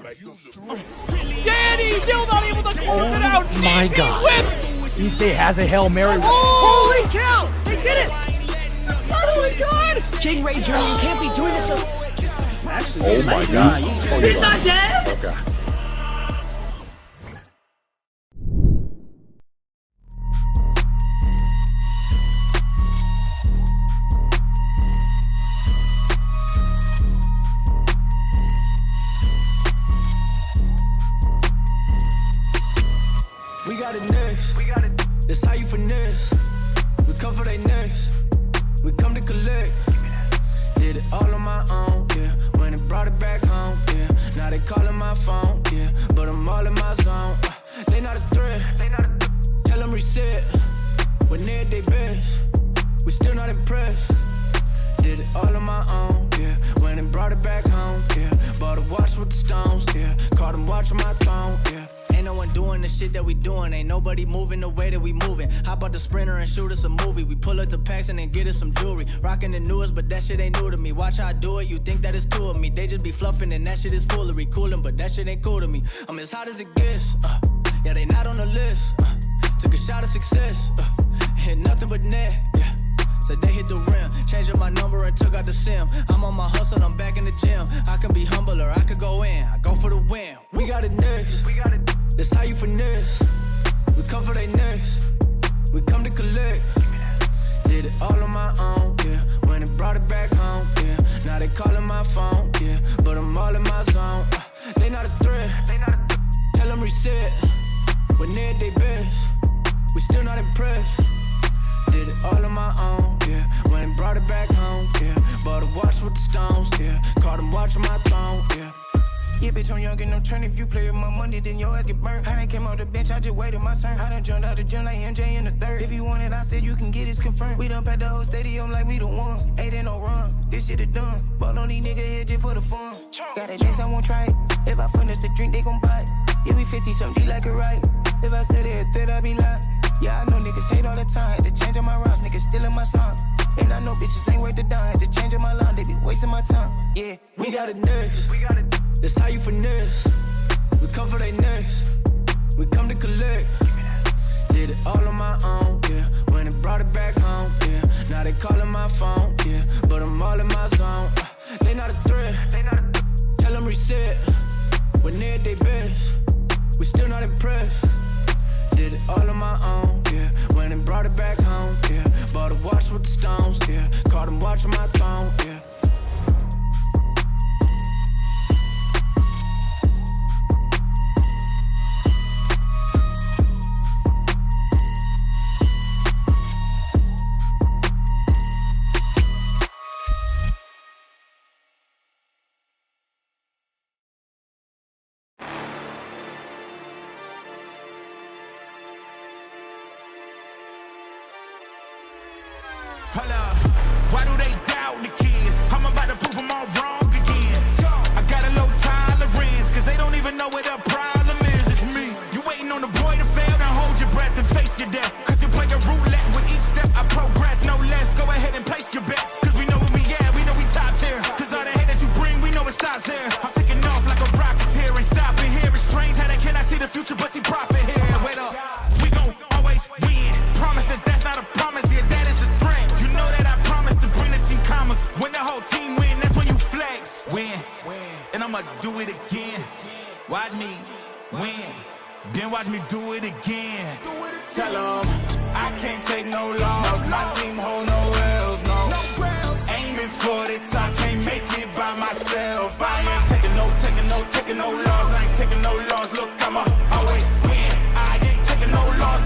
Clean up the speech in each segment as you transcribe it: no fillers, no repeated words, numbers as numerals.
Danny still not able to close it out. My God. Ife has a Hail Mary. Holy cow! They did it! Oh my God! King Ray Jr., you can't be doing this. Actually, Oh my God. He's not dead? Okay. We got it next. That's how you finesse. We come for they next. We come to collect. Did it all on my own, yeah. When it brought it back home, yeah. Now they calling my phone, yeah. But I'm all in my zone. They not a threat. Tell them reset. When they're at their best, we still not impressed. Did it all on my own, yeah. When it brought it back home, yeah. Bought a watch with the stones, yeah. Caught them watching my throne, yeah. Ain't no one doing the shit that we doing. Ain't nobody moving the way that we moving. Hop out the Sprinter and shoot us a movie. We pull up to Paxton and get us some jewelry. Rocking the newest, but that shit ain't new to me. Watch how I do it, you think that it's two of me. They just be fluffing and that shit is foolery. Coolin', but that shit ain't cool to me. I'm as hot as it gets, yeah, they not on the list. Took a shot of success, hit nothing but net, yeah. Said they hit the rim, changed up my number and took out the sim. I'm on my hustle, I'm back in the gym. I can be humble or I could go in. I go for the win. We got it next. That's how you finesse. We come for they next. We come to collect. Did it all on my own, yeah. When it brought it back home, yeah. Now they calling my phone, yeah. But I'm all in my zone. They not a threat. Tell them reset. When they're at their best, we still not impressed. Did it all on my own, yeah. When it brought it back home, yeah. Bought a watch with the stones, yeah. Caught them watching my throne, yeah. Yeah, bitch, I'm young and I'm turning. If you play with my money, then your ass get burned. I done came off the bench, I just waited my turn. I done jumped out the gym like MJ in the third. If you want it, I said you can get it, confirmed. We done packed the whole stadium like we the one. Ain't in no run, this shit is done. Ball on these niggas here just for the fun. Got a drinks, I won't try it. If I finish the drink, they gon' buy it. Give me 50, something like a right. If I said it a threat, I be lying. Yeah, I know niggas hate all the time. Had to change up my routes, niggas stealing my song. And I know bitches ain't worth the dime. Had to change up my line, they be wasting my time. Yeah, we got it next. That's how you finesse. We come for they next. We come to collect. Did it all on my own, yeah. When it brought it back home, yeah. Now they calling my phone, yeah. But I'm all in my zone. They not a threat. Tell them reset. When they're at their best, we still not impressed. Did it all on my own, yeah. When it brought it back home, yeah. Bought a watch with the stones, yeah. Caught them watching my throne, yeah. Hold up, why do they doubt the kid? I'm about to prove them all wrong again. I got a low tolerance, cause they don't even know what the problem is. It's me. You waiting on the boy to fail, now hold your breath and face your death. Cause you play a roulette with each step, I progress, no less. Go ahead and place your bets, cause we know where we at, we know we top tier. Cause all the hate that you bring, we know it stops here. I'm taking off like a rocket here and stopping here. It's strange how they cannot see the future, but see profit here. Wait up, we gon' always win. Promise that that's not a promise, yeah, that is a threat. When the whole team win, that's when you flex. Win, and I'ma do it again. Watch me win, then watch me do it again. Tell them I can't take no loss. My team hold no L's, no. Aiming for the top, can't make it by myself. I ain't taking no loss. I ain't taking no loss. Look, I'ma always win. I ain't taking no loss.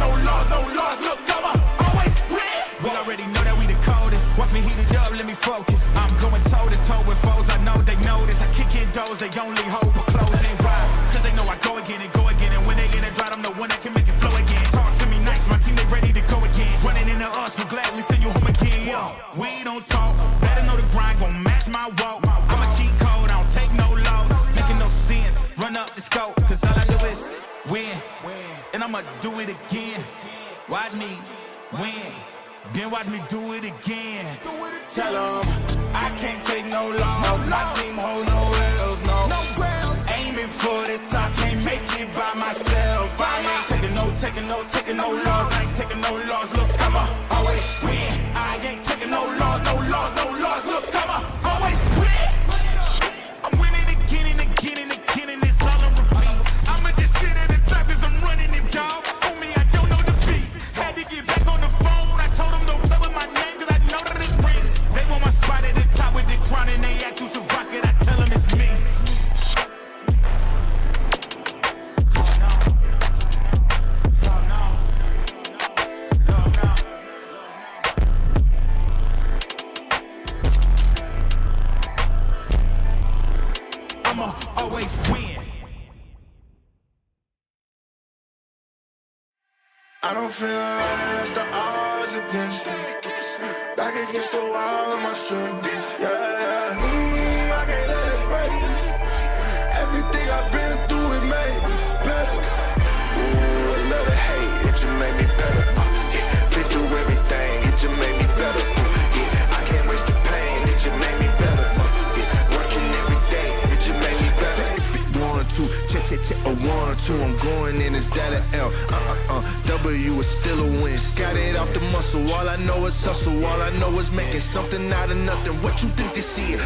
Look, I'ma always win. We already know that we the coldest. Watch me heat it up, let me focus. I'm going toe to toe with foes, I know they notice. I kick in doors, they only hope for closing wild. Cause they know I go again. And when they get it dry, I'm the one that can make it flow again. Talk to me nice, my team, they ready to go again. Running into us, we'll gladly send you home again. Yo, we don't talk, better know the grind, gon' match my walk. I'm a cheat code, I don't take no loss. Making no sense, run up the scope. Cause all I do is win, and I'ma do it again. Watch me win, then watch me do it again. Tell them I can't take no loss. My team hold no L's, no. Aiming for taking no loss, I ain't taking no loss. Look, I'ma always win. I ain't taking no loss, no loss, no loss. Look, I'ma always win. I'm winning again and again and again, and it's all on repeat. I'ma just sit at the top 'cause I'm running it, dog. On me, I don't know defeat. Had to get back on the phone. I told them don't play with my name 'cause I know that it brings. They want my spot at the top with the crown, and they ask who's a rocket. I tell them it's me. I'ma always win. I don't feel right unless the odds against me. Back against the wall of my strength. Yeah, I can't let it break. Everything I've been through, it made me better. Ooh, a little hate, it just made me better. Yeah, been through everything, it just made me better. Yeah, I can't waste the pain, it just made me better. Yeah, working every day, it just made me better. 1, 2, check, a 1, 2, I'm going in, is that an L? W is still a win. Got it off the muscle, all I know is hustle. All I know is making something out of nothing. What you think they see it?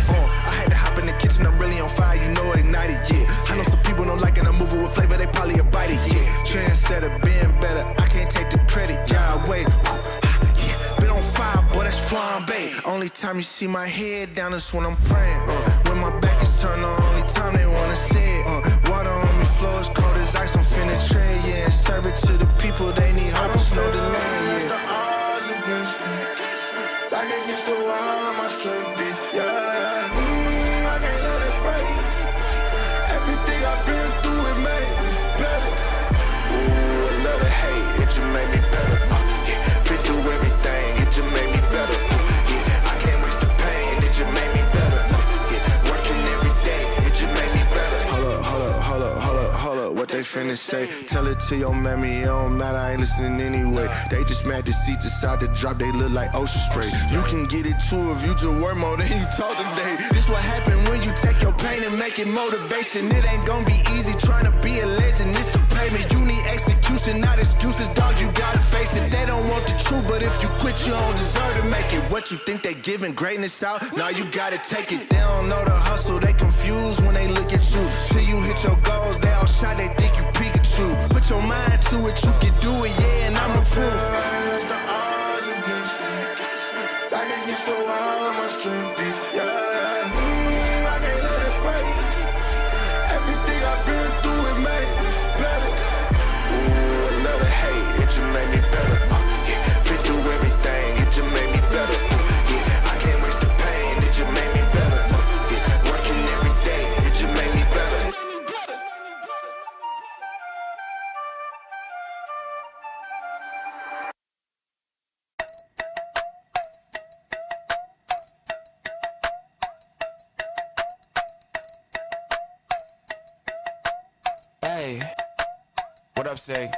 I had to hop in the kitchen, I'm really on fire, you know, ignited, yeah. I know some people don't like it, I'm moving with flavor, they probably a bite it, yeah. Trendsetter, being better, I can't take the credit, yeah, wait. Yeah, been on fire, boy, that's flambe. Only time you see my head down is when I'm praying. When my back is turned on, only time they wanna see it. Water on me, flow as cold as ice, I'm finna trade, yeah. And serve it to the people, they need hope, it's no delay, yeah. The odds against me. Back against the wall, my strength be, yeah. I can't let it break. Everything I've been through, it made me better. Ooh, a little hate, it just made me better. Yeah, been through everything, it just made me better. Yeah, I can't waste the pain, it just made me better. Yeah, working every day, it just made me better. Hold up, what they finna say? Tell it to your mammy, it don't matter, I ain't listening anyway. They just mad to see decide to drop, they look like ocean spray. You can get it too if you just work more than you talk today. This what happen when you take your pain and make it motivation. It ain't gonna be easy trying to be a legend, it's the payment. You need execution, not excuses, dog, you gotta face it. They don't want the truth, but if you quit, you don't deserve to make it. What you think they giving greatness out? Now you gotta take it. They don't know the hustle, they confused when they look at you. Till you hit your goals, they all shot, they think you Pikachu. Put your mind to it, you can do it, yeah, and I'm the proof. Unless the odds against me. Back against the wall of my strength, yeah. I can't let it break. Everything I've been through, it made me better. Ooh, a little hate, it just made me better. Yeah, been through everything, it just made me better. Yeah, I can't waste the pain, it just made me better. Yeah, working every day, it just made me better. Hey, what up, say?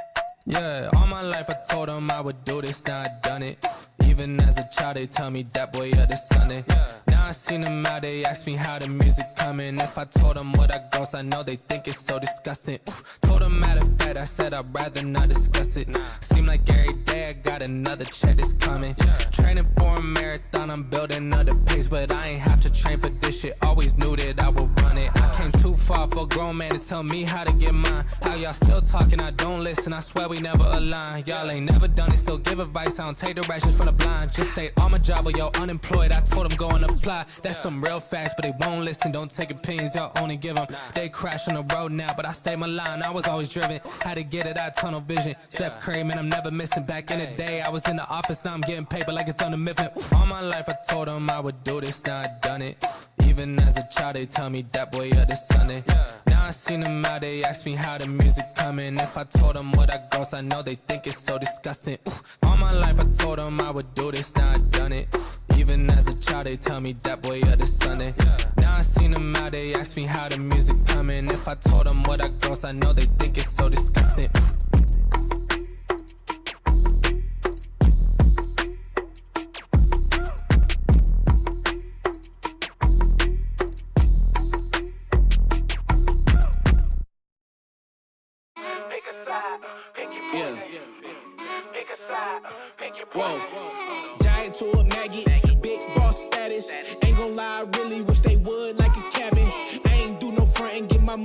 Yeah, all my life I told them I would do this, now I done it. Even as a child they tell me that boy, yeah, this Sunday. Now I seen them out, they ask me how the music coming. If I told them what I goes, I know they think it's so disgusting. Told them matter of fact, I said I'd rather not discuss it. Seem like every day I got another check that's coming. Training for a marathon, I'm building up the pace, but I ain't have to train for this shit. Always knew that I would run it. I came too far for a grown man to tell me how to get mine. How y'all still talking, I don't listen, I swear we never align. Y'all ain't never done it, still give advice, I don't take directions from the blind. Just stay on my job or y'all unemployed, I told them go and apply. That's some real facts, but they won't listen, don't take opinions, y'all only give them. They crash on the road now, but I stay my line, I was always driven. Had to get it out, tunnel vision. Steph Curry, man, I'm never missing. Back in the day, I was in the office, now I'm getting paper like it's Thunder Mifflin. All my life I told them I would do this, now I done it. Even as a child, they tell me that boy, yeah, this Sunday. Now I seen them out, they ask me how the music coming. If I told them what I goes, I know they think it's so disgusting. All my life I told them I would do this, now I done it. Even as a child, they tell me that boy, yeah, this Sunday. Now I seen them out, they ask me how the music coming. If I told them what I goes, I know they think it's so disgusting.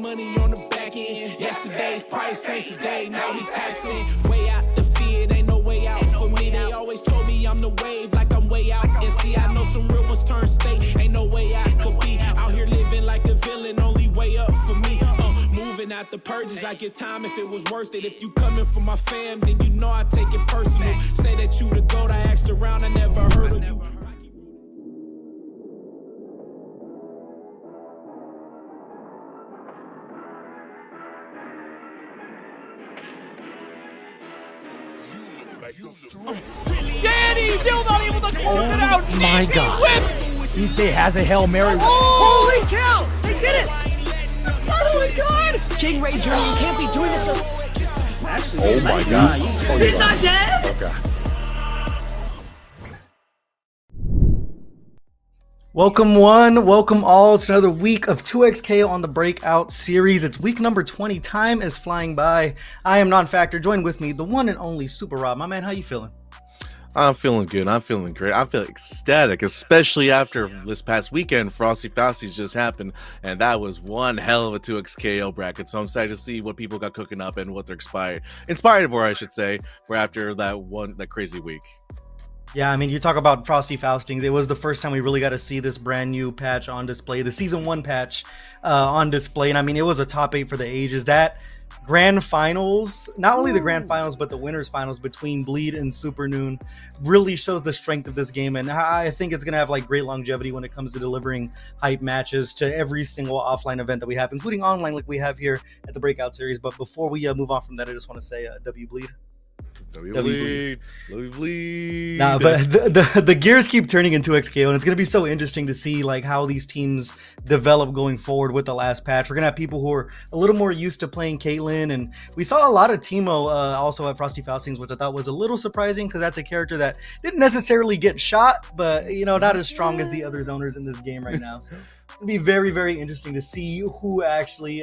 money on the back end. Yesterday's price ain't today, now we taxing. Way out the fear, ain't no way out for me. They always told me I'm the wave, like I'm way out. And see, I know some real ones turn state, ain't no way I could be. Out here living like a villain, only way up for me. Moving out the purges, I give time if it was worth it. If you coming from my fam, then you know I take it personal. Say that you the GOAT, I asked around, I never heard of you. Danny still not able to close it out. My DP God. whip. Issei has a Hail Mary. Holy cow! They did it! Oh my God. King Ray Jr., you can't be doing this. Actually, Oh my God. He's not dead! Okay. Welcome one, welcome all. It's another week of 2XK on the Breakout series. It's week number 20. Time is flying by. I am Non-Factor. Join with me, the one and only Super Rob. My man, how you feeling? I'm feeling good. I'm feeling great. I feel ecstatic, especially after this past weekend. Frosty Fausti's just happened, and that was one hell of a 2XKO bracket. So I'm excited to see what people got cooking up and what they're inspired for, I should say, for after that crazy week. Yeah, I mean, you talk about Frosty Faustings. It was the first time we really got to see this brand new patch on display, the Season 1 patch on display. And I mean, it was a top 8 for the ages. That grand finals, not only the grand finals, but the winners finals between Bleed and Super Noon really shows the strength of this game. And I think it's going to have like great longevity when it comes to delivering hype matches to every single offline event that we have, including online like we have here at the Breakout series. But before we move on from that, I just want to say W Bleed. W bleed. Nah, but the gears keep turning in 2XKO, and it's going to be so interesting to see like how these teams develop going forward with the last patch. We're going to have people who are a little more used to playing Caitlyn, and we saw a lot of Teemo also at Frosty Faustings, which I thought was a little surprising because that's a character that didn't necessarily get shot, but you know, not as strong as the other zoners in this game right now. So it'll be very, very interesting to see who actually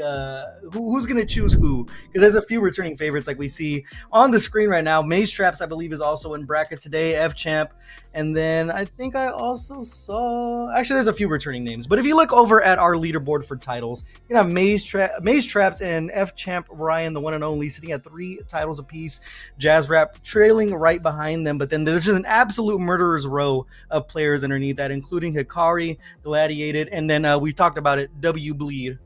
who's going to choose who, because there's a few returning favorites like we see on the screen right now. Maze Traps, I believe, is also in bracket today. F-Champ. And then I think I also saw... Actually, there's a few returning names. But if you look over at our leaderboard for titles, you have Maze Traps and F-Champ Ryan, the one and only, sitting at 3 titles apiece. Jazz Rap trailing right behind them. But then there's just an absolute murderer's row of players underneath that, including Hikari, Gladiated, and then we talked about it, W Bleed.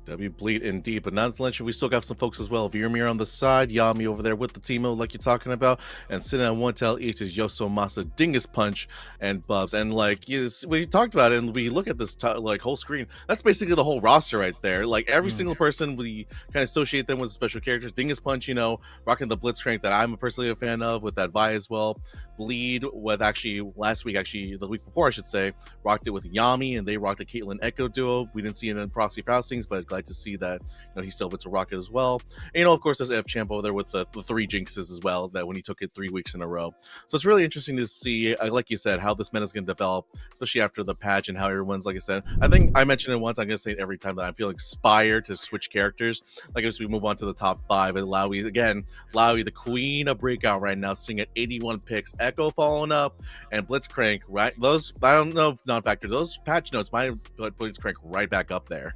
W Bleed indeed, but not to mention we still got some folks as well. Virmir on the side, Yami over there with the Teemo like you're talking about, and sitting on one tail each is Yoso Masa, Dingus Punch, and Bubs. And like we talked about it, and we look at this like whole screen, that's basically the whole roster right there. Like every single person, we kind of associate them with special characters. Dingus Punch, you know, rocking the Blitzcrank that I'm personally a fan of with that Vi as well. Bleed with actually last week, actually the week before I should say, rocked it with Yami, and they rocked the Caitlyn Echo duo. We didn't see it in Proxy Faustings, but glad to see that, you know, he still gets a rocket as well. And, you know, of course, there's F-Champ over there with the 3 jinxes as well, that when he took it 3 weeks in a row. So it's really interesting to see, like you said, how this meta is going to develop, especially after the patch and how everyone's, like I said, I think I mentioned it once, I'm going to say it every time that I feel inspired to switch characters. Like as we move on to the top 5, and Lowy, again, Lowy, the queen of Breakout right now, sitting at 81 picks, Echo following up, and Blitzcrank, right? Those, I don't know, Non-Factor, those patch notes might put Blitzcrank right back up there.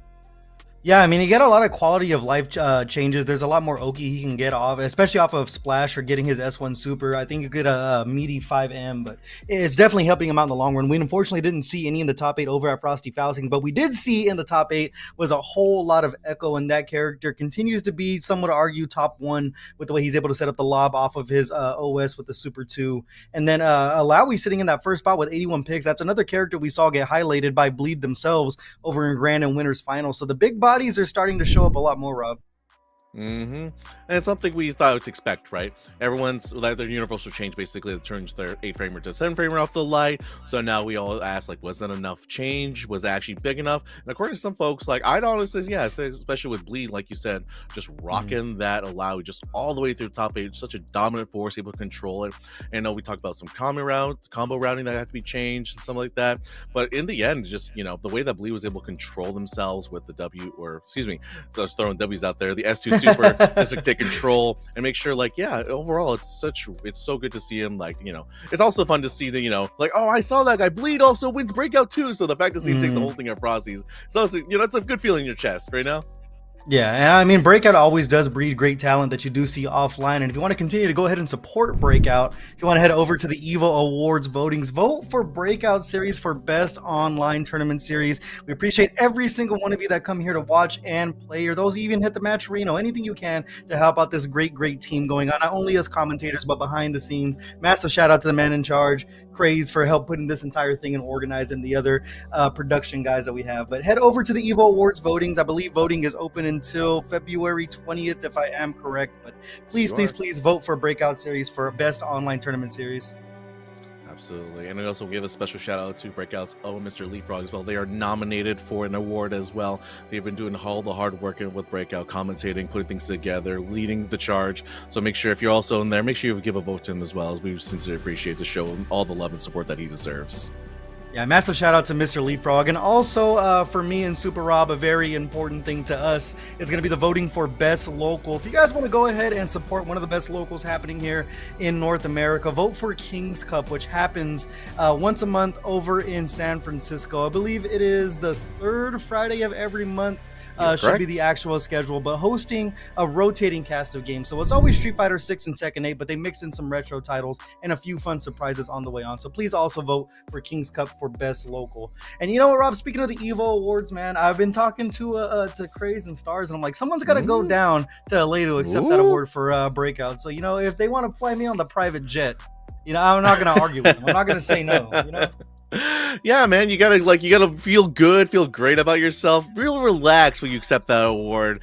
Yeah, I mean, you get a lot of quality of life changes. There's a lot more Oki he can get off, especially off of Splash or getting his S1 Super. I think you get a meaty 5M, but it's definitely helping him out in the long run. We unfortunately didn't see any in the top 8 over at Frosty Faustings, but we did see in the top 8 was a whole lot of Echo, and that character continues to be, some would argue, top 1 with the way he's able to set up the lob off of his OS with the Super 2. And then Alawi sitting in that first spot with 81 picks. That's another character we saw get highlighted by Bleed themselves over in Grand and Winners Final. So the big bodies are starting to show up a lot more, Rob. And it's something we thought to expect, right? Everyone's like their universal change basically turns their 8-framer to 7-framer off the light. So now we all ask, like, was that enough change? Was that actually big enough? And according to some folks, like I'd honestly say yes, especially with Bleed, like you said, just rocking that allow just all the way through the top 8, such a dominant force, able to control it. And we talked about some combo routing that had to be changed and something like that. But in the end, just, you know, the way that Bleed was able to control themselves with the W, or excuse me, so I was throwing W's out there, the S2 Super super just to take control and make sure, like, yeah, overall it's so good to see him, like, it's also fun to see the, like, oh, I saw that guy bleed also wins Breakout too, so the fact to see him take the whole thing at Frosty's, so it's, it's a good feeling in your chest right now. Yeah, and I mean, Breakout always does breed great talent that you do see offline. And if you want to continue to go ahead and support Breakout, if you want to head over to the EVO Awards votings, vote for Breakout Series for Best Online Tournament Series. We appreciate every single one of you that come here to watch and play, or those who even hit the match arena, anything you can to help out this great team going on, not only as commentators, but behind the scenes. Massive shout out to the man in charge, Craze, for help putting this entire thing and organizing the other production guys that we have. But head over to the EVO Awards votings. I believe voting is open until February 20th, if I am correct. But please vote for Breakout Series for Best Online Tournament Series. Absolutely. And we also give a special shout out to Breakout's own Mr. Leapfrog as well. They are nominated for an award as well. They've been doing all the hard work with Breakout, commentating, putting things together, leading the charge. So make sure, if you're also in there, make sure you give a vote to him as well, as we sincerely appreciate to show him all the love and support that he deserves. Yeah, massive shout out to Mr. Leapfrog. And also for me and Super Rob, a very important thing to us is going to be the voting for Best Local. If you guys want to go ahead and support one of the best locals happening here in North America, vote for King's Cup, which happens once a month over in San Francisco. I believe it is the third Friday of every month. Should be the actual schedule, but hosting a rotating cast of games. So it's always Street Fighter 6 and Tekken 8, but they mix in some retro titles and a few fun surprises on the way on. So please also vote for King's Cup for Best Local. And you know what, Rob, speaking of the EVO Awards, man, I've been talking to Craze and Stars, and I'm like, someone's got to go down to LA to accept that award for Breakout. So, if they want to fly me on the private jet, I'm not going to argue with them. I'm not going to say no, Yeah, man, you gotta feel good, feel great about yourself, real relaxed when you accept that award.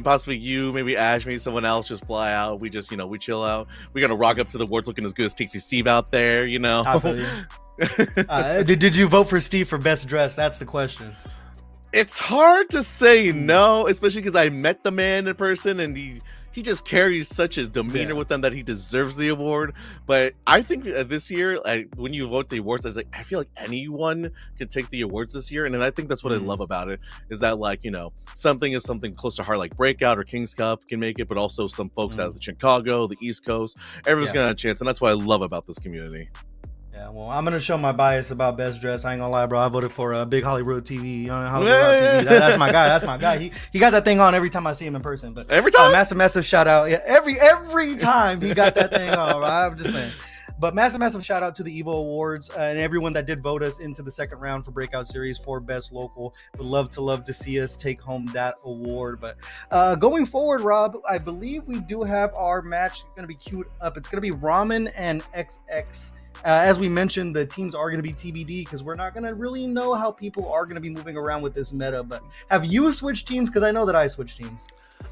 Possibly you, maybe Ash, maybe someone else just fly out. We just, we chill out. We gotta rock up to the awards looking as good as Tasty Steve out there. I feel you. Did you vote for Steve for best dress? That's the question. It's hard to say no, especially because I met the man in person, and he just carries such a demeanor with them that he deserves the award. But I think this year, when you vote the awards, I feel like anyone can take the awards this year. And I think that's what I love about it, is that, something is something close to heart, like Breakout or King's Cup can make it, but also some folks out of Chicago, the East Coast, everyone's gonna have a chance. And that's what I love about this community. Yeah, well, I'm gonna show my bias about best dress. I ain't gonna lie, bro. I voted for Big Hollywood TV. Hollywood TV. That's my guy. That's my guy. He got that thing on every time I see him in person. But every time, massive shout out. Yeah, every time he got that thing on. I'm just saying. But massive shout out to the EVO Awards and everyone that did vote us into the second round for Breakout Series for Best Local. Would love to see us take home that award. But going forward, Rob, I believe we do have our match going to be queued up. It's going to be Ramen and XX. As we mentioned, the teams are going to be TBD because we're not going to really know how people are going to be moving around with this meta. But have you switched teams? Because I know that I switched teams.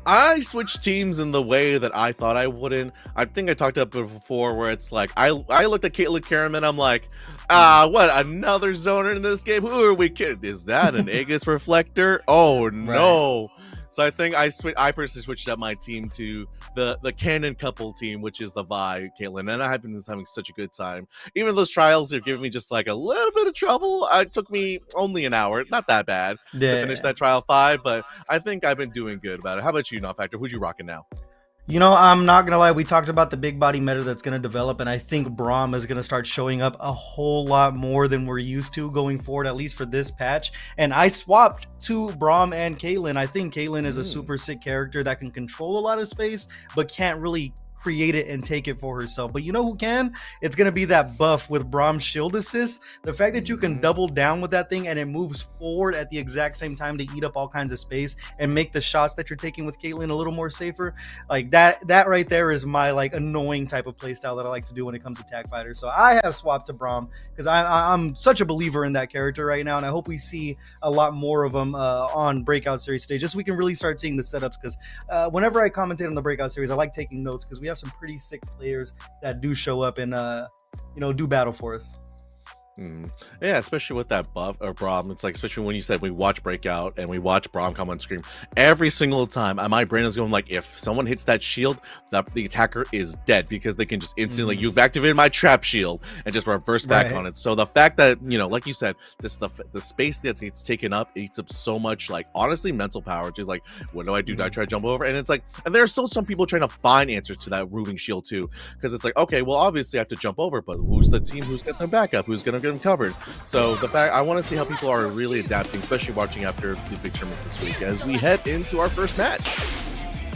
I switched teams in the way that I thought I wouldn't. I think I talked about it before, where it's like I looked at Caitlyn Karaman, I'm like, what, another zoner in this game? Who are we kidding? Is that an Aegis Reflector? Oh no. Right. So I think I personally switched up my team to the Canon couple team, which is the Vi, Caitlyn, and I've been having such a good time. Even those trials are giving me just like a little bit of trouble. It took me only an hour, not that bad, to finish that trial 5, but I think I've been doing good about it. How about you, Not Factor? Who'd you rocking now? I'm not gonna lie, we talked about the big body meta that's gonna develop, and I think Braum is gonna start showing up a whole lot more than we're used to going forward, at least for this patch. And I swapped to Braum and Caitlyn. I think Caitlyn is a super sick character that can control a lot of space, but can't really create it and take it for herself. But you know who can? It's going to be that buff with Braum's shield assist. The fact that you can double down with that thing and it moves forward at the exact same time to eat up all kinds of space and make the shots that you're taking with Caitlyn a little more safer. Like that right there is my annoying type of playstyle that I like to do when it comes to tag fighters. So I have swapped to Braum because I'm such a believer in that character right now, and I hope we see a lot more of them on Breakout Series stage, just so we can really start seeing the setups. Because whenever I commentate on the Breakout Series, I like taking notes because we have some pretty sick players that do show up and do battle for us. Yeah, especially with that buff or Braum. It's like, especially when you said we watch Breakout and we watch Braum come on screen every single time. My brain is going like, if someone hits that shield, the attacker is dead because they can just instantly, you've activated my trap shield and just reverse back on it. So the fact that, you know, like you said, the space that it's taken up eats up so much, like, honestly, mental power. Just like, what do? Do I try to jump over? And it's like, and there are still some people trying to find answers to that roving shield too, because it's like, okay, well, obviously I have to jump over, but who's the team who's got them back up? Who's gonna get them covered? So the fact, I want to see how people are really adapting, especially watching after the big tournaments this week as we head into our first match.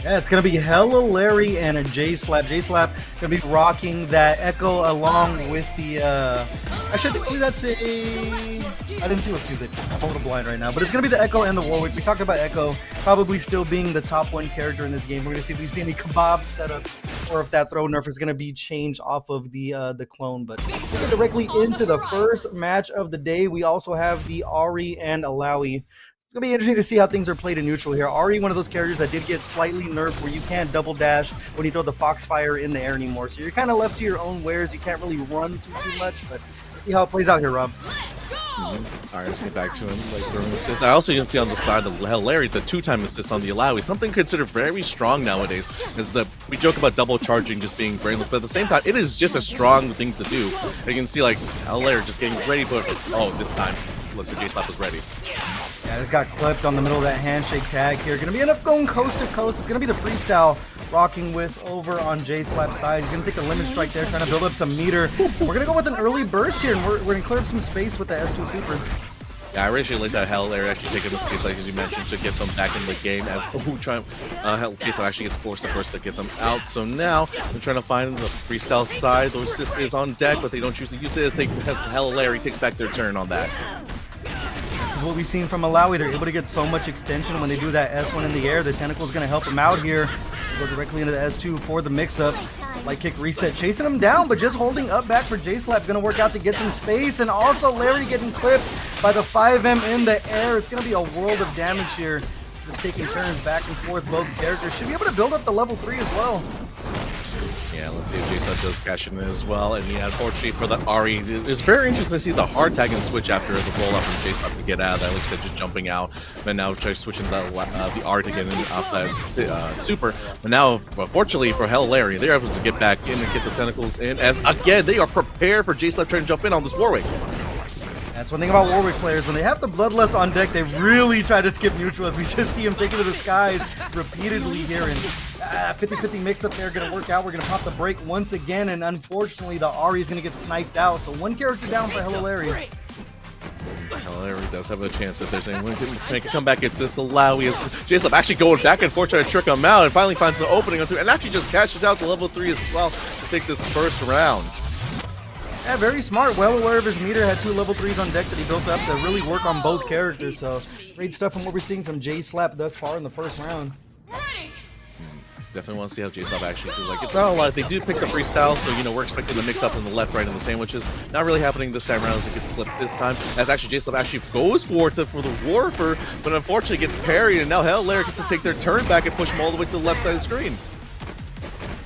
Yeah, it's going to be Hello Larry and a J-Slap. J-Slap going to be rocking that Echo along with the... Actually, I think that's a... I didn't see what music. I'm a little blind right now. But it's going to be the Echo and the Warwick. We talked about Echo probably still being the top one character in this game. We're going to see if we see any kebab setups or if that throw nerf is going to be changed off of the clone. But we'll get directly into the first match of the day. We also have the Ari and Alawi. It's going to be interesting to see how things are played in neutral here. Ari, one of those characters that did get slightly nerfed where you can't double dash when you throw the Foxfire in the air anymore. So you're kind of left to your own wares. You can't really run too much, but see how it plays out here, Rob. All right, let's get back to him. Like throwing assist. I also can see on the side of Larry the 2-time assist on the Alawi, something considered very strong nowadays. Is we joke about double charging just being brainless, but at the same time, it is just a strong thing to do. And you can see like Larry just getting ready, but oh, this time looks like J-Slap was ready. Yeah, this got clipped on the middle of that handshake tag here. Going to be end up going coast to coast. It's going to be the freestyle rocking with over on J-Slap's side. He's going to take a limit strike there, trying to build up some meter. We're going to go with an early burst here, and we're going to clear up some space with the S2 Super. Yeah, I really like that Larry actually taking the space, like as you mentioned, to get them back in the game as J-Slap actually gets forced to burst to get them out. So now they're trying to find the freestyle side. The assist is on deck, but they don't choose to use it. Larry takes back their turn on that. This is what we've seen from Alawi. They're able to get so much extension when they do that S1 in the air. The tentacle is going to help him out here. Go directly into the S2 for the mix-up. Light kick reset, chasing him down, but just holding up back for J-Slap. Going to work out to get some space, and also Larry getting clipped by the 5M in the air. It's going to be a world of damage here. Just taking turns back and forth. Both characters should be able to build up the level 3 as well. Yeah, let's see if J-Slap does cash in as well. And yeah, unfortunately for the Ari, it's very interesting to see the hard tag and switch after the roll up from J-Slap to get out of that. Like I said, just jumping out. But now try switching the R to get in off that super. But now, fortunately for Larry, they're able to get back in and get the tentacles in. As again, they are prepared for J-Slap trying to jump in on this Warwick. That's one thing about Warwick players. When they have the Bloodlust on deck, they really try to skip neutral, as we just see him take it to the skies repeatedly here. And 50-50 mix-up there, going to work out. We're going to pop the break once again, and unfortunately, the Ari is going to get sniped out. So one character down for Hello Larry. Larry does have a chance if there's anyone who can make a comeback. It's this Alawi as J-Slap actually going back and forth trying to trick him out, and finally finds the opening and actually just catches out the level 3 as well to take this first round. Yeah, very smart. Well aware of his meter. Had 2 level 3s on deck that he built up to really work on both characters. So great stuff from what we're seeing from J-Slap thus far in the first round. Definitely want to see how J-Slap actually, because like it's not a lot. They do pick the freestyle, so you know we're expecting the mix up in the left, right, and the sandwiches. Not really happening this time around as it gets flipped this time. As actually J-Slap actually goes for it for the Warfer, but unfortunately gets parried, and now Larry gets to take their turn back and push him all the way to the left side of the screen.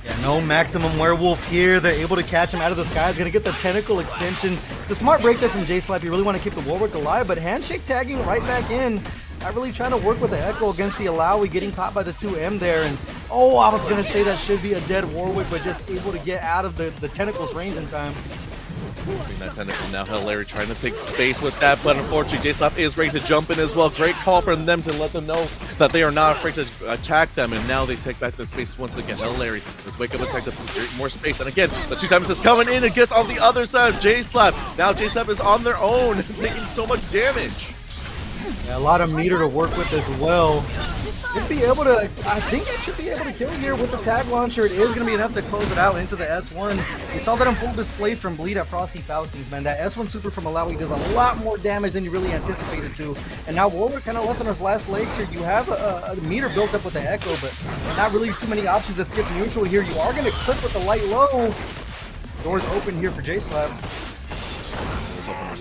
Yeah, no maximum werewolf here. They're able to catch him out of the sky. He's going to get the tentacle extension. It's a smart break there from J-Slap. You really want to keep the Warwick alive, but handshake tagging right back in. Not really trying to work with the Echo against the Alawi, getting caught by the 2M there. And oh, I was going to say that should be a dead Warwick, but just able to get out of the tentacle's range in time. That tentacle now, Larry trying to take space with that, but unfortunately J-Slap is ready to jump in as well. Great call from them to let them know that they are not afraid to attack them, and now they take back the space once again. Larry, let's wake up attack to create more space, and again, the 2 times is coming in and gets on the other side of J-Slap. Now J-Slap is on their own, taking so much damage. Yeah, a lot of meter to work with as well. Should be able to, I think it should be able to kill here with the tag launcher. It is going to be enough to close it out into the S1. You saw that on full display from Bleed at Frosty Faustings, man. That S1 super from Alawi does a lot more damage than you really anticipated to. And now Warwick kind of left on his last legs here. You have a meter built up with the Echo, but not really too many options to skip neutral here. You are going to clip with the light low. Doors open here for J-Slap.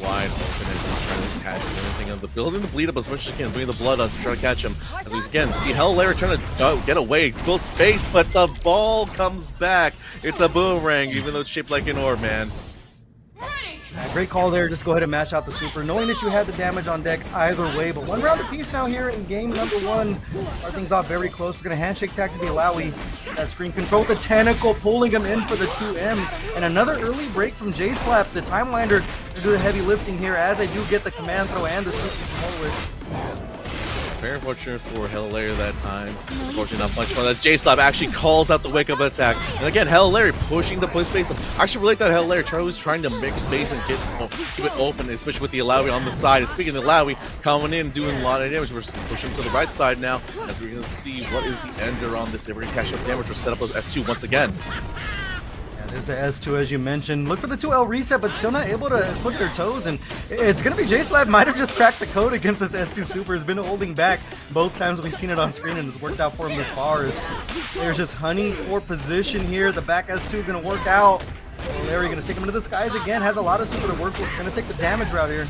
Wide open as he's trying to catch everything on the building the bleed up as much as he can, doing the blood us to try to catch him. As he's again, see Larry trying to get away, build space, but the ball comes back. It's a boomerang, even though it's shaped like an orb, man. Great call there. Just go ahead and mash out the super, knowing that you had the damage on deck either way. But 1 round apiece now here in game number 1. Start things off very close. We're going to handshake tag to the Alawi. That screen control with the tentacle, pulling him in for the 2M. And another early break from J-Slap. The Timelander to do the heavy lifting here as they do get the command throw and the super from Holwick. Very fortunate for Hell Larry that time. Unfortunately, not much fun. That J-Slap actually calls out the wake up attack. And again, Hell Larry pushing the play space. I actually relate that Hell Larry was trying to make space and keep it open, especially with the Alawi on the side. And speaking of the Alawi, coming in, doing a lot of damage. We're pushing to the right side now as we're going to see what is the ender on this. If we're going to catch up damage, we'll set up those S2 once again. There's the S2 as you mentioned. Look for the 2L reset, but still not able to put their toes. And it's going to be J-Slap might have just cracked the code against this S2 super. Has been holding back both times we've seen it on screen, and it's worked out for him this far. As there's just hunting for position here. The back S2 going to work out. Larry going to take him into the skies again. Has a lot of super to work with. Going to take the damage route here.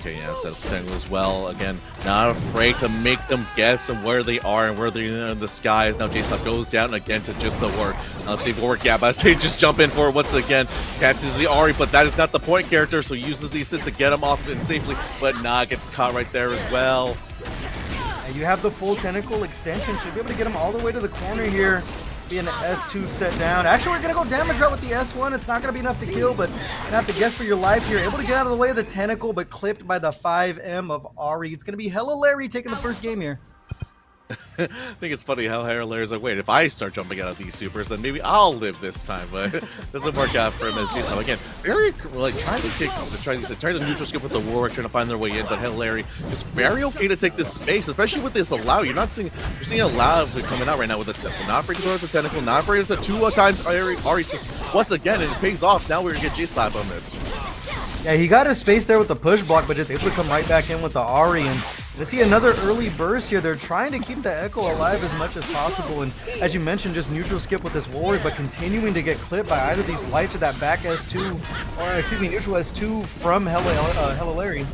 Okay, yeah, so Tangle as well. Again, not afraid to make them guess and where they are and where they're in the skies. Now J-Slap goes down again to just the work. Now let's see if it will work. Yeah, but I say just jump in for it once again. Catches the Ari, but that is not the point character, so uses the assist to get him off in safely. But nah, gets caught right there as well. And you have the full tentacle extension. Should be able to get him all the way to the corner here. Be an S2 set down. Actually, we're going to go damage route with the S1. It's not going to be enough to kill, but you have to guess for your life here. Able to get out of the way of the tentacle, but clipped by the 5M of Ari. It's going to be Hella Larry taking the first game here. I think it's funny how Larry's like, wait, if I start jumping out of these supers, then maybe I'll live this time. But it doesn't work out for him as J-Slap. Again, very like trying to neutral skip with the Warwick, trying to find their way in. But Larry is very okay to take this space, especially with this allow. You're seeing allow coming out right now with the tentacle. Not afraid to go with the tentacle, not afraid to 2 times Ari system once again, and it pays off. Now we're gonna get J-Slap on this. Yeah, he got his space there with the push block, but just able to come right back in with the Ari. And let's see another early burst here. They're trying to keep the Echo alive as much as possible. And as you mentioned, just neutral skip with this Warrior, but continuing to get clipped by either these lights or that back S2, or excuse me, neutral S2 from Hella Larry.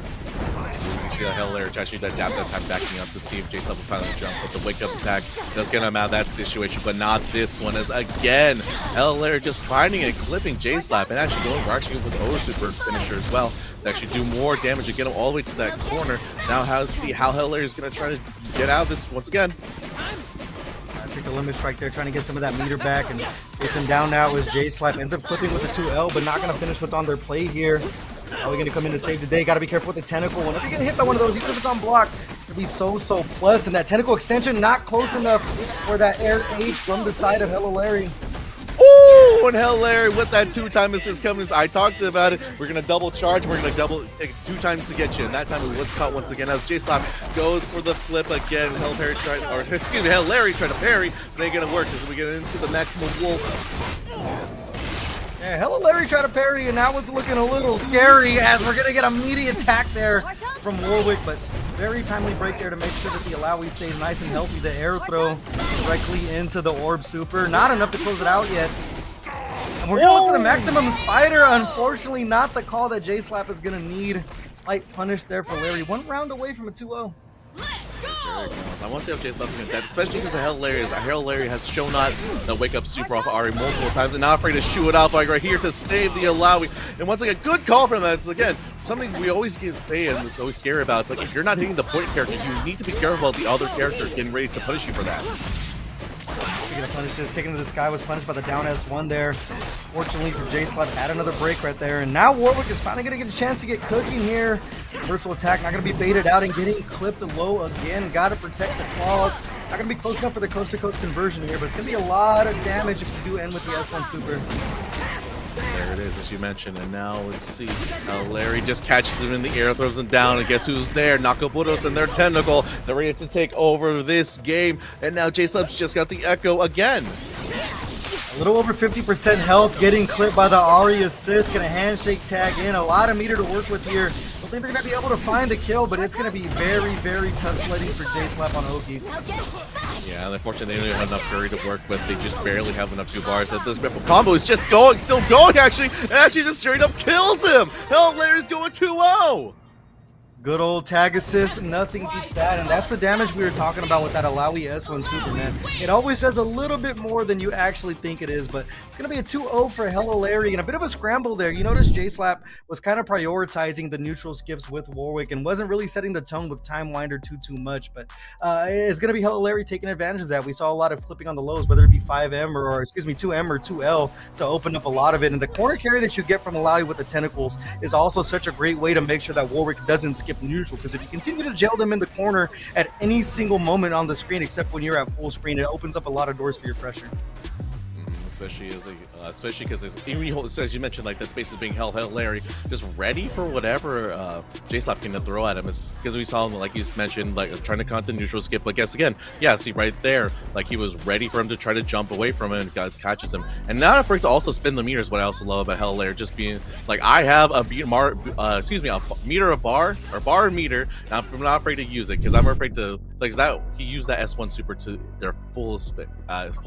See that Hell Larry actually adapt that time backing up to see if J-Slap will finally jump. But the wake up attack does get him out of that situation, but not this one. As again, Hell Larry just finding and clipping J-Slap and actually going with the over super finisher as well to actually do more damage and get him all the way to that corner. Now see how Hell Larry is going to try to get out of this once again. Take the limit strike there, trying to get some of that meter back, and gets him down now as J-Slap ends up clipping with the 2L, but not going to finish what's on their plate here. Are we going to come in to save the day? Got to be careful with the tentacle. Whenever you get hit by one of those, even if it's on block, it'll be so plus. And that tentacle extension not close enough for that air H from the side of Hella Larry. Ooh, and Hell Larry with that 2-time assist coming. I talked about it. We're going to double charge. We're going to take 2 times to get you. And that time it was caught once again as J-Slap goes for the flip again. Hell Larry trying to parry, but ain't going to work as we get into the maximum wolf. Yeah, Hella Larry tried to parry, and now it's looking a little scary as we're going to get a meaty attack there from Warwick, but very timely break there to make sure that the Alawi stays nice and healthy. The air throw directly into the Orb Super. Not enough to close it out yet. And we're going for the maximum spider. Unfortunately, not the call that J-Slap is going to need. Light punish there for Larry. 1 round away from a 2-0. That's very close. I want to see if J-Slap can get that, especially because Hell Larry has shown out the wake up super off Ari multiple times and not afraid to shoot it off like right here to save the Alawi. And once again, good call from that. It's again something we always say and it's always scary about. It's like if you're not hitting the point character, you need to be careful about the other character getting ready to punish you for that. Speaking of punishes, taken to the sky was punished by the down S1 there. Fortunately for J-Slap, had another break right there. And now Warwick is finally going to get a chance to get cooking here. Reversal attack, not going to be baited out and getting clipped low again. Got to protect the claws. Not going to be close enough for the coast-to-coast conversion here, but it's going to be a lot of damage if you do end with the S1 super. There it is, as you mentioned, and now let's see. Larry just catches him in the air, throws him down, and guess who's there? Nakabutos and their tentacle. They're ready to take over this game, and now J-Slap's just got the Echo again. A little over 50% health, getting clipped by the Ari assist. Gonna handshake tag in. A lot of meter to work with here. Don't think they're gonna be able to find the kill, but it's gonna be very, very tough sledding for J-Slap on Oki. Yeah, and unfortunately they don't have enough curry to work with. They just barely have enough 2 bars. That this triple combo is just still going actually, and actually just straight up kills him. Hell, Larry's going 2-0. Good old tag assist, nothing beats that, and that's the damage we were talking about with that Alawi S1 Superman. It always does a little bit more than you actually think it is, but it's going to be a 2-0 for Hello Larry, and a bit of a scramble there. You notice J-Slap was kind of prioritizing the neutral skips with Warwick and wasn't really setting the tone with Time Winder too much, but it's going to be Hello Larry taking advantage of that. We saw a lot of clipping on the lows, whether it be 5M or excuse me, 2M or 2L to open up a lot of it, and the corner carry that you get from Alawi with the tentacles is also such a great way to make sure that Warwick doesn't skip neutral, because if you continue to jail them in the corner at any single moment on the screen except when you're at full screen, it opens up a lot of doors for your pressure. Especially because as you mentioned, like that space is being held Larry just ready for whatever J-Slap can throw at him, because we saw him, like you mentioned, like trying to count the neutral skip. But guess again, yeah, see right there, like he was ready for him to try to jump away from him, and God catches him, and not afraid to also spin the meters. What I also love about Hell Larry, just being like, I have a meter of bar or bar and meter, and I'm not afraid to use it because I'm afraid to like that. He used that S1 super to their full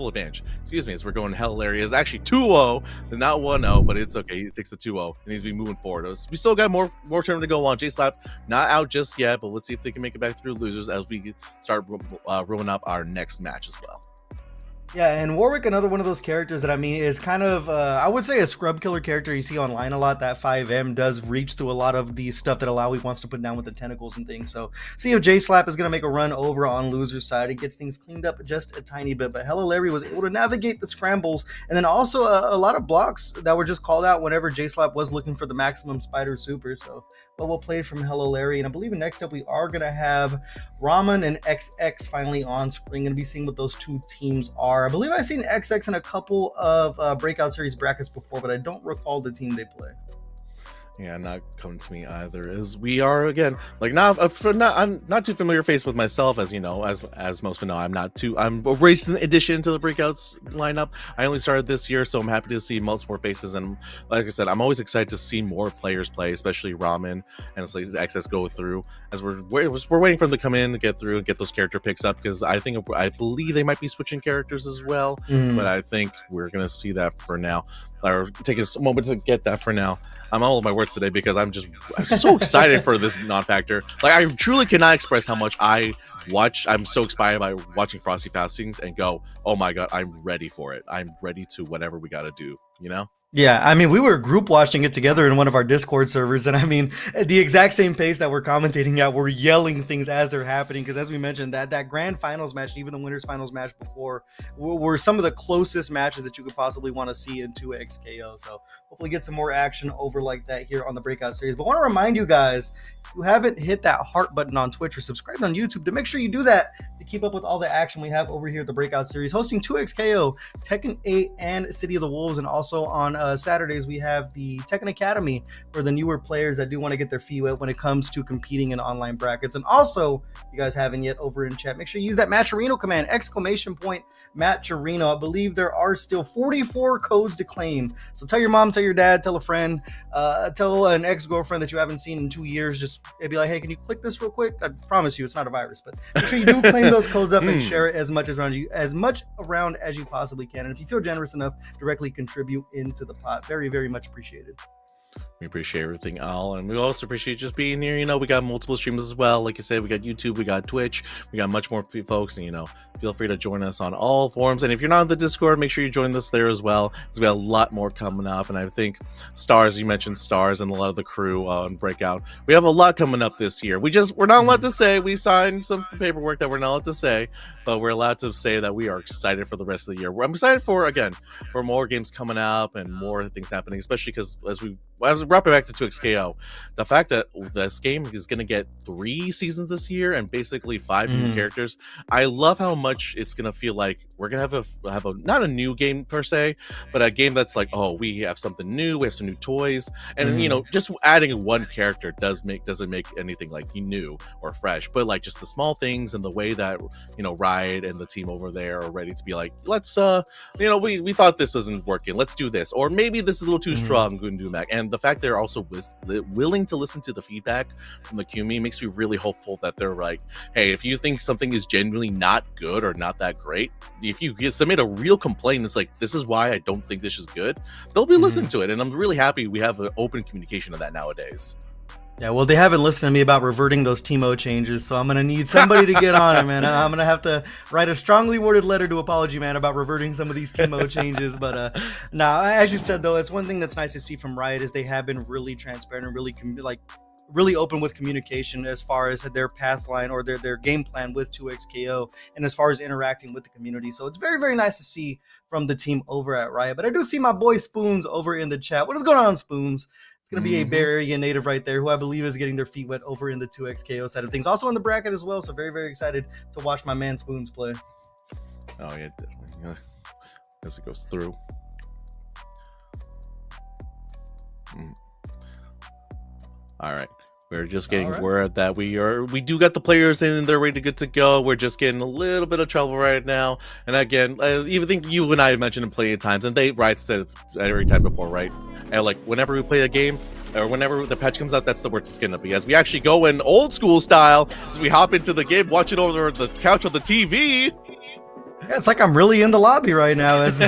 advantage. Excuse me, as we're going Hell Larry is actually 2-0, not 1-0, but it's okay. He takes the 2-0 and he's been moving forward. We still got more term to go on. J-Slap not out just yet, but let's see if they can make it back through losers as we start rolling up our next match as well. Yeah, and Warwick, another one of those characters that, I mean, is kind of, I would say a scrub killer character you see online a lot. That 5M does reach through a lot of the stuff that Alawi wants to put down with the tentacles and things. So see if J-Slap is going to make a run over on loser's side. It gets things cleaned up just a tiny bit, but Hello Larry was able to navigate the scrambles, and then also a lot of blocks that were just called out whenever J-Slap was looking for the maximum spider super. So well played from Hello Larry. And I believe next up we are going to have Ramen and XX finally on screen. Going to be seeing what those two teams are. I believe I've seen XX in a couple of Breakout Series brackets before, but I don't recall the team they play. Yeah, not coming to me either. As we are again, like I'm not too familiar face with myself, as you know, as most of know. I'm a recent addition to the Breakouts lineup. I only started this year, so I'm happy to see multiple faces. And like I said, I'm always excited to see more players play, especially Ramen and XS go through. As we're waiting for them to come in, to get through, and get those character picks up, because I believe they might be switching characters as well. But I think we're gonna see that for now. Or take a moment to get that for now. I'm all of my words today because I'm so excited for this non-factor. Like, I truly cannot express how much I'm so excited by watching Frosty Fastings and go, oh my god, I'm ready for it. I'm ready to whatever we gotta do, you know? Yeah, I mean, we were group watching it together in one of our Discord servers, and I mean, at the exact same pace that we're commentating at, we're yelling things as they're happening, because as we mentioned, that grand finals match, and even the winners finals match before, were some of the closest matches that you could possibly want to see in 2XKO. So hopefully get some more action over like that here on the Breakout Series. But I want to remind you guys, if you haven't hit that heart button on Twitch or subscribed on YouTube, to make sure you do that to keep up with all the action we have over here at the Breakout Series, hosting 2XKO, Tekken 8, and City of the Wolves, and also on Saturdays we have the Tekken Academy for the newer players that do want to get their feet wet when it comes to competing in online brackets. And also, if you guys haven't yet over in chat, make sure you use that Matcherino command, !Matcherino. I believe there are still 44 codes to claim. So tell your mom, tell your dad, tell a friend, tell an ex-girlfriend that you haven't seen in 2 years. Just be like, hey, can you click this real quick? I promise you it's not a virus, but make sure you do claim those codes up and share it as much around as you possibly can. And if you feel generous enough, directly contribute into the pot. Very, very much appreciated. We appreciate everything, Al, and we also appreciate just being here. You know, we got multiple streams as well. Like you said, we got YouTube, we got Twitch, we got much more folks, and, you know, feel free to join us on all forums. And if you're not on the Discord, make sure you join us there as well, because we got a lot more coming up. And I think Stars, you mentioned Stars and a lot of the crew on Breakout. We have a lot coming up this year. We're not allowed to say. We signed some paperwork that we're not allowed to say, but we're allowed to say that we are excited for the rest of the year. I'm excited for more games coming up and more things happening, especially because as we wrap it back to 2XKO, the fact that this game is going to get 3 seasons this year and basically 5 new characters, I love how much it's going to feel like we're going to have a not a new game per se, but a game that's like, oh, we have something new, we have some new toys, and you know, just adding one character doesn't make anything like new or fresh, but like just the small things and the way that, you know, Riot and the team over there are ready to be like, let's you know, we thought this wasn't working, let's do this, or maybe this is a little too strong, go and do that. And the fact they're also willing to listen to the feedback from the community makes me really hopeful that they're like, hey, if you think something is genuinely not good or not that great, if you submit a real complaint, it's like, this is why I don't think this is good, they'll be listening to it. And I'm really happy we have an open communication of that nowadays. Yeah, well, they haven't listened to me about reverting those Teemo changes, so I'm gonna need somebody to get on it, man. I'm gonna have to write a strongly worded letter to Apology Man about reverting some of these Teemo changes. But nah, as you said though, it's one thing that's nice to see from Riot is they have been really transparent and really really open with communication as far as their path line or their game plan with 2XKO and as far as interacting with the community. So it's very, very nice to see from the team over at Riot. But I do see my boy Spoons over in the chat. What is going on, Spoons? It's going to be a Bay Area native right there who I believe is getting their feet wet over in the 2XKO side of things. Also in the bracket as well. So very, very excited to watch my man Spoons play. Oh, yeah, definitely. As it goes through. All right. We're just getting word that we do got the players in and they're ready to get to go. We're just getting a little bit of trouble right now. And again, I even think you and I have mentioned it plenty of times, and Riot said it every time before, right? And like whenever we play a game or whenever the patch comes out, that's the worst it's gonna be. As we actually go in old school style, as we hop into the game, watch it over the couch on the TV. Yeah, it's like I'm really in the lobby right now. As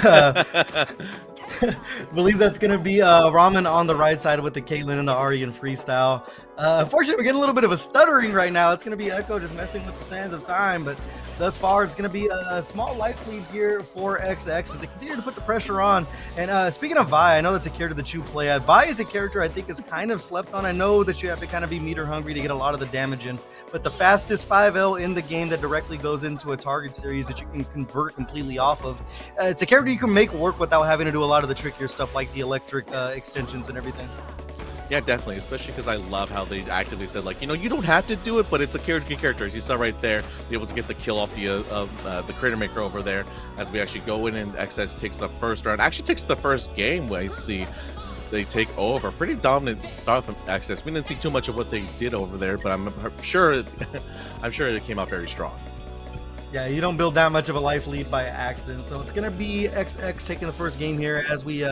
believe that's going to be Ramen on the right side with the Caitlyn and the Ari and freestyle. Unfortunately, we're getting a little bit of a stuttering right now. It's going to be Echo just messing with the sands of time, but thus far it's going to be a small life lead here for XX as they continue to put the pressure on. And speaking of Vi, I know that's a character that you play. Vi is a character I think is kind of slept on. I know that you have to kind of be meter hungry to get a lot of the damage in, but the fastest 5L in the game that directly goes into a target series that you can convert completely off of. It's a character you can make work without having to do a lot of the trickier stuff like the electric extensions and everything. Yeah, definitely, especially because I love how they actively said, like, you don't have to do it, but it's a character. As you saw right there, be able to get the kill off the Crater Maker over there as we actually go in and XX takes the first round. Actually takes the first game. I see they take over. Pretty dominant start from XX. We didn't see too much of what they did over there, but I'm sure it came out very strong. Yeah, you don't build that much of a life lead by accident. So it's going to be XX taking the first game here as we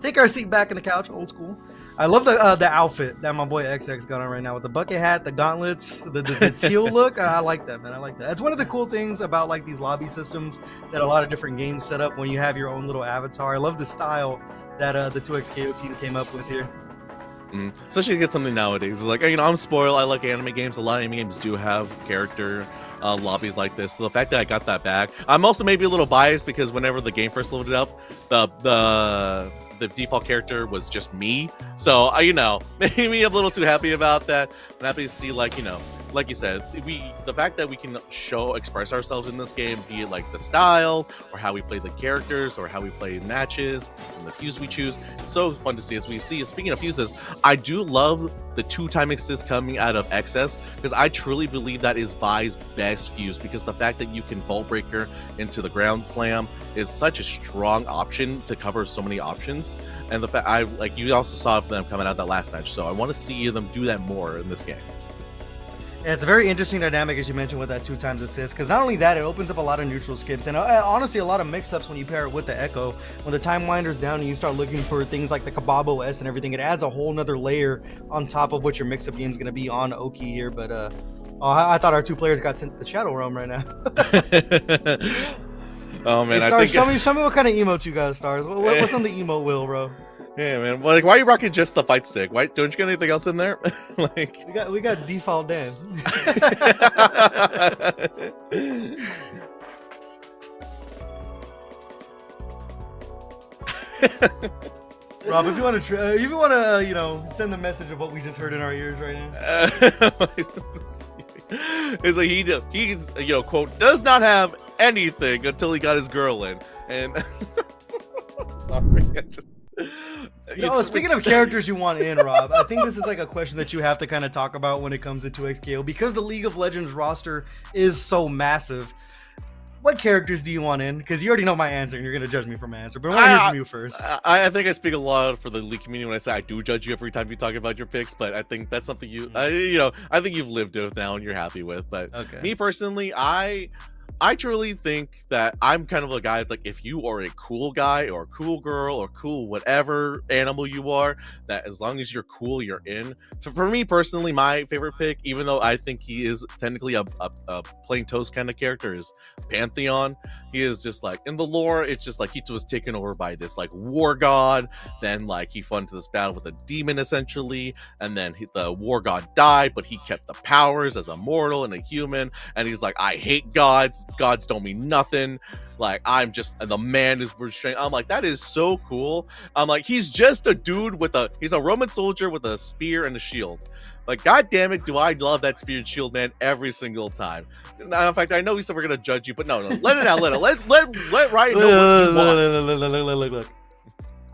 take our seat back in the couch, old school. I love the outfit that my boy XX got on right now with the bucket hat, the gauntlets, the teal look. I like that, man. I like that. That's one of the cool things about like these lobby systems that a lot of different games set up when you have your own little avatar. I love the style that the 2XKO team came up with here. Especially to get something nowadays. Like, I'm spoiled. I like anime games. A lot of anime games do have character lobbies like this. So the fact that I got that back, I'm also maybe a little biased because whenever the game first loaded up, the default character was just me. So made me a little too happy about that. I'm happy to see, like you said, the fact that we can express ourselves in this game, be it like the style or how we play the characters or how we play matches and the fuse we choose. It's so fun to see. As we see, speaking of fuses, I do love the 2-time assist coming out of XS because I truly believe that is Vi's best fuse, because the fact that you can Vault Breaker into the ground slam is such a strong option to cover so many options. And the fact you also saw them coming out that last match, so I want to see them do that more in this game. Yeah, it's a very interesting dynamic, as you mentioned, with that 2-time assist, because not only that, it opens up a lot of neutral skips, and honestly, a lot of mix-ups when you pair it with the Echo. When the time winder's down and you start looking for things like the Kababo S and everything, it adds a whole nother layer on top of what your mix-up game is going to be on Oki here, but I thought our two players got sent to the Shadow Realm right now. Oh, man, hey, Stars, show me what kind of emote you got, Stars. What's on the emote wheel, bro? Yeah, man. Well, why are you rocking just the fight stick? Why don't you get anything else in there? we got default Dan. Rob, if you want to, send the message of what we just heard in our ears right now. It's like he's quote, does not have anything until he got his girl in, and sorry, speaking of characters you want in, Rob, I think this is like a question that you have to kind of talk about when it comes to 2XKO, because the League of Legends roster is so massive. What characters do you want in? Because you already know my answer, and you're going to judge me for my answer, but I want to hear from you first. I think I speak a lot for the League community when I say I do judge you every time you talk about your picks, but I think that's something I think you've lived with now and you're happy with. But okay. Me personally, I truly think that I'm kind of a guy that's like, if you are a cool guy or a cool girl or cool whatever animal you are, that as long as you're cool, you're in. So for me personally, my favorite pick, even though I think he is technically a plain toast kind of character, is Pantheon. he is just like, in the lore, it's just like he was taken over by this like war god, then like he fell into this battle with a demon essentially, and then the war god died, but he kept the powers as a mortal and a human, and he's like, I hate gods don't mean nothing, like I'm just the man is restrained. I'm like, that is so cool. I'm like, he's just a dude he's a Roman soldier with a spear and a shield. Like, god damn it, do I love that spear and shield man every single time. Now, in fact, I know we said we're gonna judge you, but no, let it out, let Riot know what you want. Look.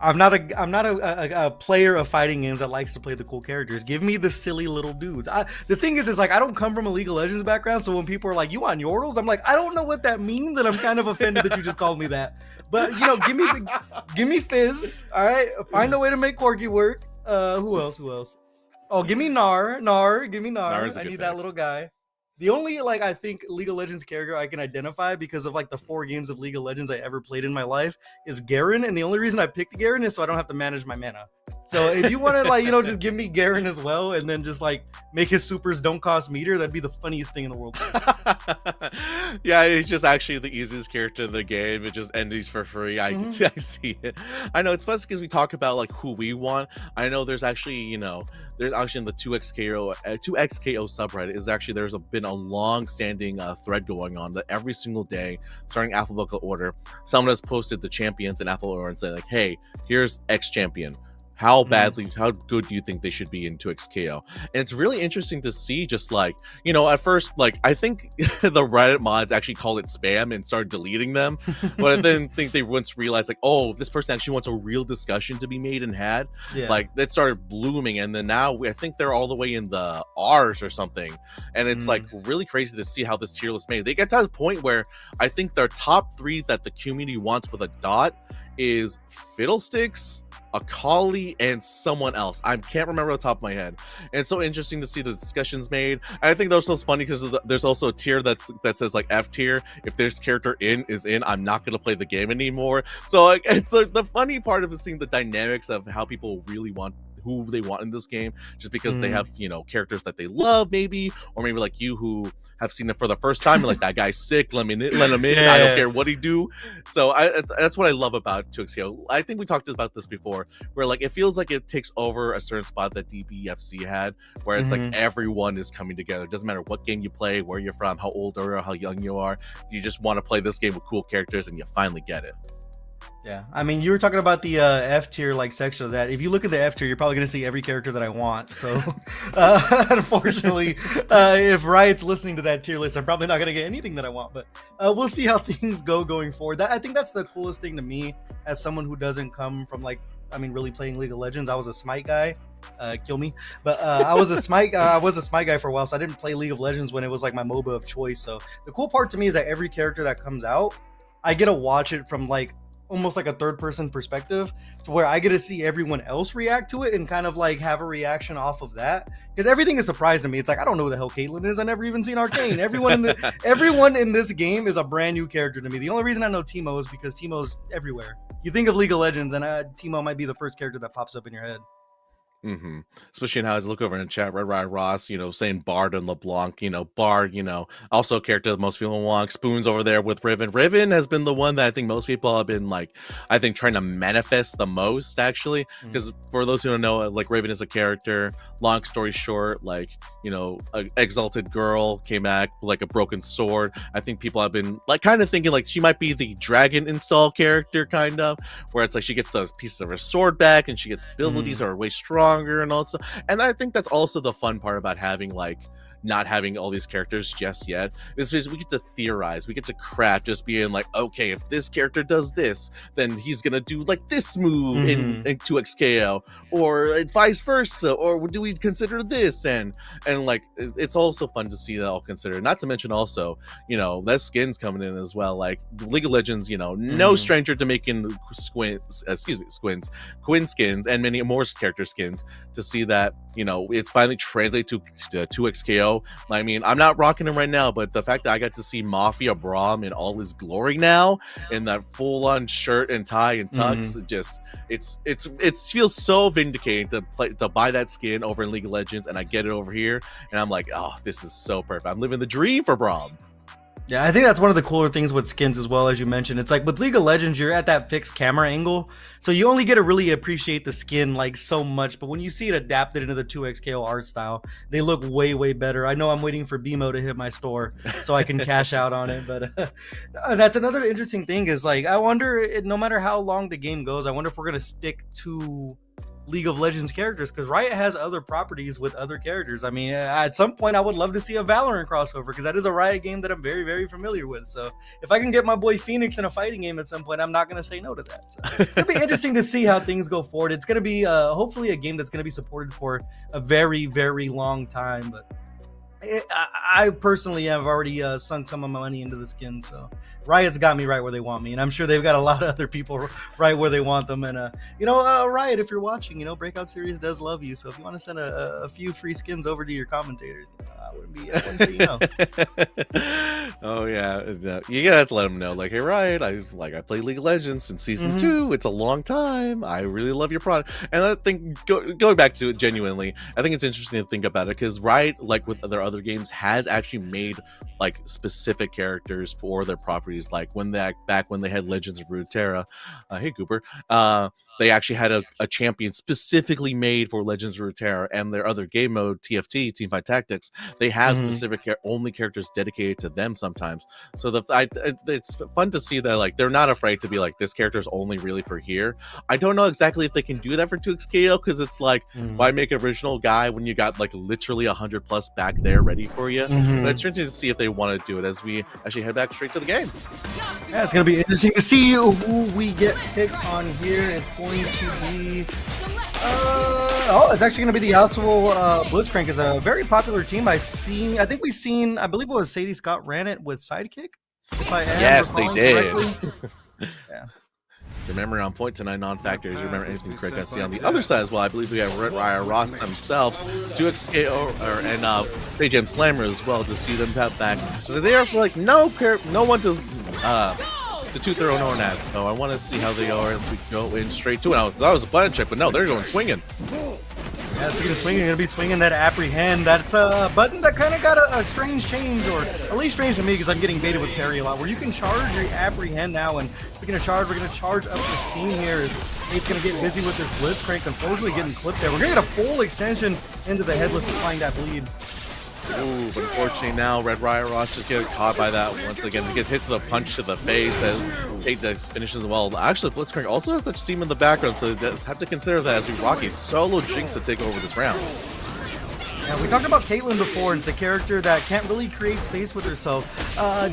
I'm not a player of fighting games that likes to play the cool characters. Give me the silly little dudes. The thing is like, I don't come from a League of Legends background, so when people are like, you want Yordles? I'm like, I don't know what that means, and I'm kind of offended that you just called me that. But, you know, give me Fizz, all right? Find a way to make Corki work. Who else? Oh, give me Gnar. Give me Gnar. I need that little guy. The only, like, I think League of Legends character I can identify because of like the 4 games of League of Legends I ever played in my life is Garen, and the only reason I picked Garen is so I don't have to manage my mana. So if you want to, like, you know, just give me Garen as well, and then just like make his supers don't cost meter, that'd be the funniest thing in the world. Yeah, he's just actually the easiest character in the game. It just endies for free. I see it. I know it's fun because we talk about like who we want. I know there's actually, you know, there's actually in the 2xko subreddit is actually been a long-standing thread going on that every single day, starting alphabetical order, someone has posted the champions in alphabetical order and say like, hey, here's X champion. How good do you think they should be in 2xko? And it's really interesting to see, just like, you know, at first, like, I think the Reddit mods actually called it spam and started deleting them. But I then think they once realized, like, oh, this person actually wants a real discussion to be made and had. Yeah. Like, that started blooming. And then now I think they're all the way in the R's or something. And it's like really crazy to see how this tier list made. They get to the point where I think their top 3 that the community wants with a dot is Fiddlesticks, Akali, and someone else. I can't remember off the top of my head. And it's so interesting to see the discussions made. And I think that's so funny because there's also a tier that says like F tier. If this character is in, I'm not going to play the game anymore. So like, it's the funny part of seeing the dynamics of how people really want who they want in this game, just because they have, you know, characters that they love maybe, or maybe like you who have seen it for the first time, like, that guy's sick, let him in, I don't care what he do. So that's what I love about 2xko. I think we talked about this before, where like it feels like it takes over a certain spot that DBFC had, where it's like everyone is coming together. It doesn't matter what game you play, where you're from, how old or how young you are, you just want to play this game with cool characters, and you finally get it. Yeah, I mean, you were talking about the F tier like section of that. If you look at the F tier, you're probably going to see every character that I want. So, unfortunately, if Riot's listening to that tier list, I'm probably not going to get anything that I want. But we'll see how things go going forward. I think that's the coolest thing to me as someone who doesn't come from like, I mean, really playing League of Legends. I was a Smite guy. Kill me, but I was a Smite. I was a Smite guy for a while, so I didn't play League of Legends when it was like my MOBA of choice. So the cool part to me is that every character that comes out, I get to watch it from like almost like a third person perspective, to where I get to see everyone else react to it and kind of like have a reaction off of that, because everything is a surprise to me. It's like, I don't know who the hell Caitlyn is. I never even seen Arcane. Everyone in this game is a brand new character to me. The only reason I know Teemo is because Teemo's everywhere. You think of League of Legends and Teemo might be the first character that pops up in your head. Especially in how I look over in the chat, Red Rye Ross, you know, saying Bard and LeBlanc, you know, Bard, you know, also a character that most people want. Spoon's over there with Riven. Riven has been the one that I think most people have been like, I think, trying to manifest the most, actually, because for those who don't know, like, Riven is a character. Long story short, like, you know, an exalted girl came back with like a broken sword. I think people have been like kind of thinking like she might be the dragon install character, kind of, where it's like she gets those pieces of her sword back and she gets abilities that are way stronger and also, and I think that's also the fun part about having like not having all these characters just yet, is we get to theorize, we get to craft, just being like, okay, if this character does this, then he's gonna do like this move in 2xko, or vice versa, or do we consider this, and like it's also fun to see that all considered. Not to mention also, you know, that skins coming in as well. Like League of Legends, you know, no stranger to making Quinn skins and many more character skins. To see that, you know, it's finally translated to 2xko. I mean, I'm not rocking him right now, but the fact that I got to see Mafia Braum in all his glory now, in that full-on shirt and tie and tux, it feels so vindicating to buy that skin over in League of Legends, and I get it over here, and I'm like, oh, this is so perfect. I'm living the dream for Braum. Yeah, I think that's one of the cooler things with skins as well, as you mentioned. It's like with League of Legends, you're at that fixed camera angle, so you only get to really appreciate the skin like so much. But when you see it adapted into the 2XKO art style, they look way, way better. I know I'm waiting for BMO to hit my store so I can cash out on it. But that's another interesting thing is like, I wonder, no matter how long the game goes, I wonder if we're going to stick to League of Legends characters, because Riot has other properties with other characters. I mean, at some point I would love to see a Valorant crossover, because that is a Riot game that I'm very, very familiar with. So if I can get my boy Phoenix in a fighting game at some point, I'm not going to say no to that. So it'll be interesting to see how things go forward. It's going to be hopefully a game that's going to be supported for a very, very long time. But I personally have already sunk some of my money into the skin, so Riot's got me right where they want me, and I'm sure they've got a lot of other people right where they want them. And Riot, if you're watching, Breakout Series does love you, so if you want to send a few free skins over to your commentators, I wouldn't say no. Oh yeah, you gotta have to let them know, like, hey Riot, I played League of Legends since season 2. It's a long time. I really love your product, and I think going back to it genuinely, I think it's interesting to think about it, because Riot, like with their other games, has actually made like specific characters for their properties. Like back when they had Legends of Runeterra, hey Cooper, they actually had a champion specifically made for Legends of Runeterra, and their other game mode, TFT, Teamfight Tactics, they have specific only characters dedicated to them sometimes. So it's fun to see that like they're not afraid to be like, this character is only really for here. I don't know exactly if they can do that for 2XKO, because it's like, why make an original guy when you got like literally 100 plus back there ready for you? But it's interesting to see if they want to do it as we actually head back straight to the game. Yeah, it's gonna be interesting to see who we get picked on here. It's going to be it's actually going to be the Yasuo Blitzcrank. Is a very popular team. I believe it was Sadie Scott ran it with Sidekick. If I am yes, they did. Yeah. Your memory on point tonight, non-factors. You remember anything correct? I see on the other side as well. I believe we have Red Riot Ross themselves, 2XKO and JM Slammer as well, to see them cut back. So they are like no one does to toot their own horn at. So I want to see how they are as we go in straight to it. Now, that was a button check, but no, they're going swinging. Yeah, speaking of swinging, you're going to be swinging that Apprehend. That's a button that kind of got a strange change, or at least strange to me, because I'm getting baited with parry a lot, where you can charge your Apprehend now. And speaking of charge, we're going to charge up the steam here as Nate's going to get busy with this Blitzcrank, unfortunately getting clipped there. We're going to get a full extension into the headless, applying that bleed. Ooh, but unfortunately now Red Riot Ross just get caught by that once again. He gets hit to the punch to the face as Tate finishes well. Actually, Blitzcrank also has that steam in the background, so you have to consider that as we rock a solo Jinx to take over this round. Yeah, we talked about Caitlyn before, and it's a character that can't really create space with herself.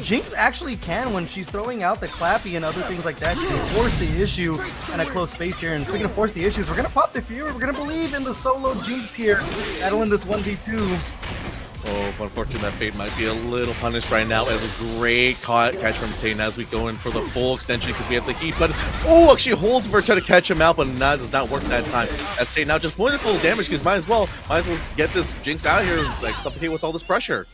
Jinx actually can when she's throwing out the Clappy and other things like that. She can force the issue in a close space here. And speaking of force the issues, we're going to pop the Fury. We're going to believe in the solo Jinx here. That'll win this 1v2. Oh, but unfortunately that Fate might be a little punished right now, as a great catch from Tate as we go in for the full extension, because we have the heat, but actually holds for trying to catch him out, but does not work that time. As Tate now just pointed full damage, because might as well get this Jinx out of here, like suffocate with all this pressure.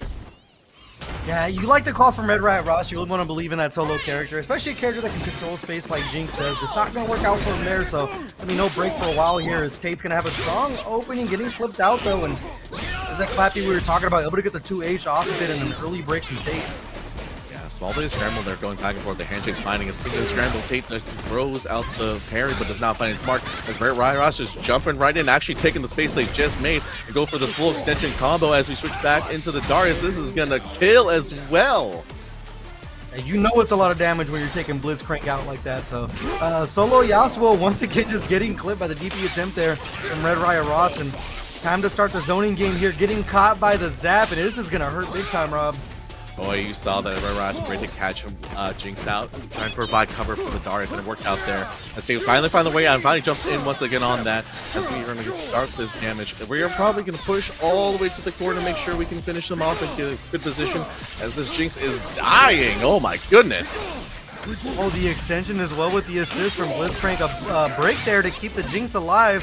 Yeah, you like the call from Red Riot Ross. You would want to believe in that solo character, especially a character that can control space like Jinx does. It's not going to work out for him there, so I mean, no break for a while here, as Tate's going to have a strong opening, getting flipped out though, and there's that Clappy we were talking about, able to get the 2H off of it and an early break from Tate. Yeah, small bit of scramble there, going back and forth. The handshake's finding it. Speaking of scramble, Tate throws out the parry, but does not find its mark. As Red Riot Ross just jumping right in, actually taking the space they just made, and go for this full extension combo as we switch back into the Darius. This is gonna kill as well. You know it's a lot of damage when you're taking Blitzcrank out like that. So solo Yasuo once again just getting clipped by the DP attempt there from Red Riot Ross, and time to start the zoning game here, getting caught by the zap, and this is gonna hurt big time, Rob. Boy, you saw that Red Riot ready to catch him, Jinx out, trying to provide cover for the Darius, and it worked out there. As they finally find the way out, and finally jumps in once again on that, as we are going to start this damage. We are probably going to push all the way to the corner to make sure we can finish them off and get a good position, as this Jinx is dying. Oh my goodness. Oh, the extension as well with the assist from Blitzcrank. A break there to keep the Jinx alive.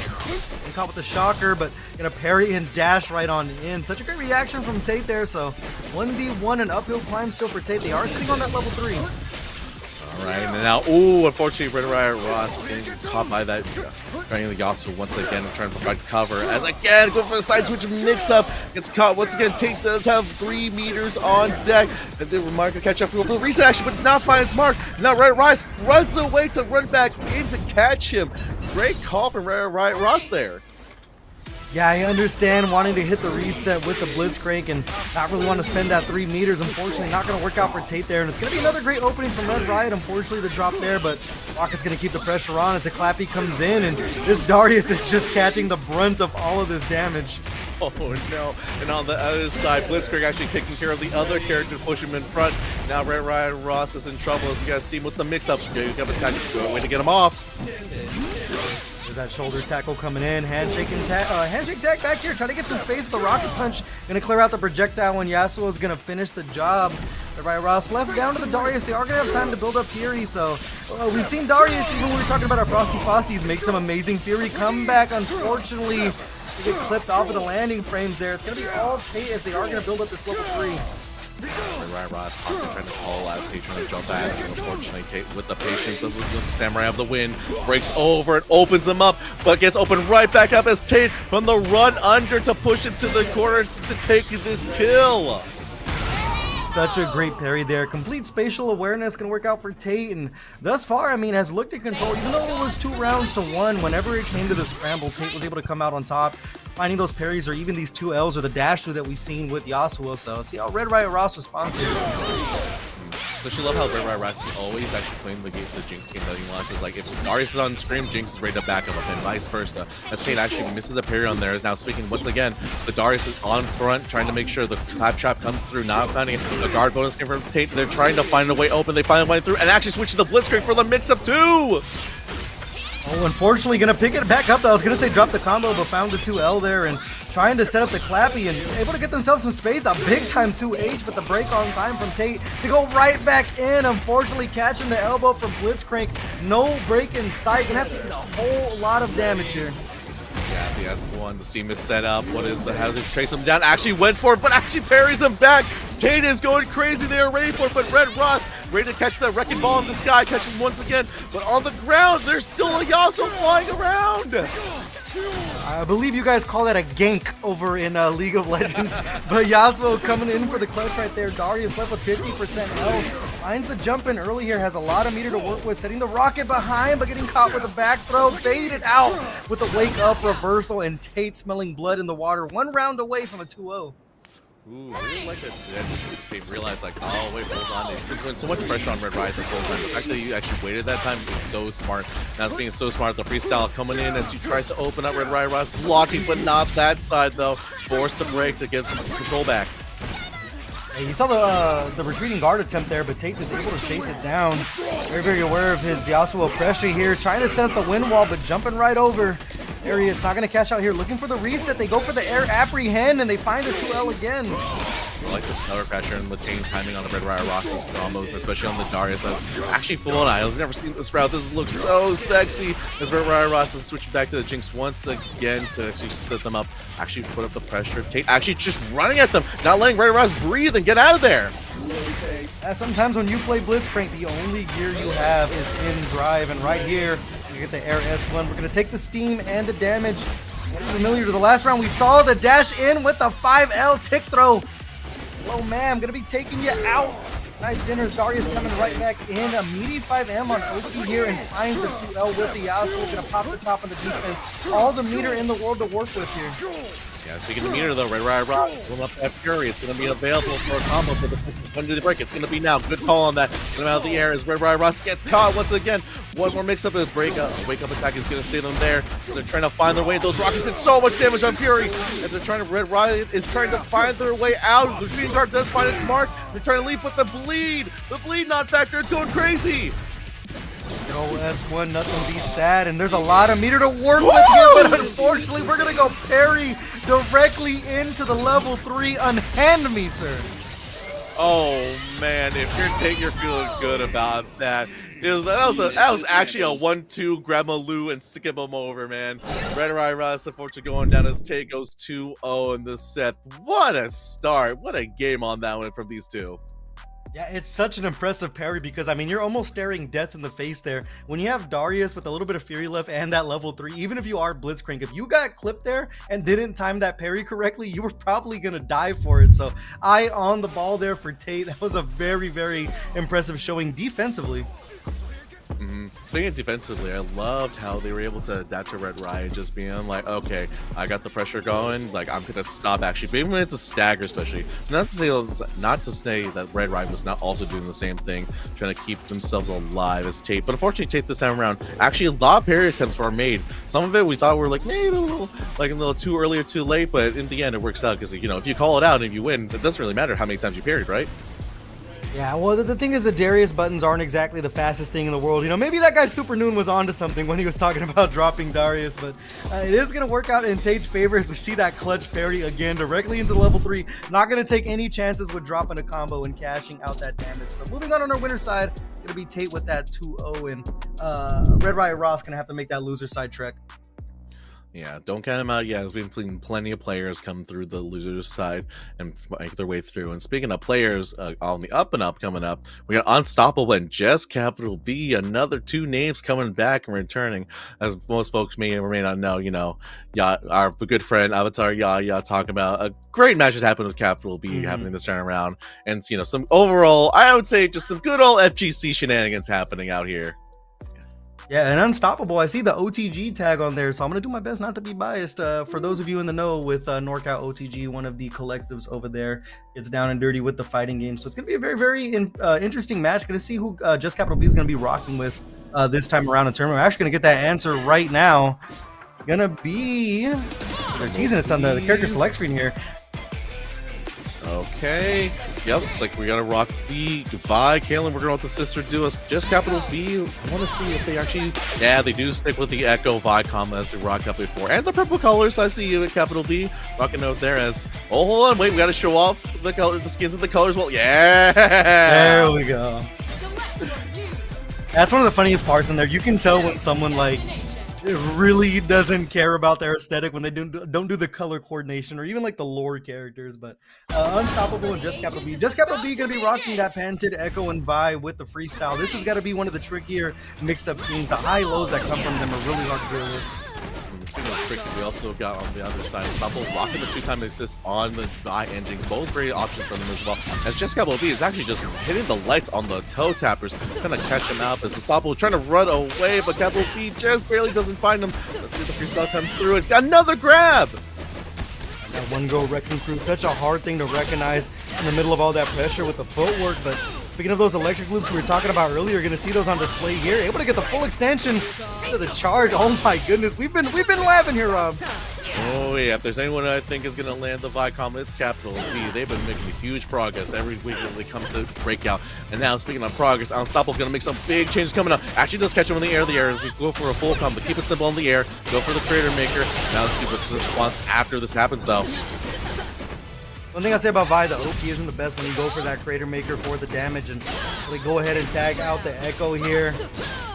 And caught with the shocker, but gonna parry and dash right on in. Such a great reaction from Tate there. So 1v1, an uphill climb still for Tate. They are sitting on that level 3. All right, and And now, ooh, unfortunately, Red Riot Ross getting caught by that Triangle Yasuo once again, trying to provide cover. As again, go for the side switch mix-up. Gets caught once again. Tate does have 3 meters on deck. And then Mark can catch up for the reset action, but it's not finding its mark. Now Red Riot runs away to run back in to catch him. Great call from Red Riot Ross there. Yeah, I understand wanting to hit the reset with the Blitzcrank and not really want to spend that 3 meters. Unfortunately, not going to work out for Tate there. And it's going to be another great opening from Red Riot. Unfortunately, the drop there, but Rocket's going to keep the pressure on as the Clappy comes in. And this Darius is just catching the brunt of all of this damage. Oh no, and on the other side, Blitzkrieg actually taking care of the other character to push him in front. Now Red Riot Ross is in trouble as we got Steam with the mix-up. You got the tactic, good way to get him off. There's that shoulder tackle coming in, handshake tag back here, trying to get some space, but the Rocket Punch gonna clear out the projectile and Yasuo's gonna finish the job. Red Riot Ross left down to the Darius. They are gonna have time to build up Fury, so we've seen Darius, even when we were talking about our Frosty Fosties, make some amazing Fury comeback. Unfortunately, to get clipped off of the landing frames there. It's going to be all Tate as they are going to build up this level 3. Red Riot Ross trying to call out, Tate trying to jump back. Unfortunately, Tate with the patience of the Samurai of the Wind breaks over and opens him up, but gets opened right back up as Tate from the run under to push him to the corner to take this kill. Such a great parry there. Complete spatial awareness can work out for Tate, and thus far, I mean, has looked in control. Even though it was 2 rounds to 1, whenever it came to the scramble, Tate was able to come out on top, finding those parries or even these 2 Ls or the dash through that we've seen with Yasuo. So see how Red Riot Ross responds to it. Especially love how Red Riot Ross is always actually playing the Jinx game that he wants. Is like if Darius is on screen, Jinx is ready to back him up, and vice versa. As Tate actually misses a parry on there, is now speaking once again. The Darius is on front, trying to make sure the clap trap comes through, not finding it. The guard bonus came from Tate. They're trying to find a way open. They find a way through, and actually switch to the Blitzkrieg for the mix-up too. Oh, unfortunately, gonna pick it back up though. I was gonna say drop the combo, but found the 2L there and trying to set up the Clappy and able to get themselves some space. A big time 2H, but the break on time from Tate to go right back in. Unfortunately, catching the elbow from Blitzcrank. No break in sight. Gonna have to eat a whole lot of damage here. Yeah, the S1, the Steam is set up. What is the, how to trace him down? Actually went for it, but actually parries him back. Tate is going crazy. They are ready for it, but Red Ross ready to catch that wrecking ball in the sky. Catches once again, but on the ground, there's still a Yasuo flying around. I believe you guys call that a gank over in League of Legends, but Yasuo coming in for the clutch right there. Darius left with 50% health. Finds the jump in early here, has a lot of meter to work with, setting the rocket behind, but getting caught with a back throw. Faded out with a wake up reversal, and Tate smelling blood in the water. 1 round away from a 2-0. Ooh, I really like that they realized, like, oh, wait, hold on. He's been putting so much pressure on Red Riot this whole time. The fact that you actually waited that time is so smart. Now it's being so smart. The freestyle coming in as he tries to open up Red Riot Ross, blocking, but not that side, though. Forced to break to get some control back. Hey, you saw the retreating guard attempt there, but Tate was able to chase it down. Very, very aware of his Yasuo pressure here. Trying to set up the wind wall, but jumping right over. Darius not going to cash out here. Looking for the reset. They go for the air apprehend, and they find the 2L again. I like the stellar pressure and the timing on the Red Riot Ross's combos, especially on the Darius. That's actually full on. I've never seen this route. This looks so sexy as Red Riot Ross is switching back to the Jinx once again to actually set them up, actually put up the pressure. Tate actually just running at them, not letting Red Ross breathe and get out of there. Sometimes when you play Blitzcrank, the only gear you have is in drive, and right here, we get the air S1. We're going to take the steam and the damage. Familiar to the last round, we saw the dash in with the 5L tick throw. Oh man, I'm gonna be taking you out. Nice dinners. Darius coming right back in. A meaty 5M on Oki here and finds the 2L with the Yasuo. Gonna pop the top of the defense. All the meter in the world to work with here. Yeah, speaking of meter though, Red Riot Ross pulling up that Fury. It's going to be available for a combo for the under the break. It's going to be now. Good call on that. Get him out of the air as Red Riot Ross gets caught once again. One more mix up is Breakout. Wake up attack is going to save them there. So they're trying to find their way. Those rockets did so much damage on Fury. As they're trying to, Red Riot is trying to find their way out. The Green Guard does find its mark. They're trying to leap with the bleed. The bleed not factor. It's going crazy. Go S1, nothing beats that, and there's a lot of meter to work with here, but unfortunately we're gonna go parry directly into the level 3. Unhand me, sir. Oh man, if you're feeling good about that. That was actually a 1-2, grab a Lou and stick him over, man. Red Riot Ross, unfortunately, going down as Tate goes 2-0 in this set. What a start. What a game on that one from these two. Yeah, it's such an impressive parry because, I mean, you're almost staring death in the face there. When you have Darius with a little bit of Fury left and that level 3, even if you are Blitzcrank, if you got clipped there and didn't time that parry correctly, you were probably going to die for it. So, eye on the ball there for Tate. That was a very, very impressive showing defensively. Speaking of defensively, I loved how they were able to adapt to Red Riot, just being like, okay, I got the pressure going, like I'm gonna stop actually, but even when it's a stagger, especially, not to say that Red Riot was not also doing the same thing, trying to keep themselves alive as Tate. But unfortunately, Tate this time around, actually a lot of parry attempts were made. Some of it we thought were like maybe a little too early or too late, but in the end it works out because, you know, if you call it out and if you win, it doesn't really matter how many times you parried, right? Yeah, well, the thing is the Darius buttons aren't exactly the fastest thing in the world. You know, maybe that guy Super Noon was onto something when he was talking about dropping Darius, but it is going to work out in Tate's favor as we see that clutch parry again directly into level 3. Not going to take any chances with dropping a combo and cashing out that damage. So moving on our winner's side, it's going to be Tate with that 2-0, and Red Riot Ross going to have to make that loser side trek. Yeah, don't count him out yet. We've been plenty of players come through the losers side and make their way through. And speaking of players on the up and up coming up, we got Unstoppable and Just Capital B. Another 2 names coming back and returning. As most folks may or may not know, you know, our good friend Avatar Yaya talking about a great match that happened with Capital B happening this time around. And, you know, some overall, I would say just some good old FGC shenanigans happening out here. Yeah, and Unstoppable, I see the OTG tag on there, so I'm going to do my best not to be biased. For those of you in the know with NorCal OTG, one of the collectives over there, it's down and dirty with the fighting game. So it's going to be a very, very interesting match. Going to see who Just Capital B is going to be rocking with this time around in tournament. We're actually going to get that answer right now. Going to be... They're teasing us on the character select screen here. Okay. Yep, it's like we gotta rock the Vi. Kaylin, we're gonna let the sister do us. Just Capital B. I want to see if they actually. Yeah, they do stick with the Echo Vi combo as they rocked up before. And the purple colors. I see you at Capital B. Rocking out there as. Oh, hold on. Wait, we gotta show off the color, the skins and the colors. Well, yeah. There we go. That's one of the funniest parts in there. You can tell when someone like. It really doesn't care about their aesthetic when they don't do the color coordination or even like the lore characters. But Unstoppable and Just Capital B. Just Capital B gonna be rocking that patented Echo and Vi with the freestyle. This has got to be one of the trickier mix-up teams. The high lows that come from them are really hard to deal with. Speaking of tricky, we also got on the other side Unstoppable rocking the 2-time assist on the Vi engines. Both great options for them as well. As Just Capital B is actually just hitting the lights on the toe tappers, trying to catch him out. As Unstoppable trying to run away, but Capital B just barely doesn't find him. Let's see if the freestyle comes through. And another grab! That one go wrecking crew, such a hard thing to recognize in the middle of all that pressure with the footwork. But speaking of those electric loops we were talking about earlier, you're going to see those on display here. Able to get the full extension to the charge. Oh my goodness, we've been laughing here, Rob. Oh yeah, if there's anyone I think is going to land the Vi combo, it's Capital B. They've been making huge progress every week when they come to Breakout. And now, speaking of progress, Unstoppable going to make some big changes coming up. Actually does catch him in the air. We go for a full combo, keep it simple in the air, go for the Creator Maker. Now let's see what's the response after this happens though. One thing I say about Vi, the OP isn't the best when you go for that Creator Maker for the damage, and they go ahead and tag out the Echo here.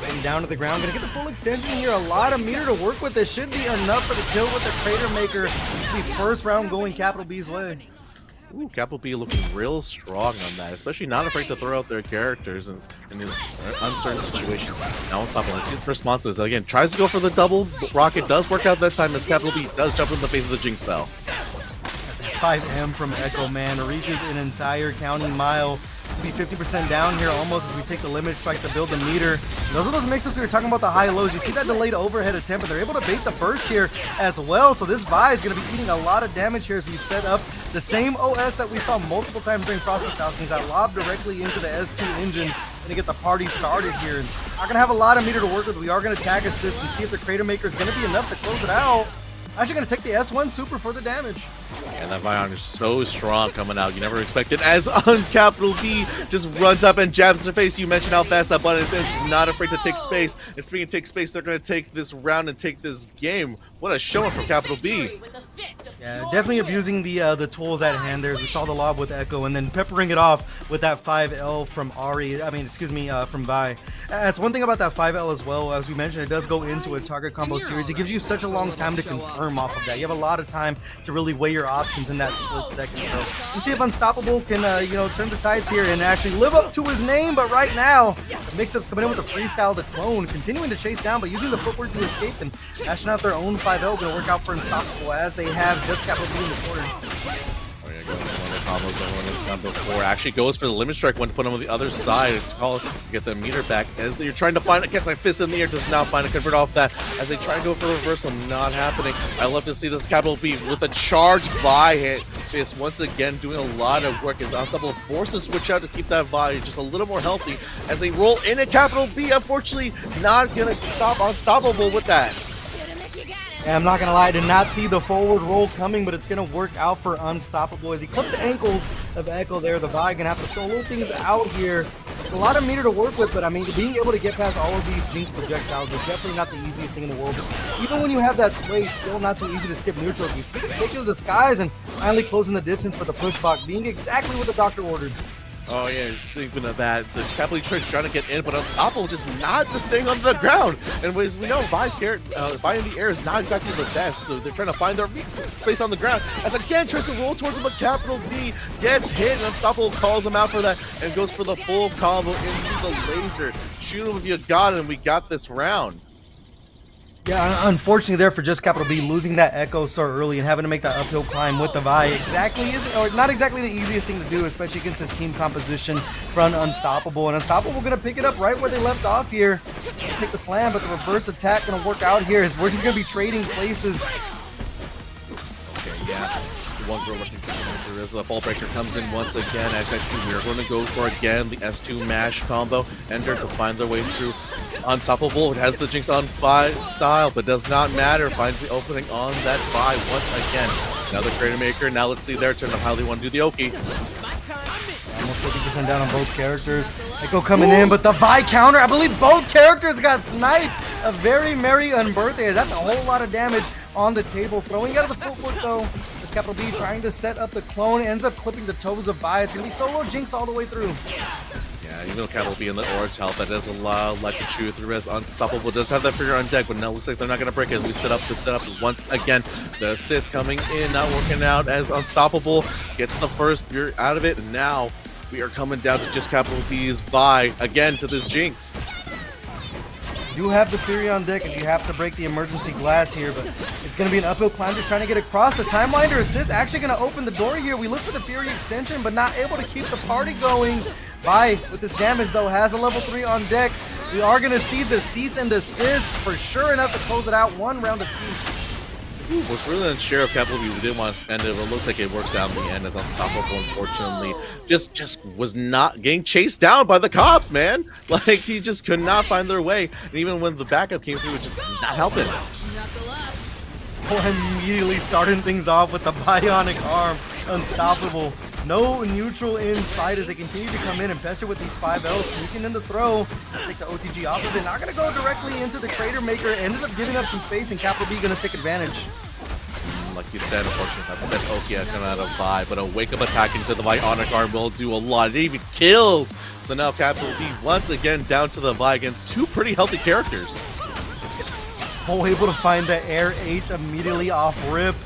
Getting down to the ground, gonna get the full extension here. A lot of meter to work with. This should be enough for the kill with the Creator Maker. The first round going Capital B's way. Ooh, Capital B looking real strong on that, especially not afraid to throw out their characters in these uncertain situations. Now on top of let's see the responses. Again, tries to go for the double rocket, does work out that time as Capital B does jump in the face of the Jinx though. 5M from Echo, man, reaches an entire county mile. Be 50% down here almost as we take the limit strike to build the meter. Those are those mix-ups we were talking about, the high lows. You see that delayed overhead attempt, but they're able to bait the burst here as well. So this Vi is going to be eating a lot of damage here as we set up the same OS that we saw multiple times during Frosted Falcons. That lob directly into the S2 engine to get the party started here. And not going to have a lot of meter to work with. We are going to tag assist and see if the Creator Maker is going to be enough to close it out. Actually going to take the S1 Super for the damage. And that Vion is so strong coming out. You never expected as on Capital B just runs up and jabs in their face. You mentioned how fast that button is. It's not afraid to take space. And speaking of take space, they're going to take this round and take this game. What a showing from Capital B. Yeah, definitely abusing the tools at hand there. We saw the lob with Echo and then peppering it off with that 5L from Ari. From Vi. That's one thing about that 5L as well. As we mentioned, it does go into a target combo series. It gives you such a long time to confirm confirm off of that. You have a lot of time to really weigh your options in that split second. So we'll see if Unstoppable can, turn the tides here and actually live up to his name. But right now, the mix-up's coming in with a freestyle, the clone, continuing to chase down, but using the footwork to escape and mashing out their own 5L. Going to work out for Unstoppable as they have just Capital B in the corner. Oh yeah, going for one of the combos that one has done before. Actually goes for the limit strike one to put him on the other side to get the meter back. As they're trying to find it, gets a fist in the air, does not find a convert off that. As they try to go for the reversal, not happening. I love to see this Capital B with a charge Vi hit. Fist once again doing a lot of work as Unstoppable forces switch out to keep that Vi just a little more healthy as they roll in at Capital B. Unfortunately, not gonna stop Unstoppable with that. Yeah, I'm not going to lie, I did not see the forward roll coming, but it's going to work out for Unstoppable as he clipped the ankles of Echo there. The Vi going to have to solo things out here. A lot of meter to work with, but I mean, being able to get past all of these Jinx projectiles is definitely not the easiest thing in the world. Even when you have that sway, still not too easy to skip neutral. You see it take it to the skies and finally closing the distance for the pushback, being exactly what the doctor ordered. Oh yeah, just thinking of that. There's Capital B trying to get in, but Unstoppable just not just staying on the ground. And as we know, Vi in the air is not exactly the best. So they're trying to find their space on the ground. As again tries to roll towards him, but Capital B gets hit, and Unstoppable calls him out for that and goes for the full combo into the laser. Shoot him if you got it, and we got this round. Yeah, unfortunately there for just Capital B, losing that Echo so early and having to make that uphill climb with the Vi not exactly the easiest thing to do, especially against this team composition from Unstoppable. And Unstoppable gonna pick it up right where they left off here. Take the slam, but the reverse attack gonna work out here as we're just gonna be trading places. Okay, yeah. One girl working through as the ball breaker comes in once again. Actually, we are going to go for again the S2 mash combo. Ender to find their way through. Unstoppable has the Jinx on Vi style, but does not matter. Finds the opening on that Vi once again. Another Crater Maker. Now let's see their turn of how they want to do the Oki. Almost 50% down on both characters. Echo coming in, but the Vi counter. I believe both characters got sniped. A very merry unbirthday. That's a whole lot of damage on the table. Throwing out of the footwork though. Just Capital B trying to set up the clone. Ends up clipping the toes of Vi. It's going to be solo Jinx all the way through. Yeah, even though Capital B in the orange health, that does allow like to chew through as Unstoppable does have that figure on deck, but now it looks like they're not going to break it as we set up the setup once again. The assist coming in, not working out as Unstoppable gets the first beer out of it, and now we are coming down to just Capital B's Vi again to this Jinx. You have the Fury on deck if you have to break the emergency glass here, but it's going to be an uphill climb just trying to get across. The Timewinder assist actually going to open the door here. We look for the Fury extension, but not able to keep the party going. Vi, with this damage though, has a level 3 on deck. We are going to see the cease and desist for sure enough to close it out. One round apiece. Was really unsure if Capital B didn't want to spend it, but it looks like it works out in the end as Unstoppable, unfortunately, just was not getting chased down by the cops, man. Like, he just could not find their way. And even when the backup came through, it just is not helping. Immediately starting things off with the bionic arm. Unstoppable. No neutral in sight as they continue to come in and pester with these 5Ls, sneaking in the throw. Take the OTG off of it. Not going to go directly into the Crater Maker. Ended up giving up some space, and Capital B going to take advantage. Like you said, unfortunately, not the best Oki coming out of Vi, but a wake-up attack into the bionic arm will do a lot. It even kills. So now Capital B once again down to the Vi against two pretty healthy characters. Oh, able to find the air H immediately off rip.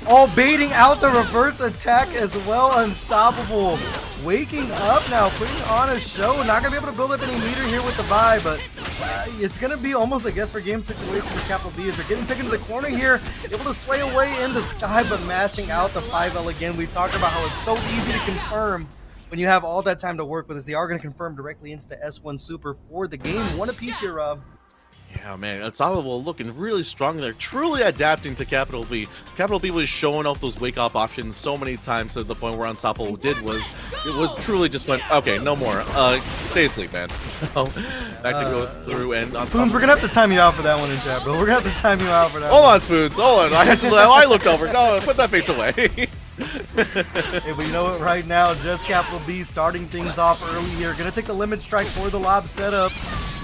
Oh, baiting out the reverse attack as well. Unstoppable. Waking up now, putting on a show. Not going to be able to build up any meter here with the Vi, but it's going to be almost a guess for game situation for Capital B as they're getting taken to the corner here. Able to sway away in the sky, but mashing out the 5L again. We talked about how it's so easy to confirm when you have all that time to work with, as they are going to confirm directly into the S1 Super for the game. One apiece here, Rob. Yeah, man, Unstoppable looking really strong. They're truly adapting to Capital B. Capital B was showing off those wake-up options so many times to the point where Unstoppable it was truly just went, okay, no more. Stay asleep, man. So, back to go through and Spoons, we're going to have to time you out for that one in chat, bro. We're going to have to time you out for that Hold on, Spoons. Hold on. I looked over. No, put that face away. Hey, but you know what, right now, just Capital B starting things off early here. Gonna take the limit strike for the lob setup.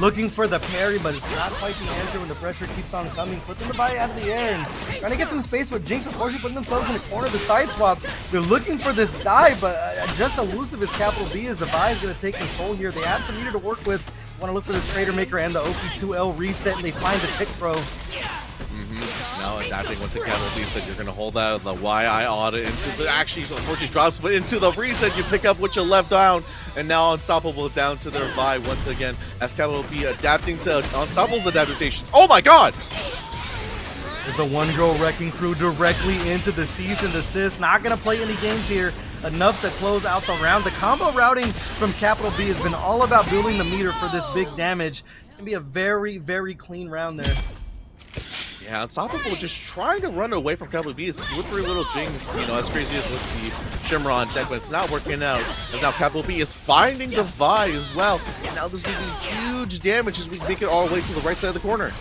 Looking for the parry, but it's not quite the answer when the pressure keeps on coming. Putting the body out of the air and trying to get some space with Jinx. Unfortunately, putting themselves in the corner of the side swap. They're looking for this dive, but just elusive as Capital B as the Vi is gonna take control here. They have some meter to work with. Want to look for this Crater Maker and the OP2L reset, and they find the tick throw. Now adapting once again, Lee said you're going to hold out the YI auto into the, actually, unfortunately drops, but into the reset, you pick up what you left down, and now Unstoppable down to their Vi once again, as Capital B adapting to Unstoppable's adaptations. Oh my god! Is the One Girl Wrecking Crew directly into the cease and desist. Not going to play any games here. Enough to close out the round. The combo routing from Capital B has been all about building the meter for this big damage. It's going to be a very, very clean round there. Yeah, Unstoppable just trying to run away from Capital B. Is slippery little Jinx, you know, as crazy as with the Shimmer on deck, but it's not working out. And now Capital B is finding the Vi as well. And now this is going to be huge damage as we make it all the way to the right side of the corner.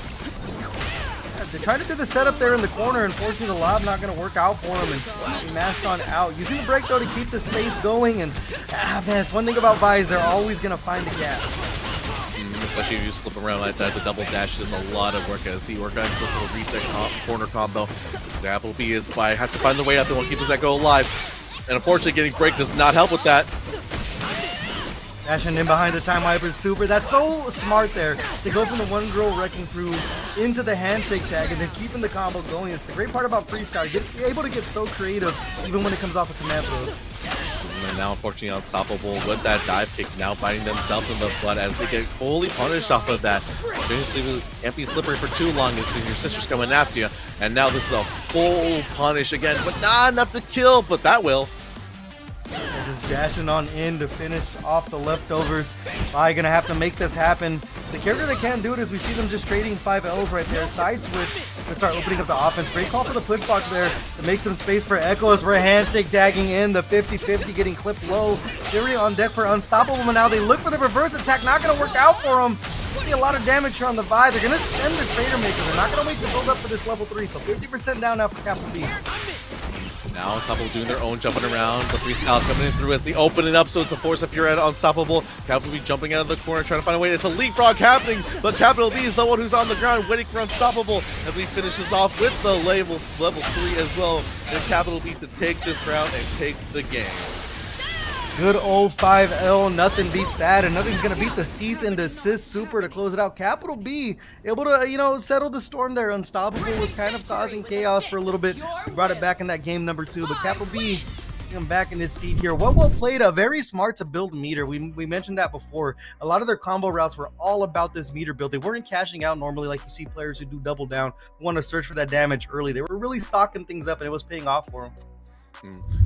They're trying to do the setup there in the corner. Unfortunately, the lob not going to work out for him, and he mashed on out. Using the break, though, to keep the space going, and man, it's one thing about Vi is they're always going to find the gap. Especially if you slip around like that, the double dash does a lot of work as he works on the reset corner combo. Apple B has to find the way up and will keep that go alive. And unfortunately, getting break does not help with that. Dashing in behind the Time Wiper super. That's so smart there to go from the One Girl Wrecking Crew into the handshake tag and then keeping the combo going. It's the great part about freestyle. You're able to get so creative even when it comes off of command throws. And now, unfortunately, Unstoppable with that dive kick now biting themselves in the butt as they get fully punished off of that. Seriously, can't be slippery for too long as your sister's coming after you. And now this is a full punish again, but not enough to kill, but that will. And just dashing on in to finish off the leftovers. Vi gonna have to make this happen. The character that can't do it is we see them just trading 5 Ls right there. Side switch to start opening up the offense. Great call for the push box there to make some space for Echo as we're handshake tagging in. The 50-50 getting clipped low. Fury on deck for Unstoppable, but now they look for the reverse attack. Not gonna work out for them. See a lot of damage here on the Vi. They're gonna spend the Trader Maker. They're not gonna wait to build up for this level 3. So 50% down now for Capital B. Now Unstoppable doing their own jumping around. The freestyle coming in through as they open it up, so it's a force of Fury at Unstoppable. Capital B jumping out of the corner, trying to find a way. It's a leapfrog happening, but Capital B is the one who's on the ground waiting for Unstoppable as he finishes off with the level 3 as well. And Capital B to take this round and take the game. Good old 5L, nothing beats that, and nothing's gonna beat the cease and desist super to close it out. Capital B able to, you know, settle the storm there. Unstoppable was kind of causing chaos for a little bit. We brought it back in that game number 2, but Capital B come back in this seat here. Well played, very smart to build meter. We mentioned that before. A lot of their combo routes were all about this meter build. They weren't cashing out normally like you see players who do double down, who want to search for that damage early. They were really stocking things up, and it was paying off for them.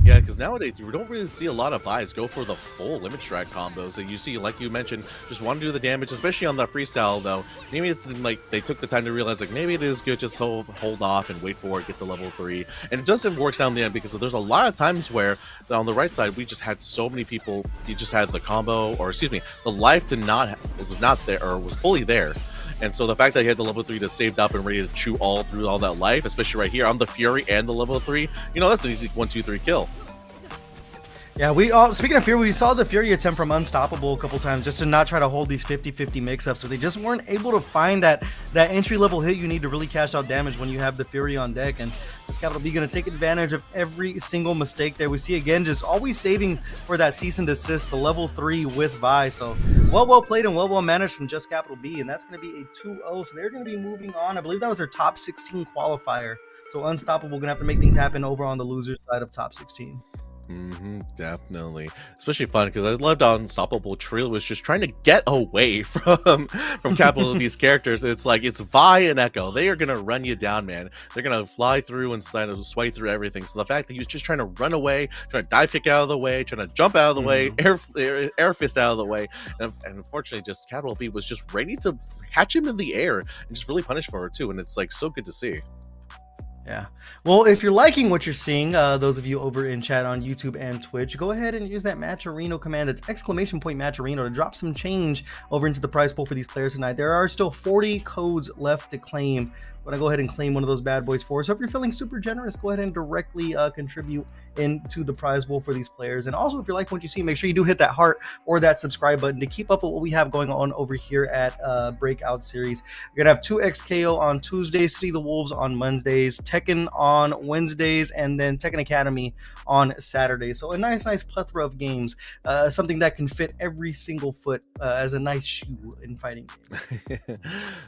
Yeah, because nowadays you don't really see a lot of Vi's go for the full limit strike combos, and you see, like you mentioned, just want to do the damage, especially on the freestyle. Though maybe it's like they took the time to realize, like, maybe it is good just hold off and wait for it, get the level 3, and it doesn't work out in the end because there's a lot of times where on the right side we just had so many people. You just had the combo, or excuse me, the life to not it was not there or was fully there. And so the fact that he had the level 3 to saved up and ready to chew all through all that life, especially right here on the Fury and the level 3, you know, that's an easy 1-2-3 kill. Yeah, speaking of Fury, we saw the Fury attempt from Unstoppable a couple times just to not try to hold these 50-50 mix-ups, so they just weren't able to find that entry-level hit you need to really cash out damage when you have the Fury on deck. And this Capital B going to take advantage of every single mistake there. We see, again, just always saving for that cease and desist, the level 3 with Vi. So well played and well managed from just Capital B, and that's going to be a 2-0, so they're going to be moving on. I believe that was their top 16 qualifier, so Unstoppable going to have to make things happen over on the loser side of top 16. Definitely, especially fun because I loved how Unstoppable Trill was just trying to get away from Capital B's characters. It's like it's Vi and Echo. They are gonna run you down, man. They're gonna fly through and swipe through everything. So the fact that he was just trying to run away, trying to dive kick out of the way, trying to jump out of the way, air fist out of the way, and unfortunately, just Capital B was just ready to catch him in the air and just really punish for it too. And it's like so good to see. Yeah. Well, if you're liking what you're seeing, those of you over in chat on YouTube and Twitch, go ahead and use that Matcherino command. That's !Matcherino to drop some change over into the prize pool for these players tonight. There are still 40 codes left to claim. I'm going to go ahead and claim one of those bad boys for us. So if you're feeling super generous, go ahead and directly contribute into the prize pool for these players. And also, if you're liking what you see, make sure you do hit that heart or that subscribe button to keep up with what we have going on over here at Breakout Series. We're going to have 2 XKO on Tuesdays, City of the Wolves on Mondays, Tekken on Wednesdays, and then Tekken Academy on Saturdays. So a nice plethora of games, something that can fit every single foot as a nice shoe in fighting games.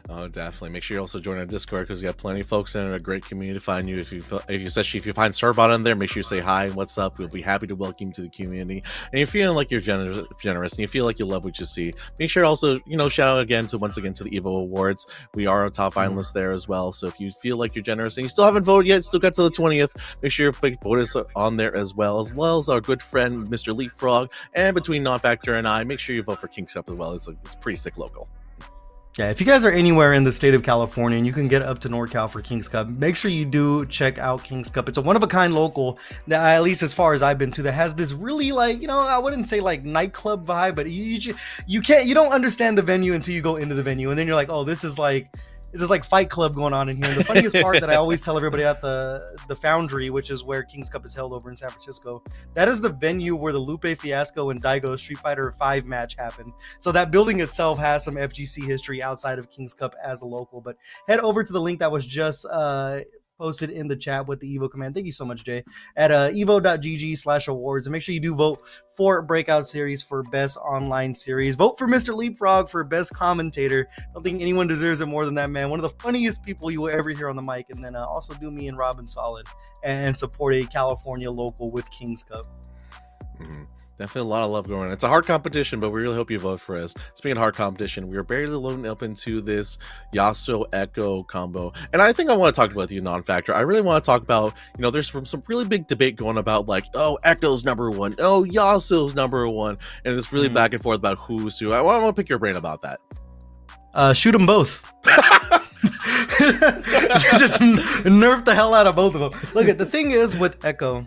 Oh, definitely. Make sure you also join our Discord because you have plenty of folks in it, a great community to find you. Especially if you find Starbot in there, make sure you say hi and what's up. We'll be happy to welcome you to the community. And you're feeling like you're generous and you feel like you love what you see, make sure to also, shout out once again to the Evo Awards. We are on top finalists there as well. So if you feel like you're generous and you still haven't voted yet, still got to the 20th, make sure your vote is on there as well as our good friend Mr. Leapfrog. And between Non-Factor and I, make sure you vote for King's Cup as well. It's pretty sick local. Yeah, if you guys are anywhere in the state of California and you can get up to NorCal for King's Cup, make sure you do check out King's Cup. It's a one-of-a-kind local that, at least as far as I've been to, that has this really, like, I wouldn't say like nightclub vibe, but you don't understand the venue until you go into the venue, and then you're like, oh, this is like Fight Club going on in here. And the funniest part that I always tell everybody at the Foundry, which is where King's Cup is held over in San Francisco, that is the venue where the Lupe Fiasco and Daigo Street Fighter 5 match happened. So that building itself has some FGC history outside of King's Cup as a local. But head over to the link that was just posted in the chat with the Evo command. Thank you so much, Jay, at evo.gg/awards. And make sure you do vote for Breakout Series for Best Online Series. Vote for Mr. Leapfrog for Best Commentator. I don't think anyone deserves it more than that man. One of the funniest people you will ever hear on the mic. And then also do me and Robin solid and support a California local with King's Cup. Mm-hmm. Definitely a lot of love going on. It's a hard competition, but we really hope you vote for us. Speaking of hard competition, we are barely loading up into this Yasuo Echo combo. And I think I want to talk about you, Non-Factor. I really want to talk about, there's some really big debate going about like, oh, Echo's number one. Oh, Yasuo's number one. And it's really back and forth about who's who. I want to pick your brain about that. Shoot them both. Just nerf the hell out of both of them. Look, the thing is with Echo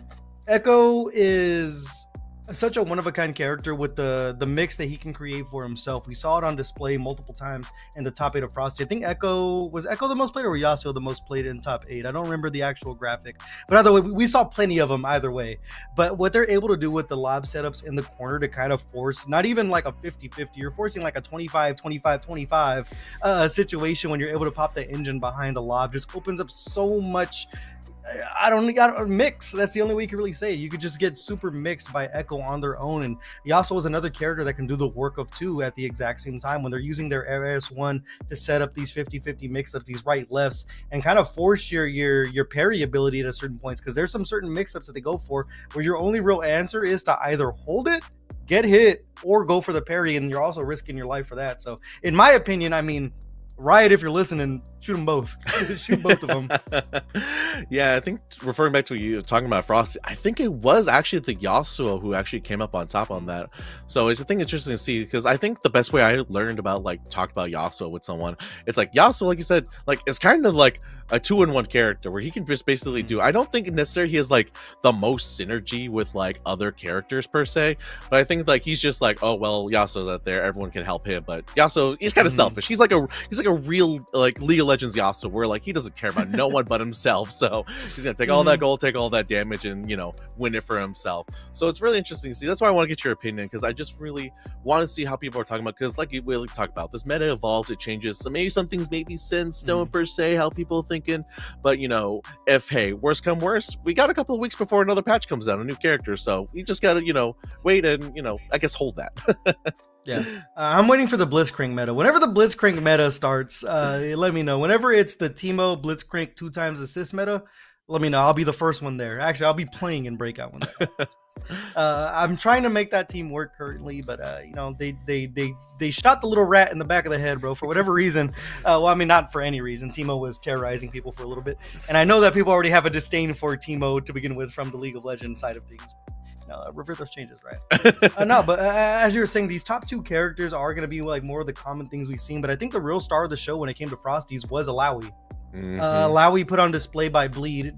is such a one-of-a-kind character with the mix that he can create for himself. We saw it on display multiple times in the top 8 of Frosty. I think was Echo the most played, or Yasuo the most played in top 8? I don't remember the actual graphic, but either way, we saw plenty of them either way. But what they're able to do with the lob setups in the corner to kind of force, not even like a 50-50, you're forcing like a 25-25-25 situation when you're able to pop the engine behind the lob, just opens up so much. I don't mix. That's the only way you can really say it. You could just get super mixed by Echo on their own. And Yasuo is another character that can do the work of two at the exact same time when they're using their RS1 to set up these 50-50 mix-ups, these right-lefts, and kind of force your parry ability at a certain points. Because there's some certain mix-ups that they go for where your only real answer is to either hold it, get hit, or go for the parry, and you're also risking your life for that. So in my opinion, Riot, if you're listening, shoot them both. Shoot both of them. Yeah, I think referring back to what you were talking about Frosty, I think it was actually the Yasuo who actually came up on top on that. So it's a thing interesting to see, because I think the best way I learned about talk about Yasuo with someone, it's like Yasuo, like you said, it's kind of like a 2-in-1 character where he can just basically do, I don't think necessarily he has the most synergy with other characters per se, but I think he's just oh well, Yasuo's out there, everyone can help him, but Yasuo, he's kind of selfish. He's like a real League of Legends Yasuo, where he doesn't care about no one but himself, so he's gonna take all that gold, take all that damage, and win it for himself. So it's really interesting to see. That's why I want to get your opinion, because I just really want to see how people are talking about, because we talk about, this meta evolves, it changes, so maybe some things maybe set in stone per se, how people think. But if worst come worst, we got a couple of weeks before another patch comes out, a new character, so we just gotta wait and I guess hold that. Yeah, I'm waiting for the Blitzcrank meta. Whenever the Blitzcrank meta starts, let me know. Whenever it's the Teemo Blitzcrank 2x assist meta, let me know. I'll be the first one there. Actually, I'll be playing in Breakout when that happens. I'm trying to make that team work currently, but they shot the little rat in the back of the head, bro, for whatever reason. Not for any reason. Teemo was terrorizing people for a little bit, and I know that people already have a disdain for Teemo to begin with from the League of Legends side of things. No, revert those changes, right? But as you were saying, these top 2 characters are going to be more of the common things we've seen, but I think the real star of the show when it came to Frosties was Alawi. Alawi, put on display by Bleed,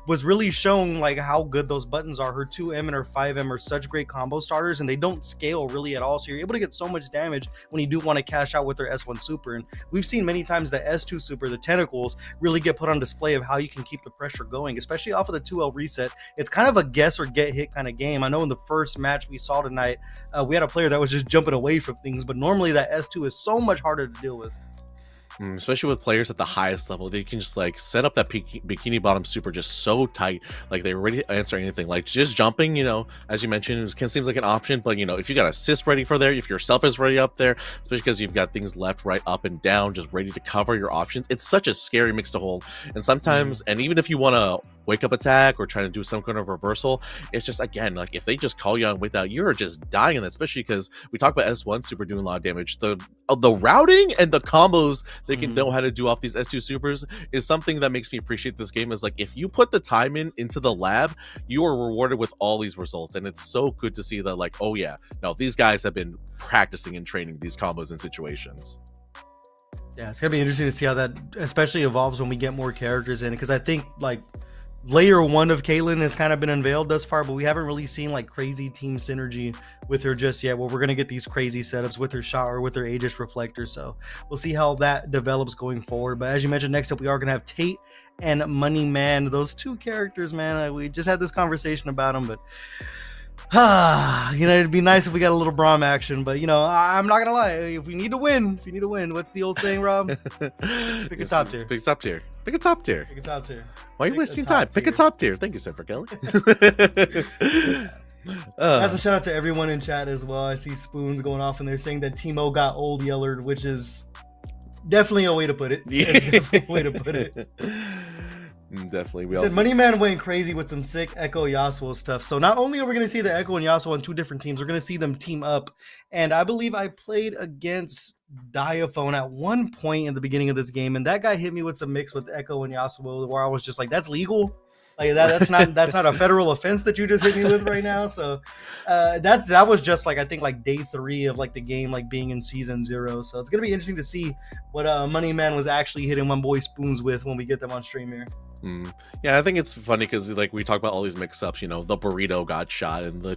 was really shown how good those buttons are. Her 2M and her 5M are such great combo starters, and they don't scale really at all, so you're able to get so much damage when you do want to cash out with their S1 super. And we've seen many times the S2 super, the tentacles, really get put on display of how you can keep the pressure going, especially off of the 2L reset. It's kind of a guess or get hit kind of game. I know in the first match we saw tonight, we had a player that was just jumping away from things, but normally that S2 is so much harder to deal with. Especially with players at the highest level, they can just like set up that bikini bottom super just so tight, like they're ready to answer anything. Like just jumping, you know, as you mentioned, it seems like an option, but you know, if you got assist ready for there, if yourself is ready up there, especially because you've got things left, right, up, and down, just ready to cover your options. It's such a scary mix to hold, and sometimes, and even if you want to wake up attack or try to do some kind of reversal, it's just again like if they just call you on without, you're just dying in that, especially because we talk about S1 super doing a lot of damage. The routing and the combos they can know how to do off these S2 supers is something that makes me appreciate this game. Is like if you put the time into the lab, you are rewarded with all these results, and it's so good to see that like, oh yeah, no, these guys have been practicing and training these combos and situations. Yeah, it's gonna be interesting to see how that especially evolves when we get more characters in, because I think like layer 1 of Caitlyn has kind of been unveiled thus far, but we haven't really seen like crazy team synergy with her just yet. Well, we're gonna get these crazy setups with her shot or with her Aegis reflector, so we'll see how that develops going forward. But as you mentioned, next up we are gonna have Tate and Money Man. Those two characters, man, we just had this conversation about them, but you know, it'd be nice if we got a little Braum action, but you know, I'm not gonna lie. If we need to win, what's the old saying, Rob? Pick a top tier. Pick a top tier. Pick a top tier. Pick a top tier. Why are you wasting time? Pick a top tier. Thank you, Sir Kelly. As a shout out to everyone in chat as well. I see Spoons going off and they're saying that Timo got old Yellard, which is definitely a way to put it. It's definitely a way to put it. Definitely. We said Money Man went crazy with some sick Echo Yasuo stuff. So not only are we going to see the Echo and Yasuo on two different teams, we're going to see them team up. And I believe I played against Diaphone at one point in the beginning of this game, and that guy hit me with some mix with Echo and Yasuo where I was just like, that's legal. Like that's not a federal offense that you just hit me with right now. So that was just like I think like day 3 of like the game like being in season 0. So it's gonna be interesting to see what Money Man was actually hitting my boy Spoons with when we get them on stream here. Yeah, I think it's funny because like we talk about all these mix-ups, you know, the burrito got shot in the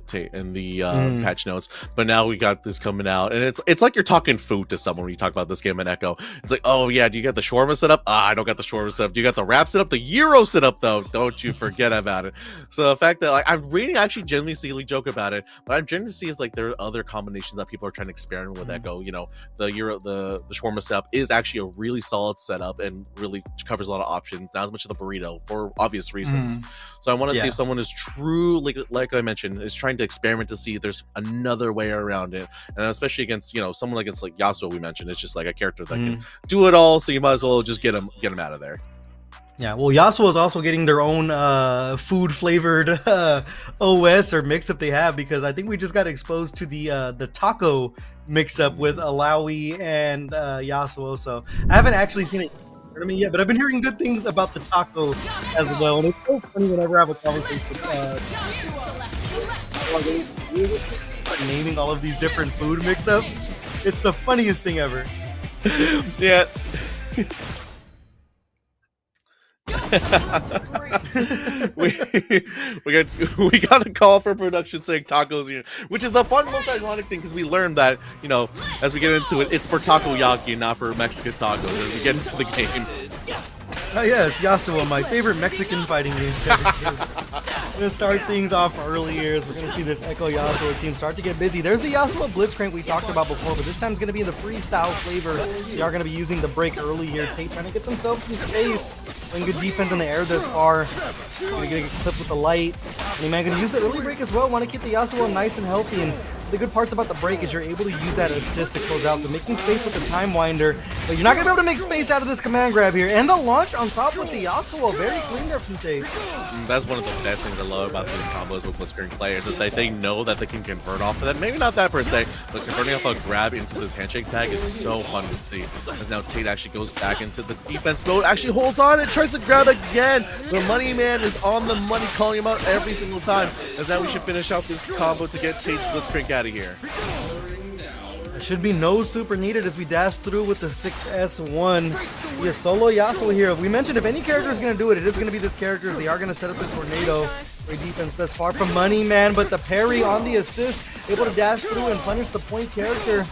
patch notes, but now we got this coming out, and it's like you're talking food to someone when you talk about this game in Echo. It's like, oh yeah, do you got the shawarma set up? I don't got the shawarma set up. Do you got the wrap set up? The gyro set up though, don't you forget about it. So the fact that like I'm reading actually genuinely silly joke about it, but I'm genuinely see is like there are other combinations that people are trying to experiment with Echo. You know, the shawarma setup is actually a really solid setup and really covers a lot of options, not as much of the burrito for obvious reasons. So I want to see if someone is true, like I mentioned, is trying to experiment to see if there's another way around it, and especially against, you know, someone against like Yasuo we mentioned, it's just like a character that can do it all, so you might as well just get him out of there. Yeah, well, Yasuo is also getting their own food flavored OS or mix up they have, because I think we just got exposed to the taco mix up with Alawi and Yasuo. So I haven't actually seen it yet, but I've been hearing good things about the taco as well. And it's so funny whenever I have a conversation with naming all of these different food mix ups. It's the funniest thing ever. Yeah. we got a call for production saying tacos here, which is the fun, most ironic thing, because we learned that, you know, as we get into it, it's for takoyaki, not for Mexican tacos as we get into the game. Oh yeah, it's Yasuo, my favorite Mexican fighting game character. We're gonna start things off early here. We're gonna see this Echo Yasuo team start to get busy. There's the Yasuo Blitzcrank we talked about before, but this time it's gonna be in the freestyle flavor. They are gonna be using the break early here. Tate trying to get themselves some space. Playing good defense in the air this far. Gonna get clipped with the light. And man, gonna use the early break as well. Want to keep the Yasuo nice and healthy. And the good parts about the break is you're able to use that assist to close out, so making space with the time winder, but you're not gonna be able to make space out of this command grab here. And the launch on top with the Yasuo, very clean there from Tate. That's one of the best things I love about these combos with Blitzcrank players, is that they know that they can convert off of that. Maybe not that per se, but converting off a grab into this handshake tag is so fun to see. As now Tate actually goes back into the defense mode, actually holds on and tries to grab again. The Money Man is on the money, calling him out every single time. As now we should finish out this combo to get Tate's Blitzcrank out of here. There should be no super needed as we dash through with the 6S1. We have solo Yasuo here. We mentioned if any character is going to do it, it is going to be this character. They are going to set up the tornado. Great defense thus far from Money Man, but the parry on the assist, able to dash through and punish the point character.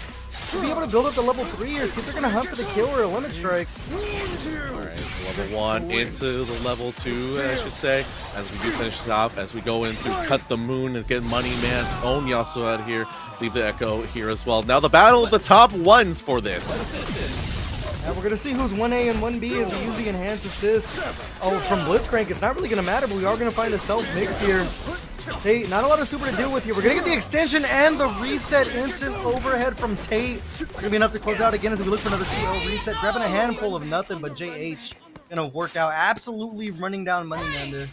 Should be able to build up the level 3 here, see if they're going to hunt for the kill or a limit strike. Alright, level 1 into the level 2, I should say, as we do finish this off, as we go in through Cut the Moon and get Money Man's own Yasuo out here, leave the Echo here as well. Now the battle of the top ones for this. Now we're we're gonna see who's 1A and 1B as we use the enhanced assist. Oh, from Blitzcrank, it's not really gonna matter, but we are gonna find a self mix here. Tate, not a lot of super to deal with here. We're gonna get the extension and the reset instant overhead from Tate. It's gonna be enough to close out again as we look for another 2L reset. Grabbing a handful of nothing, but JH gonna work out, absolutely running down Money Man there.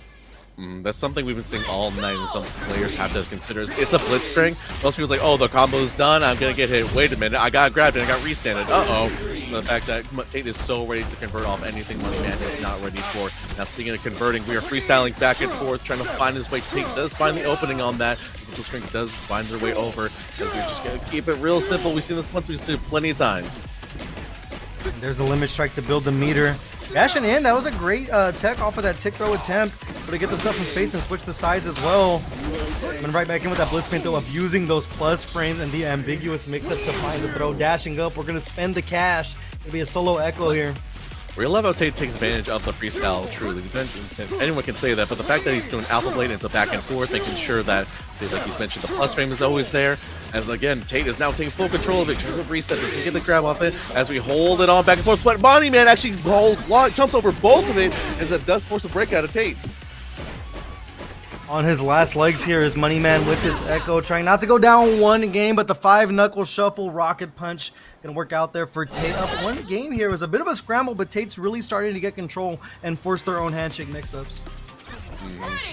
That's something we've been seeing all night, and some players have to consider. It's a blitzcrank. Most people's like, oh, the combo's done. I'm gonna get hit. Wait a minute, I got grabbed and I got restanded. The fact that Tate is so ready to convert off anything Money Man is not ready for. Now, speaking of converting, we are freestyling back and forth, trying to find his way. Tate does find the opening on that. The blitzcrank does find their way over. We're just gonna keep it real simple. We've seen this once. We've seen it plenty of times. There's the limit strike to build the meter. Dashing in, that was a great tech off of that tick throw attempt, but to get themselves some space and switch the sides as well. And right back in with that blitzcrank though, abusing those plus frames and the ambiguous mix-ups to find the throw. Dashing up, we're gonna spend the cash. Maybe a solo echo here. Real love how Tate takes advantage of the freestyle, truly. Anyone can say that, but the fact that he's doing Alpha Blade into back and forth, making sure that, like he's mentioned, the plus frame is always there. As again, Tate is now taking full control of it. Tries to reset this and get the grab off it as we hold it on back and forth. But Money Man actually jumps over both of it as it does force a breakout of Tate. On his last legs here is Money Man with his echo, trying not to go down one game, but the 5-knuckle shuffle rocket punch gonna work out there for Tate. Up one game here. It was a bit of a scramble, but Tate's really starting to get control and force their own handshake mix-ups.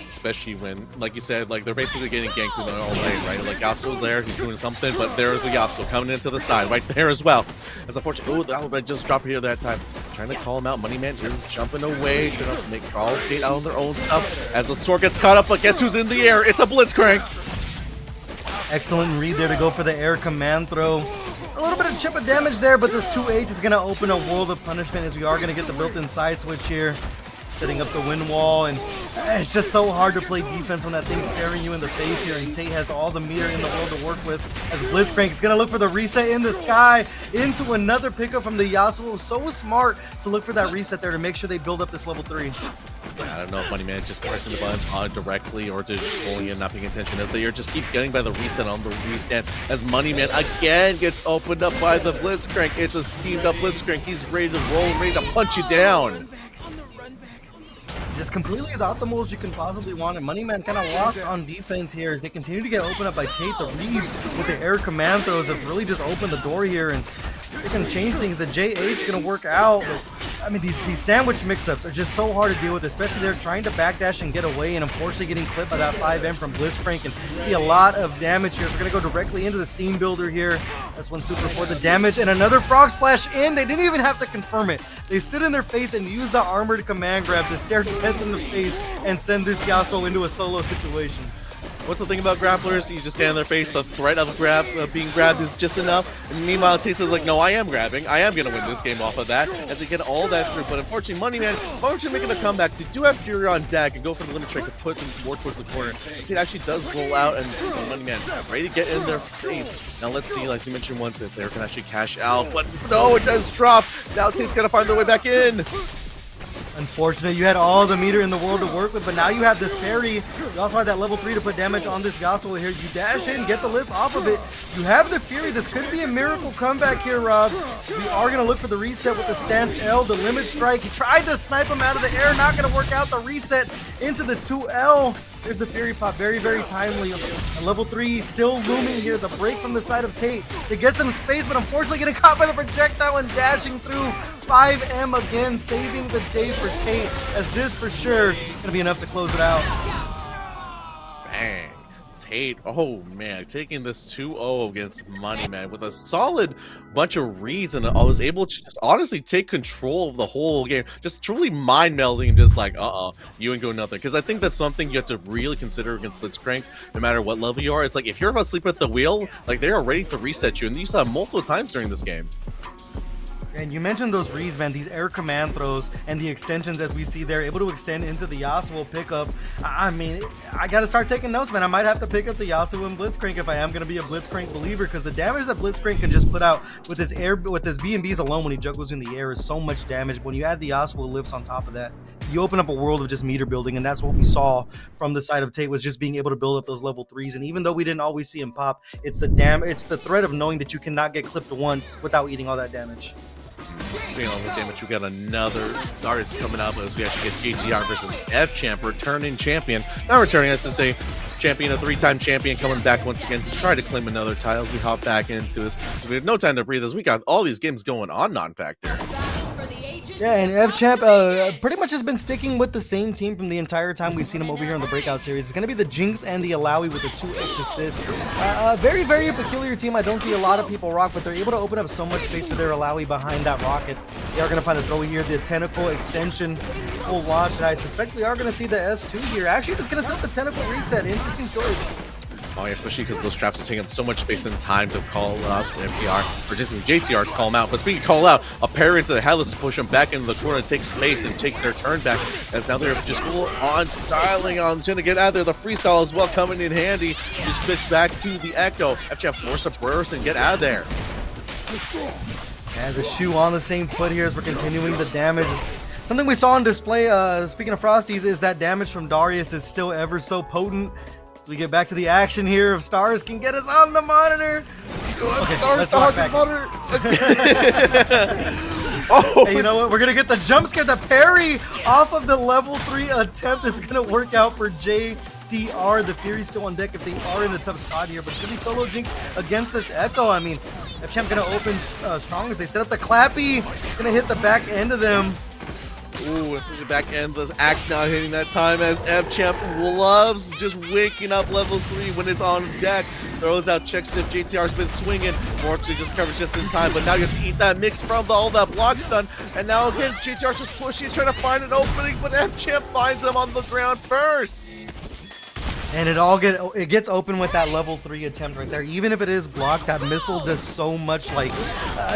Especially when, like you said, like they're basically getting ganked all night, right? Like Yasuo's there, he's doing something, but there's a Yasuo coming into the side right there as well. As unfortunate, oh, the Alpha just dropped here that time. Trying to call him out. Money Man here's jumping away, trying to make draw Tate out on their own stuff. As the sword gets caught up, but guess who's in the air? It's a Blitzcrank. Excellent read there to go for the air command throw. A little bit of chip of damage there, but this 2H is gonna open a world of punishment as we are gonna get the built-in side switch here. Setting up the wind wall, and it's just so hard to play defense when that thing's staring you in the face here, and Tate has all the meter in the world to work with as Blitzcrank is gonna look for the reset in the sky into another pickup from the Yasuo. So smart to look for that reset there to make sure they build up this level 3. I don't know if Money Man is just pressing the buttons on directly or just fully and not paying attention as they are just keep getting by the reset on the restand as Money Man again gets opened up by the Blitzcrank. It's a steamed up Blitzcrank. He's ready to roll, ready to punch you down. Just completely as optimal as you can possibly want, and Money Man kind of lost on defense here as they continue to get opened up by Tate. The reads with the air command throws have really just opened the door here, and they're going to change things. The JH going to work out. I mean, these sandwich mix-ups are just so hard to deal with, especially they're trying to backdash and get away, and unfortunately getting clipped by that 5M from Blitzcrank and be a lot of damage here. So we're going to go directly into the Steam Builder here. That's one super for the damage, and another Frog Splash in. They didn't even have to confirm it. They stood in their face and used the armored command grab to stare death in the face and send this Yasuo into a solo situation. What's the thing about grapplers? You just stand in their face, the threat of being grabbed is just enough. And meanwhile, Tate is like, no, I am grabbing. I am going to win this game off of that. As they get all that through. But unfortunately, Money Man, making a comeback. They do have Fury on deck and go for the limit strike to put them more towards the corner. Tate actually does roll out and Money Man ready to get in their face. Now let's see, like you mentioned once, if they can actually cash out. But no, it does drop. Now Tate's going to find their way back in. Unfortunate, you had all the meter in the world to work with, but now you have this parry. You also had that level 3 to put damage on this Yasuo here. You dash in, get the lift off of it. You have the Fury. This could be a miracle comeback here, Rob. We are going to look for the reset with the stance L, the limit strike. He tried to snipe him out of the air, not going to work out. The reset into the 2L. There's the Fury pop, very, very timely. Level 3 still looming here. The break from the side of Tate to get some space, but unfortunately getting caught by the projectile and dashing through. 5M again, saving the day for Tate, as this for sure gonna be enough to close it out. Bang. Tate, oh man, taking this 2-0 against Money Man with a solid bunch of reads, and I was able to just honestly take control of the whole game, just truly mind melding and just like, you ain't doing nothing. Because I think that's something you have to really consider against Blitzcranks, no matter what level you are. It's like if you're asleep at the wheel, like they are ready to reset you, and you saw it multiple times during this game. And you mentioned those reads, man, these air command throws and the extensions as we see there, able to extend into the Yasuo pickup. I mean, I got to start taking notes, man. I might have to pick up the Yasuo and Blitzcrank if I am going to be a Blitzcrank believer, because the damage that Blitzcrank can just put out with his B&Bs alone when he juggles in the air is so much damage. When you add the Yasuo lifts on top of that, you open up a world of just meter building, and that's what we saw from the side of Tate, was just being able to build up those level 3s. And even though we didn't always see him pop, it's the threat of knowing that you cannot get clipped once without eating all that damage. Being all the damage, we got another Darius coming out as we actually get JTR versus F-Champ, returning champion. Not returning, as to say, champion, a 3-time champion, coming back once again to try to claim another title as we hop back into this. We have no time to breathe as we got all these games going on non-factor. Yeah, and F-Champ pretty much has been sticking with the same team from the entire time we've seen him over here in the Breakout series. It's going to be the Jinx and the Alawi with the 2x assists. Very, very peculiar team. I don't see a lot of people rock, but they're able to open up so much space for their Alawi behind that rocket. They are going to find a throw here, the tentacle extension, full launch, and I suspect we are going to see the S2 here. Actually, just going to set the tentacle reset. Interesting choice. Oh yeah, especially because those traps are taking up so much space and time to call out MPR, or just JTR to call him out. But speaking of call out, a pair into the Headless to push them back into the corner and take space and take their turn back, as now they're just full on styling on trying to get out there. The freestyle as well coming in handy. Just switch back to the Echo. FCF force a burst and get out of there. And the shoe on the same foot here as we're continuing the damage. Something we saw on display, speaking of Frosties, is that damage from Darius is still ever so potent. So we get back to the action here. If Stars can get us on the monitor. Okay, Stars on the monitor. Oh, hey, you know what? We're going to get the jump scare. The parry off of the level 3 attempt is going to work out for JTR. The Fury's still on deck if they are in a tough spot here. But it's going to be solo Jinx against this Echo. I mean, F-Champ going to open strong as they set up the Clappy. Going to hit the back end of them. Ooh, it's the back end. The axe not hitting that time as F-Champ loves just waking up level 3 when it's on deck. Throws out checks if JTR's been swinging. Fortunately, just covers just in time, but now you have to eat that mix from all that block stun. And now again, JTR's just pushing, trying to find an opening, but F-Champ finds him on the ground first. And it gets open with that level 3 attempt right there. Even if it is blocked, that missile does so much, like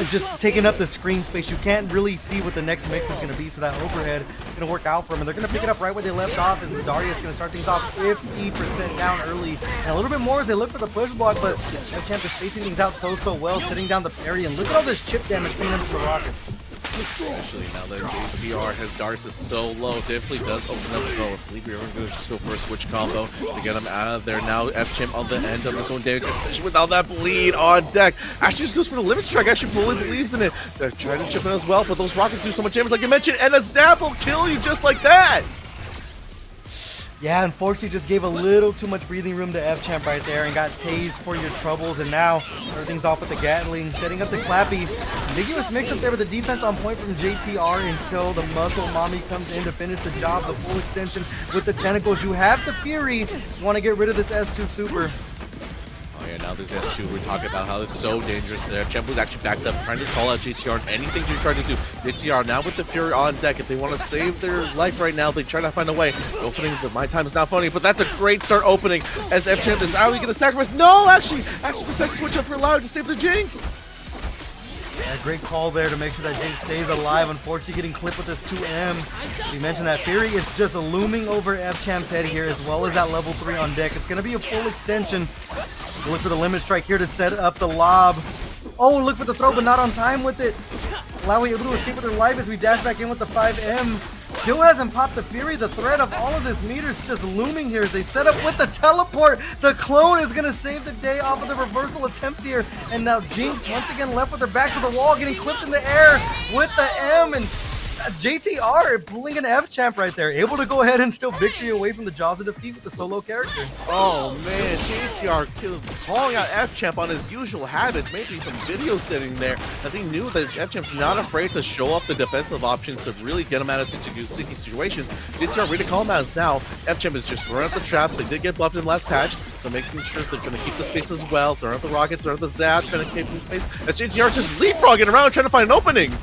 just taking up the screen space. You can't really see what the next mix is going to be, so that overhead is going to work out for them. And they're going to pick it up right where they left off as the Darius is going to start things off 50% down early. And a little bit more as they look for the push block, but F-Champ is spacing things out so well, sitting down the parry. And look at all this chip damage coming in from the Rockets. Especially now that JTR has Darius is so low, definitely does open up the goal. I believe we're going to just go for a switch combo to get him out of there. Now F-Champ on the end of his own damage, especially with all that bleed on deck. Actually just goes for the limit strike, actually fully believes in it. They're trying to chip in as well, but those rockets do so much damage like you mentioned, and a zap will kill you just like that. Yeah, unfortunately just gave a little too much breathing room to F-Champ right there and got tased for your troubles, and now everything's off with the Gatling, setting up the Clappy. Ambiguous mix up there with the defense on point from JTR until the Muscle Mommy comes in to finish the job. The full extension with the tentacles. You have the Fury. You want to get rid of this S2 Super. Oh yeah, now this S2, we're talking about how it's so dangerous there. Champ was actually backed up, trying to call out JTR and anything they tried to do. JTR now with the Fury on deck. If they want to save their life right now, they try to find a way. Opening the My Time is not funny, but that's a great start opening as F-Champ is, are we going to sacrifice? No, actually decides to switch up for Loud to save the Jinx. Yeah, great call there to make sure that Jinx stays alive. Unfortunately, getting clipped with this 2M. We mentioned that Fury is just looming over F-Champ's head here, as well as that level 3 on deck. It's going to be a full extension. We'll look for the limit strike here to set up the lob. Oh, look for the throw, but not on time with it. Allowing able to escape with her life as we dash back in with the 5M. Still hasn't popped the Fury. The threat of all of this meters just looming here as they set up with the teleport. The clone is going to save the day off of the reversal attempt here. And now Jinx once again left with her back to the wall, getting clipped in the air with the M. And JTR pulling an F-Champ right there, able to go ahead and steal victory away from the jaws of defeat with the solo character. Oh man, JTR calling out F-Champ on his usual habits, maybe some video sitting there, as he knew that F-Champ's not afraid to show up the defensive options to really get him out of sticky situations. JTR ready to call him out as now. F-Champ is just throwing out the traps. They did get buffed in the last patch, so making sure they're going to keep the space as well. Throwing out the rockets, throwing out the zap, trying to keep in space, as JTR just leapfrogging around trying to find an opening.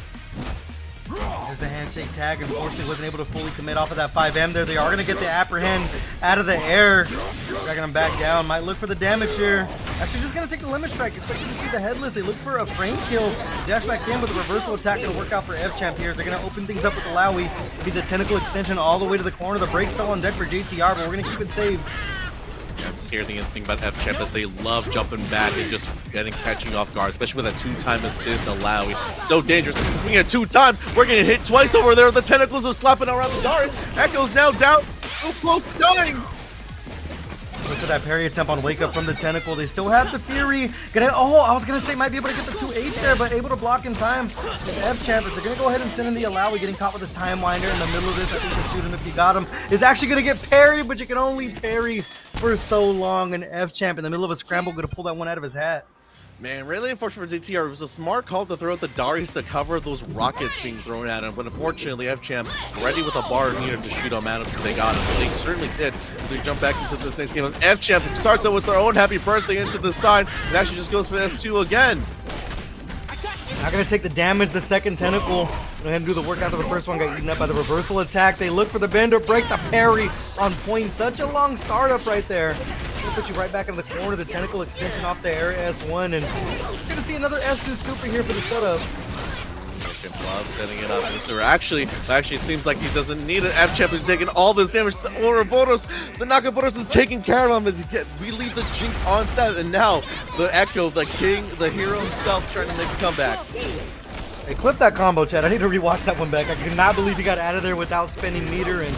There's the handshake tag. Unfortunately, wasn't able to fully commit off of that 5M there. They are going to get the apprehend out of the air. Dragging them back down. Might look for the damage here. Actually, just going to take the limit strike. Expecting to see the headless. They look for a frame kill. Dash back in with a reversal attack. Going to work out for F-Champ here. They're going to open things up with the Lowy. Be the tentacle extension all the way to the corner. The break's still on deck for JTR, but we're going to keep it saved. Yeah, it's scary thing about F-Champ is they love jumping back and just catching off guard, especially with that 2-time assist Alawi. So dangerous. Speaking of 2 times, we're getting hit twice over there. The tentacles are slapping around the Darius. Echo's now down. So close to dying. Look at that parry attempt on Wake Up from the Tentacle. They still have the Fury. I was gonna say might be able to get the 2H there, but able to block in time. And F-Champ is gonna go ahead and send in the Alawi, getting caught with a Time Winder in the middle of this. I think the shooting, if you got him, is actually gonna get parried, but you can only parry for so long. And F-Champ in the middle of a scramble gonna pull that one out of his hat. Man, really unfortunate for DTR. It was a smart call to throw out the Darius to cover those rockets being thrown at him, but unfortunately, F-Champ ready with a bar needed to shoot him at him because they got him. They certainly did. As we jump back into this next game, F-Champ starts out with their own happy birthday into the side and actually just goes for S2 again. Not gonna take the damage, the second Tentacle. Go ahead and do the work after the first one got eaten up by the reversal attack. They look for the bender, break the parry on point. Such a long startup right there. Gonna put you right back in the corner. The Tentacle extension off the air S1, and we're gonna see another S2 super here for the setup. Love setting it up. So actually, it seems like he doesn't need it. F-Champ is taking all this damage. The Ouroboros, the Nakaboros is taking care of him as we leave the Jinx on set, and now the Echo, the king, the hero himself, trying to make a comeback. Hey, clip that combo, Chad. I need to rewatch that one back. I could not believe he got out of there without spending meter. And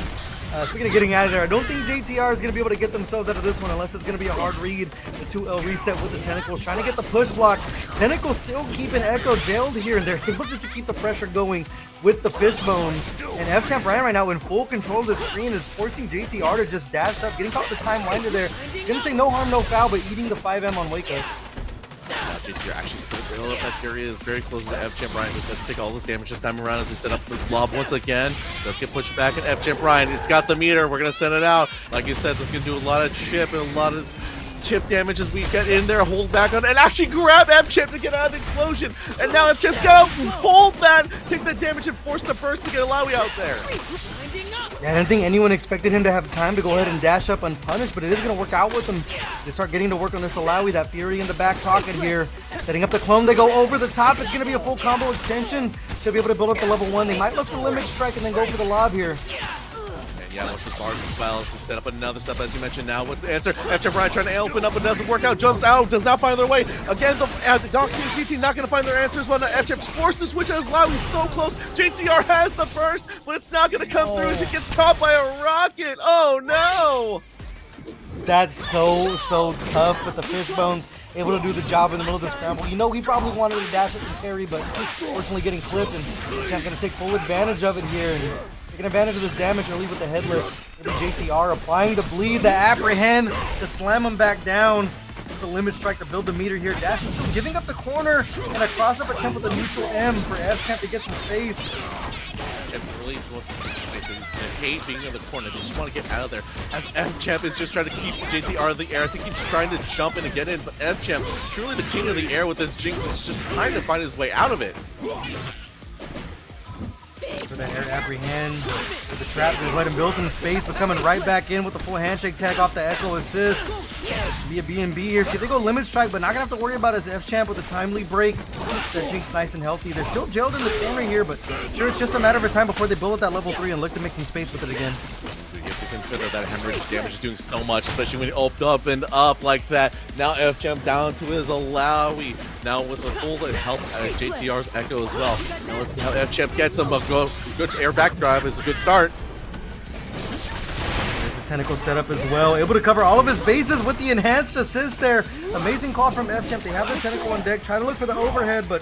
speaking of getting out of there, I don't think JTR is going to be able to get themselves out of this one unless it's going to be a hard read. The 2L reset with the Tentacles, trying to get the push block. Tentacles still keeping Echo jailed here, and they're able just to keep the pressure going with the Fishbones. And F-Champ Ryan right now in full control of the screen is forcing JTR to just dash up, getting caught with the Time Winder there. Gonna say no harm, no foul, but eating the 5M on Wake Up. JTR actually still real up. That Fury is very close to F-Champ Ryan. Just has to take all this damage this time around as we set up the lob once again. Does get pushed back at F-Champ Ryan. It's got the meter. We're going to send it out. Like you said, this is going to do a lot of chip and a lot of chip damage as we get in there, hold back on, and actually grab F-Champ to get out of the explosion. And now F-Champ's got to hold that, take the damage, and force the burst to get Alawi out there. Yeah, I didn't think anyone expected him to have time to go ahead and dash up unpunished, but it is going to work out with him. They start getting to work on this Alawi, that Fury in the back pocket here. Setting up the clone, they go over the top. It's going to be a full combo extension. Should be able to build up to level 1. They might look for Limit Strike and then go for the lob here. Yeah, once the bars as well, so set up another step as you mentioned. Now what's the answer? F-Champ Ryan trying to open up, but doesn't work out. Jumps out, does not find their way. Again, the Doxy and PT not going to find their answers. When F-Champ's forced to switch as loud, he's so close. JTR has the burst, but it's not going to come through as he gets caught by a rocket. Oh no! That's so tough, but the Fishbones able to do the job in the middle of the scramble. You know, he probably wanted to dash it and carry, but fortunately getting clipped, and F-Champ going to take full advantage of it here. And taking advantage of this damage early with the headless. Maybe JTR applying the bleed, the apprehend to slam him back down. The limit strike to build the meter here. Dash is still giving up the corner, and a cross-up attempt with a neutral M for F-Champ to get some space. F really wants to hate being in the corner. They just want to get out of there. As F-Champ is just trying to keep JTR in the air as he keeps trying to jump in and get in, but F-Champ, truly the king of the air with this Jinx, is just trying to find his way out of it. For the air apprehend, with the trap, they let him build some space, but coming right back in with the full handshake tag off the Echo assist. Be a B&B here. See, they go limit strike, but not gonna have to worry about his F-Champ with a timely break. That Jinx nice and healthy. They're still jailed in the corner here, but sure, it's just a matter of time before they build up that level 3 and look to make some space with it again. You have to consider that hemorrhage damage is doing so much, especially when you open up and up like that. Now F-Champ down to his Alawi. Now with a full health JTR's Echo as well. Now let's see how F-Champ gets him. A good air back drive is a good start. There's the Tentacle setup as well. Able to cover all of his bases with the enhanced assist there. Amazing call from F-Champ. They have the Tentacle on deck. Try to look for the overhead, but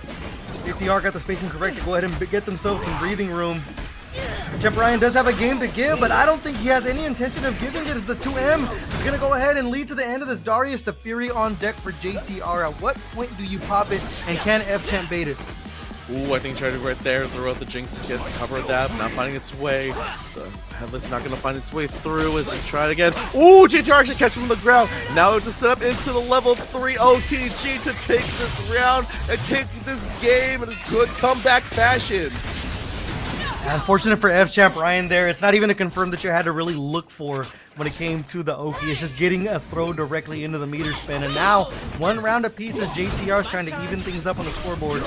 JTR got the spacing correct to go ahead and get themselves some breathing room. F-Champ Ryan does have a game to give, but I don't think he has any intention of giving it as the 2M is going to go ahead and lead to the end of this Darius. The Fury on deck for JTR. At what point do you pop it, and can F-Champ bait it? Ooh, I think he tried to right there, throw out the Jinx to get cover of that, not finding its way. The Headless not going to find its way through as we try it again. Ooh, JTR actually catches him on the ground. Now it's a set up into the level 3 OTG to take this round and take this game in a good comeback fashion. Unfortunate for F-Champ Ryan there. It's not even a confirm that you had to really look for when it came to the Oki. It's just getting a throw directly into the meter spin. And now, one round apiece as JTR is trying to even things up on the scoreboard.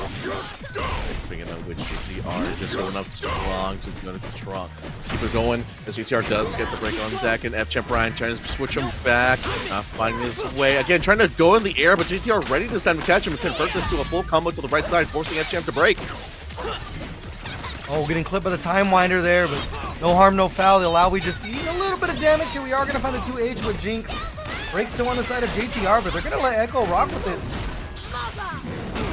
Speaking of which, JTR just going up strong to strong. Keep it going as JTR does get the break on deck, and F-Champ Ryan trying to switch him back, not finding his way. Again, trying to go in the air, but JTR ready this time to catch him and convert this to a full combo to the right side, forcing F-Champ to break. Oh, getting clipped by the Time Winder there, but no harm, no foul. The Alawi just eating a little bit of damage here. We are going to find the 2H with Jinx. Break still on the side of JTR, but they're gonna let Echo rock with this.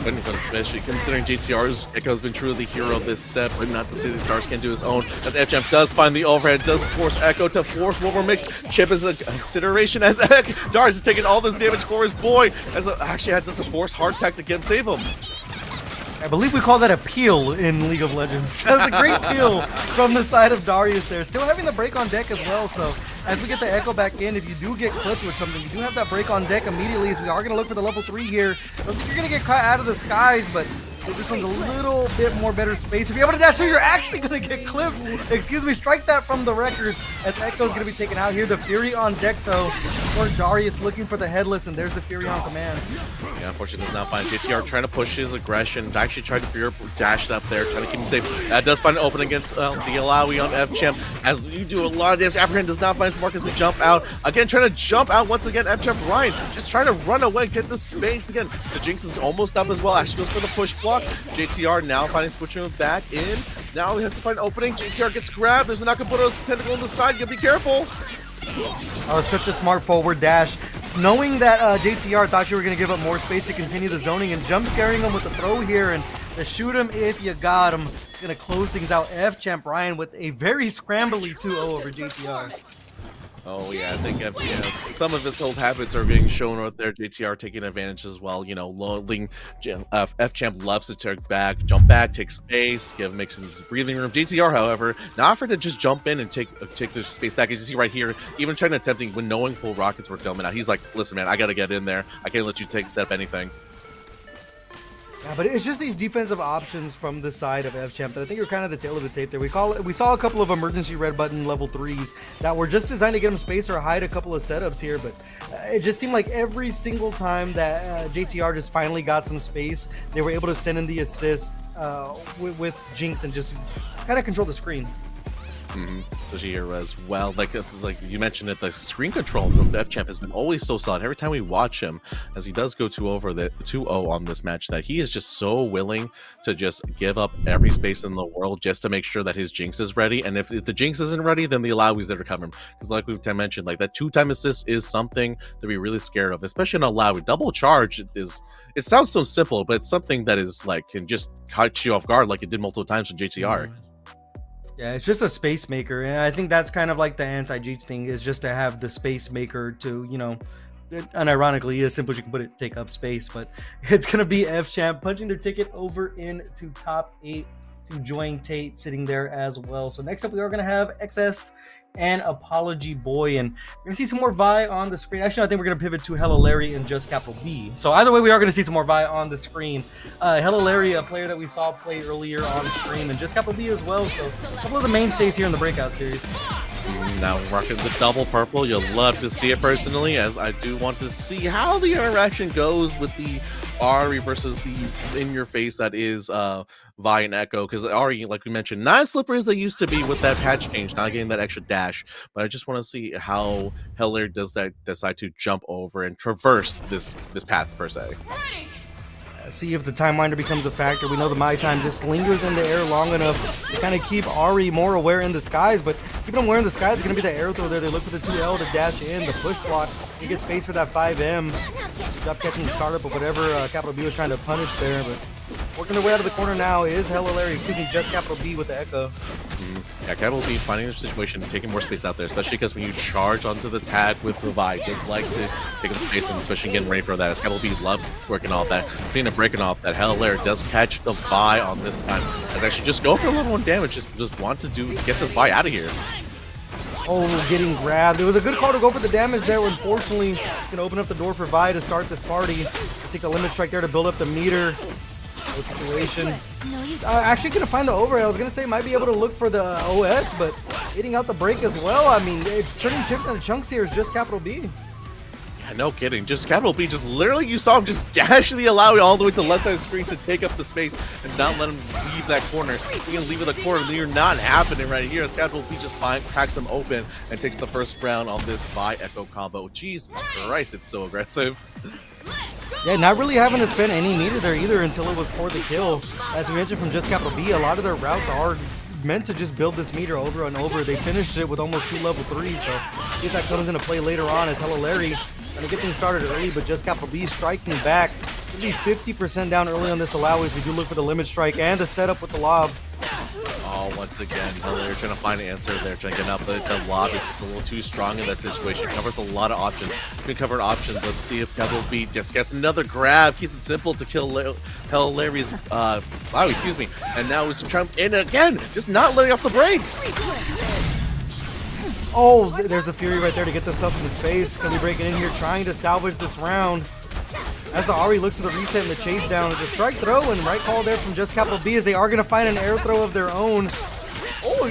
Especially considering JTR's Echo's been truly the hero of this set, but not to say that Darius can do his own. As FChamp does find the overhead, does force Echo to force one more mix. Chip is a consideration as Darius is taking all this damage for his boy. As actually had such a force hard attack to get save him. I believe we call that a peel in League of Legends. That's a great peel from the side of Darius there. Still having the break on deck as well, so as we get the Echo back in, if you do get clipped with something, you do have that break on deck immediately, as we are going to look for the level 3 here. You're going to get caught out of the skies, but this one's a little bit more better space. If you're able to dash through, you're actually going to get clipped. Excuse me, strike that from the record, as Echo's going to be taken out here. The Fury on deck, though, for Darius looking for the headless, and there's the Fury on command. Yeah, unfortunately does not find JTR trying to push his aggression. Actually tried to Fury dash up there, trying to keep him safe. That does find an open against the Alawi on FChamp, as you do a lot of damage. Apprehend does not find his mark as we jump out. Again, trying to jump out once again. FChamp Ryan just trying to run away, get the space again. The Jinx is almost up as well. Actually goes for the push block. JTR now finding switching him back in. Now he has to find an opening. JTR gets grabbed. There's an Akabuto's tentacle on the side. You gotta be careful. Oh, such a smart forward dash. Knowing that JTR thought you were going to give up more space to continue the zoning, and jump scaring him with the throw here, and the shoot him if you got him. Going to close things out. FChamp Ryan with a very scrambly 2-0 over JTR. Oh yeah, I think some of his old habits are being shown right there. JTR taking advantage as well. You know, FChamp loves to take back, jump back, take space, make some breathing room. JTR, however, not afraid to just jump in and take the space back. As you see right here, even trying to attempting when knowing full rockets were coming out, he's like, "Listen, man, I gotta get in there. I can't let you set up anything." Yeah, but it's just these defensive options from the side of FChamp that I think are kind of the tail of the tape there. We saw a couple of emergency red button level 3s that were just designed to get him space or hide a couple of setups here, but it just seemed like every single time that JTR just finally got some space, they were able to send in the assist with Jinx and just kind of control the screen. Especially here as well, like you mentioned it, the screen control from FChamp has been always so solid. Every time we watch him, as he does go 2-0 on this match, that he is just so willing to just give up every space in the world just to make sure that his Jinx is ready. And if the Jinx isn't ready, then the Alawi's there to cover him. Because like we've mentioned, like that 2-time assist is something to be really scared of, especially in Alawi. Double charge it sounds so simple, but it's something that is like can just catch you off guard, like it did multiple times with JTR. Yeah, it's just a space maker, and I think that's kind of like the anti-Jeets thing, is just to have the space maker to, you know, unironically, as simple as you can put it, take up space. But it's going to be FChamp punching their ticket over into top 8 to join Tate sitting there as well. So next up, we are going to have XS and Apology Boy, and we're gonna see some more Vi on the screen. Actually, I think we're gonna pivot to Hello Larry and Just Capital B. So either way, we are gonna see some more Vi on the screen. Hello Larry, a player that we saw play earlier on stream, and Just Capital B as well. So a couple of the mainstays here in the Breakout series. Now rocking the double purple. You'll love to see it personally, as I do want to see how the interaction goes with the Ari versus the in-your-face that is Vi and Echo, because Ari, like we mentioned, not as slippery as they used to be with that patch change, not getting that extra dash. But I just want to see how Heller does decide to jump over and traverse this path per se. See if the timeline becomes a factor. We know the My Time just lingers in the air long enough to kind of keep Ari more aware in the skies, but keeping him aware in the skies is going to be the arrow throw there. They look for the 2L to dash in, the push block. He gets space for that 5M. Job catching the startup of whatever Capital B was trying to punish there, but working their way out of the corner now is Hello Larry, Just Capital B with the Echo. Yeah, Capital B finding the situation, taking more space out there, especially because when you charge onto the tag with the Vi, just like to take up space, and especially getting ready for that, as Capital B loves working off that, being a breaking off that. Hello Larry does catch the Vi on this time, as actually just go for a little one damage, just want to get this Vi out of here. Oh, getting grabbed. It was a good call to go for the damage there. Unfortunately, it's going to open up the door for Vi to start this party. Take the limit strike there to build up the meter. No situation. Actually going to find the overhead. I was going to say might be able to look for the OS, but hitting out the break as well. I mean, it's turning chips into chunks here. It's Just Capital B. Yeah, no kidding. Just Capital B, just literally you saw him just dash the Alawi all the way to the left side of the screen to take up the space and not let him leave that corner. He can leave it the corner. You're not happening right here. As Capital B just cracks him open and takes the first round on this Vi Echo combo. Jesus Christ, it's so aggressive. Yeah, not really having to spend any meter there either until it was for the kill. As we mentioned from Just Capital B, a lot of their routes are meant to just build this meter over and over. They finished it with almost 2 level 3s, so see if that comes into play later on as Hello Larry Trying to get things started early, but just Capital B striking back. Gonna be 50% down early on this allow as we do look for the limit strike and the setup with the lob. Oh, once again, they're trying to find an answer there, trying to get up, but the lob is just a little too strong in that situation. Covers a lot of options. Can cover options. Let's see if Capital B just gets another grab, keeps it simple to kill Hell Larry's, excuse me. And now he's trying in again, just not letting off the brakes. Oh, there's the Fury right there to get themselves into space. Gonna be breaking in here, trying to salvage this round. As the Ari looks to the reset and the chase down, there's a strike throw and right call there from Just Capital B as they are going to find an air throw of their own. Oh,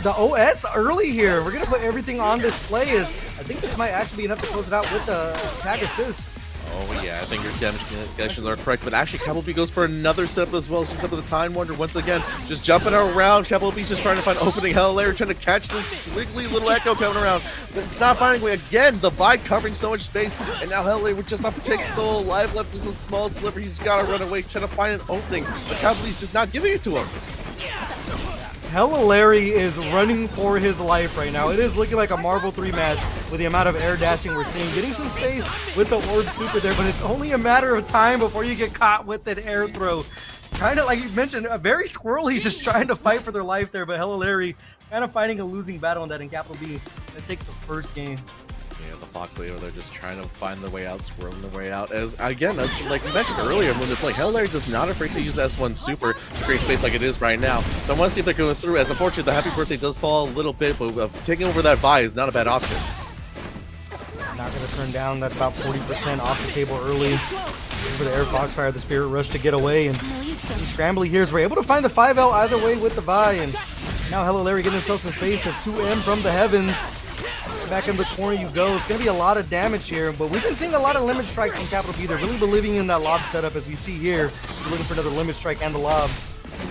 the OS early here. We're going to put everything on display as I think this might actually be enough to close it out with the tag assist. Oh yeah, I think your damage connections are correct, but actually Capital B goes for another setup as well. Just up with the Time Wonder once again, just jumping around. Capital B's just trying to find opening. Hell Larry trying to catch this wiggly little echo coming around, but it's not finding way. Again, the Vide covering so much space, and now Hell Larry with just a pixel alive left, just a small sliver. He's got to run away, trying to find an opening, but Capital B's just not giving it to him. Hella Larry is running for his life right now. It is looking like a Marvel 3 match with the amount of air dashing we're seeing. Getting some space with the Orb Super there, but it's only a matter of time before you get caught with an air throw. Kind of like you mentioned, very squirrely, just trying to fight for their life there, but Hella Larry kind of fighting a losing battle in that, and Capital B gonna take the first game. Yeah, the Fox Lady over there just trying to find their way out, squirreling their way out. As again, as like we mentioned earlier, when they're playing, Hell Larry just not afraid to use S1 Super to create space like it is right now. So I want to see if they're going through. As unfortunately, the Happy Birthday does fall a little bit, but taking over that buy is not a bad option. Not going to turn down that about 40% off the table early. For the Air Foxfire, the Spirit Rush to get away, and Scrambly here is we're able to find the 5L either way with the buy, and now Hella Larry getting himself some space to 2M from the heavens. Back in the corner you go. It's going to be a lot of damage here, but we've been seeing a lot of limit strikes from Capital B. They're really believing in that lob setup as we see here. We're looking for another limit strike and the lob.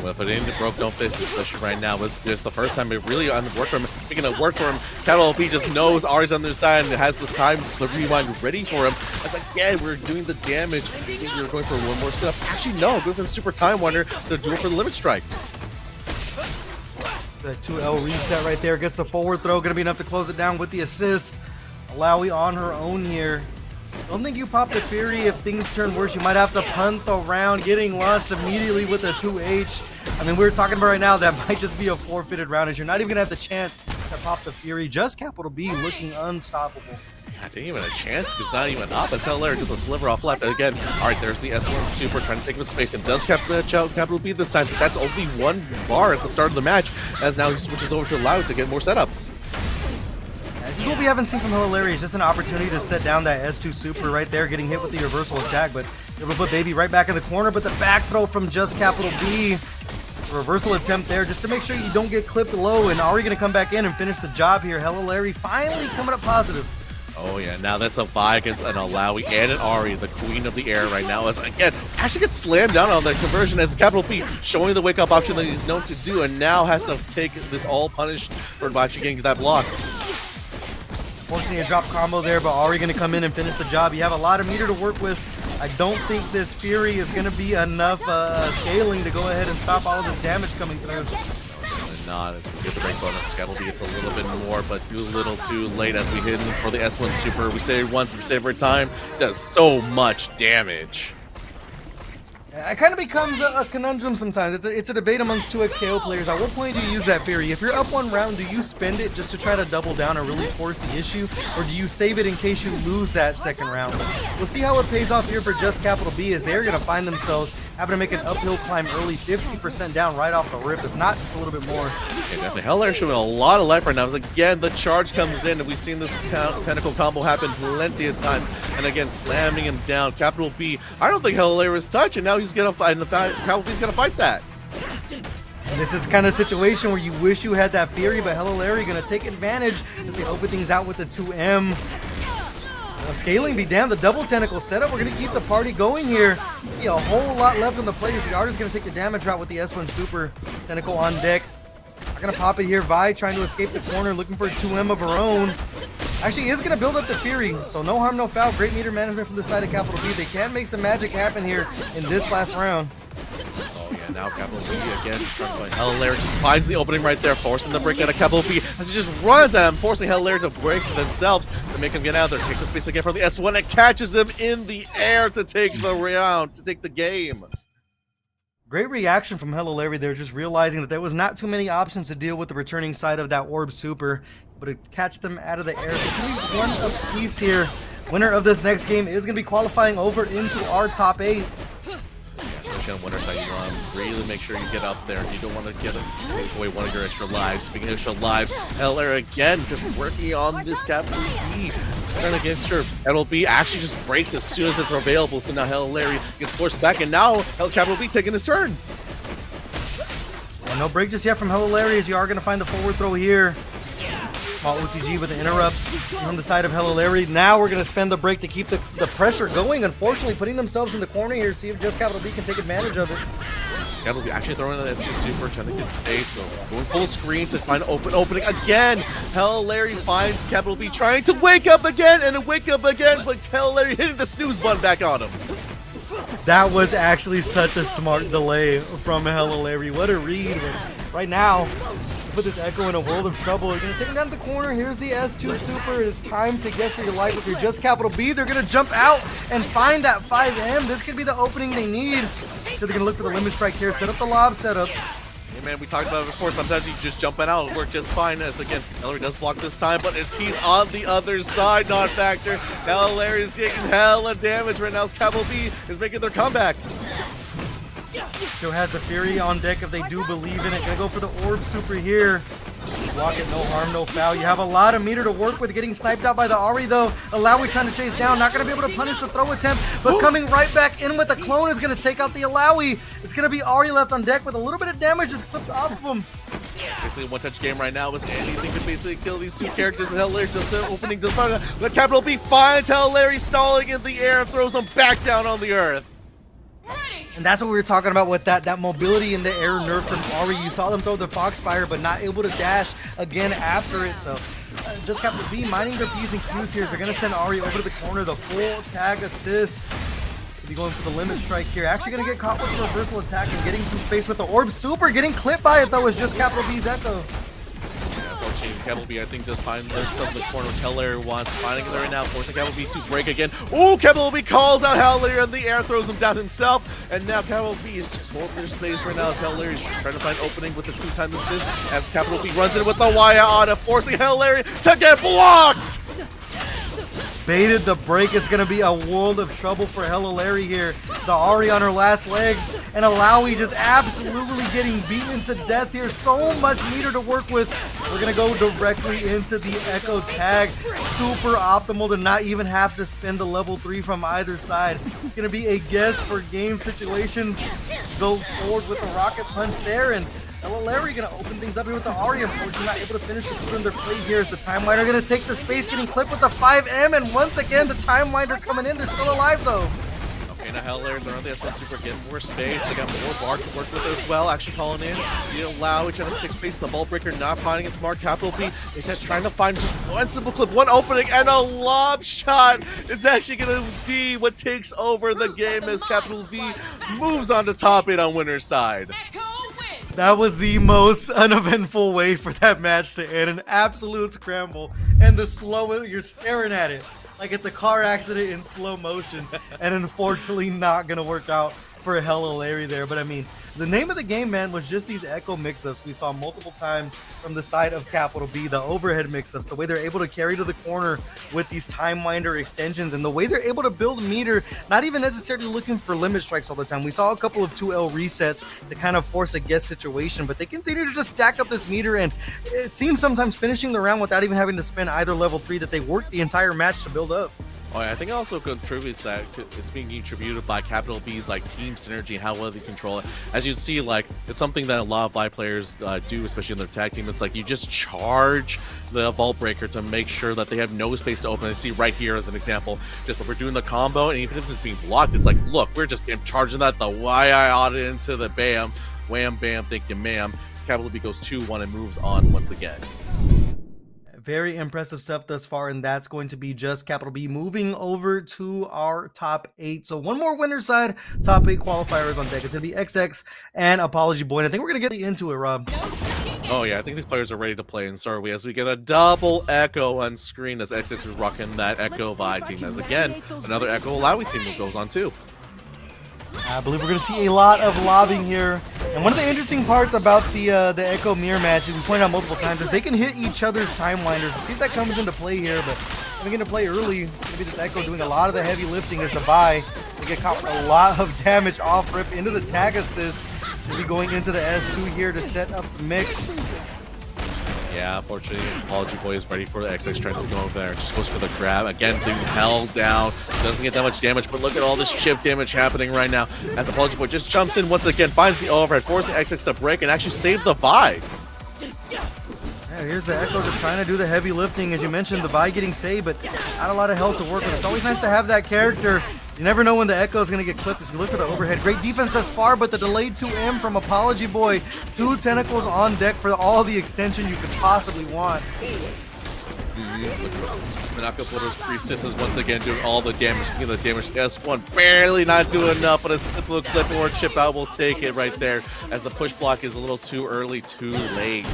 Well, if it ain't broke, don't fix it, especially right now. Was just the first time it really worked for him. Making it work for him. Capital B just knows Ari's on their side and has this time the rewind ready for him. As again, we're doing the damage. I think we were going for one more step. Actually, no, going for the Super Time Wonder to do it for the limit strike. The 2L reset right there gets the forward throw. Going to be enough to close it down with the assist. Alawi on her own here. Don't think you popped a Fury. If things turn worse, you might have to punt the round, getting launched immediately with a 2H. I mean, we're talking about right now that might just be a forfeited round as you're not even going to have the chance to pop the Fury. Just Capital B looking unstoppable. I didn't even a chance because not even up. As Hell Larry just a sliver off left. And again, all right, there's the S1 Super trying to take him space and does Capital B this time. But that's only one bar at the start of the match as now he switches over to Loud to get more setups. This is what we haven't seen from Hella Larry. It's just an opportunity to set down that S2 Super right there, getting hit with the reversal attack, but able to put Baby right back in the corner, but the back throw from Just Capital B. A reversal attempt there just to make sure you don't get clipped low, and Ari going to come back in and finish the job here. Hella Larry finally coming up positive. Oh yeah, now that's a Vi against an Alawi and an Ari, the queen of the air right now. As again, actually gets slammed down on that conversion as Capital B showing the wake up option that he's known to do, and now has to take this all punished for actually getting that blocked. Fortunately, a drop combo there, but Ari going to come in and finish the job. You have a lot of meter to work with. I don't think this Fury is going to be enough scaling to go ahead and stop all of this damage coming through. Not as we get the break bonus. Capital B gets a little bit more, but too little too late as we hit him for the S1 Super. We say it once, we say it every time. Does so much damage. It kind of becomes a conundrum sometimes. It's a debate amongst 2XKO players. At what point do you use that Fury? If you're up one round, do you spend it just to try to double down and really force the issue? Or do you save it in case you lose that second round? We'll see how it pays off here for Just Capital B as they're going to find themselves having to make an uphill climb early, 50% down right off the rip, if not just a little bit more. Yeah, definitely. Hell Larry showing a lot of life right now. As again, the charge comes in, and we've seen this tentacle combo happen plenty of times. And again, slamming him down. Capital B, I don't think Hell Larry was touched, and now he's going to fight. Capital B's going to fight that. And this is kind of a situation where you wish you had that Fury, but Hella Larry going to take advantage as they open things out with the 2M. Scaling be damned, the double tentacle setup. We're going to keep the party going here. Be a whole lot left on the players. The artist is going to take the damage route with the S1 Super. Tentacle on deck. Not going to pop it here. Vi trying to escape the corner, looking for a 2M of her own. Actually is going to build up the Fury, so no harm, no foul. Great meter management from the side of Capital B. They can make some magic happen here in this last round. Oh yeah, now Capital B again just trying to find Hell Larry, just finds the opening right there, forcing the break out of Capital B as he just runs at him, forcing Hell Larry to break themselves to make him get out there. Take the space again from the S1 and catches him in the air to take the round, to take the game. Great reaction from Hello Larry there, just realizing that there was not too many options to deal with the returning side of that Orb Super, but to catch them out of the air. So 3-1 apiece here. Winner of this next game is going to be qualifying over into our top 8. Especially on winner side, you want to really make sure you get up there. You don't want to take away one of your extra lives. Speaking of extra lives, Hell Larry again just working on this Capital B. Turn against her. Capital B actually just breaks as soon as it's available. So now Hell Larry gets forced back, and now Capital B taking his turn. Well, no break just yet from Hello Larry, as you are going to find the forward throw here. Small OTG with an interrupt on the side of Hello Larry. Now we're going to spend the break to keep the pressure going. Unfortunately, putting themselves in the corner here, see if just Capital B can take advantage of it. Capital B actually throwing an SU Super, trying to get space, so going full screen to find an opening again. Hell Larry finds Capital B trying to wake up again and wake up again, but Hell Larry hitting the snooze button back on him. That was actually such a smart delay from Hello Larry. What a read. Right now, put this Echo in a world of trouble. They're going to take him down to the corner. Here's the S2 Super. It is time to guess for your life. If you're just Capital B, they're going to jump out and find that 5M. This could be the opening they need. So they're going to look for the limit strike here. Set up the lob setup. Hey man, we talked about it before. Sometimes you just jumping out work just fine. As again, Larry does block this time, but he's on the other side, non-factor. Now Larry's taking hella damage right now as Capital B is making their comeback. Still has the Fury on deck if they do believe in it. Gonna go for the Orb Super here. Block it, no harm, no foul. You have a lot of meter to work with. Getting sniped out by the Ahri though. Alawi trying to chase down. Not going to be able to punish the throw attempt, but coming right back in with the clone is going to take out the Alawi. It's going to be Ahri left on deck with a little bit of damage just clipped off of him. Basically a one-touch game right now. Was anything to basically kill these two characters. Hell Larry just opening to find, but Capital B finds Hell Larry stalling in the air and throws him back down on the earth. And that's what we were talking about with that mobility in the air nerf from Ahri. You saw them throw the Foxfire, but not able to dash again after it. So just Capital B minding their P's and Q's here. So they're going to send Ahri over to the corner. The full tag assist. Be going for the limit strike here. Actually going to get caught with the reversal attack and getting some space with the Orb Super. Getting clipped by it though is just Capital B's Echo. Unfortunately, Capital B, I think, does find themselves in the corner. Hell Larry wants, finding it right now, forcing Capital B to break again. Ooh, Capital B calls out Hell Larry in the air, throws him down himself, and now Capital B is just holding their space right now as Hell Larry is just trying to find opening with the 2-time assist as Capital B runs in with the wire on it, forcing Hell Larry to get blocked! Baited the break. It's going to be a world of trouble for Hello Larry here. The Ahri on her last legs, and Alawi just absolutely getting beaten to death here. So much meter to work with. We're going to go directly into the Echo tag. Super optimal to not even have to spend the level 3 from either side. It's going to be a guess for game situation. Go forward with the rocket punch there, and Hello Larry gonna open things up here with the Ahri. Unfortunately not able to finish the foot in their play here as the Time Winder gonna take the space, getting clipped with the 5M, and once again the Time Winder coming in. They're still alive though. Okay, now Hell Larry, they're on the S1 Super, getting more space. They got more bar to work with as well. Actually calling in. You allow each other to take space. The Ball Breaker not finding it smart. Capital B is just trying to find just one simple clip, one opening, and a lob shot. It's actually going to be what takes over the game as Capital B moves on to top 8 on winner's side. That was the most uneventful way for that match to end. An absolute scramble. And the slow, you're staring at it like it's a car accident in slow motion. And unfortunately not going to work out for Hello Larry there. But I mean, the name of the game, man, was just these Echo mix-ups we saw multiple times from the side of Capital B, the overhead mix-ups, the way they're able to carry to the corner with these Time Winder extensions, and the way they're able to build meter, not even necessarily looking for limit strikes all the time. We saw a couple of 2L resets to kind of force a guess situation, but they continue to just stack up this meter, and it seems sometimes finishing the round without even having to spend either level 3 that they worked the entire match to build up. Oh, yeah, I think it also contributes that it's being contributed by Capital B's like team synergy and how well they control it. As you'd see, like it's something that a lot of Vive players do, especially in their tag team. It's like you just charge the Vault Breaker to make sure that they have no space to open. And see right here as an example, just we're doing the combo, and even if it's being blocked, it's like, look, we're just charging that the YI audit into the bam, wham, bam, thank you, ma'am. As Capital B goes 2-1 and moves on once again. Very impressive stuff thus far, and that's going to be just capital B. Moving over to our top 8. So one more winner side, top 8 qualifiers on deck. It's going to be XX and Apology Boy. And I think we're going to get into it, Rob. Oh yeah, I think these players are ready to play, and so are we, as we get a double Echo on screen as XX is rocking that Echo Vi team, as again, another Echo Alawi team goes on too. I believe we're going to see a lot of lobbing here. And one of the interesting parts about the Echo Mirror match, we pointed out multiple times, is they can hit each other's time winders. Let's see if that comes into play here, but coming into play early, it's going to be this Echo doing a lot of the heavy lifting as the Vi. They get caught with a lot of damage off rip into the tag assist. They'll be going into the S2 here to set up the mix. Yeah, unfortunately, Apology Boy is ready for the XX, trying to go over there. Just goes for the grab. Again, being held down. Doesn't get that much damage, but look at all this chip damage happening right now. As Apology Boy just jumps in once again, finds the overhead, forcing XX to break and actually save the Vi. Yeah, here's the Echo just trying to do the heavy lifting. As you mentioned, the Vi getting saved, but not a lot of health to work with. It's always nice to have that character. You never know when the Echo is going to get clipped as we look for the overhead. Great defense thus far, but the delayed 2M from Apology Boy. 2 tentacles on deck for all the extension you could possibly want. The Nakapoto's Priestesses once again doing all the damage. Speaking of the damage, S1 barely not doing enough, but a simple clip or chip out will take it right there, as the push block is a little too early, too late.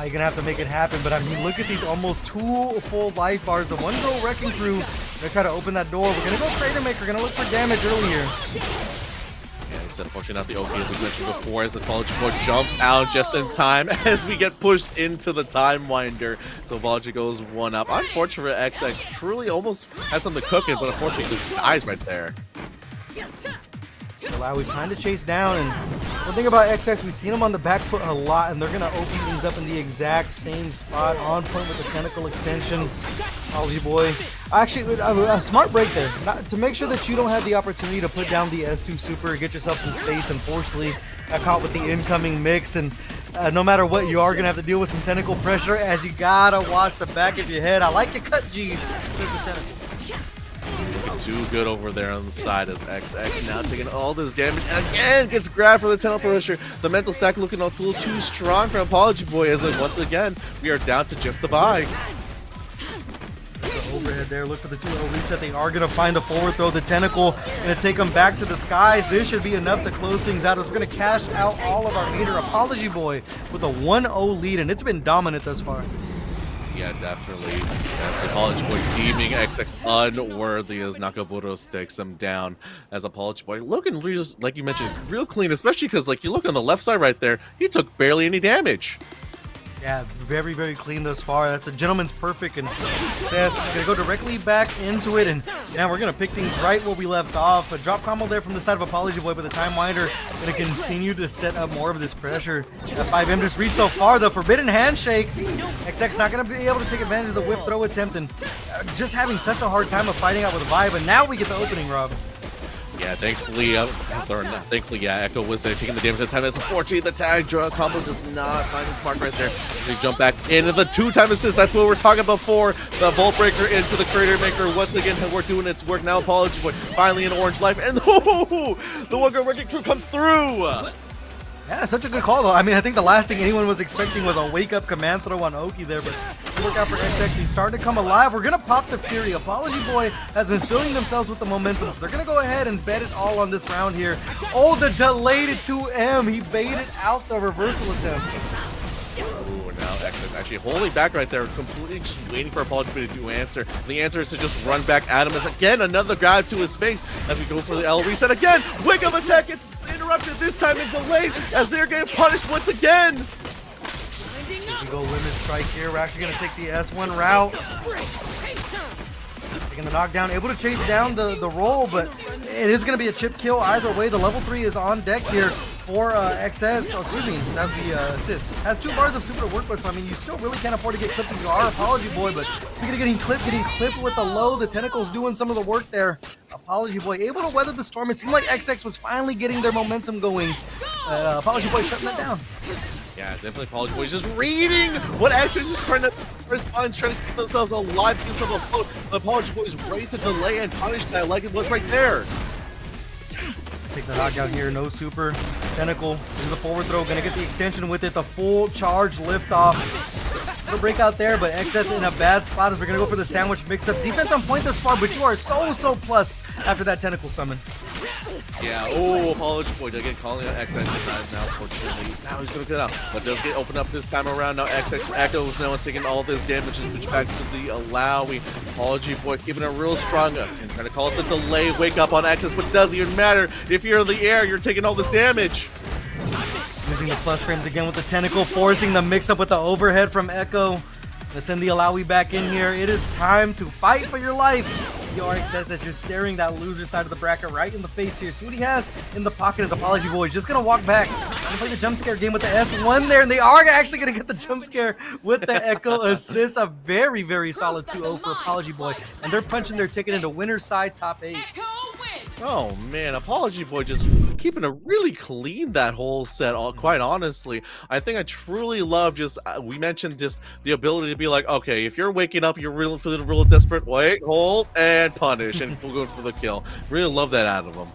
You're gonna have to make it happen, but I mean, look at these almost 2 full life bars. The one girl Wrecking Crew, gonna try to open that door. We're gonna go Crater Maker, gonna look for damage early here. Yeah, he said unfortunately not the OP as we mentioned before, as the Apology Boy jumps out just in time as we get pushed into the time winder. So Apology goes 1 up. Unfortunate for XX, truly almost has something cooking, but unfortunately just dies right there. Alawi trying to chase down, and one thing about XX, we've seen them on the back foot a lot, and they're gonna open things up in the exact same spot, on point with the tentacle extension. Apology Boy, actually a smart break there, to make sure that you don't have the opportunity to put down the S2 super, get yourself some space. Unfortunately, got caught with the incoming mix, and no matter what, you are gonna have to deal with some tentacle pressure, as you gotta watch the back of your head. I like your cut, G. Says the tentacle. Too good over there on the side, as XX now taking all this damage and again gets grabbed for the tentacle pressure. The mental stack looking a little too strong for Apology Boy, as once again we are down to just the Vi. The overhead there, look for the 2-0 reset. They are going to find the forward throw. The tentacle going to take them back to the skies. This should be enough to close things out, as we're going to cash out all of our meter. Apology Boy with a 1-0 lead, and it's been dominant thus far. Yeah, definitely. The Apology Boy deeming XX unworthy as Nakabuto takes him down. As Apology Boy looking real, like you mentioned, real clean, especially because like you look on the left side right there, he took barely any damage. Yeah, very, very clean thus far. That's a gentleman's perfect, and Success gonna go directly back into it, and now we're gonna pick things right where we left off. A drop combo there from the side of Apology Boy, but the Time Winder gonna continue to set up more of this pressure. That 5M just reached so far. The Forbidden Handshake. XX not gonna be able to take advantage of the whip throw attempt, and just having such a hard time of fighting out with Vi. But now we get the opening, Rob. Yeah, thankfully, Echo was there taking the damage at the time. As unfortunately, the tag draw combo does not find its mark right there. They jump back into the 2-time assist. That's what we're talking about for the Bolt Breaker into the Crater Maker. Once again, we're doing its work now. Apology Boy finally in orange life, and the One Girl Wrecking Crew comes through. Yeah, such a good call, though. I mean, I think the last thing anyone was expecting was a wake-up command throw on Oki there, but look out for XX. He's starting to come alive. We're going to pop the Fury. Apology Boy has been filling themselves with the momentum, so they're going to go ahead and bet it all on this round here. Oh, the delayed 2M. He baited out the reversal attempt. Ooh, now XX actually holding back right there, completely just waiting for Apology Boy to do answer. The answer is to just run back at him, as again another grab to his face as we go for the L reset again. Wake up attack, it's interrupted this time and delayed as they're getting punished once again. We go limit strike here. We're actually going to take the S1 route. Taking the knockdown, able to chase down the roll, but it is going to be a chip kill either way. The level 3 is on deck here for XS. Oh, excuse me, that's the assist. Has 2 bars of super to work with, so I mean, you still really can't afford to get clipped if you are Apology Boy, but speaking of getting clipped with the low, the tentacles doing some of the work there. Apology Boy able to weather the storm. It seemed like XX was finally getting their momentum going. Apology Boy shutting that down. Yeah, definitely Apology Boy is just reading what Action is just trying to respond, trying to keep themselves alive, keep themselves afloat. The Apology Boy is ready to delay and punish that like it was right there. Take the knockdown here, no super. Tentacle into the forward throw, gonna get the extension with it, the full charge lift off. for Breakout there, but XS in a bad spot as we're going to go for the sandwich mix-up. Defense on point thus far, but you are so plus after that tentacle summon. Yeah, oh, Apology Boy again calling out XX guys now, fortunately. Now he's gonna get out, but does get opened up this time around. Now XX Echoes now taking all this damage and switch back to the Alawi. Apology Boy keeping it real strong and trying to call it the delay wake up on XX, but it doesn't even matter. If you're in the air, you're taking all this damage. Using the plus frames again with the tentacle, forcing the mix up with the overhead from Echo. Let's send the Alawi back in here. It is time to fight for your life. RXS as you're staring that loser side of the bracket right in the face here. See what he has in the pocket as Apology Boy. He's just gonna walk back. Gonna play the jump scare game with the S1 there, and they are actually gonna get the jump scare with the Echo assist. A very solid 2-0 for Apology Boy, and they're punching their ticket into winner's side top 8. Oh man, Apology Boy just keeping it really clean that whole set, quite honestly. I think I truly love just, we mentioned just the ability to be like, okay, if you're waking up, you're really feeling real desperate, wait, hold, and punish, and we'll go for the kill. Really love that out of him.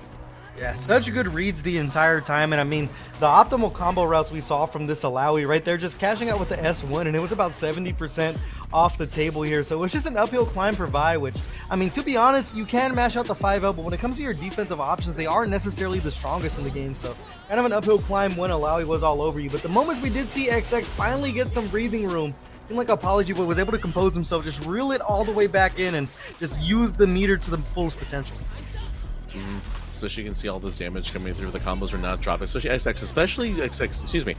Yeah, such good reads the entire time, and I mean, the optimal combo routes we saw from this Alawi right there, just cashing out with the S1, and it was about 70% off the table here, so it was just an uphill climb for Vi, which, I mean, to be honest, you can mash out the 5L, but when it comes to your defensive options, they aren't necessarily the strongest in the game, so kind of an uphill climb when Alawi was all over you. But the moments we did see XX finally get some breathing room, seemed like Apology Boy was able to compose himself, just reel it all the way back in, and just use the meter to the fullest potential. Especially you can see all this damage coming through. The combos are not dropping, especially XX, excuse me,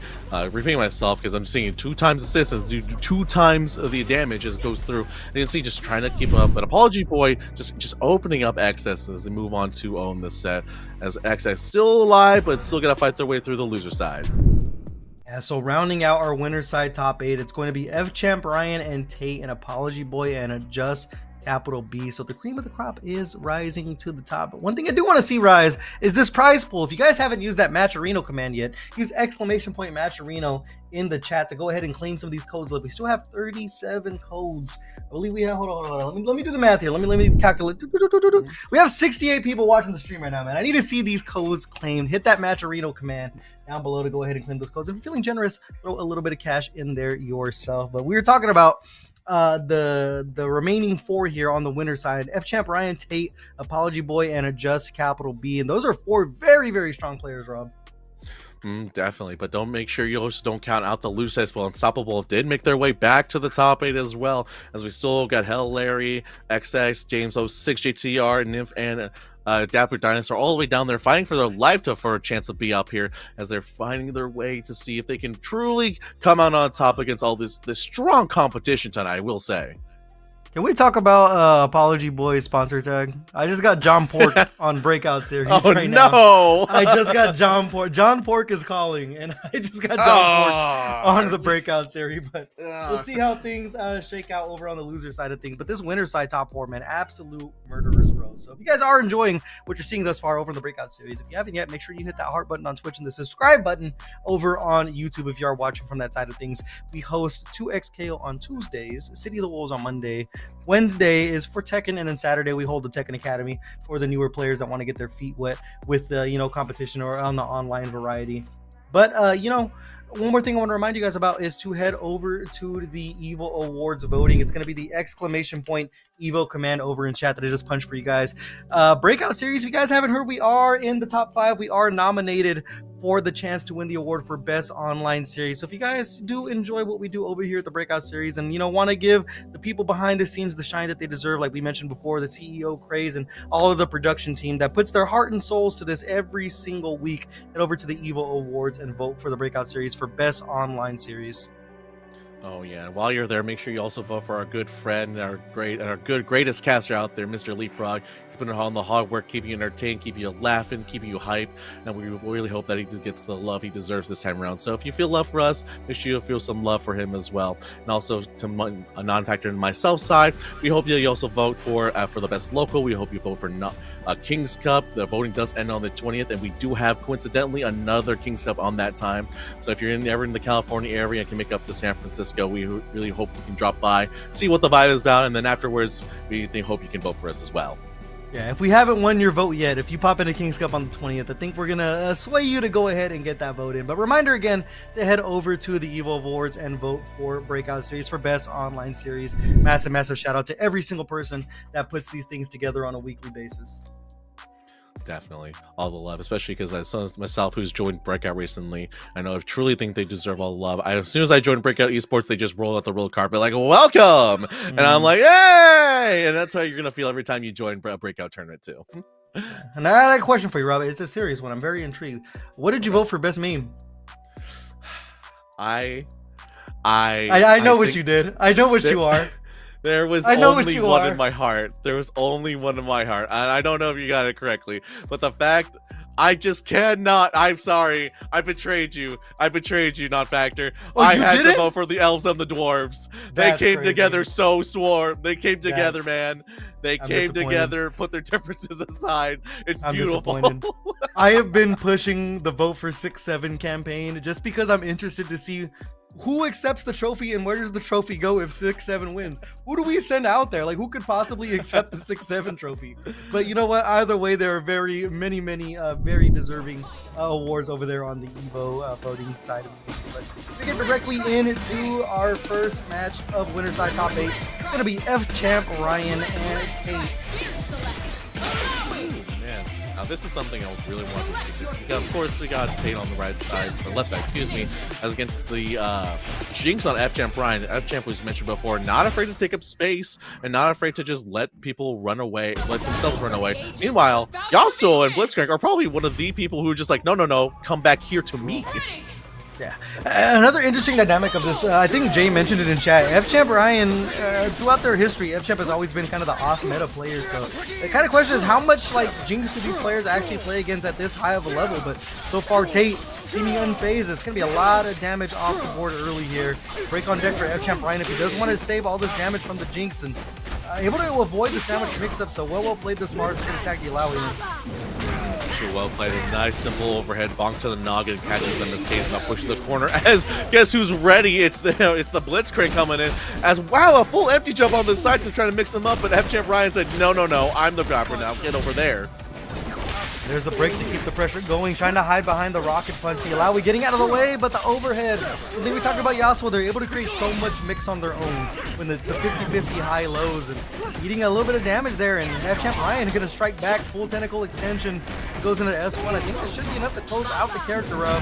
repeating myself because I'm seeing 2 times assists as do 2 times the damage as it goes through. And you can see just trying to keep up, but Apology Boy just opening up XS as they move on to own this set, as XX still alive but still gotta fight their way through the loser side. Yeah, so rounding out our winner side top 8, it's going to be F-Champ, Ryan, and Tate, and Apology Boy, and a Just capital B. So the cream of the crop is rising to the top. But one thing I do want to see rise is this prize pool. If you guys haven't used that Matcherino command yet, use !Matcherino in the chat to go ahead and claim some of these codes. We still have 37 codes. I believe we have, hold on. Let me do the math here. Let me calculate. We have 68 people watching the stream right now, man. I need to see these codes claimed. Hit that Matcherino command down below to go ahead and claim those codes. If you're feeling generous, throw a little bit of cash in there yourself. But we were talking about the remaining 4 here on the winner side: F-Champ, Ryan, Tate, Apology Boy, and a Just capital B. And those are 4 very strong players, Rob. Definitely, but make sure you also don't count out the loose sides. Well, Unstoppable did make their way back to the top 8 as well, as we still got Hell Larry, XX, James 06, JTR, Nymph, and Dapper Dinosaur all the way down there fighting for their life for a chance to be up here, as they're finding their way to see if they can truly come out on top against all this strong competition tonight, I will say. Can we talk about Apology Boy's sponsor tag? I just got John Pork on Breakout series right now. No! I just got John Pork. John Pork is calling, and I just got John Pork on the Breakout series. But we'll see how things shake out over on the loser side of things. But this winner side top 4, man, absolute murderous row. So if you guys are enjoying what you're seeing thus far over in the Breakout series, if you haven't yet, make sure you hit that heart button on Twitch and the subscribe button over on YouTube if you are watching from that side of things. We host 2XKO on Tuesdays, City of the Wolves on Monday. Wednesday is for Tekken, and then Saturday we hold the Tekken Academy for the newer players that want to get their feet wet with competition or on the online variety. But one more thing I want to remind you guys about is to head over to the Evo Awards voting. It's going to be the !Evo command over in chat that I just punched for you guys. Breakout series, if you guys haven't heard, we are in the top 5. We are nominated for the chance to win the award for best online series. So if you guys do enjoy what we do over here at the Breakout series, and want to give the people behind the scenes the shine that they deserve, like we mentioned before, the CEO Craze and all of the production team that puts their heart and souls to this every single week, head over to the Evo Awards and vote for the Breakout series for best online series. Oh yeah, and while you're there, make sure you also vote for our good friend, our greatest caster out there, Mr. Leapfrog. He's been on the hard work, keeping you entertained, keeping you laughing, keeping you hyped, and we really hope that he gets the love he deserves this time around. So if you feel love for us, make sure you feel some love for him as well. And also to a non-factor in myself side, we hope you also vote for the best local. We hope you vote for King's Cup. The voting does end on the 20th, and we do have coincidentally another King's Cup on that time. So if you're ever in the California area and can make up to San Francisco, we really hope you can drop by, see what the vibe is about, and then afterwards we hope you can vote for us as well. Yeah, if we haven't won your vote yet, if you pop into King's Cup on the 20th, I think we're gonna sway you to go ahead and get that vote in. But reminder again to head over to the Evo Awards and vote for Breakout Series for Best Online Series. Massive shout out to every single person that puts these things together on a weekly basis. Definitely all the love, especially because as someone as myself who's joined Breakout recently, I know I truly think they deserve all the love. As soon as I joined Breakout Esports, they just roll out the real carpet like welcome, and I'm like, hey, and that's how you're gonna feel every time you join a Breakout tournament too. And I had a question for you, Rob. It's a serious one. I'm very intrigued. What did you vote for best meme? I know what you did. I know what you are. There was only one in my heart. There was only one in my heart. And I don't know if you got it correctly, but the fact I just cannot. I'm sorry. I betrayed you. Not Factor. Oh, I had to vote for the elves and the dwarves. They came crazy. together so swarm. They came together, man. They came together, put their differences aside. It's beautiful. I have been pushing the vote for 6-7 campaign just because I'm interested to see who accepts the trophy and where does the trophy go if 6-7 wins? Who do we send out there? Like, who could possibly accept the 6-7 trophy? But you know what? Either way, there are many very deserving awards over there on the Evo voting side of things. But to get directly into our first match of winner side top 8, it's going to be F-Champ, Ryan, and Tate. Now this is something I really want to see. Because of course we got Tate on the right side, or left side, excuse me, as against the Jinx on F-Champ Ryan. F-Champ was mentioned before, not afraid to take up space and not afraid to just let people run away, let themselves run away. Meanwhile, Yasuo and Blitzcrank are probably one of the people who are just like, no, come back here to me. Yeah. Another interesting dynamic of this, I think Jay mentioned it in chat. F-Champ Ryan, throughout their history, F-Champ has always been kind of the off-meta player. So the kind of question is how much like Jinx do these players actually play against at this high of a level? But so far, Tate seeming unfazed. It's going to be a lot of damage off the board early here. Break on deck for F-Champ Ryan if he does want to save all this damage from the Jinx and able to avoid the sandwich mix-up. So well played this Mars to attack the Alawi. Well played. A nice simple overhead bonk to the noggin, catches them as Kane's not pushing the corner. As guess who's ready? It's the Blitzcrank coming in. As wow, a full empty jump on the side to try to mix them up, but F-Champ Ryan said no, I'm the grabber now. Get over there. There's the break to keep the pressure going, trying to hide behind the rocket punch. The Alawi getting out of the way, but the overhead. The thing we talked about Yasuo, they're able to create so much mix on their own when it's the 50-50 high-lows and eating a little bit of damage there. And F-Champ Ryan is going to strike back, full tentacle extension. Goes into S1. I think this should be enough to close out the character rub.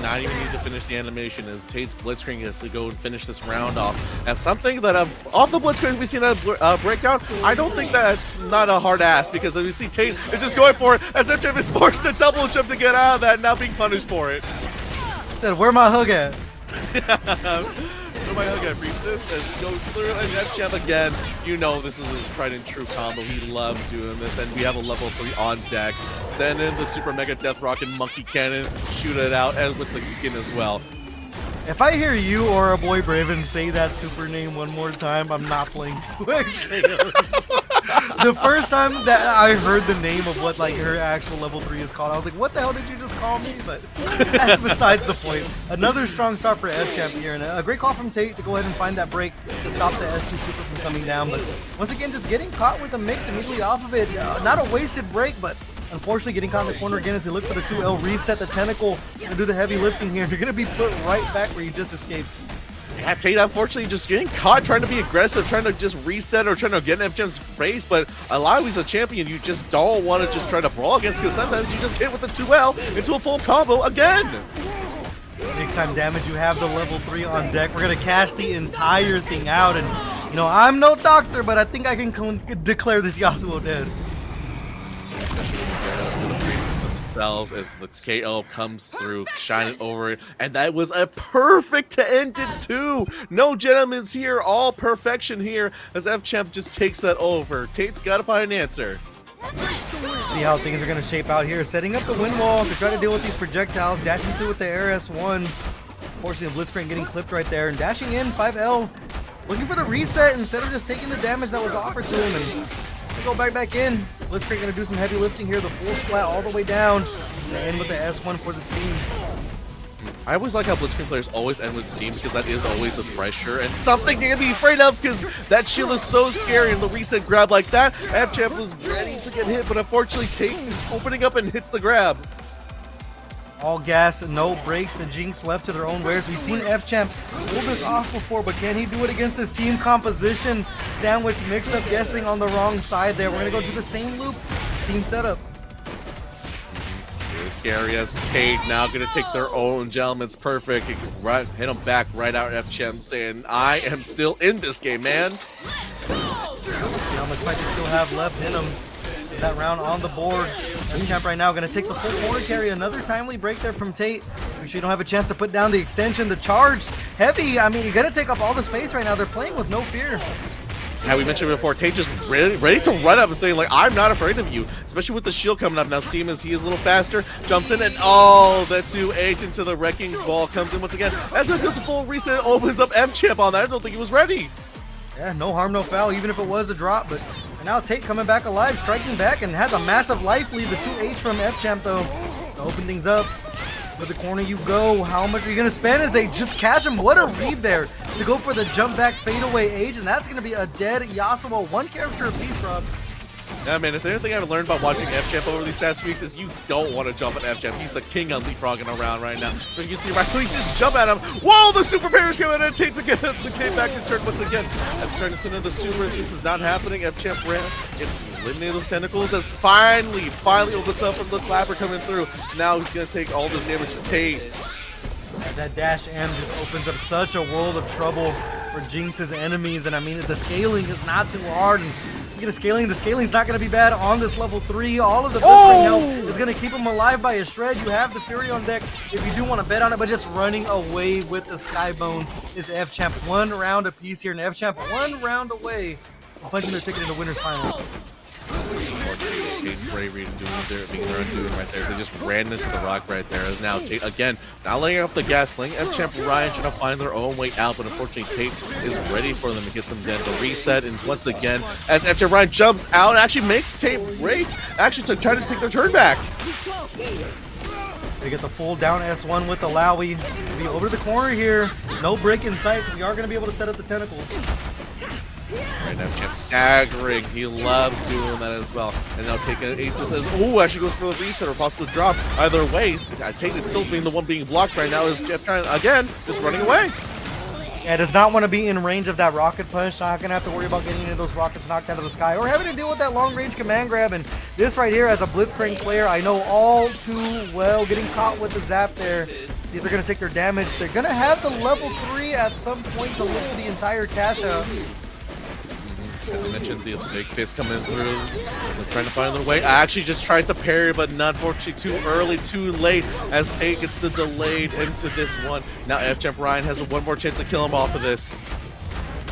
Not even need to finish the animation as Tate's Blitzcrank has to go and finish this round off. As something that off the Blitzcrank we've seen at Breakout, I don't think that's not a hard ask because we see Tate is just going for it as F-Champ is forced to double jump to get out of that and not being punished for it. Said, where my hug at? My hug at Priestess as it goes through and F-Champ again. You know this is a tried and true combo. He loves doing this, and we have a level 3 on deck. Send in the super mega death rocket monkey cannon, shoot it out, and with the skin as well. If I hear you or a boy Braven say that super name one more time, I'm not playing 2XKO. The first time that I heard the name of what like her actual level 3 is called, I was like, what the hell did you just call me? But that's besides the point. Another strong start for F-Champ here, and a great call from Tate to go ahead and find that break to stop the S2 super from coming down. But once again, just getting caught with the mix immediately off of it. Not a wasted break, but unfortunately getting caught in the corner again as they look for the 2L reset the tentacle and do the heavy lifting here. You're going to be put right back where you just escaped. Yeah, Tate unfortunately just getting caught trying to be aggressive, trying to just reset or trying to get in F-Cham's face, but Alawi's a champion you just don't want to just try to brawl against because sometimes you just hit with the 2L into a full combo again. Big time damage. You have the level 3 on deck. We're going to cash the entire thing out, and you know, I'm no doctor, but I think I can declare this Yasuo dead. As the KO comes through, shining over it, and that was a perfect to end it too. No gentlemen's here, all perfection here as F-Champ just takes that over. Tate's got to find an answer. See how things are going to shape out here. Setting up the wind wall to try to deal with these projectiles, dashing through with the Air S1. Fortunately, the Blitzcrank getting clipped right there, and dashing in 5L, looking for the reset instead of just taking the damage that was offered to him. And go back in. Blitzcrank gonna do some heavy lifting here. The full splat all the way down. And end with the S1 for the steam. I always like how Blitzcrank players always end with Steam because that is always a pressure and something to be afraid of because that shield is so scary and the reset grab like that. F-Champ was ready to get hit, but unfortunately Tate is opening up and hits the grab. All gas, no brakes. The Jinx left to their own wares. We've seen F-Champ pull this off before, but can he do it against this team composition? Sandwich mix-up, guessing on the wrong side there. We're going to go to the same loop. Steam setup. Scary as Tate now going to take their own gentleman's perfect. Right, hit him back right out. F-Champ saying, I am still in this game, man. See how much fight they still have left in him. Is that round on the board? F-Champ right now going to take the full corner carry. Another timely break there from Tate. Make sure you don't have a chance to put down the extension. The charge, heavy. I mean, you're going to take up all the space right now. They're playing with no fear. Yeah, we mentioned before, Tate just ready to run up and saying, like, I'm not afraid of you, especially with the shield coming up. Now Steam, as he is a little faster, jumps in, and oh, that 2H into the wrecking ball comes in once again. As it does a full reset, opens up F-Champ on that. I don't think he was ready. Yeah, no harm, no foul, even if it was a drop, but now Tate coming back alive, striking back, and has a massive life lead. The 2H from F-Champ, though, to open things up. To the corner you go. How much are you going to spend as they just catch him? What a read there to go for the jump back fadeaway H, and that's going to be a dead Yasuo. One character apiece, Rob. Yeah, man, if there's anything I've learned about watching F-Champ over these past weeks is you don't want to jump at F-Champ. He's the king on leapfrogging around right now. So you can see right when he's just jump at him. Whoa, the super parries come in and Tate to get the Tate back in turn once again. As trying to send in the supers, this is not happening. F-Champ ran. It's eliminating those tentacles as finally opens up from the clapper coming through. Now he's going to take all this damage to Tate. And that dash M just opens up such a world of trouble for Jinx's enemies. And I mean, the scaling is not too hard. And the scaling's not going to be bad on this level 3. All of the Blitzcrank health is going to keep him alive by a shred. You have the Fury on deck if you do want to bet on it, but just running away with the Skybones is F-Champ. 1 round apiece here, and F-Champ 1 round away from punching their ticket into winners finals. Tate's bravery and being their undoing right there. They just ran into the rock right there. As now Tate again, now laying up the gas, letting F-Champ and Ryan trying to find their own way out, but unfortunately Tate is ready for them to get some dead. The reset, and once again, as F-Champ Ryan jumps out, actually makes Tate break, actually to try to take their turn back. They get the full down S1 with the Lowy. Be over the corner here. No break in sight, so we are going to be able to set up the tentacles. Right now, Champ staggering. He loves doing that as well. And now taking an 8 that says, oh, actually goes for the reset or possible drop. Either way, Tate is still being the one being blocked right now. Is Jeff trying, again, just running away. Yeah, does not want to be in range of that rocket punch. Not going to have to worry about getting any of those rockets knocked out of the sky or having to deal with that long range command grab. And this right here, as a Blitzcrank player, I know all too well. Getting caught with the zap there. See if they're going to take their damage. They're going to have the level 3 at some point to lift the entire cash out. As I mentioned, the big fist coming through. As I'm trying to find their way. I actually just tried to parry, but not unfortunately too early, too late. As Tate gets the delayed into this one. Now F-Champ Ryan has one more chance to kill him off of this.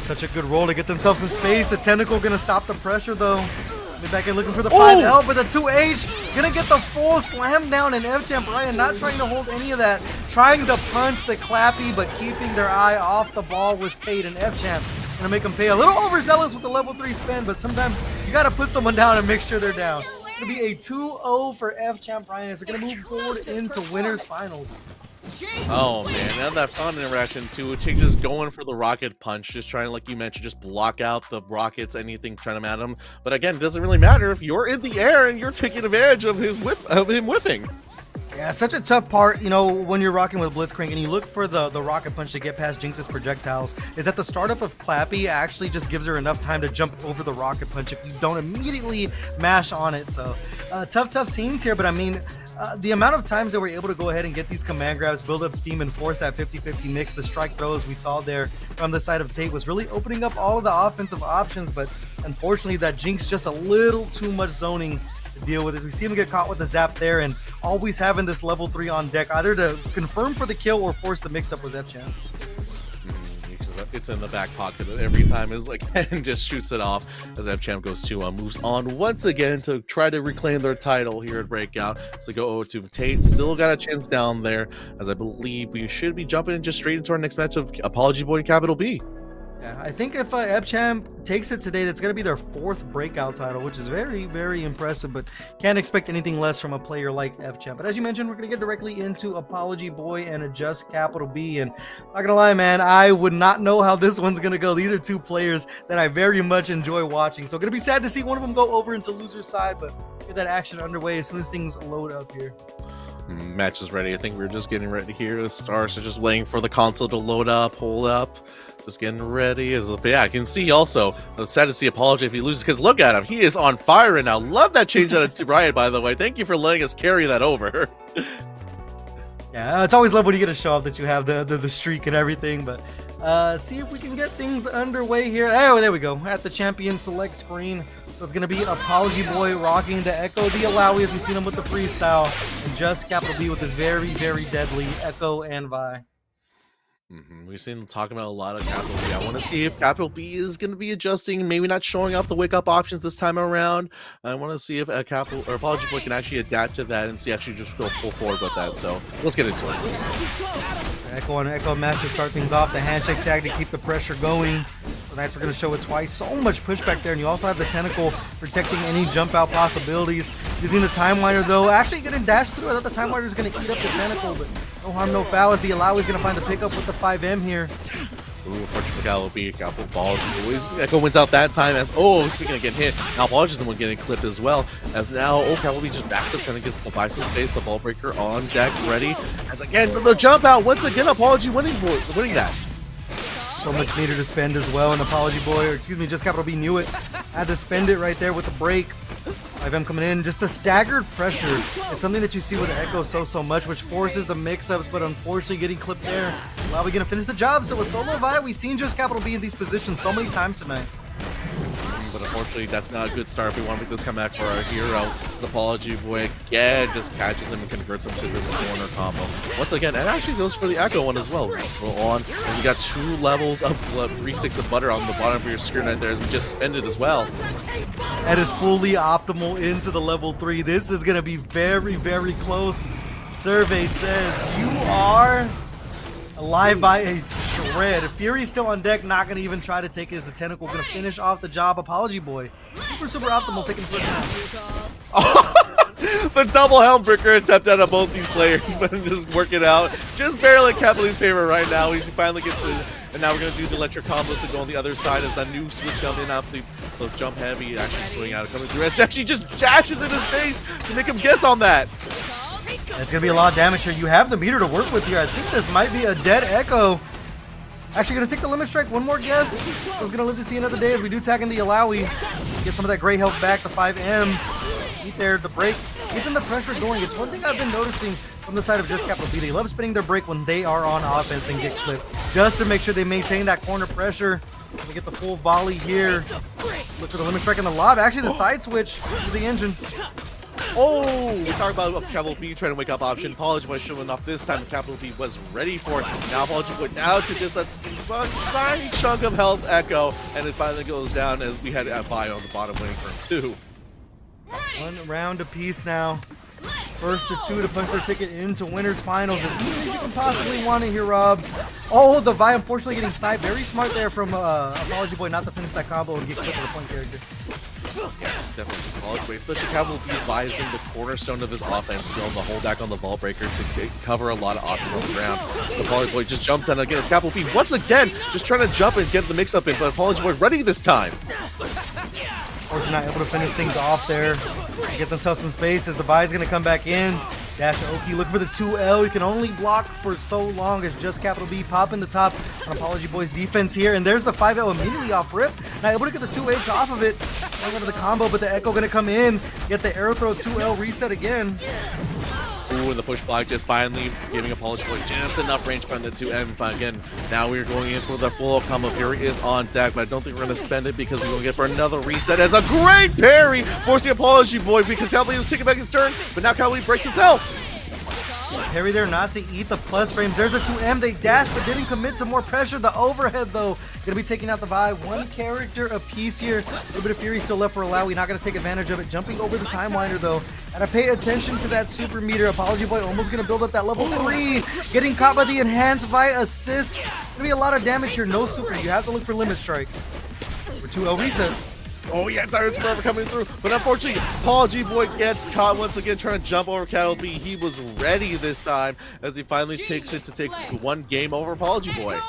Such a good roll to get themselves in space. The tentacle going to stop the pressure, though. Back in looking for the 5L, but the 2H gonna get the full slam down, and F-Champ Ryan not trying to hold any of that, trying to punch the Clappy, but keeping their eye off the ball was Tate, and F-Champ gonna make them pay a little overzealous with the level 3 spin, but sometimes you gotta put someone down and make sure they're down. It's gonna be a 2-0 for F-Champ Ryan as they're gonna move forward into winners finals. Oh man, now that fun interaction too. Tate just going for the rocket punch, just trying, like you mentioned, just block out the rockets, anything trying to at him. But again, it doesn't really matter if you're in the air and you're taking advantage of his him whiffing. Yeah, such a tough part, you know, when you're rocking with Blitzcrank and you look for the rocket punch to get past Jinx's projectiles, is that the startup of Clappy actually just gives her enough time to jump over the rocket punch if you don't immediately mash on it. So tough scenes here, but I mean, the amount of times that we're able to go ahead and get these command grabs, build up steam, and force that 50-50 mix, the strike throws we saw there from the side of Tate was really opening up all of the offensive options, but unfortunately that Jinx just a little too much zoning to deal with as we see him get caught with the zap there, and always having this level 3 on deck, either to confirm for the kill or force the mix-up with F-Champ. It's in the back pocket every time, is like and just shoots it off as F-Champ goes to moves on once again to try to reclaim their title here at Breakout. So go to Tate, still got a chance down there, as I believe we should be jumping just straight into our next match of Apology Boy and Capital B. Yeah, I think if Epchamp takes it today, that's going to be their 4th breakout title, which is very, very impressive, but can't expect anything less from a player like Epchamp. But as you mentioned, we're going to get directly into Apology Boy and Adjust Capital B, and not going to lie, man, I would not know how this one's going to go. These are two players that I very much enjoy watching, so going to be sad to see one of them go over into loser's side, but get that action underway as soon as things load up here. Match is ready. I think we're just getting ready here. The stars are just waiting for the console to load up, hold up. Just getting ready. Yeah, I can see also. It's sad to see Apology if he loses, because look at him. He is on fire right now. Love that change out of Riot, by the way. Thank you for letting us carry that over. Yeah, it's always love when you get to show off that you have the streak and everything, but see if we can get things underway here. Oh, there we go. At the champion select screen. So it's going to be Apology Boy rocking to Echo the Alawi as we've seen him with the freestyle, and just Capital B with his very, very deadly Echo and Vi. We've seen talking about a lot of Capital B. I want to see if Capital B is going to be adjusting, maybe not showing off the wake up options this time around. I want to see if Capital or Apology Boy can actually adapt to that and see actually just go full forward with that. So let's get into it. Echo on Echo match to start things off. The handshake tag to keep the pressure going. So nice, we're going to show it twice. So much pushback there, and you also have the tentacle protecting any jump out possibilities. Using the time winder though, actually getting dashed through. I thought the time winder was going to eat up the tentacle, but no harm, no foul, as the Alawi is going to find the pickup with the 5M here. Ooh, unfortunately, Capital B got the ball. Echo wins out that time as, speaking of getting hit, now Apology is the one getting clipped as well. As now, Capital B just backs up, trying to get the buy some space. The ball breaker on deck, ready. As again, the jump out, once again, Apology winning that. So much meter to spend as well, and Apology Boy, or excuse me, just Capital B knew it. Had to spend it right there with the break. 5M coming in. Just the staggered pressure is something that you see with Echo so much, which forces the mix-ups, but unfortunately getting clipped there. Alawi gonna finish the job. So with Solo Vi, we've seen just Capital B in these positions so many times tonight. But unfortunately, that's not a good start if we want to make this comeback for our hero. His Apology Boy again just catches him and converts him to this corner combo. Once again, and actually goes for the Echo one as well. Roll on, and you got 2 levels of 3 sticks of butter on the bottom of your screen right there as we just spend it as well. That is fully optimal into the level 3. This is going to be very, very close. Survey says you are alive by a thread. If Fury's still on deck, not going to even try to take his the tentacle. Going to finish off the job. Apology Boy. Super optimal taking the first. The double helm breaker attempt out of both these players, but just working out. Just barely Capital's favor right now. He finally gets it. And now we're going to do the electric combos to go on the other side as that new switch comes in after the jump heavy actually swing out and coming through. It actually just dashes in his face to make him guess on that. That's going to be a lot of damage here. You have the meter to work with here. I think this might be a dead Echo. Actually going to take the limit strike. One more guess. I was going to live to see another day as we do tag in the Alawi. Get some of that gray health back. The 5M. Eat there. The break. Keeping the pressure going. It's one thing I've been noticing from the side of just Capital B. They love spinning their break when they are on offense and get clipped, just to make sure they maintain that corner pressure. Let me get the full volley here. Look for the limit strike in the lob. Actually, the side switch to the engine. We talk about Capital B trying to wake up option. Apology Boy showing off this time. Capital B was ready for it. Now Apology Boy down to just that tiny chunk of health Echo, and it finally goes down as we had Vi on the bottom waiting for him too. 1 round apiece now. First to 2 to punch their ticket into winners finals. As easy as you can possibly want it here, Rob. Oh, the Vi unfortunately getting sniped. Very smart there from Apology Boy not to finish that combo and get clipped with a point character. Yeah, definitely just Apology Boy, especially Capital B. Vi has been the cornerstone of his offense, to the hold back on the ball breaker to cover a lot of options on the ground. Apology Boy just jumps in again as Capital B once again just trying to jump and get the mix up in, but Apology Boy ready this time. Unfortunately, not able to finish things off there. Get themselves some space as the Vi is going to come back in. Dash Oki, look for the 2L. You can only block for so long as just Capital B popping the top on Apology Boy's defense here. And there's the 5L immediately off rip. Now able to get the 2H off of it. Not going to the combo, but the Echo going to come in. Get the arrow throw 2L reset again. Ooh, and the push block just finally giving Apology Boy just enough range from the 2M. Again, now we're going in for the full combo. Fury is on deck, but I don't think we're going to spend it because we're going to get for another reset as a great parry forcing Apology Boy because Cowboy was taking back his turn, but now Cowboy breaks his health. Parry there not to eat the plus frames. There's the 2M. They dashed but didn't commit to more pressure. The overhead, though, gonna be taking out the Vi. One character apiece here. A little bit of fury still left for Alawi. Not gonna take advantage of it. Jumping over the timeliner, though. Gotta pay attention to that super meter. Apology Boy almost gonna build up that level 3. Getting caught by the enhanced Vi assist. Gonna be a lot of damage here. No super. You have to look for limit strike. For 2L reset. Oh yeah, Tyrant's Forever coming through, but unfortunately, Apology Boy gets caught once again trying to jump over Cattle B. He was ready this time as he finally takes it to take one game over Apology Boy.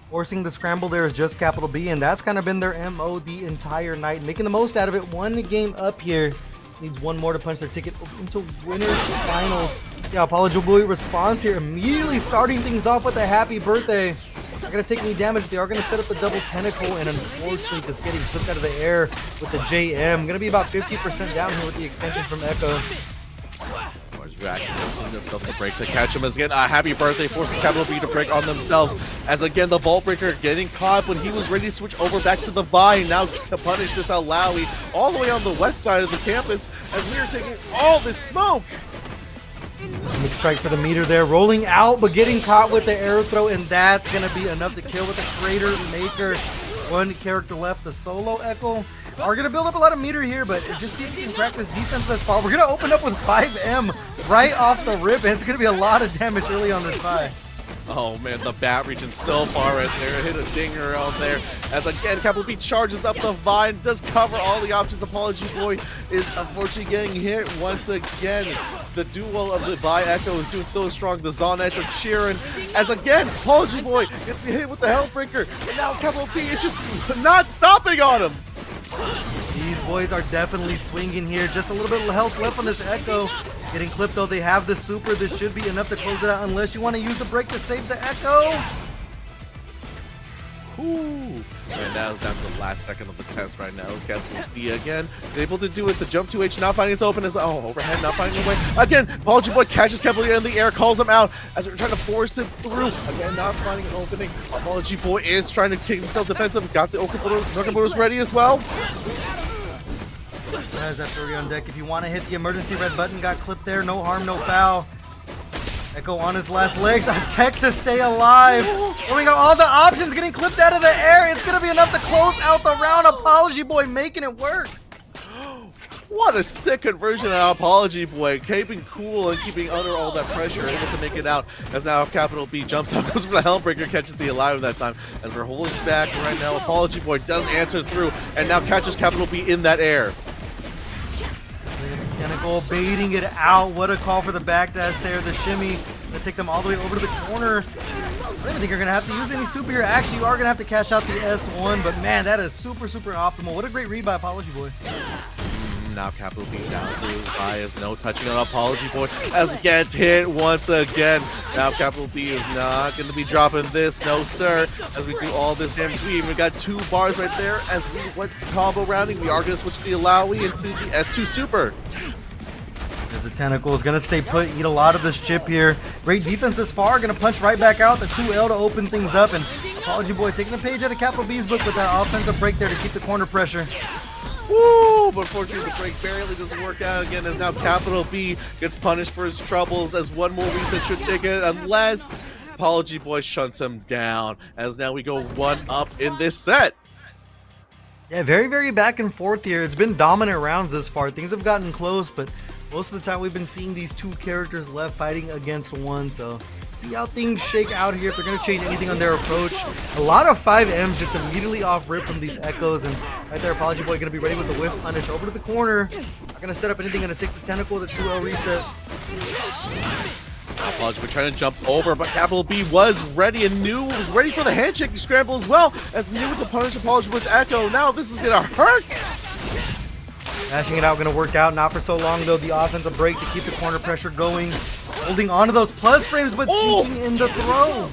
Forcing the scramble there is just Capital B, and that's kind of been their MO the entire night. Making the most out of it. One game up here. Needs one more to punch their ticket into winners finals. Yeah, Apology Boy responds here, immediately starting things off with a happy birthday. Not gonna take any damage. They are gonna set up the double tentacle, and unfortunately just getting flipped out of the air with the JM. Gonna be about 50% down here with the extension from Echo. Himself to break to catch him as again. Happy birthday forces Capital B to break on themselves as again the Vault Breaker getting caught when he was ready to switch over back to the Vi. Now to punish this Alawi all the way on the west side of the campus as we are taking all this smoke. Big strike for the meter there, rolling out but getting caught with the arrow throw, and that's gonna be enough to kill with the Crater Maker. One character left, the solo Echo. Are gonna build up a lot of meter here, but just see if you can crack this defense thus far. We're gonna open up with 5M right off the rip, and it's gonna be a lot of damage early on this Vi. Oh man, the bat reaching so far right there. Hit a dinger out there as again Capital B charges up the vine, does cover all the options. Apology Boy is unfortunately getting hit once again. The duo of the Vi Echo is doing so strong. The Zonettes are cheering as again Apology Boy gets hit with the Hellbreaker, and now Capital B is just not stopping on him. These boys are definitely swinging here. Just a little bit of health left on this Echo. Getting clipped though. They have the super. This should be enough to close it out unless you want to use the break to save the Echo. Ooh. And that was down to the last second of the test right now. This Capital B again is able to do it. The jump 2H not finding its open as overhead, not finding a way. Again, Apology Boy catches Capital B in the air, calls him out as they're trying to force it through. Again, not finding an opening. Apology Boy is trying to take himself defensive. Got the Okabuto's ready as well. Has that 30 on deck. If you want to hit the emergency red button, got clipped there. No harm, no foul. Echo on his last legs. A tech to stay alive. Here we go. All the options getting clipped out of the air. It's going to be enough to close out the round. Apology Boy making it work. What a sick conversion of Apology Boy, keeping cool and keeping under all that pressure, able to make it out as now Capital B jumps out, goes for the Hellbreaker, catches the Alive that time. As we're holding back right now, Apology Boy does answer through and now catches Capital B in that air. Tentacle baiting it out. What a call for the backdash there. The shimmy gonna take them all the way over to the corner. I don't even think you're gonna have to use any super here. Actually, you are gonna have to cash out the S1, but man, that is super optimal. What a great read by Apology Boy. Now Capital B down to his bias, no touching on Apology Boy as he gets hit once again. Now Capital B is not going to be dropping this, no sir, as we do all this damage. We even got 2 bars right there as we went combo rounding. We are going to switch the Alawi into the S2 Super. As the Tentacle is going to stay put, eat a lot of this chip here. Great defense this far, going to punch right back out. The 2L to open things up, and Apology Boy taking a page out of Capital B's book with that offensive break there to keep the corner pressure. Woo! But unfortunately, the break barely doesn't work out again as now Capital B gets punished for his troubles as one more reset should take it unless Apology Boy shunts him down as now we go 1 up in this set. Yeah, very back and forth here. It's been dominant rounds this far. Things have gotten close, but most of the time we've been seeing these 2 characters left fighting against one, so see how things shake out here, if they're going to change anything on their approach. A lot of 5Ms just immediately off rip from these Echoes, and right there, Apology Boy going to be ready with the whiff punish over to the corner. Not going to set up anything, going to take the Tentacle, the 2L reset. Apology Boy trying to jump over, but Capital B was ready and was ready for the handshaking scramble as well, as knew to punish Apology Boy's Echo. Now this is going to hurt. Dashing it out, going to work out. Not for so long, though. The offensive break to keep the corner pressure going. Holding on to those plus frames, but sneaking in the throw.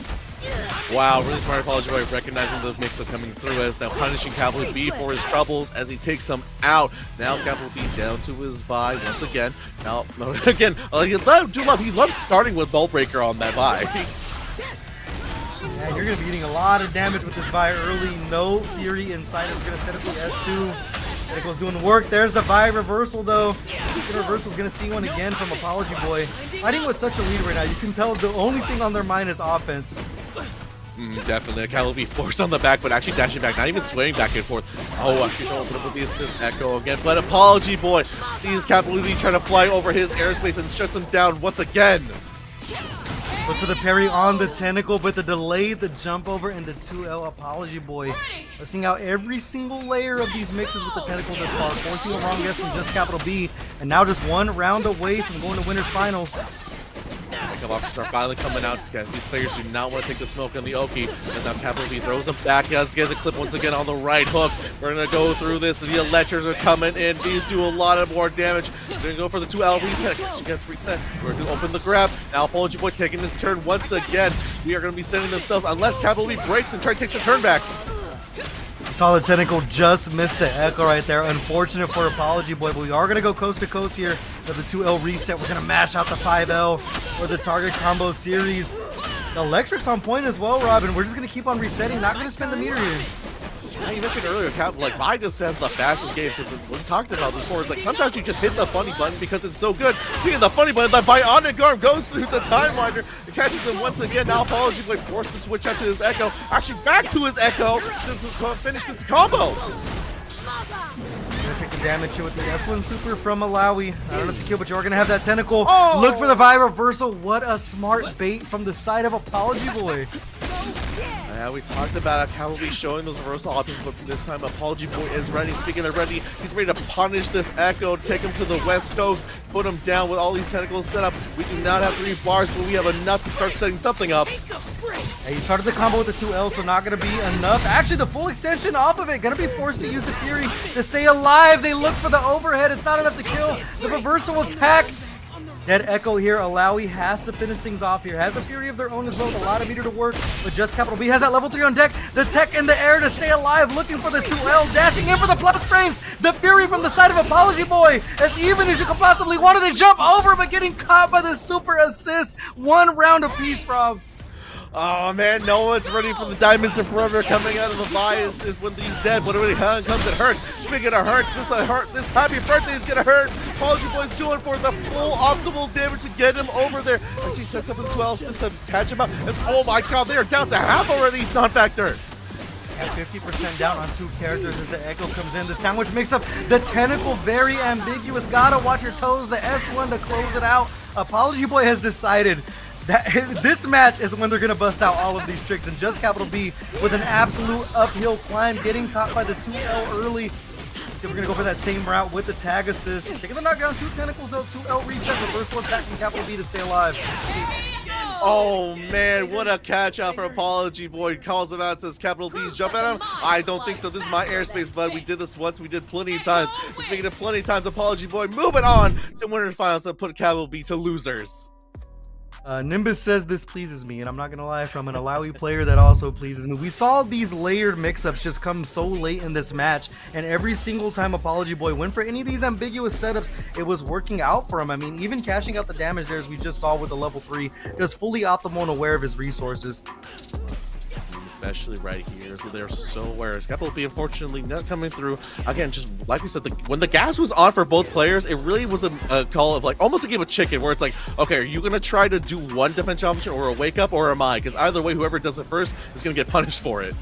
Wow, really smart Apology Boy recognizing the mix-up coming through as now punishing Capital B for his troubles as he takes him out. Now Capital B down to his Vi once again. Now, again, he loves starting with Vault Breaker on that Vi. Yeah, you're going to be eating a lot of damage with this Vi early. No Fury inside. We're going to set up the S2. Tentacle's doing work. There's the vibe reversal, though. The reversal's going to see one again from Apology Boy. Fighting with such a lead right now, you can tell the only thing on their mind is offense. Definitely. Cal will be forced on the back, but actually dashing back, not even swaying back and forth. Oh, actually trying to open up with the assist Echo again. But Apology Boy sees Capital B trying to fly over his airspace and shuts him down once again. Look for the parry on the Tentacle, but the delay, the jump over, and the 2L Apology Boy. Listing out every single layer of these mixes with the Tentacle thus far, forcing a wrong guess from just Capital B, and now just one round away from going to winners finals. Pickup options are finally coming out. These players do not want to take the smoke on the Oki. And now Capital B throws him back. He has to get the clip once again on the right hook. We're going to go through this. The electors are coming in. These do a lot of more damage. They're going to go for the 2L reset. Yes, you get reset. We're going to open the grab. Now Apology Boy taking his turn once again. We are going to be sending themselves, unless Capital B breaks and try to take the turn back. Saw the Tentacle just missed the Echo right there. Unfortunate for Apology Boy, but we are going to go coast to coast here with the 2L reset. We're going to mash out the 5L for the target combo series. The electric's on point as well, Robin. We're just going to keep on resetting. Not going to spend the meter here. Yeah, you mentioned earlier, like Vi just has the fastest game because we talked about this before. It's like sometimes you just hit the funny button because it's so good. Speaking of the funny button, the bionic arm goes through the time winder and catches him once again. Now Apology Boy forced to switch out to his Echo, actually back to his Echo to finish this combo. Gonna take the damage here with the S1 super from Malawi. I don't know if to kill, but you're gonna have that Tentacle. Oh! Look for the Vi reversal. What a smart bait from the side of Apology Boy. Yeah, we talked about how we'll be showing those reversal options, but this time Apology Boy is ready. Speaking of ready, he's ready to punish this Echo, take him to the west coast, put him down with all these tentacles set up. We do not have 3 bars, but we have enough to start setting something up. Hey, he started the combo with the 2L, so not gonna be enough. Actually, the full extension off of it. Gonna be forced to use the Fury to stay alive. They look for the overhead. It's not enough to kill. The reversal attack. Dead Echo here. Alawi has to finish things off here. Has a Fury of their own as well with a lot of meter to work. But just Capital B has that level 3 on deck. The tech in the air to stay alive. Looking for the 2L. Dashing in for the plus frames. The Fury from the side of Apology Boy. As even as you could possibly want it. They jump over, but getting caught by the super assist. 1 round apiece, Rob. Oh man, no one's ready for the Diamonds of Forever coming out of the bias is when he's dead. But when it comes, it hurts. Speaking of hurts, this happy birthday is gonna hurt. Apology Boy's doing for the full optimal damage to get him over there. And she sets up the 12 system, catch him up. Oh my god, they are down to half already, non-factor. At 50% down on 2 characters as the Echo comes in. The sandwich makes up the Tentacle, very ambiguous. Gotta watch your toes. The S1 to close it out. Apology Boy has decided that this match is when they're going to bust out all of these tricks, and just Capital B with an absolute uphill climb, getting caught by the 2L early. So we're going to go for that same route with the tag assist. Taking the knockdown, 2 Tentacles though, 2L reset, reversal attack from Capital B to stay alive. Oh man, what a catch out for Apology Boy. Calls him out, says Capital B's jump at him. I don't think so. This is my airspace, bud. We did this once. We did plenty of times. Speaking of plenty of times, Apology Boy moving on to winners finals and put Capital B to losers. Nimbus says this pleases me, and I'm not gonna lie, from an Alawi player that also pleases me. We saw these layered mix-ups just come so late in this match, and every single time Apology Boy went for any of these ambiguous setups, it was working out for him. I mean, even cashing out the damage there, as we just saw with the level 3, just fully optimal and aware of his resources. Especially right here, so they're so aware. Capital B unfortunately not coming through. Again, just like we said, when the gas was on for both players, it really was a call of like almost a game of chicken, where it's like, okay, are you gonna try to do one defense option or a wake up, or am I? Because either way, whoever does it first is gonna get punished for it.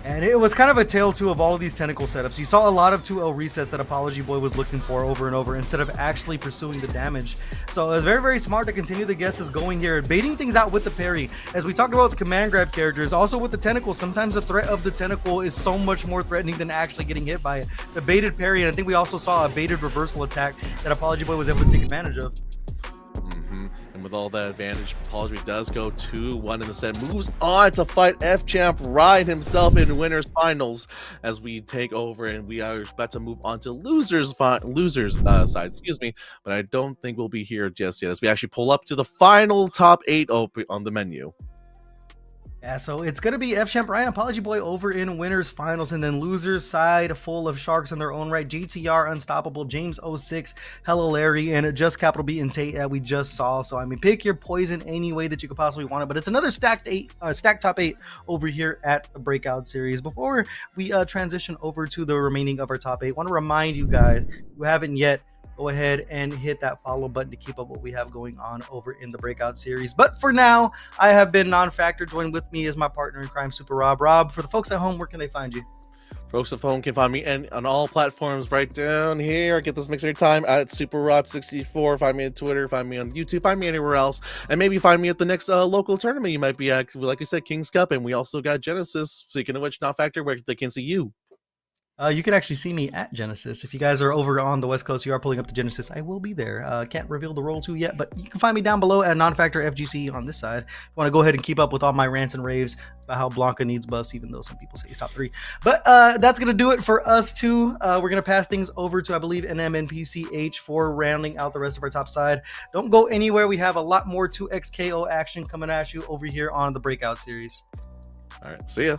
And it was kind of a tale too of all of these Tentacle setups. You saw a lot of 2L resets that Apology Boy was looking for over and over instead of actually pursuing the damage. So it was very, very smart to continue the guesses going here, baiting things out with the parry. As we talked about the command grab characters, also with the Tentacle, sometimes the threat of the Tentacle is so much more threatening than actually getting hit by it. The baited parry, and I think we also saw a baited reversal attack that Apology Boy was able to take advantage of. And with all that advantage, Apology does go 2-1 in the set, moves on to fight F-Champ Ryan himself in winners finals as we take over, and we are about to move on to losers side, excuse me, but I don't think we'll be here just yet as we actually pull up to the final top 8 on the menu. Yeah, so it's going to be F Champ Ryan, Apology Boy over in winners finals, and then losers side full of sharks in their own right. GTR, Unstoppable, James 06, Hello Larry, and Just Capital B and Tate that we just saw. So, I mean, pick your poison any way that you could possibly want it, but it's another stacked top 8 over here at the Breakout series. Before we transition over to the remaining of our top 8, I want to remind you guys, who haven't yet, go ahead and hit that follow button to keep up what we have going on over in the Breakout series. But for now, I have been Non-Factor. Joined with me is my partner in crime, Super Rob. Rob, for the folks at home, where can they find you? Folks at home can find me on all platforms right down here. Get this mix every time at Super Rob64. Find me on Twitter, find me on YouTube, find me anywhere else, and maybe find me at the next local tournament you might be at. Like we said, King's Cup, and we also got Genesis. Speaking of which, Non-Factor, where they can see you. You can actually see me at Genesis. If you guys are over on the West Coast, you are pulling up to Genesis, I will be there. Can't reveal the role to yet, but you can find me down below at Non-Factor FGC on this side. If you want to go ahead and keep up with all my rants and raves about how Blanca needs buffs, even though some people say he's top 3. But that's going to do it for us too. We're going to pass things over to, I believe, NM and PCH for rounding out the rest of our top side. Don't go anywhere. We have a lot more 2XKO action coming at you over here on the Breakout series. All right, see ya.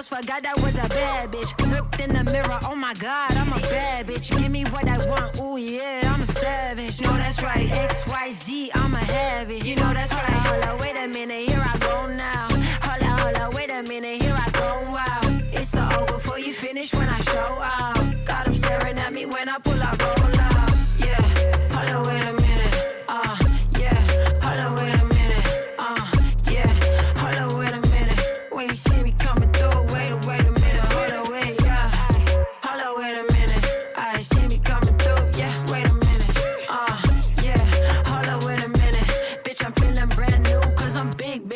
Forgot that was a bad bitch. Looked in the mirror, oh my god, I'm a bad bitch. Give me what I want, ooh yeah, I'm a savage. No, that's right, XYZ, I'ma have it. You know that's right. Hold up, wait a minute, here I go now. Hold up, wait a minute, here I go, wow. It's all over before you finish when I show out. Got him staring at me when I pull up, roll up. Yeah, hold up, wait a minute, yeah. Hold up, wait a minute, yeah. Hold up, wait a minute. When you see me coming through, wait a minute, hold up, wait, yeah. Hold up, wait a minute. I see me coming through, yeah. Wait a minute, yeah. Hold up, wait a minute. Bitch, I'm feeling brand new, cause I'm big.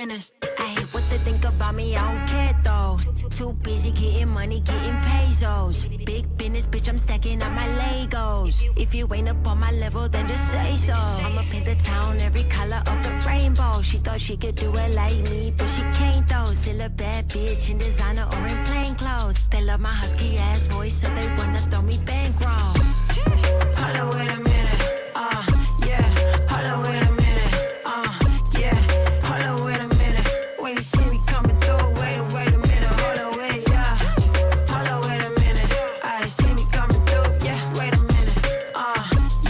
Too busy getting money, getting pesos. Big business, bitch, I'm stacking up my Legos. If you ain't up on my level, then just say so. I'ma paint the town every color of the rainbow. She thought she could do it like me, but she can't though. Still a bad bitch in designer or in plain clothes. They love my husky ass voice, so they wanna throw me bankroll. Hold up, wait a minute, yeah. Hold up, wait a minute, yeah. Hold up, wait a minute. When you see me coming through, wait a minute, hold up, wait, yeah. Hold up, wait a minute, I see me coming through, yeah. Wait a minute,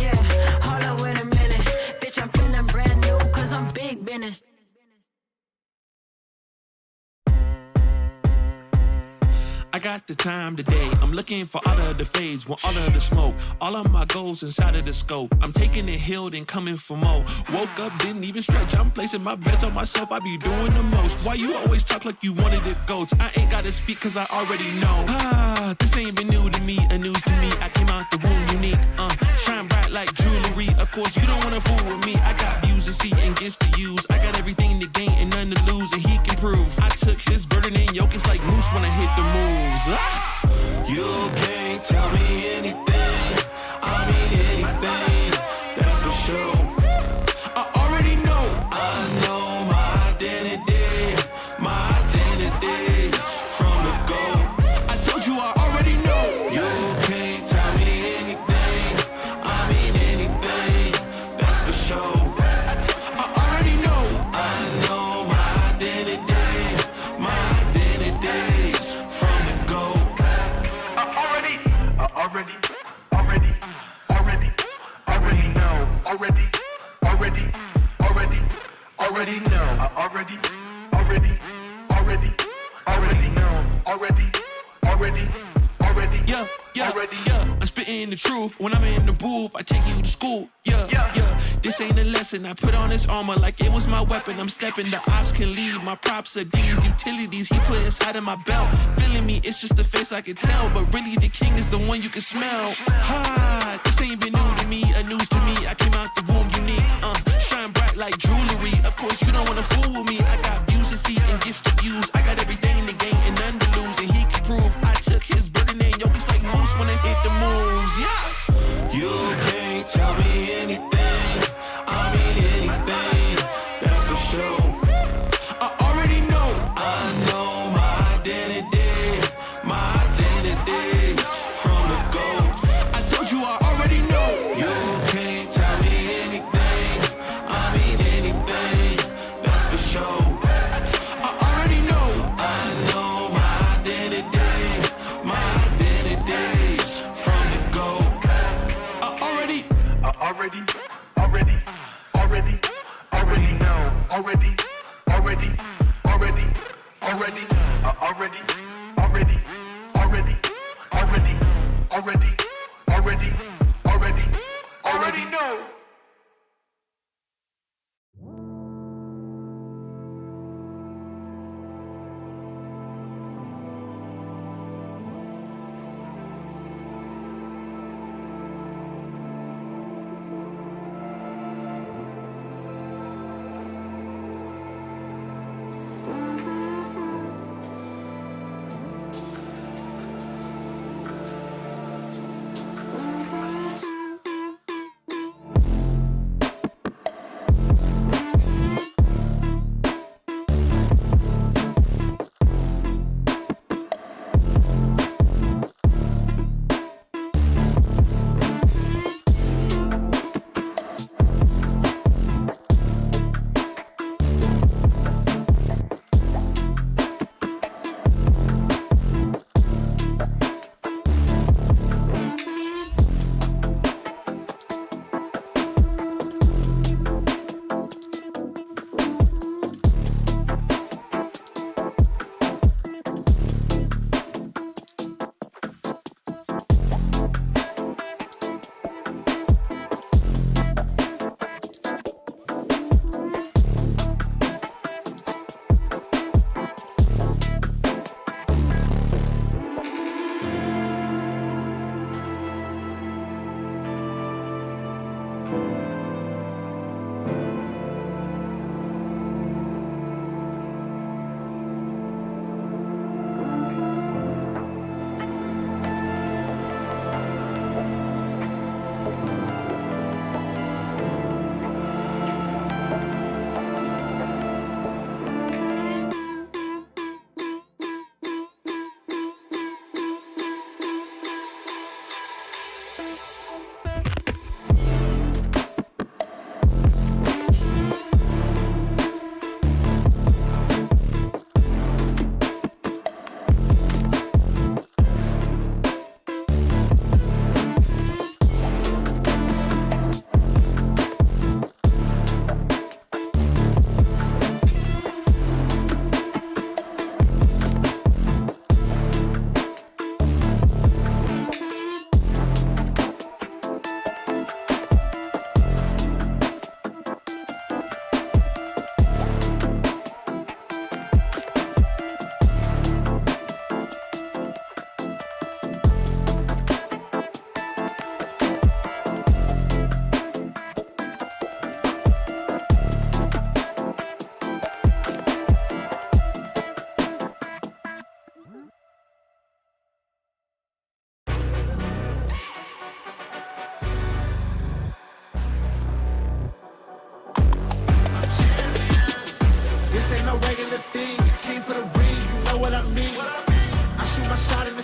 yeah. Hold up, wait a minute, bitch, I'm feeling brand new, cause I'm big business. I got the time today. I'm looking for all of the fades, want all of the smoke. All of my goals inside of the scope. I'm taking it hill and coming for more. Woke up, didn't even stretch. I'm placing my bets on myself. I be doing the most. Why you always talk like you wanted to go? I ain't gotta speak cause I already know. This ain't been new to me, a news to me. I came out the womb unique. Shine bright like jewelry. Of course, you don't wanna fool with me. I got views to see and gifts to use. I got everything to gain and none to lose, and he can prove. I took his burden and yoke. It's like moose when I hit the moves. You can't tell me anything. I mean anything. That's for sure. I already know. I know my identity. My identity from the go. I told you I already know. You can't tell me anything. I mean anything. That's for sure. I already know. I know my identity. My identity from the go. Already know. I already know. Yeah. I'm spitting the truth. When I'm in the booth, I take you to school. Yeah. This ain't a lesson. I put on this armor like it was my weapon. I'm stepping. The ops can leave. My props are these utilities he put inside of my belt. Feeling me, it's just the face I can tell. But really, the king is the one you can smell. This ain't been new to me, a news to me. I came out the womb unique. Shine bright like jewelry. Of course, you don't wanna fool with me. I got views to see and gifts to use. I got everything to gain and none to lose, and he can prove. I took his burden and yoke. It's like moose when I hit the moves. Yeah. You can't tell me anything. I mean anything. That's for sure. I already know. I know my identity. My identity from the go. I told you I already know. You can't tell me anything. I mean anything. That's for sure. I already know. I know my identity. My identity from the go. I already know. Already know.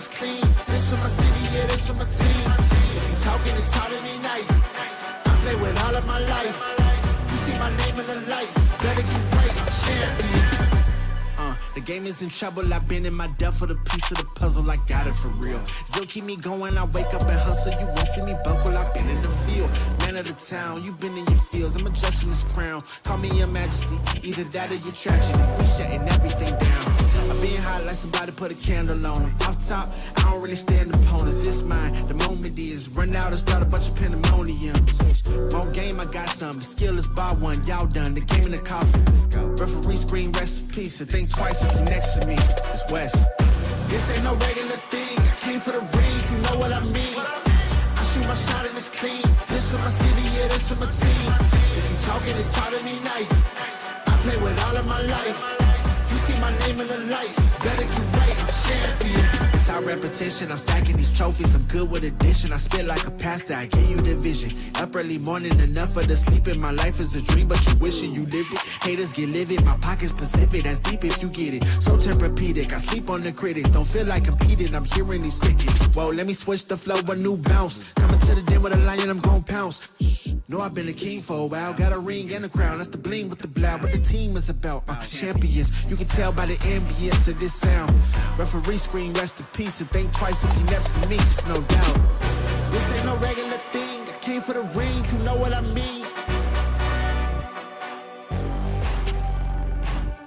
is clean. This is my city, yeah, this is my team. If you talking and talking me nice, I play with all of my life. You see my name in the lights, better get right, I'm champion. The game is in trouble, I've been in my depth for the piece of the puzzle, I got it for real. Still keep me going, I wake up and hustle, you won't see me buckle, I've been in the field. Man of the town, you been in your fields, I'm adjusting this crown. Call me your majesty, either that or your tragedy. We shutting everything down. I've been hot like somebody put a candle on them. Off top, I don't really stand opponents, this mine. The moment is run out and start a bunch of pandemonium. More game, I got some, the skill is by one, y'all done, the game in the coffin. Referee screen, rest in peace, and think twice if you next to me. It's West. This ain't no regular thing. I came for the ring, you know what I mean. I shoot my shot and it's clean. This is my city, yeah, this is my team. If you talking and talk to me nice, I play with all of my life. You see my name in the lights, better get right, I'm champion. It's our repetition, I'm stacking these trophies, I'm good with addition. I spit like a pastor, I give you the vision. Up early morning, enough for the sleeping. My life is a dream, but you wishing you lived it. Haters get livid, my pocket's Pacific, that's deep if you get it. So therapeutic, I sleep on the critics. Don't feel like competing, I'm hearing these tickets. Whoa, let me switch the flow, a new bounce. Coming to the den with a lion, I'm gon' pounce. Know I've been a king for a while, got a ring and a crown. That's the bling with the blow, what the team is about. Champions, you can tell by the ambience of this sound. Referee screen, rest in peace, and think twice if you never see me, just no doubt. This ain't no regular thing, I came for the ring, you know what I mean.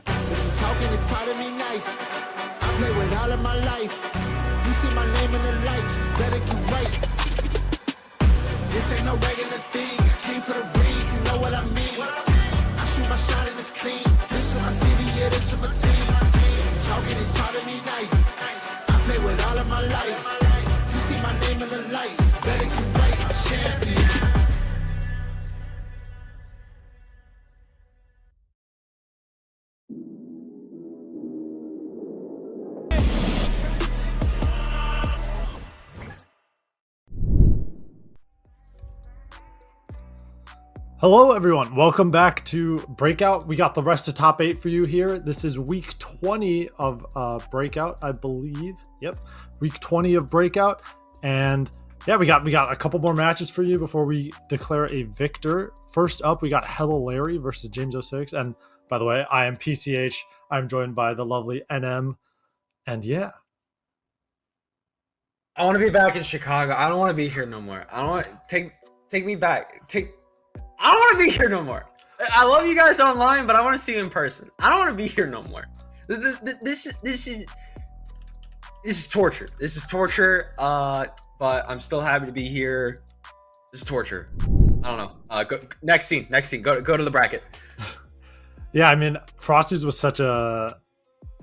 If you talking and talk to me nice, I play with all of my life. You see my name in the lights, better get right. This ain't no regular thing, I came for the ring, you know what I mean. I shoot my shot and it's clean. This is my city, yeah, this is my team. If you talking and talk to me nice, I play with all of my life. You see my name in the lights, better get right, I'm champion. Hello everyone, welcome back to Breakout. We got the rest of top 8 for you here. This is week 20 of Breakout, I believe. Yep, week 20 of Breakout. And yeah, we got a couple more matches for you before we declare a victor. First up, we got Hello Larry versus James06. And by the way, I am PCH. I'm joined by the lovely NM. And yeah. I want to be back in Chicago. I don't want to be here no more. I don't want take me back. I don't want to be here no more. I love you guys online, but I want to see you in person. I don't want to be here no more. This is torture. This is torture. But I'm still happy to be here. This is torture. I don't know. Go, next scene. Go to the bracket. Yeah, I mean, Frosties was such a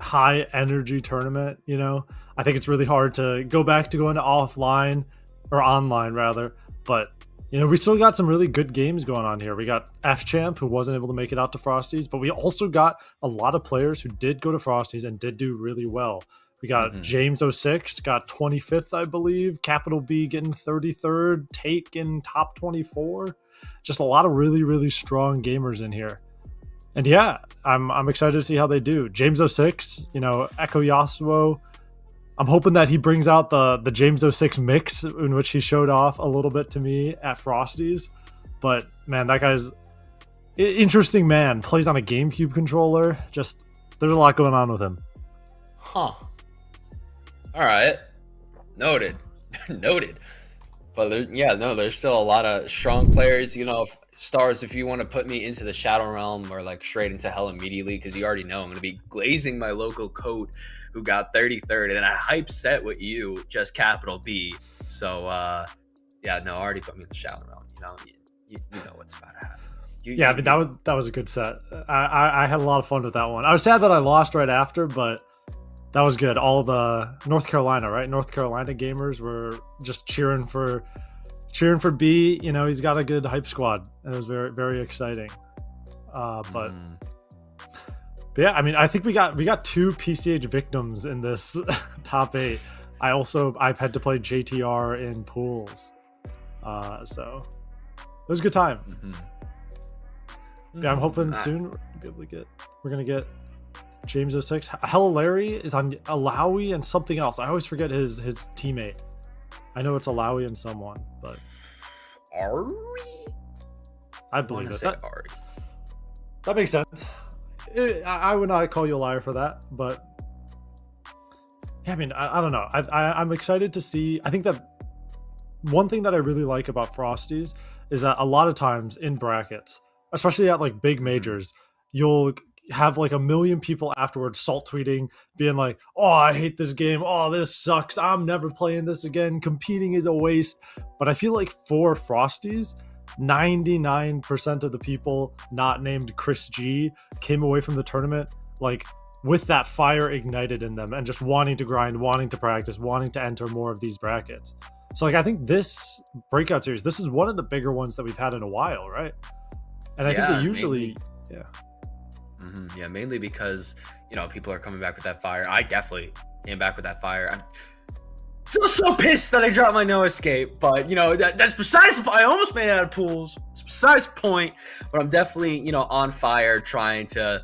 high energy tournament. You know, I think it's really hard to go back to going to offline or online rather, but. You know, we still got some really good games going on here. We got F-Champ, who wasn't able to make it out to Frosties, but we also got a lot of players who did go to Frosties and did do really well. We got James06, got 25th, I believe. Capital B getting 33rd. Tate getting top 24. Just a lot of really, really strong gamers in here. And yeah, I'm excited to see how they do. James06, you know, Echo Yasuo. I'm hoping that he brings out the James06 mix in which he showed off a little bit to me at Frosties. But man, that guy's interesting man. Plays on a GameCube controller. Just there's a lot going on with him. Huh. All right. Noted. Noted. But there's still a lot of strong players. You know, Stars, if you want to put me into the Shadow Realm or like straight into hell immediately, because you already know I'm going to be glazing my local coat who got 33rd and a hype set with you, just capital B. So, already put me in the Shadow Realm. You know, you know what's about to happen. That was a good set. I had a lot of fun with that one. I was sad that I lost right after, but that was good. All the North Carolina gamers were just cheering for B. You know, he's got a good hype squad, and it was very, very exciting. But yeah, I mean, I think we got 2 PCH victims in this top 8. I had to play JTR in pools, so it was a good time. Yeah, I'm hoping soon we're gonna get James 06. Hella Larry is on Alawi and something else. I always forget his teammate. I know it's Alawi and someone, but Ari? I believe it. Ari. That makes sense. I would not call you a liar for that, but yeah, I mean, I don't know. I'm excited to see. I think that one thing that I really like about Frosties is that a lot of times in brackets, especially at like big majors, you'll have like a million people afterwards salt tweeting, being like, oh, I hate this game. Oh, this sucks. I'm never playing this again. Competing is a waste. But I feel like for Frosties, 99% of the people not named Chris G came away from the tournament like with that fire ignited in them and just wanting to grind, wanting to practice, wanting to enter more of these brackets. So like I think this Breakout series, this is one of the bigger ones that we've had in a while, right? And I think they usually yeah, mainly because, you know, people are coming back with that fire. I definitely came back with that fire. I'm so pissed that I dropped my no escape, but you know, that's besides the point. I almost made it out of pools. It's besides the point, but I'm definitely, you know, on fire trying to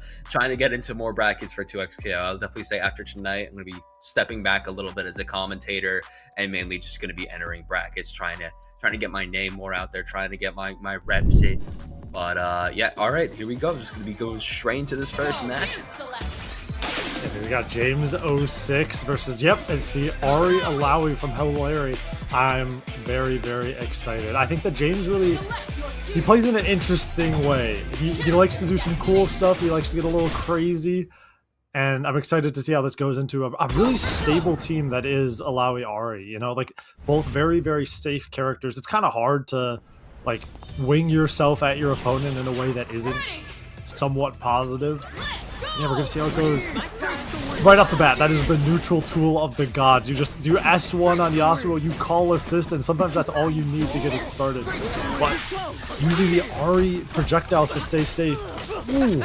get into more brackets for 2XKO. I'll definitely say after tonight, I'm going to be stepping back a little bit as a commentator and mainly just going to be entering brackets, trying to get my name more out there, trying to get my reps in. But yeah, all right, here we go. I'm just going to be going straight into this first match. We got James 06 versus, yep, it's the Ari Alawi from Hella Larry. I'm very, very excited. I think that James really, he plays in an interesting way. He likes to do some cool stuff. He likes to get a little crazy. And I'm excited to see how this goes into a really stable team that is Alawi Ari. You know, like both very, very safe characters. It's kind of hard to like wing yourself at your opponent in a way that isn't somewhat positive. Yeah, we're gonna see how it goes. Right off the bat, that is the neutral tool of the gods. You just do S1 on Yasuo, you call assist, and sometimes that's all you need to get it started. But using the Ari projectiles to stay safe. Ooh.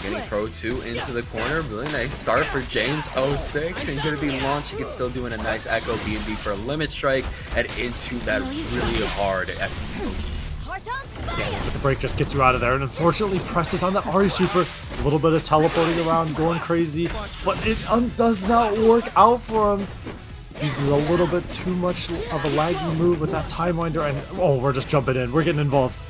Getting throw 2 into the corner. Really nice start for James 06, and going to be launching it, still doing a nice Echo B&B for a limit strike and into that really hard FP. Yeah, but the break just gets you out of there, and unfortunately presses on that Ari super. A little bit of teleporting around, going crazy, but it does not work out for him. Uses a little bit too much of a laggy move with that time winder, and oh, we're just jumping in. We're getting involved.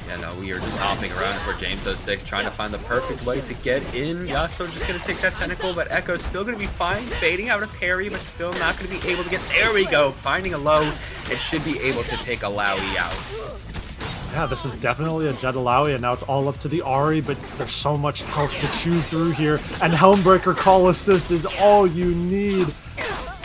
Yeah, no, we are just hopping around for James 06, trying to find the perfect way to get in. Yasuo just going to take that tentacle, but Echo's still going to be fine, baiting out a parry, but still not going to be able to get. There we go, finding a low, and should be able to take Alawi out. Yeah, this is definitely a dead Alawi, and now it's all up to the Ari, but there's so much health to chew through here, and Helmbreaker call assist is all you need.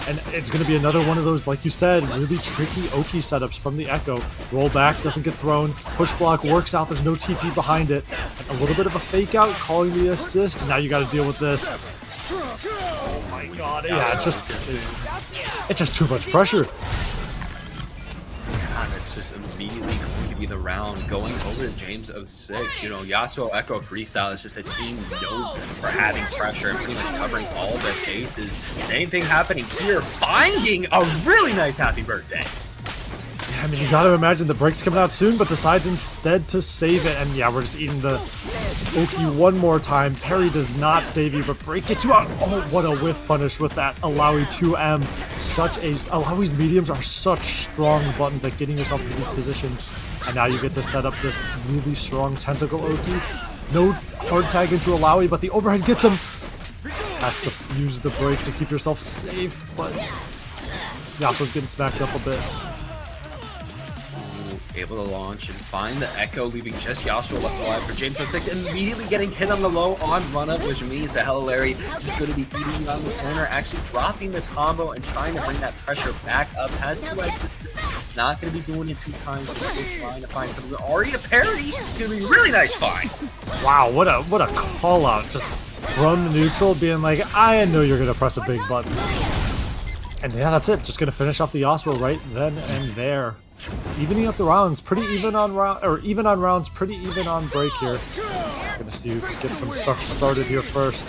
And it's going to be another one of those, like you said, really tricky Oki setups from the Echo. Roll back, doesn't get thrown, push block works out, there's no TP behind it. A little bit of a fake out, calling the assist, now you got to deal with this. Oh my god, yeah, it's just too much pressure. And it's just immediately going to be the round going over to James 06. You know, Yasuo Echo Freestyle is just a team known for having pressure and pretty much covering all their bases. Same thing happening here, finding a really nice happy birthday. Yeah, I mean, you gotta imagine the break's coming out soon, but decides instead to save it. And yeah, we're just eating the Oki one more time. Parry does not save you, but break gets you out. Oh, what a whiff punish with that Alawi 2M. Alawi's mediums are such strong buttons at getting yourself into these positions. And now you get to set up this really strong tentacle Oki. No hard tag into Alawi, but the overhead gets him. Has to use the break to keep yourself safe, but Yasuo's getting smacked up a bit. Able to launch and find the Echo, leaving just Yasuo left alive for James 06, and immediately getting hit on the low on run-up, which means that Hella Larry just going to be eating on the corner, actually dropping the combo and trying to bring that pressure back up. Has 2x assists, not going to be doing it 2 times, but still trying to find something. Already a parry, it's going to be a really nice find. Wow, what a call out, just from the neutral, being like, I know you're going to press a big button. And yeah, that's it, just going to finish off the Yasuo right then and there. Evening up the rounds, pretty even on even on rounds, pretty even on break here. Gonna see who can get some stuff started here first.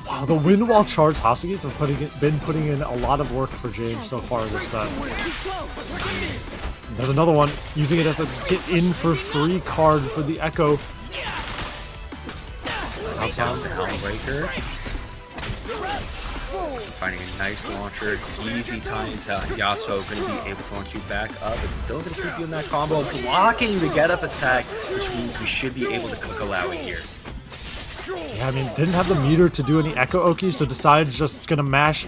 Wow, the wind wall charge Hasugi's have been putting in a lot of work for James so far this set. There's another one, using it as a get in for free card for the Echo. Outside Downbreaker. Finding a nice launcher, easy time to Yasuo, going to be able to launch you back up. It's still going to keep you in that combo, blocking the get up attack, which means we should be able to cook Alawi here. Yeah, I mean, didn't have the meter to do any Echo Oki, so decides just gonna max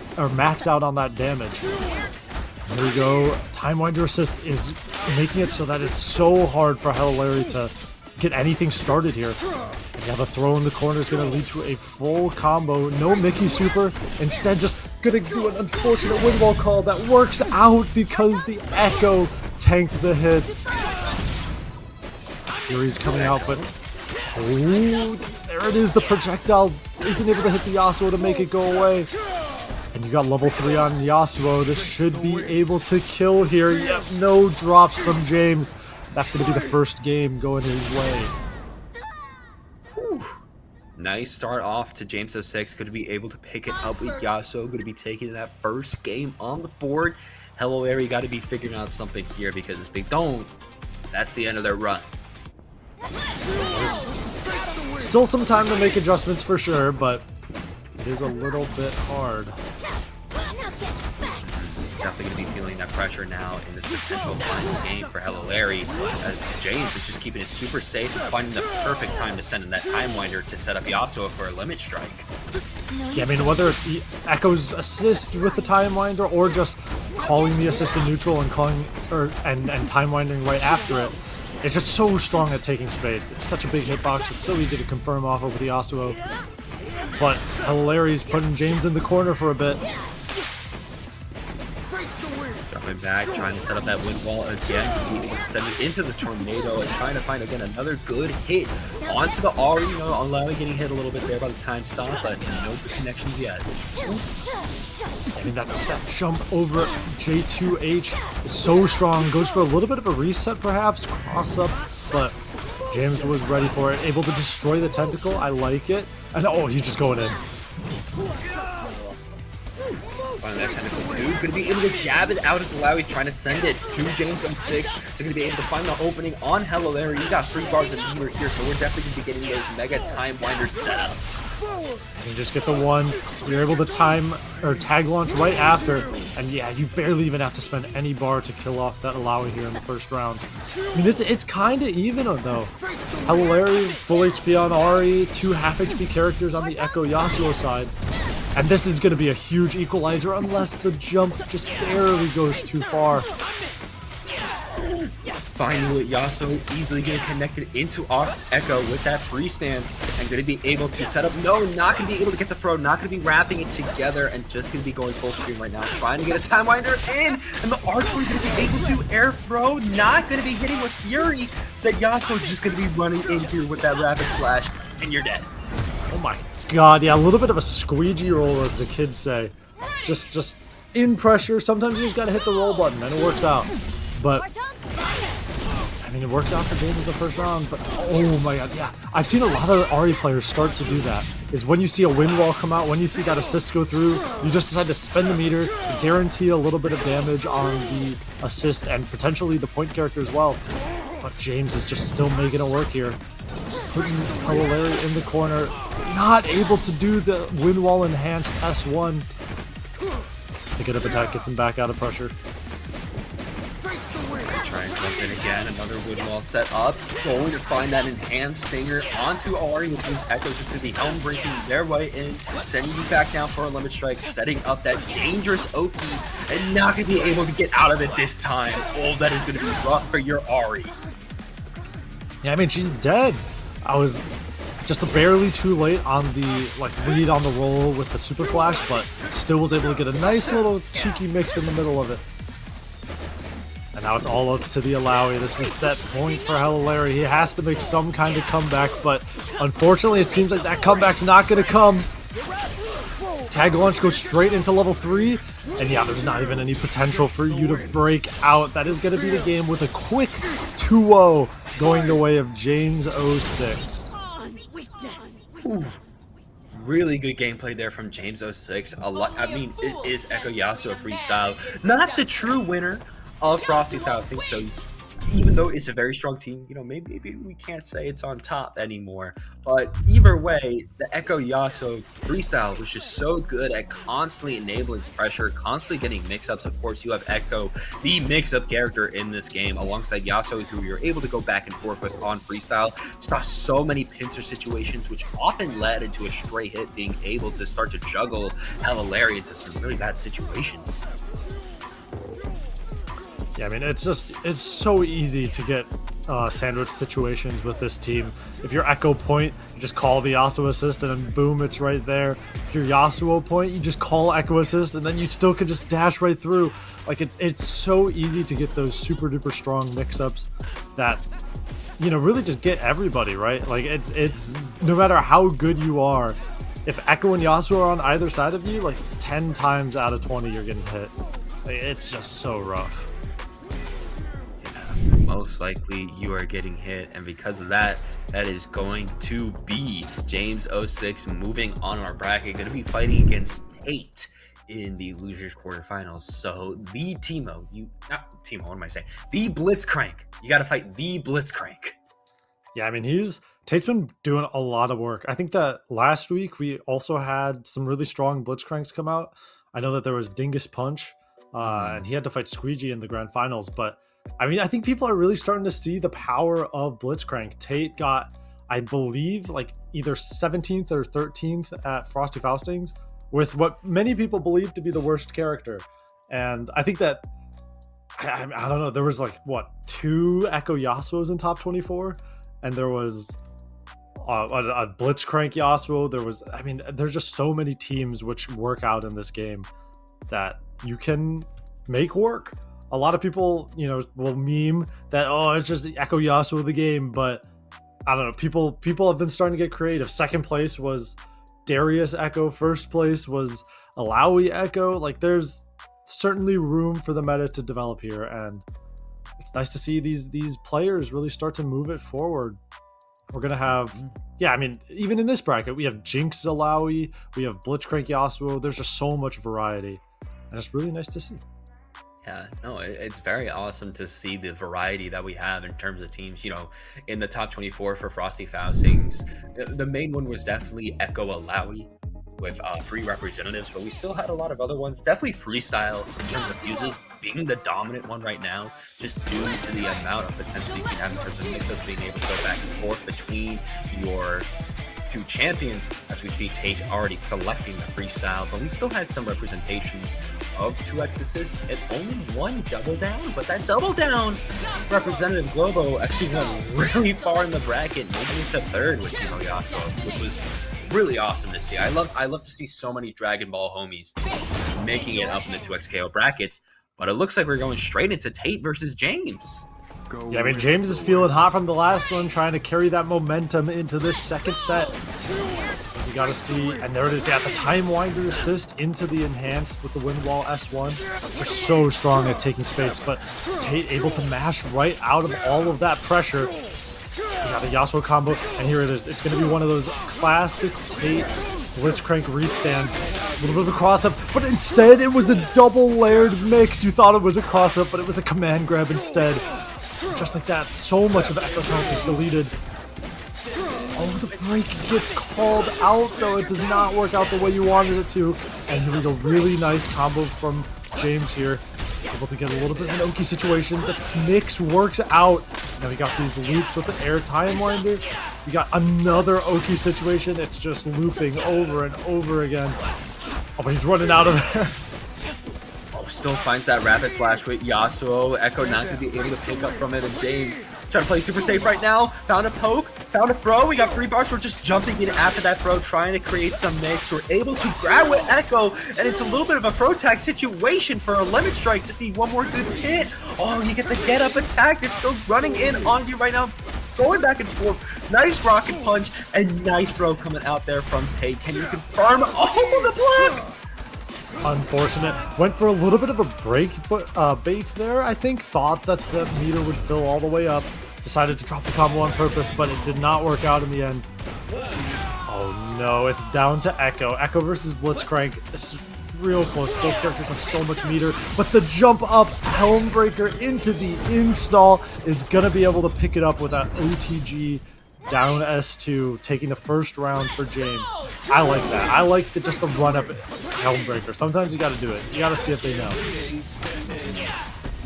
out on that damage. There we go. Time Winder assist is making it so that it's so hard for Larry to get anything started here. Yeah, the throw in the corner is going to lead to a full combo. No Mickey super. Instead, just going to do an unfortunate wind wall call that works out because the Echo tanked the hits. Fury's coming out, but oh, there it is. The projectile isn't able to hit the Yasuo to make it go away. And you got level 3 on Yasuo. This should be able to kill here. Yep, no drops from James. That's going to be the first game going his way. Whew. Nice start off to James 06. Going to be able to pick it up with Yasuo. Going to be taking that first game on the board. Hello Larry got to be figuring out something here, because if they don't, that's the end of their run. Still some time to make adjustments for sure, but it is a little bit hard. Definitely going to be feeling that pressure now in this potential final game for Hello Larry, as James is just keeping it super safe and finding the perfect time to send in that Time Winder to set up Yasuo for a limit strike. Yeah, I mean, whether it's Echo's assist with the Time Winder or just calling the assist in neutral and calling and Time Winding right after it, it's just so strong at taking space. It's such a big hitbox. It's so easy to confirm off of the Yasuo. But Hello Larry's putting James in the corner for a bit. Jumping back, trying to set up that wind wall again, being able to send it into the tornado and trying to find again another good hit onto the Ahri. You know, allowing getting hit a little bit there by the time stop, but no good connections yet. I mean, that jump over J2H is so strong. Goes for a little bit of a reset, perhaps cross up, but James was ready for it. Able to destroy the tentacle. I like it. And oh, he's just going in. Finding that tentacle too. Going to be able to jab it out as Alawi's trying to send it to James 06. So going to be able to find the opening on Hello Larry. You got 3 bars of meter here, so we're definitely going to be getting those mega Time Winder setups. You just get the one. You're able to time or tag launch right after, and yeah, you barely even have to spend any bar to kill off that Alawi here in the first round. I mean, it's kind of even though. Hello Larry, full HP on Ahri, 2 half HP characters on the Echo Yasuo side. And this is going to be a huge equalizer unless the jump just barely goes too far. Finally, Yasuo easily getting connected into our Echo with that free stance and going to be able to set up. No, not going to be able to get the throw, not going to be wrapping it together, and just going to be going full screen right now, trying to get a Time Winder in, and the archery going to be able to air throw, not going to be hitting with Fury. Said Yasuo just going to be running in here with that rapid slash, and you're dead. Oh my god, yeah, a little bit of a squeegee roll, as the kids say. Just in pressure. Sometimes you just gotta hit the roll button and it works out. But I mean, it works out for James in the first round, but oh my god, yeah. I've seen a lot of Ahri players start to do that. Is when you see a wind wall come out, when you see that assist go through, you just decide to spend the meter, guarantee a little bit of damage on the assist and potentially the point character as well. But James is just still making it work here. Putting Hello Larry in the corner, not able to do the wind wall enhanced S1. The get up attack gets him back out of pressure. Try and jump in again, another wind wall set up, going to find that enhanced stinger onto Ahri, which means Echo's just going to be helm breaking their way in, sending you back down for a limit strike, setting up that dangerous Oki, and not going to be able to get out of it this time. Oh, that is going to be rough for your Ahri. Yeah, I mean, she's dead. I was just barely too late on the read on the roll with the super flash, but still was able to get a nice little cheeky mix in the middle of it. And now it's all up to the Alawi. This is set point for Hello Larry. He has to make some kind of comeback, but unfortunately it seems like that comeback's not going to come. Tag launch goes straight into level 3, and yeah, there's not even any potential for you to break out. That is going to be the game with a quick 2-0 going the way of James 06. Ooh, really good gameplay there from James 06. I mean, it is Echo Yasuo freestyle. Not the true winner of Frosty Fausting, so even though it's a very strong team, you know, maybe we can't say it's on top anymore. But either way, the Echo Yasuo freestyle was just so good at constantly enabling pressure, constantly getting mix-ups. Of course, you have Echo, the mix-up character in this game, alongside Yasuo, who you're able to go back and forth with on freestyle. Saw so many pincer situations, which often led into a stray hit, being able to start to juggle Hella Larry into some really bad situations. Yeah, I mean, it's so easy to get sandwich situations with this team. If you're Echo Point, you just call the Yasuo assist and then boom, it's right there. If you're Yasuo Point, you just call Echo assist and then you still can just dash right through. Like, it's so easy to get those super duper strong mix-ups that, you know, really just get everybody, right? Like, it's no matter how good you are, if Echo and Yasuo are on either side of you, like 10 times out of 20 you're getting hit. Like, it's just so rough. Most likely you are getting hit, and because of that, that is going to be James 06 moving on our bracket, going to be fighting against Tate in the losers quarterfinals. So the the Blitzcrank, you got to fight the Blitzcrank. Yeah, I mean, Tate's been doing a lot of work. I think that last week we also had some really strong Blitzcranks come out. I know that there was Dingus Punch, and he had to fight Squeegee in the grand finals, but I mean, I think people are really starting to see the power of Blitzcrank. Tate got, I believe, like either 17th or 13th at Frosty Faustings with what many people believe to be the worst character. And I think that, I don't know, there was like, what, 2 Echo Yasuos in top 24? And there was a Blitzcrank Yasuo. There was, I mean, there's just so many teams which work out in this game that you can make work. A lot of people, you know, will meme that, oh, it's just Echo Yasuo the game, but I don't know. People have been starting to get creative. Second place was Darius Echo. First place was Alawi Echo. Like, there's certainly room for the meta to develop here, and it's nice to see these players really start to move it forward. We're gonna have, yeah, I mean, even in this bracket, we have Jinx Alawi, we have Blitzcrank Yasuo. There's just so much variety, and it's really nice to see. Yeah, no, it's very awesome to see the variety that we have in terms of teams. You know, in the top 24 for Frosty Faustings, the main one was definitely Echo Alawi with 3 representatives, but we still had a lot of other ones. Definitely freestyle in terms of fuses being the dominant one right now, just due to the amount of potential you can have in terms of mix-ups, being able to go back and forth between your 2 champions, as we see Tate already selecting the freestyle, but we still had some representations of 2x assists and only 1 double down, but that double down representative Globo actually went really far in the bracket, moving into 3rd with Timo Yasuo, which was really awesome to see. I love to see so many Dragon Ball homies making it up in the 2xKO brackets, but it looks like we're going straight into Tate versus James. Yeah, I mean, James is feeling hot from the last one, trying to carry that momentum into this second set. You gotta see, and there it is, yeah, the Time Winder assist into the enhanced with the wind wall S1. They're so strong at taking space, but Tate able to mash right out of all of that pressure. You got the Yasuo combo, and here it is. It's gonna be one of those classic Tate Blitzcrank restands. A little bit of a cross-up, but instead it was a double layered mix. You thought it was a cross-up, but it was a command grab instead. Just like that, so much of Echo's health is deleted. Oh, the break gets called out, though. It does not work out the way you wanted it to. And here we go, really nice combo from James here. Able to get a little bit of an Oki situation. The mix works out. Now we got these loops with the air Time Winder. We got another Oki situation. It's just looping over and over again. Oh, but he's running out of there. Still finds that rapid slash with Yasuo. Echo not going to be able to pick up from it, and James trying to play super safe right now. Found a poke, found a throw. We got 3 bars. We're just jumping in after that throw, trying to create some mix. We're able to grab with Echo, and it's a little bit of a throw tag situation for a limit strike. Just need one more good hit. Oh, you get the get up attack. They're still running in on you right now. Going back and forth. Nice rocket punch and nice throw coming out there from Tate. Can you confirm? Oh, the block! Unfortunate. Went for a little bit of a break bait there, I think. Thought that the meter would fill all the way up. Decided to drop the combo on purpose, but it did not work out in the end. Oh no, it's down to Echo. Echo versus Blitzcrank. This is real close. Both characters have so much meter, but the jump up Helmbreaker into the install is gonna be able to pick it up with that OTG down S2, taking the first round for James. I like that. I like just the run up Helmbreaker. Sometimes you gotta do it. You gotta see if they know.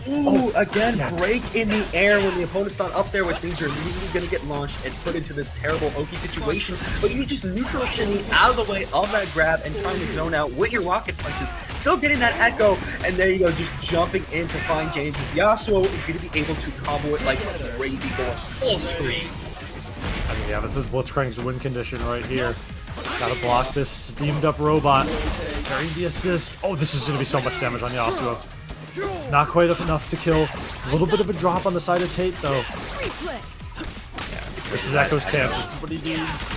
Ooh, again, break in the air when the opponent's not up there, which means you're immediately going to get launched and put into this terrible Oki situation. But you just neutral shimmy out of the way of that grab and trying to zone out with your rocket punches. Still getting that echo, and there you go, just jumping in to find James. As Yasuo is going to be able to combo it like crazy, going full screen. I mean, yeah, this is Blitzcrank's win condition right here. Gotta block this steamed up robot. Carrying the assist. Oh, this is going to be so much damage on Yasuo. Not quite enough to kill. A little bit of a drop on the side of Tate, though. Yeah, this is Echo's chance. This is what he needs.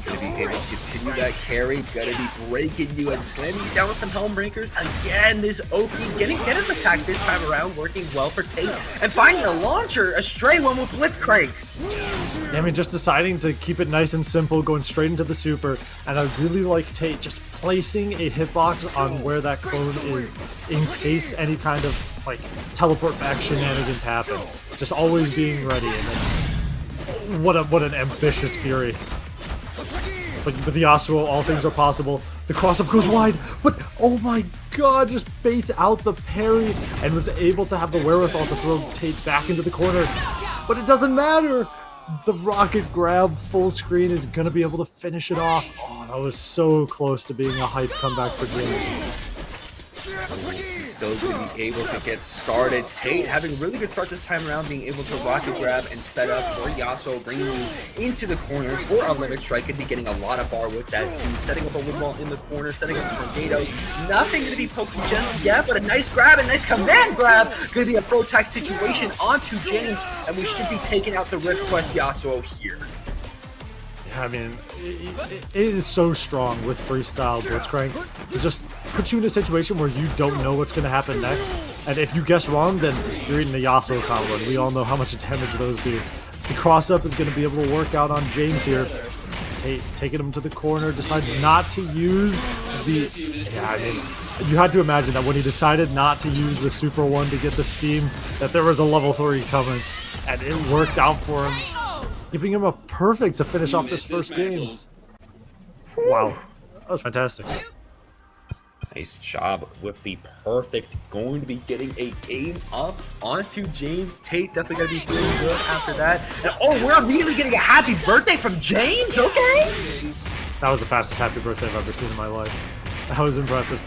Gonna be able to continue that carry. Gonna be breaking you and slamming you down with some Helmbreakers. Again, this Oki getting him attack this time around, working well for Tate. And finding a launcher, a stray one with Blitzcrank. Yeah, I mean, just deciding to keep it nice and simple, going straight into the super. And I really like Tate just placing a hitbox on where that clone is in case any kind of like teleport back shenanigans happen. Just always being ready. And then, what an ambitious Fury. But with the Yasuo, all things are possible. The cross-up goes wide, but oh my god, just baits out the parry and was able to have the wherewithal to throw Tate back into the corner. But it doesn't matter. The rocket grab full screen is going to be able to finish it off. Oh, that was so close to being a hype comeback for James. He's still going to be able to get started. Tate having a really good start this time around, being able to rocket grab and set up for Yasuo, bringing you into the corner for a limit strike. Could be getting a lot of bar with that too. Setting up a wind wall in the corner, setting up a tornado. Nothing going to be poking just yet, but a nice grab, a nice command grab. Going to be a pro tech situation onto James, and we should be taking out the Rift Quest Yasuo here. Yeah, I mean, it is so strong with freestyle Blitzcrank to just put you in a situation where you don't know what's going to happen next. And if you guess wrong, then you're eating a Yasuo combo, and we all know how much damage those do. The cross-up is going to be able to work out on James here. Taking him to the corner, decides not to use the... Yeah, I mean, you had to imagine that when he decided not to use the Super 1 to get the steam, that there was a level 3 coming, and it worked out for him, giving him a perfect to finish off this first game. Wow, that was fantastic. Nice job with the perfect. Going to be getting a game up onto James. Tate definitely going to be feeling good after that. And oh, we're immediately getting a happy birthday from James? Okay. That was the fastest happy birthday I've ever seen in my life. That was impressive.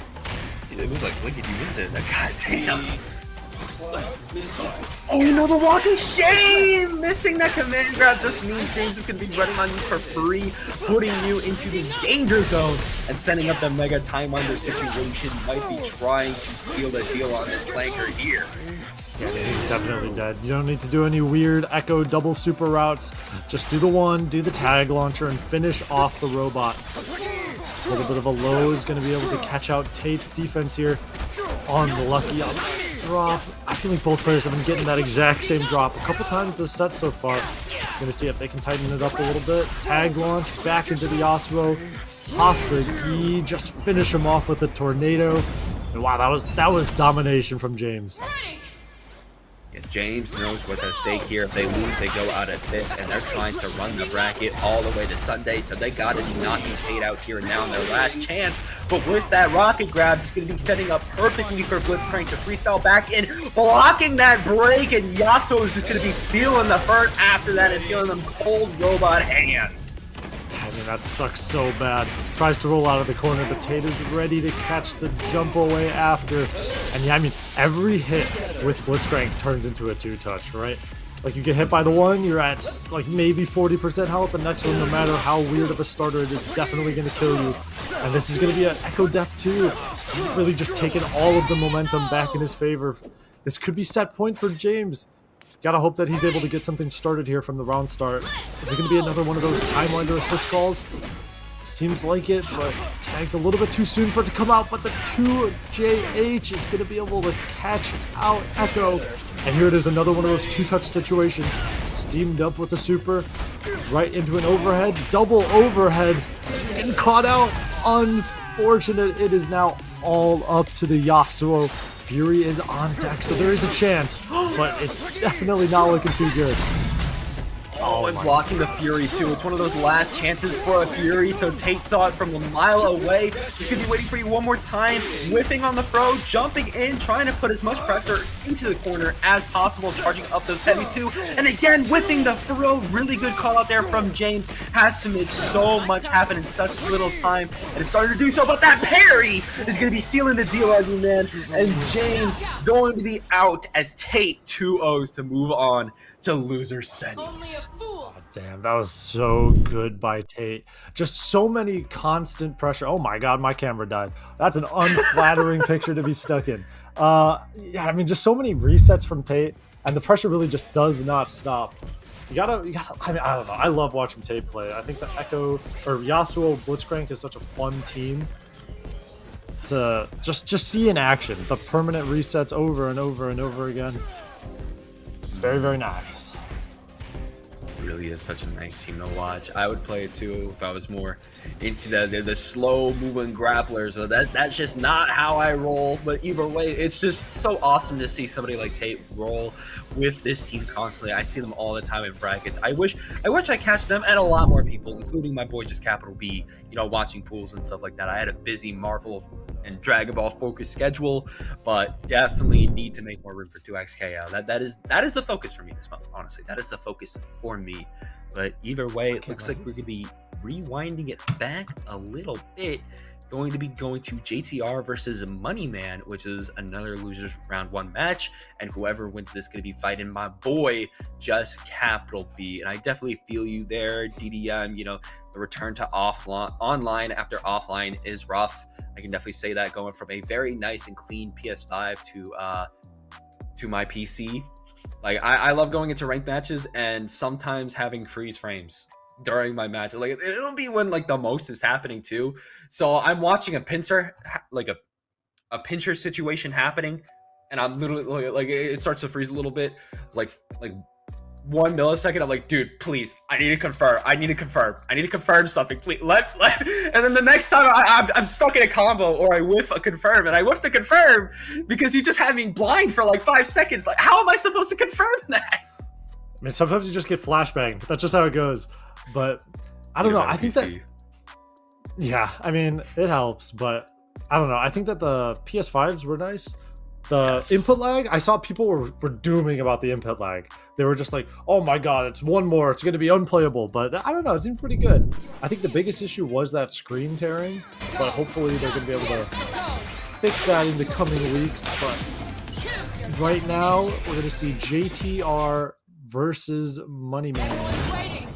It was like, look at you miss it. God damn. Oh no, the walking shame! Missing that command grab just means James is going to be running on you for free, putting you into the danger zone and setting up the mega time under situation. Might be trying to seal the deal on this flanker here. Yeah, he's definitely dead. You don't need to do any weird Echo double super routes. Just do the one, do the tag launcher, and finish off the robot. A little bit of a low is going to be able to catch out Tate's defense here on the lucky up drop. I feel like both players have been getting that exact same drop a couple times this set so far. Going to see if they can tighten it up a little bit. Tag launch back into the Yasuo. Hasagi just finish him off with a tornado. And wow, that was domination from James. Yeah, James knows what's at stake here. If they lose, they go out at 5th, and they're trying to run the bracket all the way to Sunday, so they got to be knocking Tate out here and now in their last chance. But with that rocket grab, it's going to be setting up perfectly for Blitzcrank to freestyle back in, blocking that break, and Yasuo is just going to be feeling the hurt after that and feeling them cold robot hands. I mean, that sucks so bad. Tries to roll out of the corner, but Tate is ready to catch the jump away after. And yeah, I mean, every hit with Blitzcrank turns into a 2-touch, right? Like, you get hit by the one, you're at, like, maybe 40% health. The next one, no matter how weird of a starter it is, definitely going to kill you. And this is going to be an Echo Death too. Really just taking all of the momentum back in his favor. This could be set point for James. Gotta hope that he's able to get something started here from the round start. Is it going to be another one of those timeline assist calls? Seems like it, but tag's a little bit too soon for it to come out. But the 2JH is going to be able to catch out Echo. And here it is, another one of those 2-touch situations. Steamed up with the super, right into an overhead, double overhead, getting caught out on unfortunate. It is now all up to the Yasuo. Fury is on deck, so there is a chance, but it's definitely not looking too good. Oh, and blocking the Fury too. It's one of those last chances for a Fury, so Tate saw it from a mile away. Just gonna be waiting for you one more time, whiffing on the throw, jumping in, trying to put as much pressure into the corner as possible, charging up those heavies too, and again whiffing the throw. Really good call out there from James. Has to make so much happen in such little time, and it's starting to do so, but that parry is gonna be sealing the deal, RB man, and James going to be out as Tate 2-0s to move on to loser settings. Oh, damn, that was so good by Tate. Just so many constant pressure. Oh my god, my camera died. That's an unflattering picture to be stuck in. Yeah, I mean, just so many resets from Tate, and the pressure really just does not stop. You gotta, I mean, I don't know. I love watching Tate play. I think the Echo or Yasuo Blitzcrank is such a fun team to just see in action. The permanent resets over and over and over again. It's very, very nice. It really is such a nice team to watch. I would play it too if I was more into the slow moving grapplers. So that's just not how I roll. But either way, it's just so awesome to see somebody like Tate roll with this team constantly. I see them all the time in brackets. I wish I catch them and a lot more people, including my boy Just Capital B, you know, watching pools and stuff like that. I had a busy Marvel and Dragon Ball focused schedule, but definitely need to make more room for 2xKO. That is the focus for me this month, honestly. That is the focus for me. But either way, it looks like we're gonna be rewinding it back a little bit. Going to be going to JTR versus Moneyman, which is another losers round 1 match, and whoever wins this is going to be fighting my boy Just Capital B. And I definitely feel you there, DDM. You know, the return to online after offline is rough. I can definitely say that, going from a very nice and clean PS5 to my PC. Like I love going into ranked matches and sometimes having freeze frames during my match. Like it'll be when like the most is happening too. So I'm watching a pincer, like a pincher situation happening, and I'm literally like it starts to freeze a little bit, like 1 millisecond. I'm like, dude, please, I need to confirm something, please. Let and then the next time I'm stuck in a combo or I whiff a confirm, and I whiff the confirm because you just had me blind for like 5 seconds. Like, how am I supposed to confirm that? I mean, sometimes you just get flashbanged. That's just how it goes. But I don't know. I think that, yeah, I mean, it helps, but I don't know. I think that the PS5s were nice. The input lag, I saw people were dooming about the input lag. They were just like, oh my god, it's one more, it's going to be unplayable. But I don't know, it seemed pretty good. I think the biggest issue was that screen tearing, but hopefully they're going to be able to fix that in the coming weeks. But right now, we're going to see JTR versus Moneyman.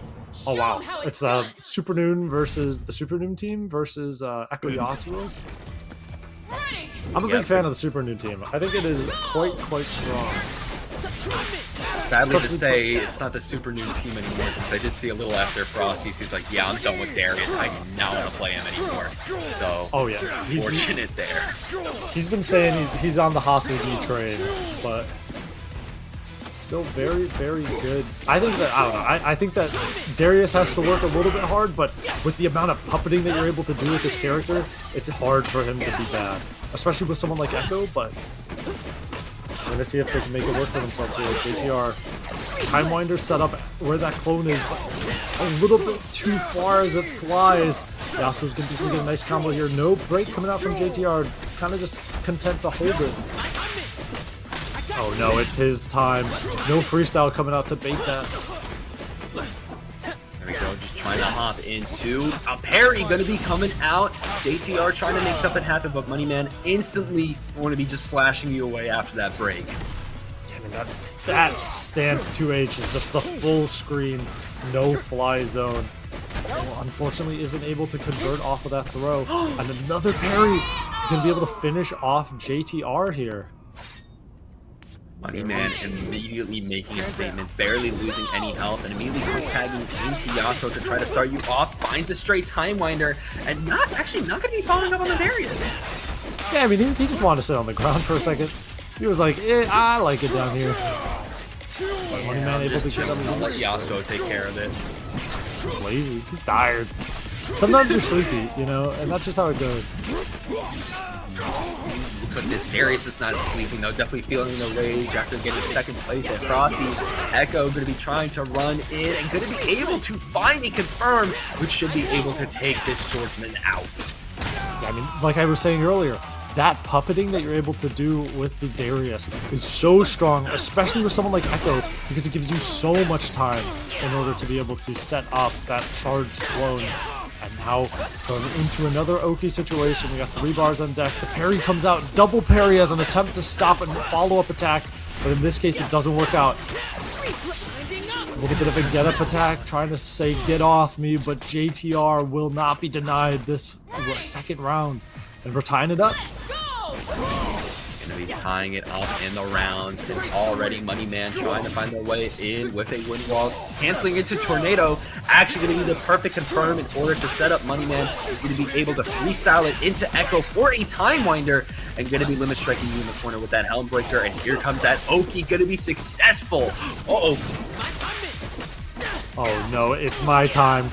Oh wow, it's Super Noon versus the Super Noon team versus Echo Yasuo. I'm a big fan of the Super Noon team. I think it is quite strong. Sadly to say, it's not the Super Noon team anymore, since I did see a little after Frosty's who's like, yeah, I'm done with Darius, I do not want to play him anymore. So, oh yeah, fortunate there. He's been saying he's on the Hasugi train, but still very good. I think that, I don't know, I think that Darius has to work a little bit hard, but with the amount of puppeting that you're able to do with this character, it's hard for him to be bad, especially with someone like Echo. But we're gonna see if they can make it work for themselves here. JTR Timewinder set up where that clone is, but a little bit too far as it flies. Yasuo's gonna get a nice combo here. No break coming out from JTR, kind of just content to hold it. Oh no, it's his time. No freestyle coming out to bait that. There we go, just trying to hop into a parry, gonna be coming out. JTR trying to make something happen, but Moneyman instantly going to be just slashing you away after that break. Yeah, I mean, that stance 2H is just the full screen, no fly zone. Oh, unfortunately isn't able to convert off of that throw. And another parry. Gonna be able to finish off JTR here. Moneyman immediately making a statement, barely losing any health, and immediately quick tagging into Yasuo to try to start you off. Finds a straight Timewinder, and not going to be following up on the Darius. Yeah, I mean, he just wanted to sit on the ground for a second. He was like, I like it down here. But Moneyman able to get him. I'll let Yasuo take care of it. He's lazy. He's tired. Sometimes you're sleepy, you know, and that's just how it goes. Looks like this Darius is not sleeping though, definitely feeling the rage after getting second place at Frosty's. Echo going to be trying to run in and going to be able to finally confirm, which should be able to take this swordsman out. Yeah, I mean, like I was saying earlier, that puppeting that you're able to do with the Darius is so strong, especially with someone like Echo, because it gives you so much time in order to be able to set up that charged clone. And now going into another Oki situation. We got 3 bars on deck. The parry comes out, double parry as an attempt to stop and follow-up attack, but in this case it doesn't work out. A little bit of a get-up attack, trying to say get off me, but JTR will not be denied this second round. And we're tying it up. Gonna be tying it up in the rounds, and already Moneyman trying to find their way in with a wind wall, canceling into Tornado. Actually gonna be the perfect confirm in order to set up Moneyman. Is gonna be able to freestyle it into Echo for a time winder, and gonna be limit striking you in the corner with that Helm Breaker. And here comes that Oki, gonna be successful. Uh-oh. Oh no, it's my time.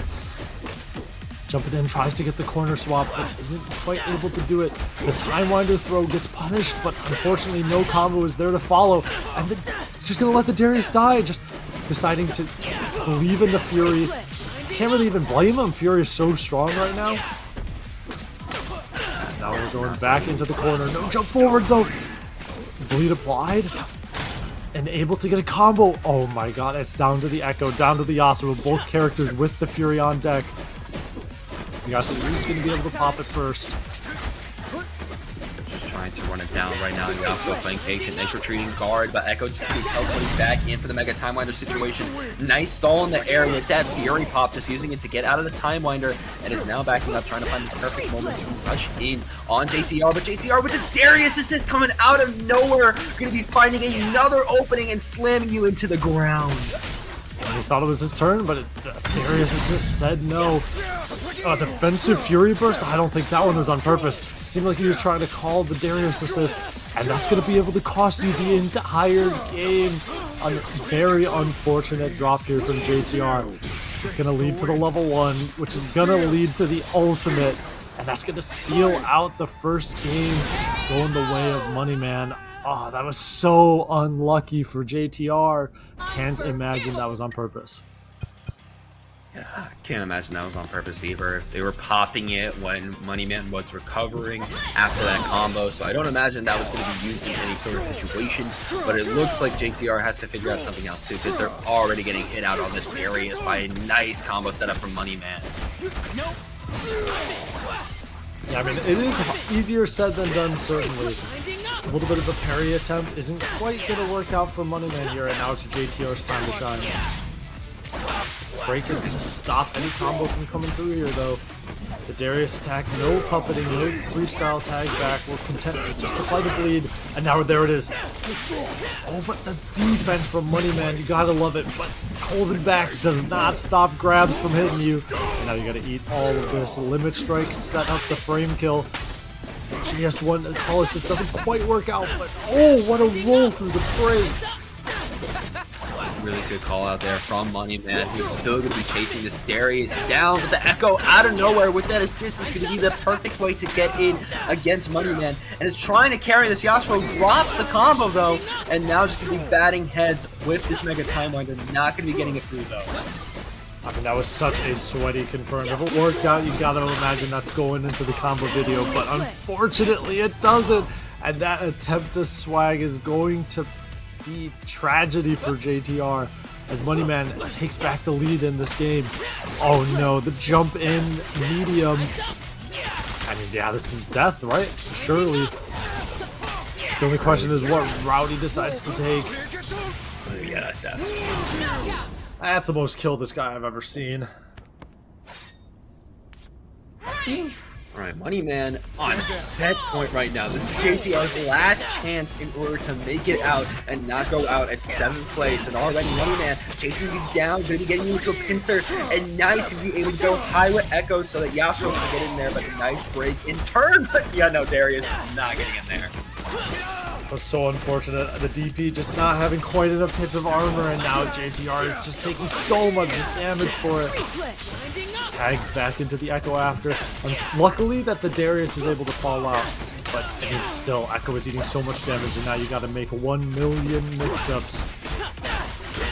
Jumping in, tries to get the corner swap, but isn't quite able to do it. The Time Winder throw gets punished, but unfortunately no combo is there to follow. And he's just gonna let the Darius die, just deciding to believe in the Fury. Can't really even blame him, Fury is so strong right now. Now we're going back into the corner, no jump forward though. Bleed applied. And able to get a combo. Oh my god, it's down to the Echo, down to the Yasuo, both characters with the Fury on deck. Yasuo is going to be able to pop it first. Just trying to run it down right now. Yasuo playing patient. Nice retreating guard, but Echo just getting teleported back in for the Mega Time Winder situation. Nice stall in the air with that Fury pop, just using it to get out of the Time Winder, and is now backing up, trying to find the perfect moment to rush in on JTR. But JTR with the Darius assist coming out of nowhere, going to be finding another opening and slamming you into the ground. He thought it was his turn, but Darius assist said no. Defensive Fury Burst? I don't think that one was on purpose. It seemed like he was trying to call the Darius assist, and that's going to be able to cost you the entire game. A very unfortunate drop here from JTR. It's going to lead to the level 1, which is going to lead to the ultimate, and that's going to seal out the first game going the way of Moneyman. Oh, that was so unlucky for JTR. Can't imagine that was on purpose. Yeah, I can't imagine that was on purpose either. They were popping it when Moneyman was recovering after that combo, so I don't imagine that was going to be used in any sort of situation, but it looks like JTR has to figure out something else too, because they're already getting hit out on this Darius by a nice combo setup from Moneyman. Yeah, I mean, it is easier said than done, certainly. A little bit of a parry attempt isn't quite going to work out for Moneyman here, and now it's JTR's time to shine. Breaker's going to stop any combo from coming through here, though. The Darius attack, no puppeting, no freestyle tag back. We're content to just apply the bleed, and now there it is. Oh, but the defense from Moneyman, you gotta love it, but holding back does not stop grabs from hitting you. And now you gotta eat all of this. Limit strike, set up the frame kill. GS1 call assist doesn't quite work out, but oh, what a roll through the fray. Really good call out there from Moneyman, who's still going to be chasing this Darius down, but the Echo out of nowhere with that assist is going to be the perfect way to get in against Moneyman, and is trying to carry this. Yasuo drops the combo though, and now just going to be batting heads with this Mega Time Winder, not going to be getting it through though. I mean, that was such a sweaty confirm. If it worked out, you gotta imagine that's going into the combo video, but unfortunately it doesn't, and that attempt to swag is going to be tragedy for JTR as Moneyman takes back the lead in this game. Oh no, the jump in medium. I mean, yeah, this is death, right? Surely. The only question is what route he decides to take. Yeah, that's death. That's the most kill this guy I've ever seen. Alright, Moneyman on set point right now. This is JTR's last chance in order to make it out and not go out at 7th place. And already Moneyman chasing you down, going to be getting you into a pincer, and nice to be able to go high with Echo so that Yasuo can get in there, but a nice break in turn. But yeah, no, Darius is not getting in there. That was so unfortunate. The DP just not having quite enough hits of armor, and now JTR is just taking so much damage for it. tagged back into the Echo after. And luckily that the Darius is able to fall out. But I mean, still, Echo is eating so much damage, and now you got to make 1 million mix-ups.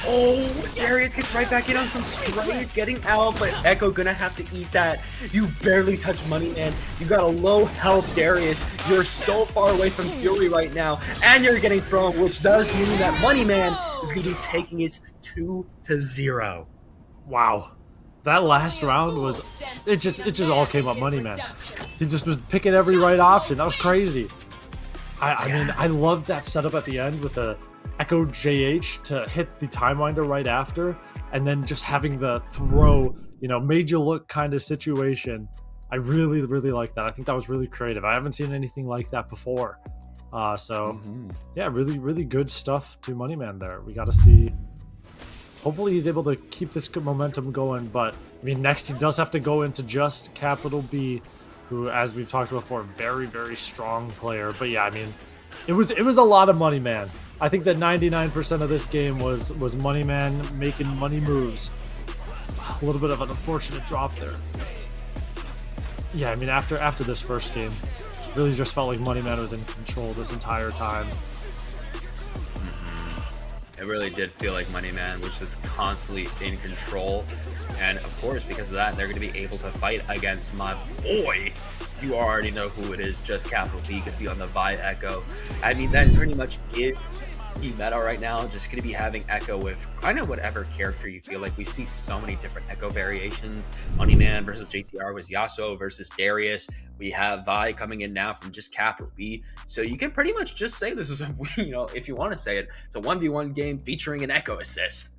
Oh, Darius gets right back in on some strays, getting out, but Echo gonna have to eat that. You've barely touched Money Man. You got a low health Darius. You're so far away from Fury right now, and you're getting thrown, which does mean that Money Man is gonna be taking it 2-0. Wow. That last round was, it just all came up Money Man. He just was picking every right option. That was crazy. I mean, I loved that setup at the end with the Echo JH to hit the Time Winder right after, and then just having the throw, you know, made you look kind of situation. I really, really like that. I think that was really creative. I haven't seen anything like that before. Yeah, really, really good stuff to Money Man there. We got to see. Hopefully he's able to keep this good momentum going, but I mean, next he does have to go into just Capital B, who, as we've talked about before, very, very strong player. But yeah, I mean, it was a lot of Money Man. I think that 99% of this game was Money Man making money moves. A little bit of an unfortunate drop there. Yeah, I mean, after this first game, it really just felt like Money Man was in control this entire time. It really did feel like Money Man was just constantly in control. And of course, because of that, they're going to be able to fight against my boy. You already know who it is, just Capital B, going to be on the Vi Echo. I mean, that pretty much is the meta right now. Just going to be having Echo with kind of whatever character you feel like. We see so many different Echo variations. Money Man versus JTR was Yasuo versus Darius. We have Vi coming in now from just Capital B. So you can pretty much just say this is a, you know, if you want to say it, it's a 1v1 game featuring an Echo assist.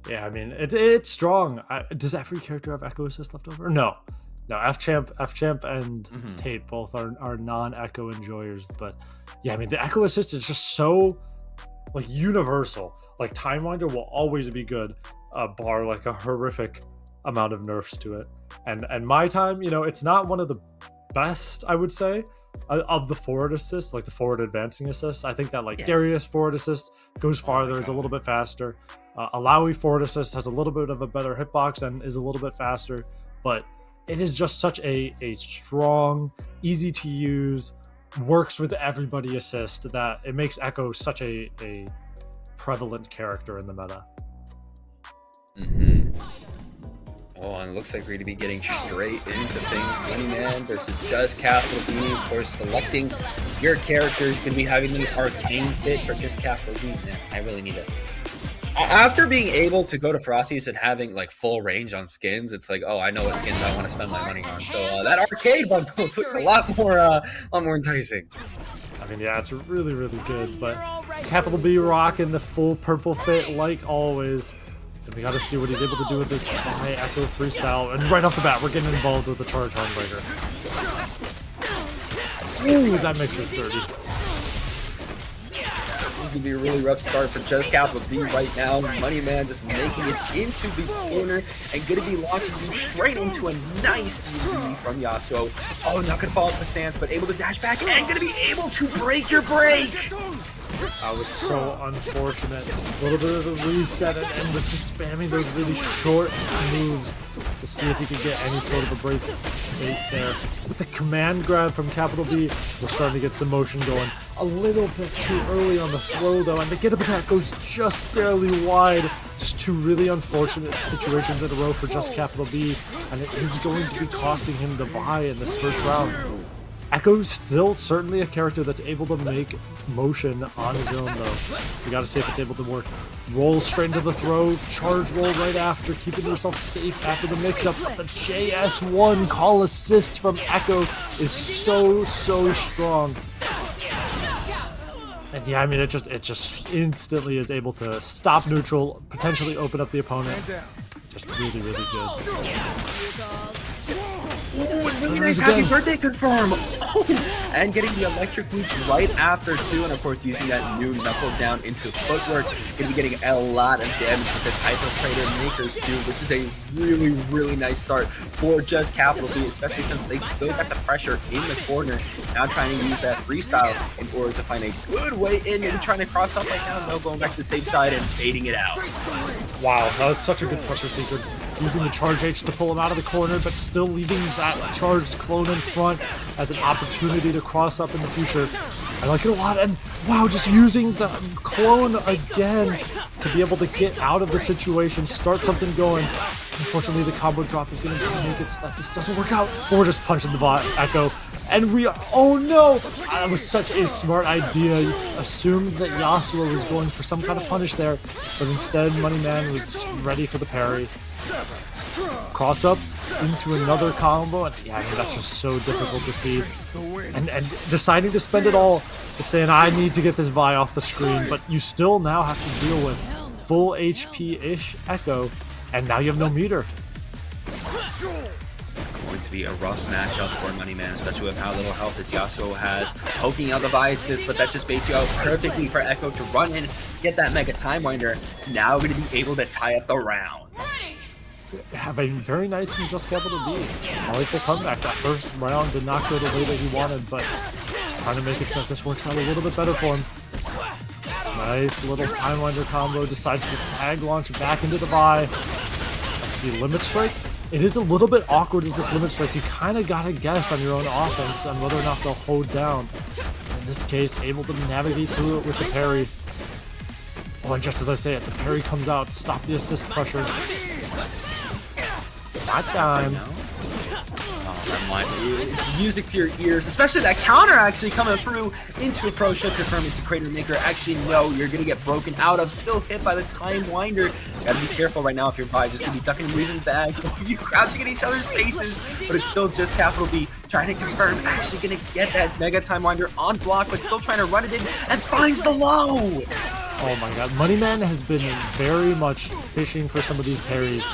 Yeah, I mean, it's strong. Does every character have Echo assist left over? No, F-Champ and Tate both are non-Echo enjoyers. But yeah, I mean, the Echo assist is just so like universal. Like Time Winder will always be good, bar like a horrific amount of nerfs to it. And my time, you know, it's not one of the best, I would say, of the forward assists, like the forward advancing assists. I think that like Darius forward assist goes farther, is a little bit faster. Alawi forward assist has a little bit of a better hitbox and is a little bit faster, but it is just such a strong, easy to use, works with everybody assist that it makes Echo such a prevalent character in the meta. Oh, and it looks like we're going to be getting straight into things. Money Man versus Just Capital B. Of course, selecting your characters. Going to be having the Arcane fit for Just Capital B. Man, I really need it. After being able to go to Frosty's and having like full range on skins, it's like, oh, I know what skins I want to spend my money on. So that arcade bundle is a lot more enticing. I mean, yeah, it's really, really good. But Capital B rocking the full purple fit like always. And we got to see what he's able to do with this Vi Echo freestyle. And right off the bat, we're getting involved with the charge Hornbreaker. Ooh, that makes us dirty. This is going to be a really rough start for Just Capital B right now. Money Man just making it into the corner and going to be launching you straight into a nice BB from Yasuo. Oh, not going to fall off the stance, but able to dash back and going to be able to break your break. That was so unfortunate. A little bit of a reset and was just spamming those really short moves to see if he could get any sort of a break there. With the command grab from Capital B, we're starting to get some motion going. A little bit too early on the throw though, and the get up attack goes just barely wide. Just two really unfortunate situations in a row for Just Capital B, and it is going to be costing him the bye in this first round. Echo's still certainly a character that's able to make motion on his own, though. We gotta see if it's able to work. Roll straight into the throw, charge roll right after, keeping yourself safe after the mix-up. The JS1 call assist from Echo is so strong. And yeah, I mean, it just instantly is able to stop neutral, potentially open up the opponent. Just really, really good. Ooh, and really nice happy birthday confirm! Oh, and getting the electric boots right after too, and of course using that new knuckle down into footwork. Gonna be getting a lot of damage with this Hyper Crater Maker too. This is a really nice start for Just Capital B, especially since they still got the pressure in the corner. Now trying to use that freestyle in order to find a good way in, maybe trying to cross up right now, no, going back to the safe side and baiting it out. Wow, that was such a good pressure sequence. using the charge H to pull him out of the corner, but still leaving that charged clone in front as an opportunity to cross up in the future. I like it a lot, and wow, just using the clone again to be able to get out of the situation, start something going. Unfortunately, the combo drop is going to make it so that this doesn't work out. But we're just punching the bot Echo, and we are, oh no! That was such a smart idea. You assumed that Yasuo was going for some kind of punish there, but instead Moneyman was just ready for the parry. Cross up into another combo, and yeah, I mean, that's just so difficult to see. And deciding to spend it all, just saying, I need to get this Vi off the screen, but you still now have to deal with full HP-ish Echo, and now you have no meter. It's going to be a rough matchup for Moneyman, especially with how little health this Yasuo has. Poking out the Vi assist, but that just baits you out perfectly for Echo to run in, get that Mega Time Winder. Now going to be able to tie up the rounds. Have a very nice from Just Capital B. I like the comeback. That first round did not go the way that he wanted, but just trying to make it so that this works out a little bit better for him. Nice little Time Winder combo. Decides to tag launch back into the Vi. Let's see, Limit Strike. It is a little bit awkward with this Limit Strike. You kind of got to guess on your own offense on whether or not they'll hold down. In this case, able to navigate through it with the parry. Oh, and just as I say it, the parry comes out to stop the assist pressure. Not time. It's music to your ears, especially that counter actually coming through into a Pro Show, confirming to Crater Maker. Actually, no, you're gonna get broken out of. Still hit by the Time Winder. Gotta be careful right now if you're probably just gonna be ducking and weaving back. You crouching in each other's faces, but it's still just Capital B trying to confirm. Actually gonna get that Mega Time Winder on block, but still trying to run it in and finds the low. Oh my god, Moneyman has been very much fishing for some of these parries.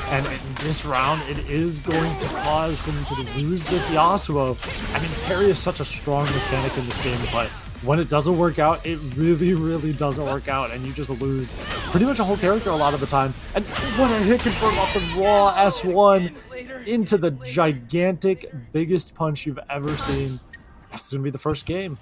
And in this round, it is going to cause him to lose this Yasuo. I mean, parry is such a strong mechanic in this game, but when it doesn't work out, it really, really doesn't work out, and you just lose pretty much a whole character a lot of the time. And what a hit confirm off the raw S1 into the gigantic, biggest punch you've ever seen. That's going to be the first game.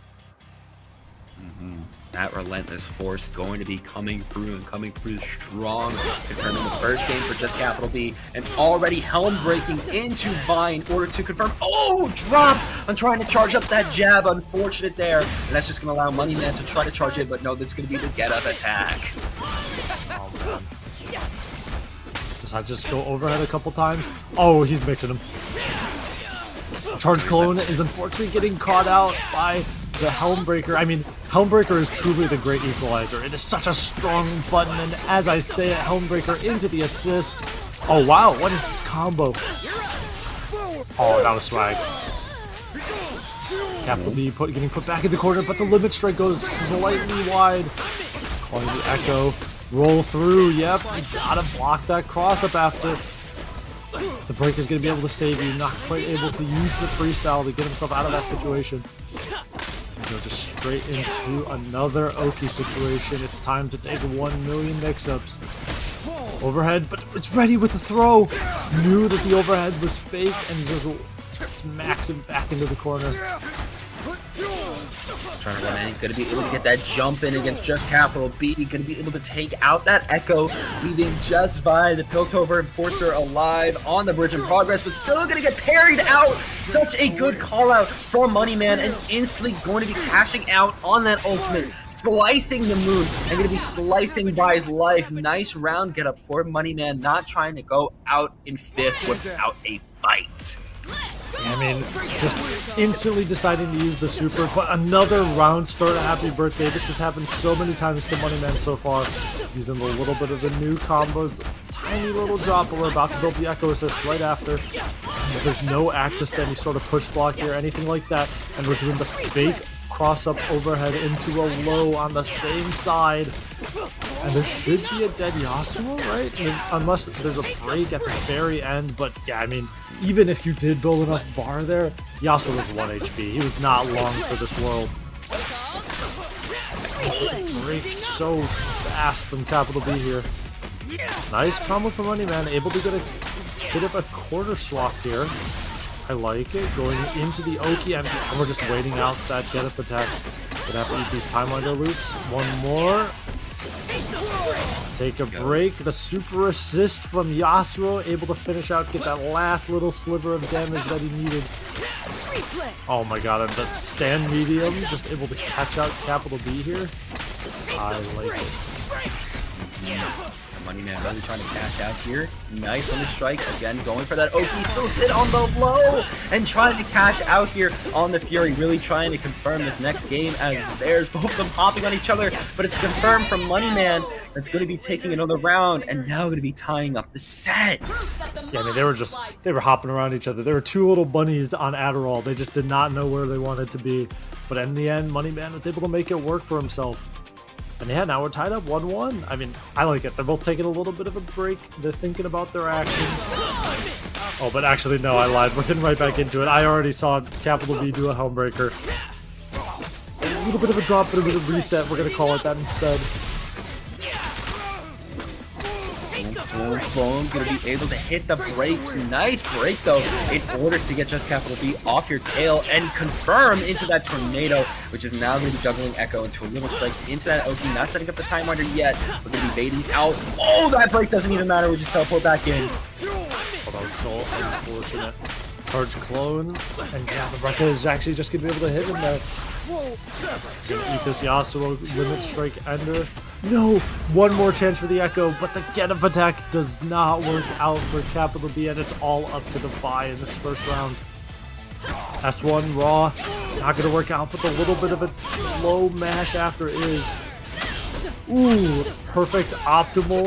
That relentless force going to be coming through and coming through strong. Confirming the first game for Just Capital B, and already helm breaking into Vi in order to confirm. Oh, dropped on trying to charge up that jab. Unfortunate there. And that's just going to allow Moneyman to try to charge it, but no, that's going to be the get up attack. Oh, man. Decides to just go overhead a couple times. Oh, he's mixing him. Charge Clone is unfortunately getting caught out by the Helmbreaker. I mean, Helmbreaker is truly the great equalizer. It is such a strong button, and as I say it, Helmbreaker into the assist. Oh wow, what is this combo? Oh, that was swag. Capital B getting put back in the corner, but the Limit Strike goes slightly wide. Calling the Echo. Roll through, yep, you gotta block that cross up after. The Breaker's gonna be able to save you, not quite able to use the freestyle to get himself out of that situation. Go just straight into another Oki situation. It's time to take 1 million mix-ups. Overhead, but it's ready with the throw. Knew that the overhead was fake and just max him back into the corner. Trying to run in, gonna be able to get that jump in against Just Capital B, gonna be able to take out that Echo, leaving Just Vi, the Piltover Enforcer, alive on the bridge in progress, but still gonna get parried out. Such a good call out from Moneyman, and instantly going to be cashing out on that ultimate, slicing the moon, and gonna be slicing Vi's life. Nice round get up for Moneyman, not trying to go out in 5th without a fight. I mean, just instantly deciding to use the super, but another round start. Happy birthday. This has happened so many times to Moneyman so far. Using a little bit of the new combos. Tiny little drop, but we're about to build the Echo Assist right after. There's no access to any sort of push block here, anything like that. And we're doing the fake cross-up overhead into a low on the same side. And there should be a dead Yasuo, right? I mean, unless there's a break at the very end. But yeah, I mean, even if you did build enough bar there, Yasuo was 1 HP. He was not long for this world. Break so fast from Capital B here. Nice combo from Moneyman, able to get a bit of a quarter swap here. I like it. Going into the Oki, and we're just waiting out that get up attack. Gonna have to eat these Time Winder loops. One more. Take a break. The super assist from Yasuo, able to finish out, get that last little sliver of damage that he needed. Oh my god, and that stand medium, just able to catch out capital B here. I like it. Money Man really trying to cash out here. Nice on the strike. Again, going for that Oki. Still hit on the low. And trying to cash out here on the Fury. Really trying to confirm this next game as there's both of them hopping on each other. But it's confirmed from Money Man that's going to be taking another round. And now going to be tying up the set. Yeah, I mean, they were hopping around each other. There were two little bunnies on Adderall. They just did not know where they wanted to be. But in the end, Money Man was able to make it work for himself. And yeah, now we're tied up 1-1. I mean, I like it. They're both taking a little bit of a break. They're thinking about their actions. Oh, but actually, no, I lied. We're getting right back into it. I already saw Capital B do a Helmbreaker. A little bit of a drop, but it was a reset. We're going to call it that instead. Boom, gonna be able to hit the brakes. Nice break though, in order to get just capital B off your tail and confirm into that tornado, which is now gonna be juggling Echo into a little strike into that Oki. Not setting up the time winder yet. We're gonna be baiting out. Oh, that break doesn't even matter. We just teleport back in. Oh, that was so unfortunate. Charge clone, and yeah, the Rekka is actually just gonna be able to hit him there. Gonna eat this Yasuo limit strike ender. No! One more chance for the Echo, but the get up attack does not work out for Capital B, and it's all up to the Vi in this first round. S1 Raw, not gonna work out, but the little bit of a low mash after is. Ooh, perfect optimal.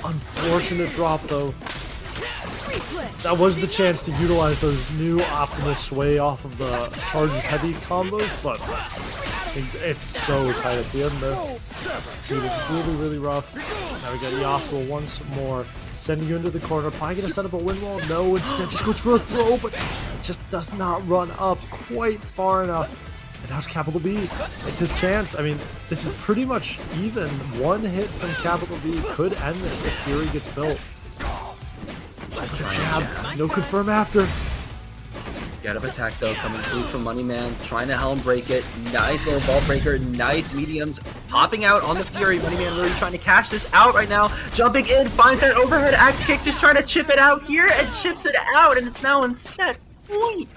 Unfortunate drop though. That was the chance to utilize those new optimal sway off of the charged heavy combos, but it's so tight at the end there. It was really, really rough. Now we got Yasuo once more, sending you into the corner. Probably gonna set up a wind wall. No, instead just goes for a throw, but it just does not run up quite far enough. And now it's Capital B. It's his chance. I mean, this is pretty much even. One hit from Capital B could end this if Fury gets built. Jab. No confirm after. Get up attack though, coming through from Money Man, trying to helm break it. Nice little ball breaker, nice mediums, popping out on the Fury. Money Man really trying to cash this out right now. Jumping in, finds that overhead axe kick, just trying to chip it out here and chips it out, and it's now in set point.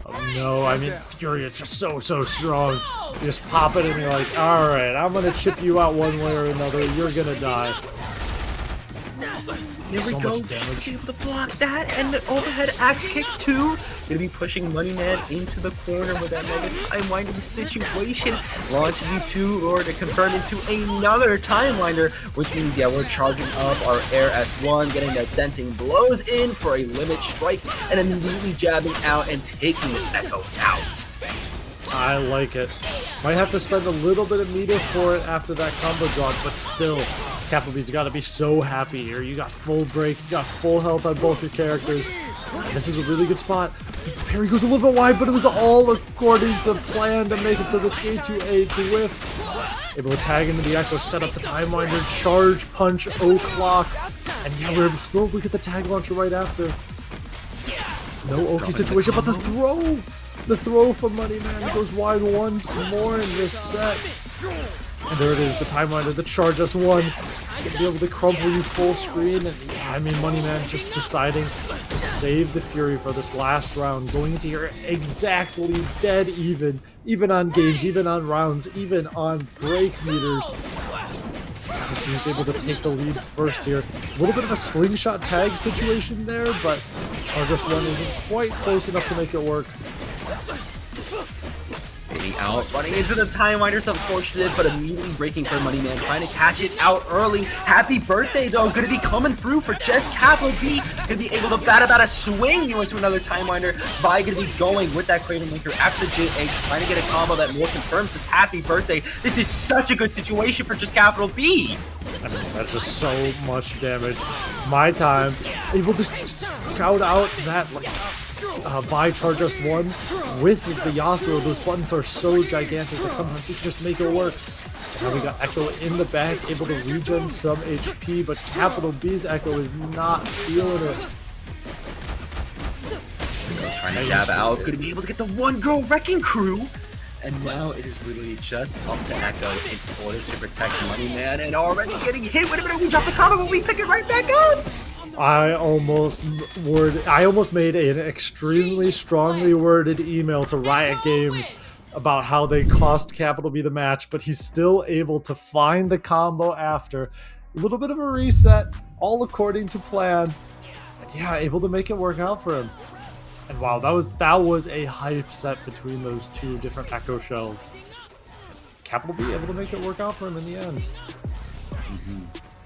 Oh no, I mean, Fury is just so strong. You just pop it and you're like, alright, I'm gonna chip you out one way or another, you're gonna die. There we go, just be able to block that, and the overhead axe kick too. Gonna be pushing Money Man into the corner with that mega time winder situation. Launching you to, or to convert into another time winder, which means, yeah, we're charging up our Air S1, getting that denting blows in for a limit strike, and immediately jabbing out and taking this Echo out. I like it. Might have to spend a little bit of meter for it after that combo drop, but still, Capital B's got to be so happy here. You got full break, you got full health on both your characters. This is a really good spot. Parry goes a little bit wide, but it was all according to plan to make it to the J2A to whiff. Able to tag into the Echo, set up the time winder, charge, punch, O-clock, and yeah, we're still look at the tag launcher right after. No Oki situation, but the throw! The throw from Money Man goes wide once more in this set. And there it is, the time winder, the charge S1. Gonna be able to crumple you full screen. And yeah, I mean, Money Man just deciding to save the Fury for this last round. Going into here exactly dead even on games, even on rounds, even on break meters. Just seems able to take the leads first here. A little bit of a slingshot tag situation there, but charge S1 isn't quite close enough to make it work. Getting out, running into the time winders, unfortunate, but immediately breaking for Money Man, trying to cash it out early. Happy birthday though, gonna be coming through for just Capital B. Gonna be able to bat about a swing you into another time winder. Vi gonna be going with that Cradle Maker after JH, trying to get a combo that more confirms his happy birthday. This is such a good situation for just Capital B. I mean, that's just so much damage. My time, able to scout out that Vi charge S1 with the Yasuo. Those buttons are so gigantic that sometimes you can just make it work. Now we got Echo in the back, able to regen some HP, but Capital B's Echo is not feeling it. Trying to jab out, gonna be able to get the one girl wrecking crew. And now it is literally just up to Echo in order to protect Money Man, and already getting hit. Wait a minute, we drop the combo, but we pick it right back up. I almost made an extremely strongly worded email to Riot Games about how they cost Capital B the match, but he's still able to find the combo after a little bit of a reset, all according to plan. And yeah, able to make it work out for him. And wow, that was a hype set between those two different Echo shells. Capital B able to make it work out for him in the end.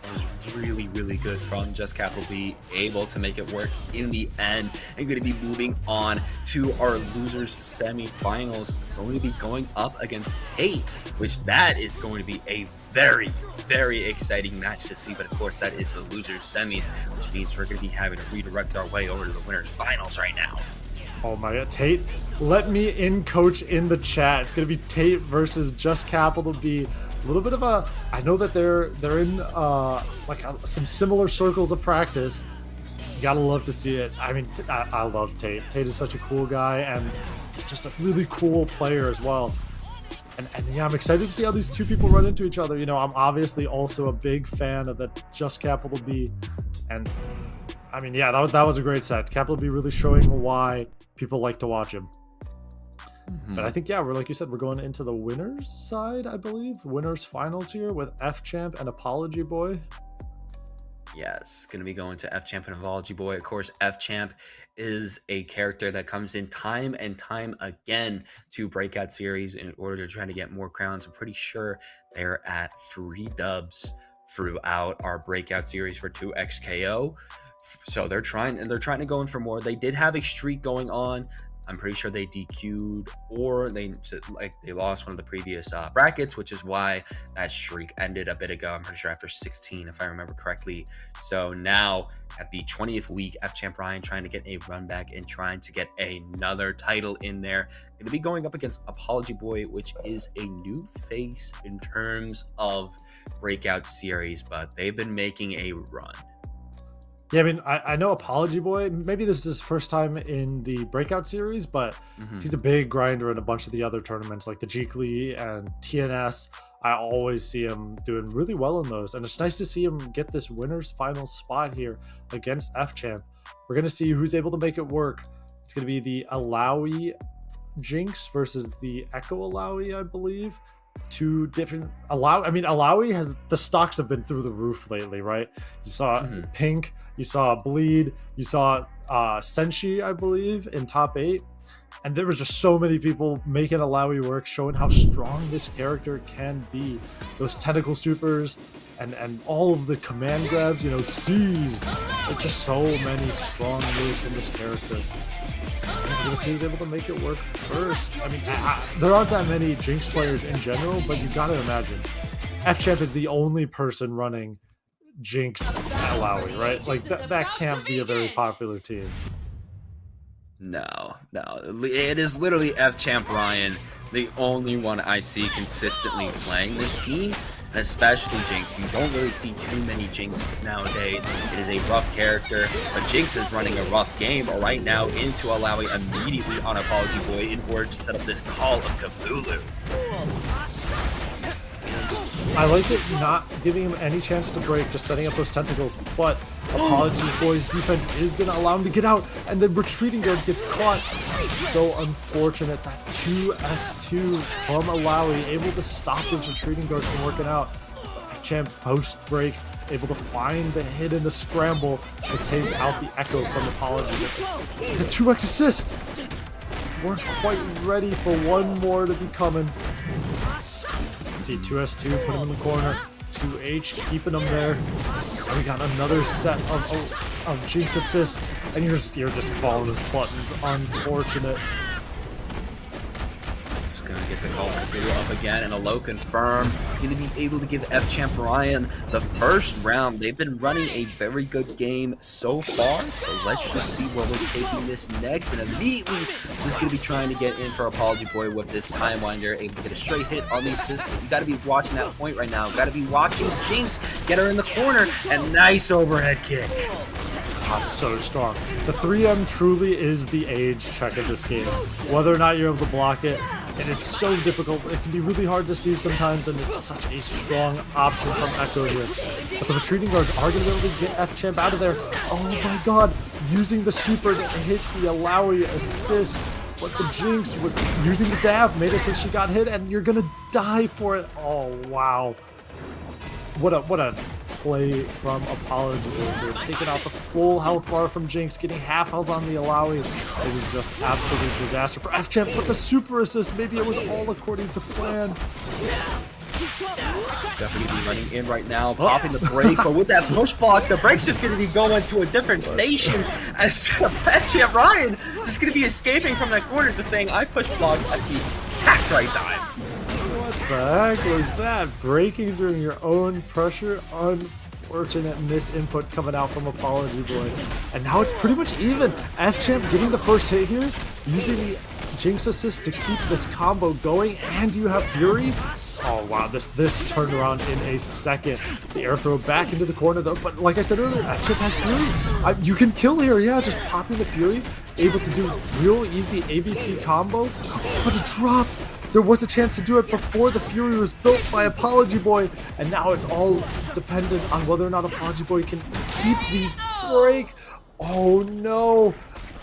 That was really, really good from Just Capital B, able to make it work in the end. And going to be moving on to our losers semifinals. Going to be going up against Tate, which that is going to be a very, very exciting match to see. But of course, that is the losers semis, which means we're going to be having to redirect our way over to the winners finals right now. Oh my god, Tate, let me in coach in the chat. It's gonna be Tate versus Just Capital B. A little bit of a, I know that they're in some similar circles of practice. You gotta love to see it. I mean, I love Tate. Tate is such a cool guy and just a really cool player as well. And yeah, I'm excited to see how these two people run into each other. You know, I'm obviously also a big fan of the Just Capital B, and I mean, yeah, that was a great set. Capital B really showing why people like to watch him. But I think, yeah, we're like you said, we're going into the winners side, I believe. Winners finals here with F-Champ and Apology Boy. Yes, going to be going to F-Champ and Apology Boy. Of course, F-Champ is a character that comes in time and time again to Breakout series in order to try to get more crowns. I'm pretty sure they're at 3 dubs throughout our Breakout series for 2XKO. So they're trying to go in for more. They did have a streak going on. I'm pretty sure they DQ'd or they lost one of the previous brackets, which is why that streak ended a bit ago. I'm pretty sure after 16, if I remember correctly. So now at the 20th week, F-Champ Ryan trying to get a run back and trying to get another title in there. Going to be going up against Apology Boy, which is a new face in terms of Breakout series, but they've been making a run. Yeah, I mean, I know Apology Boy, maybe this is his first time in the Breakout series, but he's a big grinder in a bunch of the other tournaments like the Geekly and TNS. I always see him doing really well in those, and it's nice to see him get this winner's final spot here against F-Champ. We're going to see who's able to make it work. It's going to be the Alawi Jinx versus the Echo Alawi, I believe. Two different Alawi has, the stocks have been through the roof lately, right? You saw Pink, you saw Bleed, you saw Senshi, I believe, in top 8, and there was just so many people making Alawi work, showing how strong this character can be. Those tentacle supers and all of the command grabs, you know, C's. It's just so many strong moves from this character. I'm gonna see who's able to make it work first. I mean, there aren't that many Jinx players in general, but you gotta imagine F-Champ is the only person running Jinx Alawi, right? Like that can't be a very popular team. No, it is literally F-Champ Ryan, the only one I see consistently playing this team, and especially Jinx. You don't really see too many Jinx nowadays. It is a rough character, but Jinx is running a rough game right now into Alawi immediately on Apology Boy in order to set up this Call of Cthulhu. I like it not giving him any chance to break, just setting up those tentacles, but Apology Boy's defense is going to allow him to get out, and then retreating guard gets caught. So unfortunate, that 2S2 from Alawi, able to stop those retreating guards from working out. Champ post break, able to find the hit in the scramble to take out the Echo from Apology. The 2x assist! We're quite ready for one more to be coming. See 2S2, put him in the corner. 2H, keeping him there. And we got another set of Jinx assists, and you're just following his buttons. Unfortunate. Just gonna get the Call of Cthulhu up again, and a low confirm. Gonna be able to give F-Champ Ryan the first round. They've been running a very good game so far, so let's just see where we're taking this next. And immediately, just gonna be trying to get in for Apology Boy with this timeline. They're able to get a straight hit on the assist. You gotta be watching that point right now. Gotta be watching Jinx get her in the corner, and nice overhead kick. God, so strong. The 3M truly is the age check of this game. Whether or not you're able to block it, it is so difficult. It can be really hard to see sometimes, and it's such a strong option from Echo here. But the retreating guards are going to be able to get F-Champ out of there. Oh my god, using the super to hit the Alawi assist. But the Jinx was using the Zap, made it so she got hit, and you're going to die for it. Oh, wow. What a play from Apology Boy here. Taking out the full health bar from Jinx, getting half health on the Alawi. It was just absolute disaster for F-Champ, but the super assist, maybe it was all according to plan. Definitely be running in right now, popping the break, but with that push block, the break's just going to be going to a different station as F-Champ Ryan just going to be escaping from that corner, just saying, I push block at the exact right time. What the heck was that? Breaking during your own pressure? Unfortunate misinput coming out from Apology Boy. And now it's pretty much even. F-Champ getting the first hit here, using the Jinx assist to keep this combo going, and you have Fury. Oh wow, this turned around in a second. The air throw back into the corner though, but like I said earlier, F-Champ has Fury. You can kill here, yeah, just popping the Fury. Able to do real easy ABC combo, but a drop. There was a chance to do it before the Fury was built by Apology Boy, and now it's all dependent on whether or not Apology Boy can keep the break. Oh no!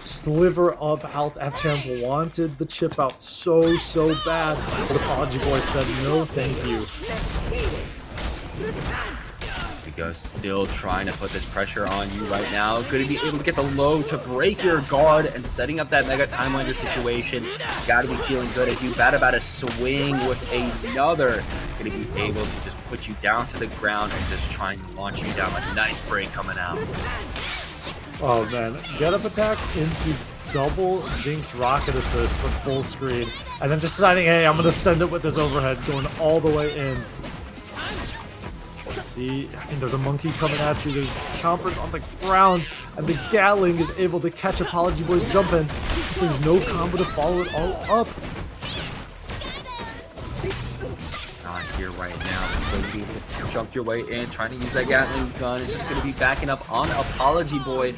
Sliver of health. F-Champ wanted the chip out so bad, but Apology Boy said no thank you. Because still trying to put this pressure on you right now. Going to be able to get the low to break your guard and setting up that Mega Timelander situation. Got to be feeling good as you about to swing with another. Going to be able to just put you down to the ground and just try and launch you down. A nice break coming out. Oh man, get up attack into double Jinx rocket assist for full screen, and then just deciding, hey, I'm gonna send it with this overhead going all the way in. See, I mean, there's a monkey coming at you, there's chompers on the ground, and the Gatling is able to catch Apology Boy's jump in. There's no combo to follow it all up. Not here right now. It's going to be able to jump your way in, trying to use that Gatling gun. It's just going to be backing up on Apology Boy.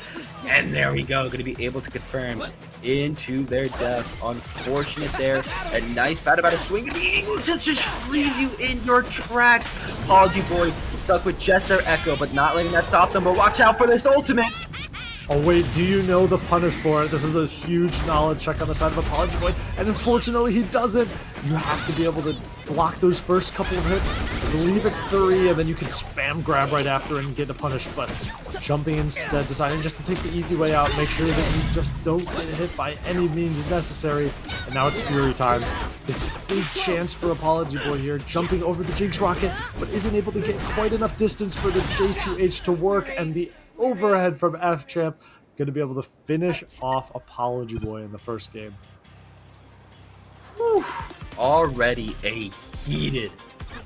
And there we go. Going to be able to confirm into their death. Unfortunate there. A nice bat about a swing. Going to be able to just freeze you in your tracks. Apology Boy stuck with just their Echo, but not letting that stop them. But watch out for this ultimate. Oh wait, do you know the punish for it? This is a huge knowledge check on the side of Apology Boy, and unfortunately he doesn't. You have to be able to block those first couple of hits. I believe it's 3, and then you can spam grab right after and get a punish, but jumping instead, deciding just to take the easy way out, make sure that you just don't get hit by any means necessary. And now it's Fury time. This is a big chance for Apology Boy here, jumping over the Jinx rocket, but isn't able to get quite enough distance for the J2H to work, and the overhead from F-Champ going to be able to finish off Apology Boy in the first game. Whew. Already a heated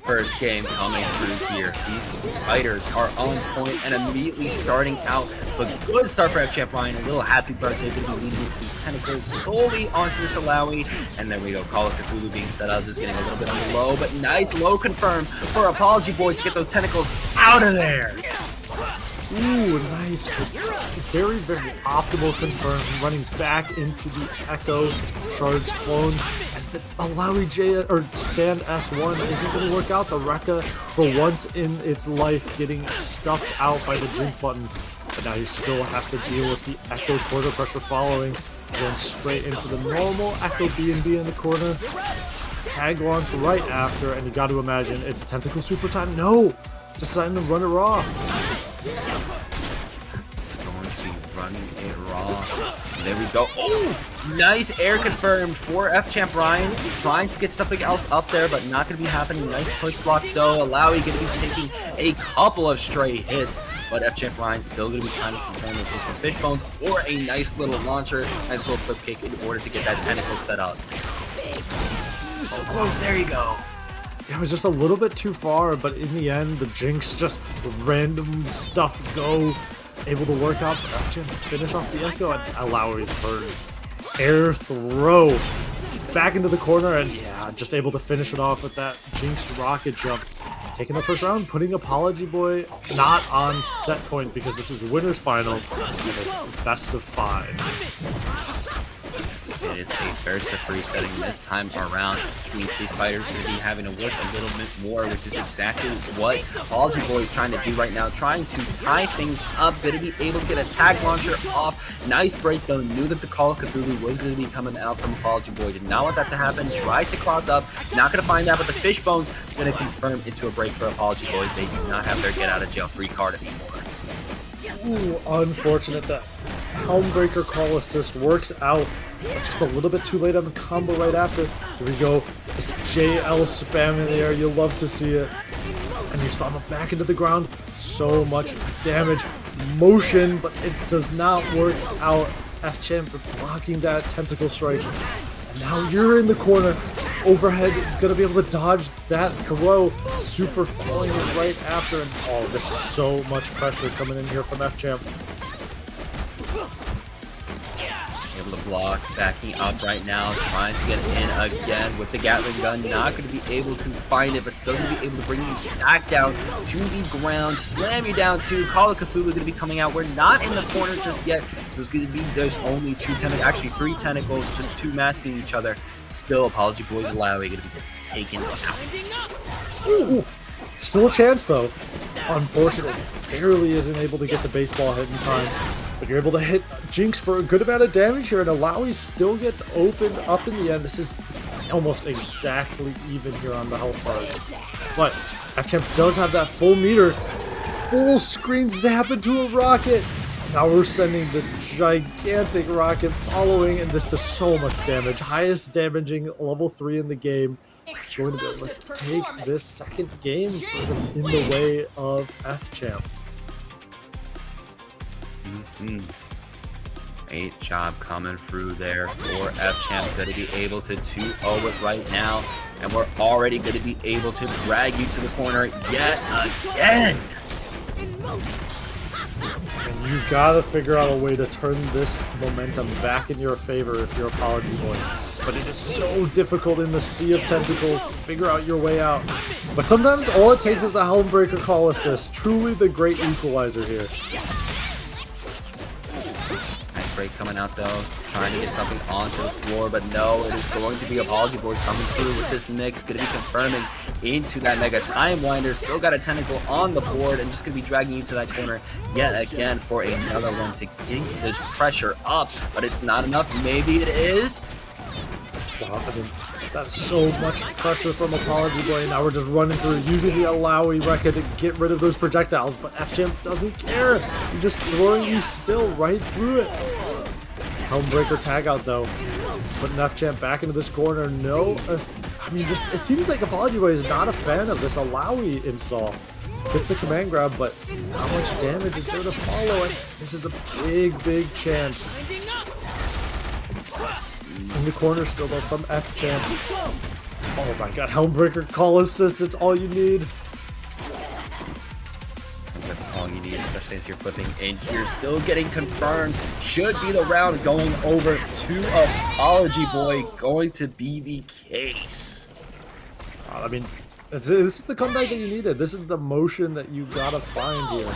first game coming through here. These fighters are on point and immediately starting out with a good start for F-Champ Ryan. A little happy birthday going to be leading into these tentacles solely onto this Alawi. And there we go. Call of Cthulhu being set up, just getting a little bit on the low, but nice low confirm for Apology Boy to get those tentacles out of there. Ooh, nice. Very optimal confirm. Running back into the Echo charge clone. And the Alawi J or stand S1 isn't going to work out. The Rekka, for once in its life, getting stuffed out by the drink buttons. But now you still have to deal with the Echo quarter pressure following. Going straight into the normal Echo B&B in the corner. Tag launch right after, and you got to imagine it's Tentacle Super time. No! Deciding to run it raw. It's going to be running it raw. There we go. Oh! Nice air confirmed for F-Champ Ryan. Trying to get something else up there, but not going to be happening. Nice push block though. Alawi going to be taking a couple of stray hits, but F-Champ Ryan still going to be trying to confirm into some fish bones or a nice little launcher and sword flip kick in order to get that tentacle set up. Ooh, so close. There you go. It was just a little bit too far, but in the end, the Jinx just random stuff go, able to work out for F-Champ to finish off the Echo, and Alawi's burn. Air throw back into the corner, and yeah, just able to finish it off with that Jinx rocket jump. taking the first round, putting Apology Boy not on set point because this is winners finals and it's best of 5. It is a first to free setting this time around, which means these fighters are going to be having to work a little bit more, which is exactly what Apology Boy is trying to do right now, trying to tie things up, going to be able to get a tag launcher off. Nice break though, knew that the Call of Cthulhu was going to be coming out from Apology Boy, did not want that to happen, tried to cross up, not going to find that, but the Fishbone's going to confirm into a break for Apology Boy. They do not have their get out of jail free card anymore. Ooh, unfortunate that Helmbreaker call assist works out. Just a little bit too late on the combo right after. Here we go. This JL spam in the air. You'll love to see it. And you slam it back into the ground. So much damage. Motion, but it does not work out. F-Champ blocking that tentacle strike. And now you're in the corner. Overhead, gonna be able to dodge that throw. Super falling in right after. And oh, there's so much pressure coming in here from F-Champ. Able to block, backing up right now, trying to get in again with the Gatling gun. Not going to be able to find it, but still going to be able to bring you back down to the ground, slam you down too. Call of Cthulhu going to be coming out. We're not in the corner just yet. There's only 2 tentacles, actually 3 tentacles, just 2 masking each other. Still, Apology Boys allowing going to be taken out. Ooh, still a chance though. Unfortunately, barely isn't able to get the baseball hit in time. But you're able to hit Jinx for a good amount of damage here, and Alawi still gets opened up in the end. This is almost exactly even here on the health bars. But F-Champ does have that full meter. Full screen zap into a rocket. Now we're sending the gigantic rocket following, and this does so much damage. Highest damaging level 3 in the game. Going to be able to take this second game for them in the way of F-Champ. Great job coming through there for F-Champ. Going to be able to 2-0 it right now. And we're already going to be able to drag you to the corner yet again. And you've got to figure out a way to turn this momentum back in your favor if you're Apology Boy. But it is so difficult in the sea of tentacles to figure out your way out. But sometimes all it takes is a Helmbreaker call assist. Truly the great equalizer here. Break coming out though, trying to get something onto the floor, but no, it is going to be Apology Boy coming through with this Nyx, going to be confirming into that Mega Time Winder, still got a tentacle on the board, and just going to be dragging you to that corner yet again for another one to get this pressure up, but it's not enough. Maybe it is. Wow, I mean, that's so much pressure from Apology Boy. Now we're just running through, using the Alawi Rekka to get rid of those projectiles, but F-Champ doesn't care. He's just throwing you still right through it. Helmbreaker tag out though, putting F-Champ back into this corner. No, I mean, just it seems like Apology Boy is not a fan of this Alawi install. Gets the command grab, but how much damage is there to follow it? This is a big chance. In the corner still though from F-Champ. Oh my god, Helmbreaker call assist, it's all you need. That's all you need, especially as you're flipping in here. Still getting confirmed. Should be the round going over to Apology Boy. Going to be the case. I mean, this is the comeback that you needed. This is the motion that you gotta find here.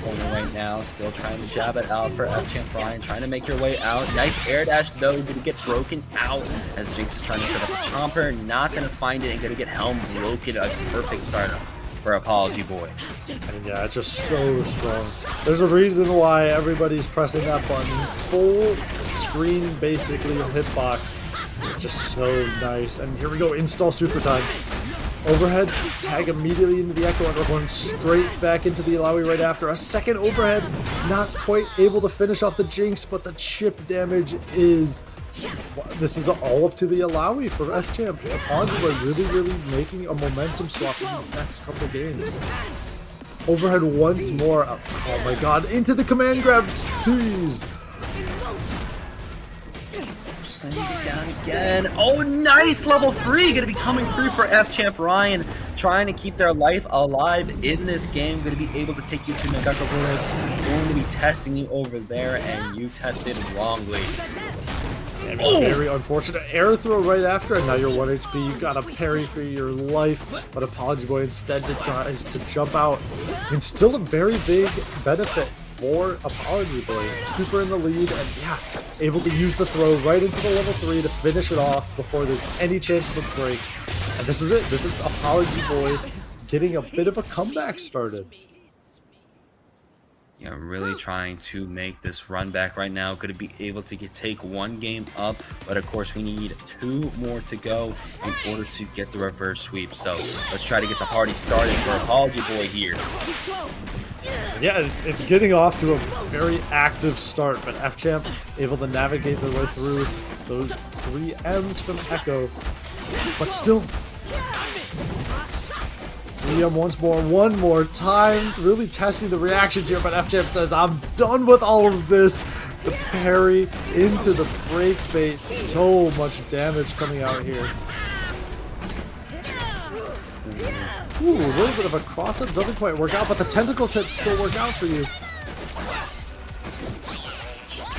Corner right now, still trying to jab it out for F-Champ Ryan, trying to make your way out. Nice air dash though, gonna get broken out as Jinx is trying to set up a chomper, not gonna find it, and gonna get Helm broken. A perfect startup for Apology Boy. And yeah, it's just so strong. There's a reason why everybody's pressing that button. Full screen basically of hitbox. It's just so nice. And here we go, install super time. Overhead, tag immediately into the Echo, and we're going straight back into the Alawi right after. A second overhead, not quite able to finish off the Jinx, but the chip damage is... This is all up to the Alawi for F-Champ. Apology Boy really making a momentum swap in these next couple games. Overhead once more. Oh my god, into the command grab, seized. Sending it down again. Oh, nice level 3. Going to be coming through for F-Champ Ryan. Trying to keep their life alive in this game. Going to be able to take you to Nagako Village. Going to be testing you over there, and you tested wrongly. And very unfortunate air throw right after, and now you're 1 HP. You got a parry for your life, but Apology Boy instead tries to jump out. And still a very big benefit for Apology Boy. Super in the lead, and yeah, able to use the throw right into the level 3 to finish it off before there's any chance of a break. And this is it. This is Apology Boy getting a bit of a comeback started. Yeah, really trying to make this run back right now. Going to be able to take 1 game up, but of course we need 2 more to go in order to get the reverse sweep. So let's try to get the party started for Apology Boy here. Yeah, it's getting off to a very active start, but F-Champ able to navigate their way through those 3 M's from Echo. But still, 3M once more, one more time, really testing the reactions here, but F-Champ says, I'm done with all of this. The parry into the break bait, so much damage coming out here. Ooh, a little bit of a cross-up, doesn't quite work out, but the tentacles hits still work out for you.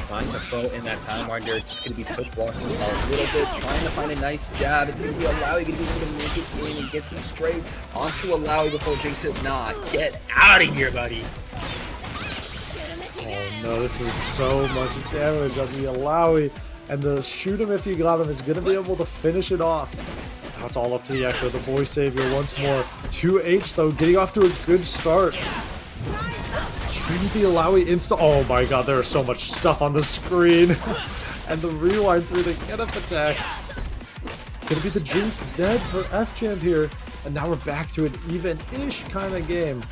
Trying to throw in that time winder. It's just going to be push blocking a little bit, trying to find a nice jab. It's going to be Alawi going to be able to make it in and get some strays onto Alawi before Jinx says, nah, get out of here, buddy. Oh no, this is so much damage on the Alawi, and the shoot him if you got him is going to be able to finish it off. Now it's all up to the Echo, the boy savior once more. 2H though, getting off to a good start. Straight with the Alawi insta. Oh my god, there is so much stuff on the screen. And the rewind through the get up attack. It's gonna be the Jinx dead for F-Champ here. And now we're back to an even-ish kind of game.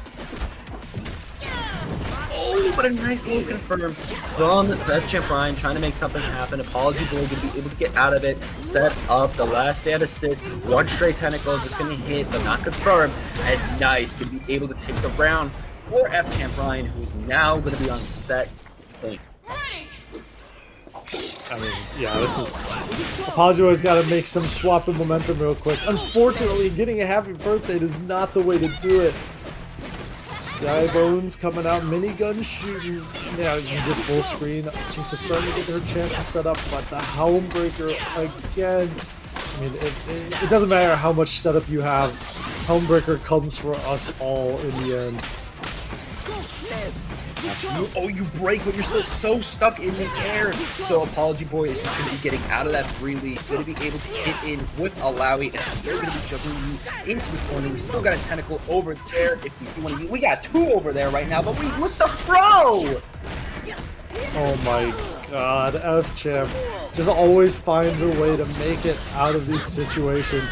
Oh, but a nice little confirm from F-Champ Ryan, trying to make something happen. Apology Boy going to be able to get out of it. Set up the last stand assist. 1 straight tentacle, just going to hit, but not confirm. And nice, going to be able to take the round for F-Champ Ryan, who's now going to be on set point. I mean, yeah, this is... Apology Boy's got to make some swap in momentum real quick. Unfortunately, getting a happy birthday is not the way to do it. Skybones coming out, minigun shooting. Yeah, you can get full screen. Jinx is starting to get her chance to set up, but the Helmbreaker again. I mean, it doesn't matter how much setup you have. Helmbreaker comes for us all in the end. You break, but you're still so stuck in the air. So Apology Boy is just going to be getting out of that freely, going to be able to hit in with Alawi, and still going to be juggling you into the corner. We still got a tentacle over there if we want to. We got 2 over there right now, but we with the throw. Oh my god, F-Champ just always finds a way to make it out of these situations.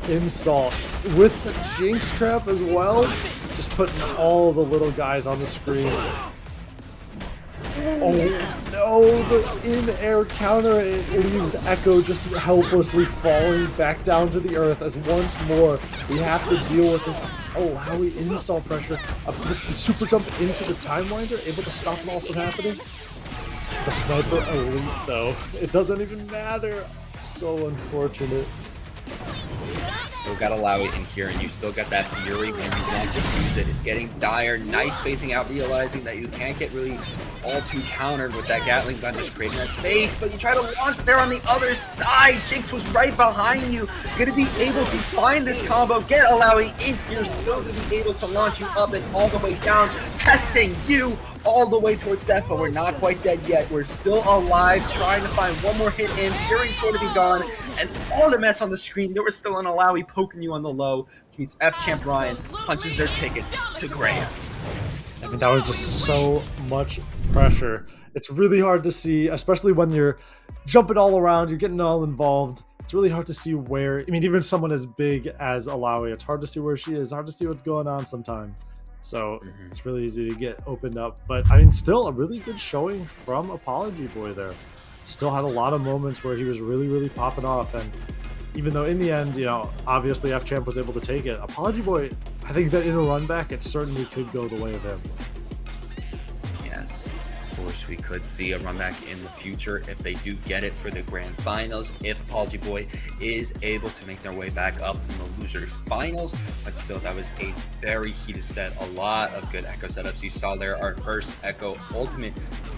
Install with the Jinx trap as well, just putting all the little guys on the screen. Oh no, the in-air counter, it leaves Echo just helplessly falling back down to the earth as once more we have to deal with this Alawi install pressure. The super jump into the time winder, able to stop it all from happening. The sniper elite though, it doesn't even matter. So unfortunate. Still got Alawi in here, and you still got that Fury when you want to use it. It's getting dire. Nice spacing out, realizing that you can't get really all too countered with that Gatling gun, just creating that space. But you try to launch, but they're on the other side. Jinx was right behind you. Gonna be able to find this combo, get Alawi in here, still gonna be able to launch you up and all the way down, testing you all the way towards death, but we're not quite dead yet. We're still alive, trying to find one more hit in. Fury's going to be gone, and all the mess on the screen, there was still an Alawi poking you on the low, which means F-Champ Ryan punches their ticket to Grants. I mean, that was just so much pressure. It's really hard to see, especially when you're jumping all around, you're getting all involved. It's really hard to see where, I mean, even someone as big as Alawi, it's hard to see where she is, hard to see what's going on sometimes. So it's really easy to get opened up. But I mean, still a really good showing from Apology Boy there. Still had a lot of moments where he was really, really popping off. And even though in the end, you know, obviously F-Champ was able to take it, Apology Boy, I think that in a run back, it certainly could go the way of him. Yes. course, we could see a run back in the future if they do get it for the grand finals, if Apology Boy is able to make their way back up from the loser finals. But still, that was a very heated set. A lot of good Echo setups. You saw there our first Echo ultimate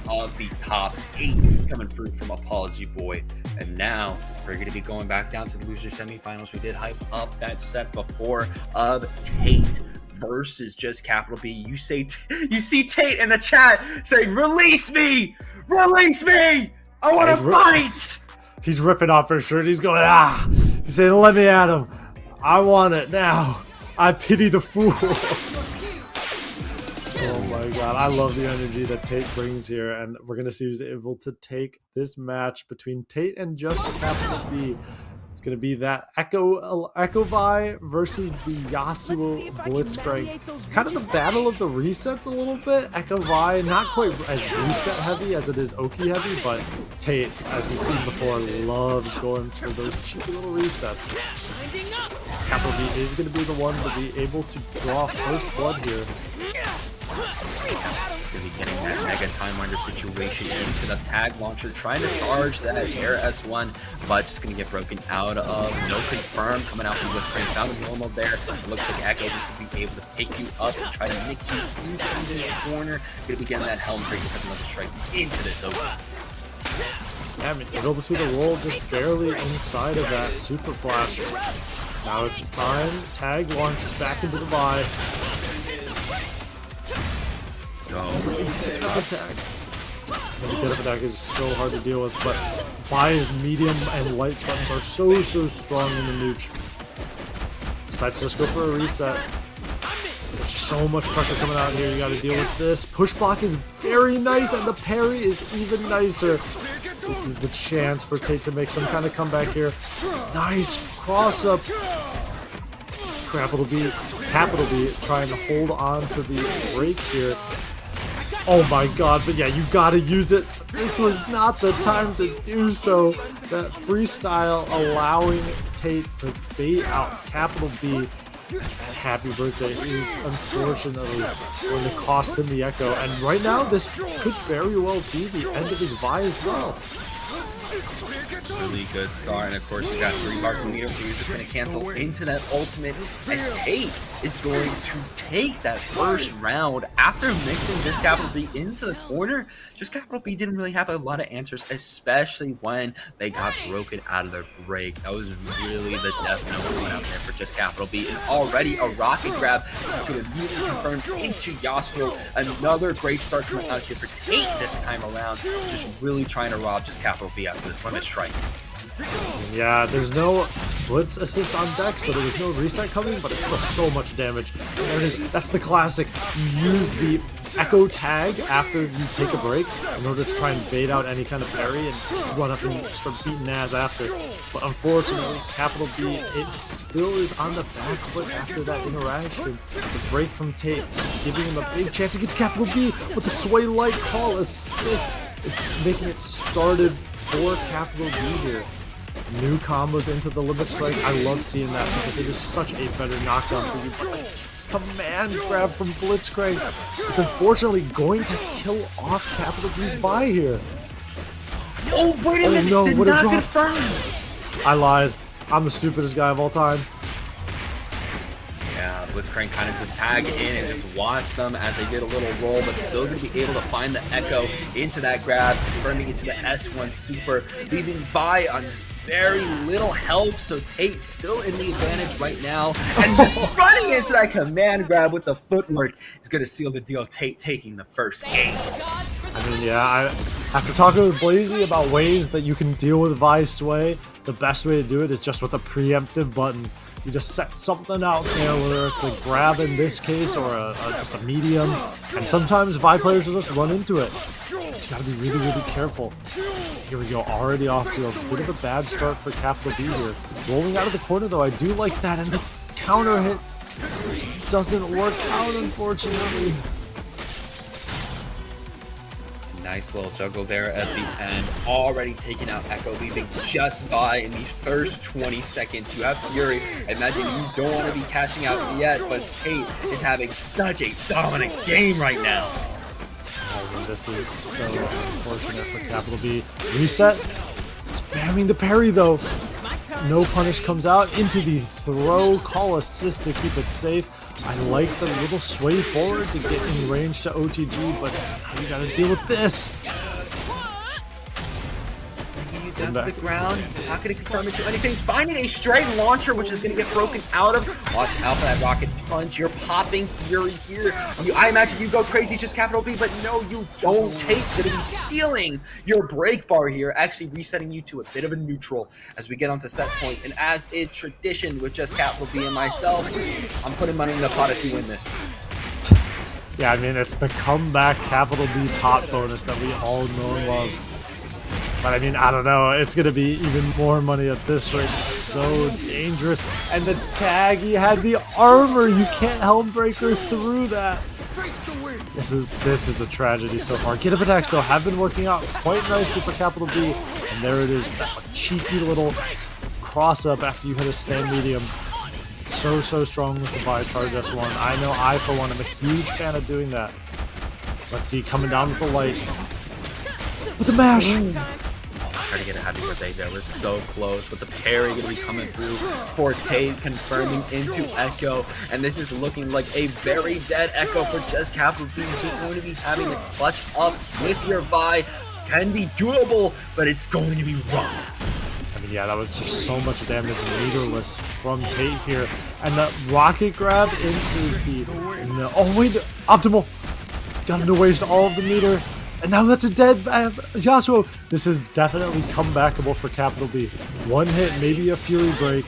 of the top 8 coming through from Apology Boy. And now we're going to be going back down to the loser semifinals. We did hype up that set before of Tate versus just Capital B. You see Tate in the chat saying, "Release me! Release me! I want to fight!" He's ripping off his shirt. He's going, ah! He's saying, "Let me at him. I want it now. I pity the fool." Oh my god, I love the energy that Tate brings here, and we're going to see who's able to take this match between Tate and just Capital B. It's going to be that Echo Vi versus the Yasuo Blitzcrank. Kind of the battle of the resets a little bit. Echo Vi, not quite as reset heavy as it is Oki heavy, but Tate, as we've seen before, loves going for those cheeky little resets. Capital B is going to be the one to be able to draw first blood here. Going to be getting that Mega Time Winder situation into the tag launcher, trying to charge that air S1, but just going to get broken out of. No confirm coming out from Blitzcrank. Found a normal there. It looks like Echo just to be able to pick you up and try to mix you into the corner. Going to be getting that Helm break with another strike into this open. Yeah, I mean, you're able to see the roll just barely inside of that Super Flash. Now it's time. Tag launch back into the Vi. Attack. The get up attack is so hard to deal with, but Vi's medium and light buttons are so strong in the nooch. Decides to just go for a reset. There's so much pressure coming out here. You got to deal with this. Push block is very nice, and the parry is even nicer. This is the chance for Tate to make some kind of comeback here. Nice cross up. Capital B trying to hold on to the break here. Oh my god, but yeah, you gotta use it. This was not the time to do so. That freestyle allowing Tate to bait out Capital B. And happy birthday is unfortunately going to cost him the Echo. And right now, this could very well be the end of his Vi as well. Really good start, and of course you got 3 bars of meter, so you're just going to cancel into that ultimate as Tate is going to take that first round after mixing just Capital B into the corner. Just Capital B didn't really have a lot of answers, especially when they got broken out of their break. That was really the death note coming out there for just Capital B, and already a rocket grab is going to immediately confirm into Yasuo. Another great start coming out here for Tate this time around, just really trying to rob just Capital B out to this limit strike. Yeah, there's no blitz assist on deck, so there was no reset coming, but it's so much damage. There it is. That's the classic. You use the Echo tag after you take a break in order to try and bait out any kind of parry and run up and start beating ass after. But unfortunately, Capital B, it still is on the back foot after that interaction. The break from Tate, giving him a big chance to get to Capital B, but the Sway Light call assist is making it started for Capital B here. New combos into the limit strike. I love seeing that because it is such a better knockdown for you. But command grab from Blitzcrank. It's unfortunately going to kill off Capital B's Vi here. Oh, wait a minute! No, did not confirm! I lied. I'm the stupidest guy of all time. Yeah, Blitzcrank kind of just tag in and just watch them as they did a little roll, but still going to be able to find the Echo into that grab, confirming into the S1 Super, leaving Vi on just very little health, so Tate still in the advantage right now, and just running into that command grab with the footwork is going to seal the deal, Tate taking the first game. I mean, yeah, after talking with Blazy about ways that you can deal with Vi Sway, the best way to do it is just with a preemptive button. You just set something out there, whether it's a grab in this case or just a medium, and sometimes Vi players will just run into it. So you gotta be really careful. Here we go, already off to a bit of a bad start for Capital B here. Rolling out of the corner though, I do like that, and the counter hit doesn't work out, unfortunately. Nice little juggle there at the end. Already taking out Echo, leaving just Vi in these first 20 seconds. You have Fury. I imagine you don't want to be cashing out yet, but Tate is having such a dominant game right now. this is so unfortunate for Capital B. Reset, spamming the parry though. No punish comes out into the throw, call assist to keep it safe. I like the little sway forward to get in range to OTG, but you gotta deal with this. Down to the ground, not going to confirm it to anything. Finding a straight launcher, which is going to get broken out of. Watch out for that rocket punch. You're popping Fury here. I imagine you go crazy, just capital B, but no, you don't. Tate going to be stealing your break bar here, actually resetting you to a bit of a neutral as we get onto set point. And as is tradition with just capital B and myself, I'm putting money in the pot if you win this. Yeah, I mean, it's the comeback capital B pot bonus that we all know and love. But I mean, I don't know, it's going to be even more money at this rate. This is so dangerous. And the tag, he had the armor. You can't helm breaker through that. This is a tragedy so far. Get up attacks, though, have been working out quite nicely for capital B. And there it is, that cheeky little cross-up after you hit a stand medium. So strong with the buy charge S1. I know I, for one, am a huge fan of doing that. Let's see, coming down with the lights. With the mash! Try to get a happy birthday there. We're so close with the parry going to be coming through for Tate, confirming into Echo. And this is looking like a very dead Echo for just capital B. Just going to be having the clutch up with your Vi. Can be doable, but it's going to be rough. I mean, yeah, that was just so much damage leaderless from Tate here. And the rocket grab into the... No, oh, wait, optimal. Got him to waste all of the meter. And now that's a dead Yasuo. This is definitely comebackable for capital B. One hit, maybe a Fury break.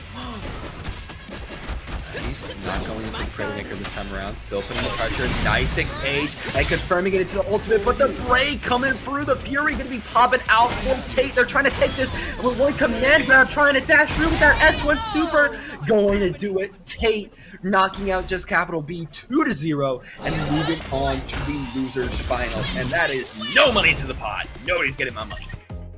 He's not going into the Credit Maker this time around. Still putting the pressure. Nice exchange and confirming it into the ultimate. But the break coming through. The Fury going to be popping out for Tate. They're trying to take this with one command grab, trying to dash through with that S1 super. Going to do it. Tate knocking out just capital B 2-0 and moving on to the losers finals. And that is no money to the pot. Nobody's getting my money.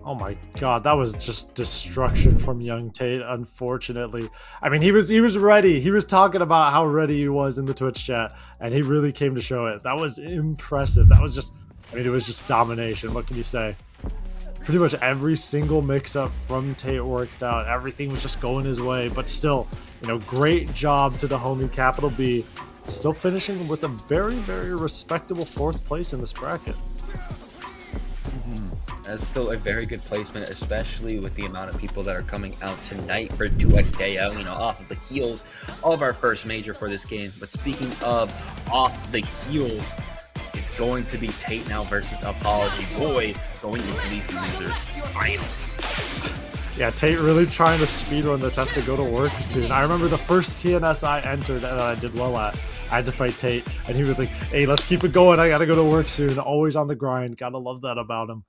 Oh my god, that was just destruction from young Tate, unfortunately. I mean, he was ready. He was talking about how ready he was in the Twitch chat, and he really came to show it. That was impressive. That was just, I mean, it was just domination. What can you say? Pretty much every single mix-up from Tate worked out. Everything was just going his way, but still, you know, great job to the homie capital B. Still finishing with a very respectable 4th place in this bracket. That's still a very good placement, especially with the amount of people that are coming out tonight for 2xKO, you know, off of the heels of our first major for this game. But speaking of off the heels, it's going to be Tate now versus Apology Boy going into these losers finals. Yeah, Tate really trying to speedrun this, has to go to work soon. I remember the first TNS I entered that I did well at, I had to fight Tate, and he was like, hey, let's keep it going, I gotta go to work soon. Always on the grind, gotta love that about him.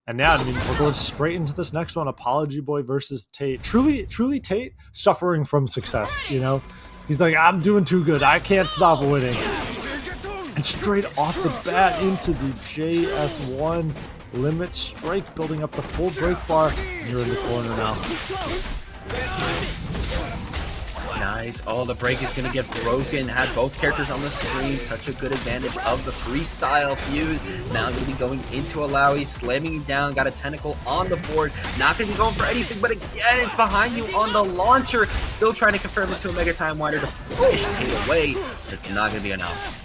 And now, I mean, we're going straight into this next one, Apology Boy versus Tate. Truly Tate suffering from success, you know? He's like, I'm doing too good, I can't stop winning. And straight off the bat into the JS1 limit strike, building up the full break bar. And you're in the corner now. Nice. Oh, the break is going to get broken. Had both characters on the screen. Such a good advantage of the freestyle fuse. Now going to be going into Alawi, slamming you down. Got a tentacle on the board. Not going to be going for anything, but again, it's behind you on the launcher. Still trying to confirm it to a Mega Time Wider to push Tate away, but it's not going to be enough.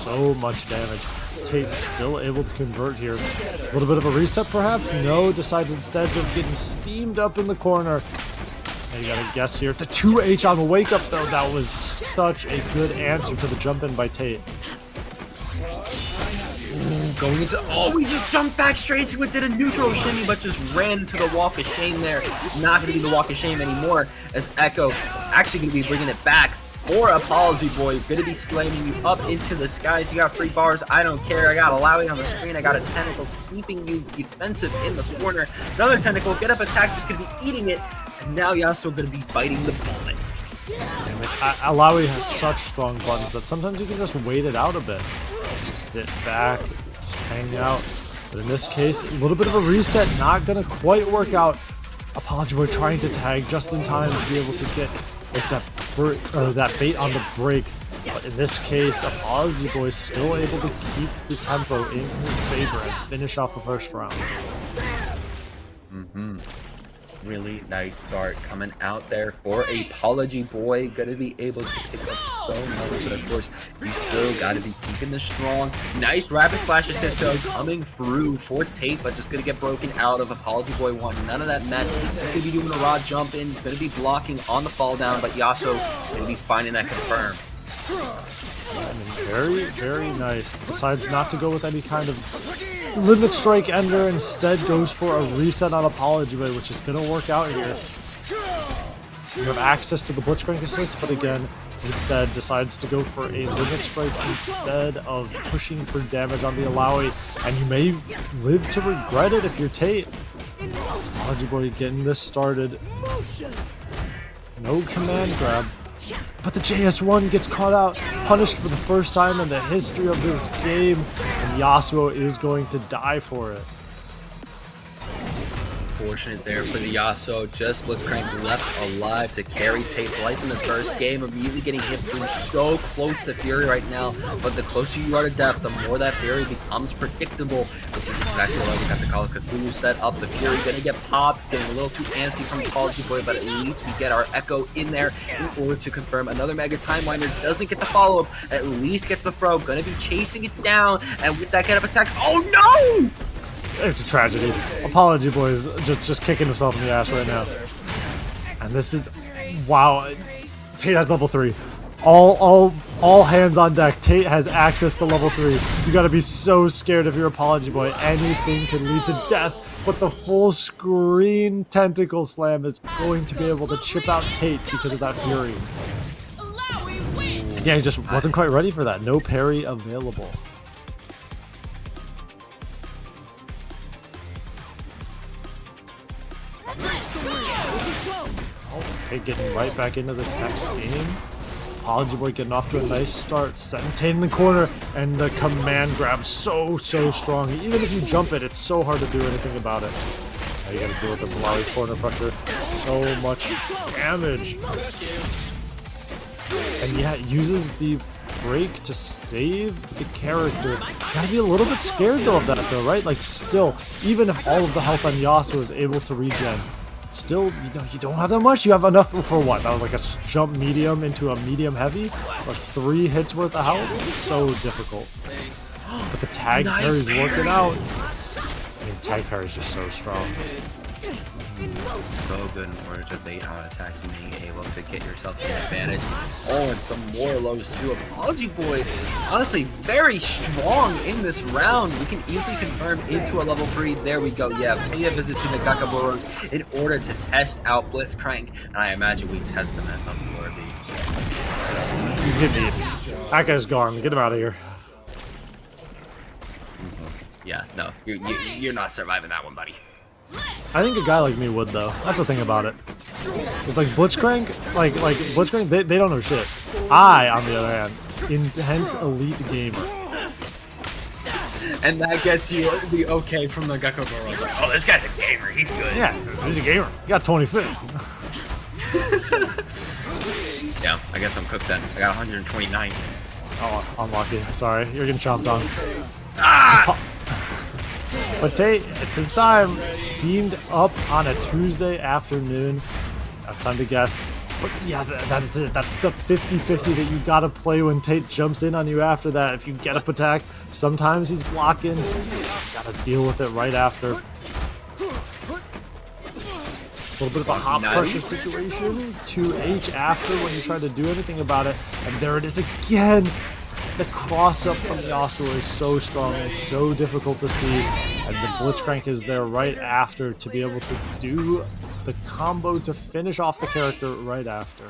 So much damage. Tate still able to convert here. A little bit of a reset, perhaps? No, decides instead of getting steamed up in the corner. And you gotta guess here. The 2H on the wake up, though, that was such a good answer to the jump in by Tate. Going into, oh, we just jumped back straight to it, did a neutral shimmy, but just ran into the walk of shame there. Not gonna be the walk of shame anymore, as Echo actually gonna be bringing it back for Apology Boy. Gonna be slamming you up into the skies. You got free bars, I don't care. I got Alawi on the screen, I got a tentacle keeping you defensive in the corner. Another tentacle, get up attack, just gonna be eating it. And now Yasuo gonna be biting the bullet. Damn it. Alawi has such strong buttons that sometimes you can just wait it out a bit. Just sit back, just hang out. But in this case, a little bit of a reset, not gonna quite work out. Apology Boy trying to tag just in time to be able to get like that bait on the break. But in this case, Apology Boy still able to keep the tempo in his favor and finish off the first round. Really nice start coming out there for Apology Boy. Gonna be able to pick up so much, but of course, you still gotta be keeping this strong. Nice rapid slash assist though coming through for Tate, but just gonna get broken out of. Apology Boy wanting none of that mess. Just gonna be doing a raw jump in, gonna be blocking on the fall down, but Yasuo gonna be finding that confirm. Very, very nice. Decides not to go with any kind of limit strike ender, instead goes for a reset on Apology Boy, which is going to work out here. You have access to the Blitzcrank assist, but again, instead decides to go for a limit strike instead of pushing for damage on the Alawi, and you may live to regret it if you're Tate. Apology Boy getting this started. No command grab. But the JS1 gets caught out, punished for the first time in the history of this game, and Yasuo is going to die for it. Unfortunate there for the Yasuo. Just Blitzcrank left alive to carry Tate's life in this first game. Immediately getting hit through so close to Fury right now. But the closer you are to death, the more that Fury becomes predictable, which is exactly why we got the Call of Cthulhu set up. The Fury gonna get popped, getting a little too antsy from Apology Boy, but at least we get our Echo in there in order to confirm. Another Mega Time Winder doesn't get the follow-up, at least gets the throw. Gonna be chasing it down, and with that get up attack, oh no! It's a tragedy. Apology Boy is just kicking himself in the ass right now. And this is, wow. Tate has level 3. All hands on deck. Tate has access to level 3. You gotta be so scared of your Apology Boy. Anything can lead to death, but the full screen tentacle slam is going to be able to chip out Tate because of that Fury. Yeah, he just wasn't quite ready for that. No parry available. Okay, getting right back into this next game. Apology Boy getting off to a nice start, setting Tate in the corner, and the command grab so strong. Even if you jump it, it's so hard to do anything about it. Now you gotta deal with this Alawi corner pressure. So much damage. And yeah, it uses the break to save the character. You gotta be a little bit scared though of that though, right? Like still, even if all of the health on Yasuo is able to regen, still, you know, you don't have that much. You have enough for what? That was like a jump medium into a medium heavy? Like 3 hits worth of health? It's so difficult. But the tag parry's working out. I mean, tag parry's just so strong. So good in order to bait on attacks and being able to get yourself an advantage. Oh, and some more lows too. Apology Boy, honestly, very strong in this round. We can easily confirm into a level 3. There we go. Yeah, pay a visit to the Gakaboros in order to test out Blitzcrank. And I imagine we test him as on floor B. He's getting eaten. That guy's gone. Get him out of here. Yeah, no, you're not surviving that one, buddy. I think a guy like me would though. That's the thing about it. It's like Blitzcrank, like Blitzcrank, they don't know shit. I, on the other hand, intense elite gamer. And that gets you the okay from the Gecko Burrows. Like, oh, this guy's a gamer. He's good. Yeah, he's a gamer. He got 25th. Yeah, I guess I'm cooked then. I got 129th. Oh, unlucky. Sorry, you're getting chomped on. Ah! But Tate, it's his time. Steamed up on a Tuesday afternoon. That's time to guess. But yeah, that's it. That's the 50-50 that you gotta play when Tate jumps in on you after that. If you get up attack, sometimes he's blocking. Gotta deal with it right after. A little bit of a hot pressure situation. 2H after when you try to do anything about it. And there it is again. The cross-up from Yasuo is so strong and so difficult to see, and the Blitzcrank is there right after to be able to do the combo to finish off the character right after.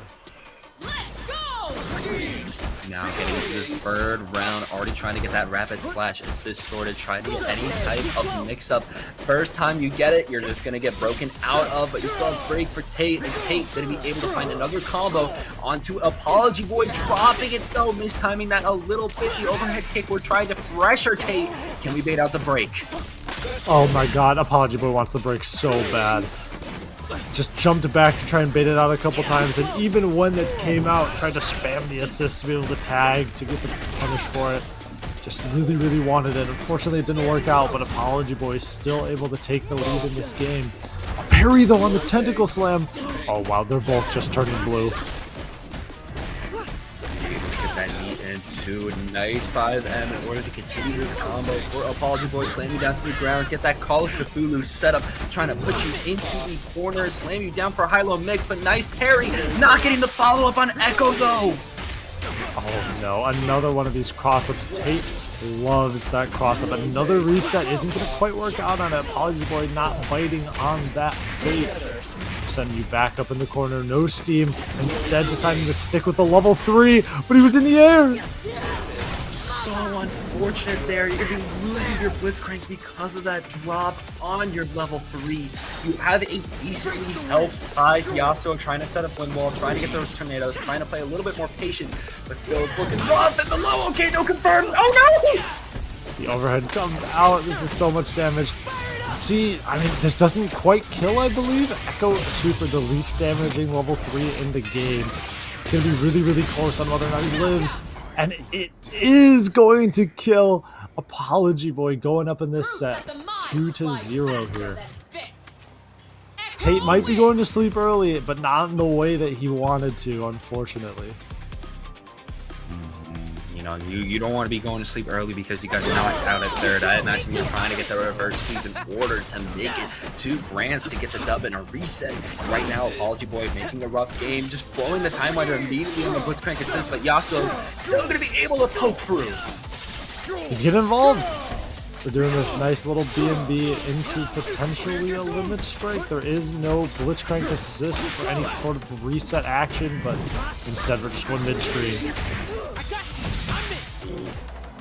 Now getting into this third round, already trying to get that rapid slash assist sorted, trying to get any type of mix-up. First time you get it, you're just going to get broken out of, but you still have break for Tate, and Tate going to be able to find another combo onto Apology Boy, dropping it though, mistiming that a little bit. The overhead kick, we're trying to pressure Tate. Can we bait out the break? Oh my god, Apology Boy wants the break so bad. just jumped back to try and bait it out a couple times, and even when it came out, tried to spam the assist to be able to tag to get the punish for it. Just really wanted it. Unfortunately, it didn't work out, but Apology Boy is still able to take the lead in this game. A parry, though, on the Tentacle Slam. Oh, wow, they're both just turning blue. Get that knee into a nice 5M in order to continue this combo for Apology Boy. Slam you down to the ground, get that Call of Cthulhu setup, trying to put you into the corner, slam you down for a high-low mix, but nice parry, not getting the follow-up on Echo, though. Oh no, another one of these cross-ups. Tate loves that cross-up. Another reset isn't going to quite work out on it. Apology Boy not biting on that bait. Sending you back up in the corner, no steam. Instead deciding to stick with the level 3, but he was in the air. So unfortunate there. You're going to be losing your Blitzcrank because of that drop on your level 3. You have a decently health-sized Yasuo trying to set up wind wall, trying to get those tornadoes, trying to play a little bit more patient, but still it's looking rough at the low. Okay, no confirmed. Oh no! The overhead comes out. This is so much damage. See, I mean, this doesn't quite kill, I believe. Echo Super, the least damaging level 3 in the game. It's going to be really close on whether or not he lives. And it is going to kill Apology Boy going up in this set 2-0 here. Tate might be going to sleep early, but not in the way that he wanted to, unfortunately. You know, you don't want to be going to sleep early because you got knocked out at third. I imagine you're trying to get the reverse sweep in order to make it 2 grands to get the dub in a reset. And right now, Apology Boy making a rough game, just flowing the Time Winder immediately on the Blitzcrank assist, but Yasuo still going to be able to poke through. He's getting involved. We're doing this nice little B&B into potentially a limit strike. There is no Blitzcrank assist for any sort of reset action, but instead we're just going midstream.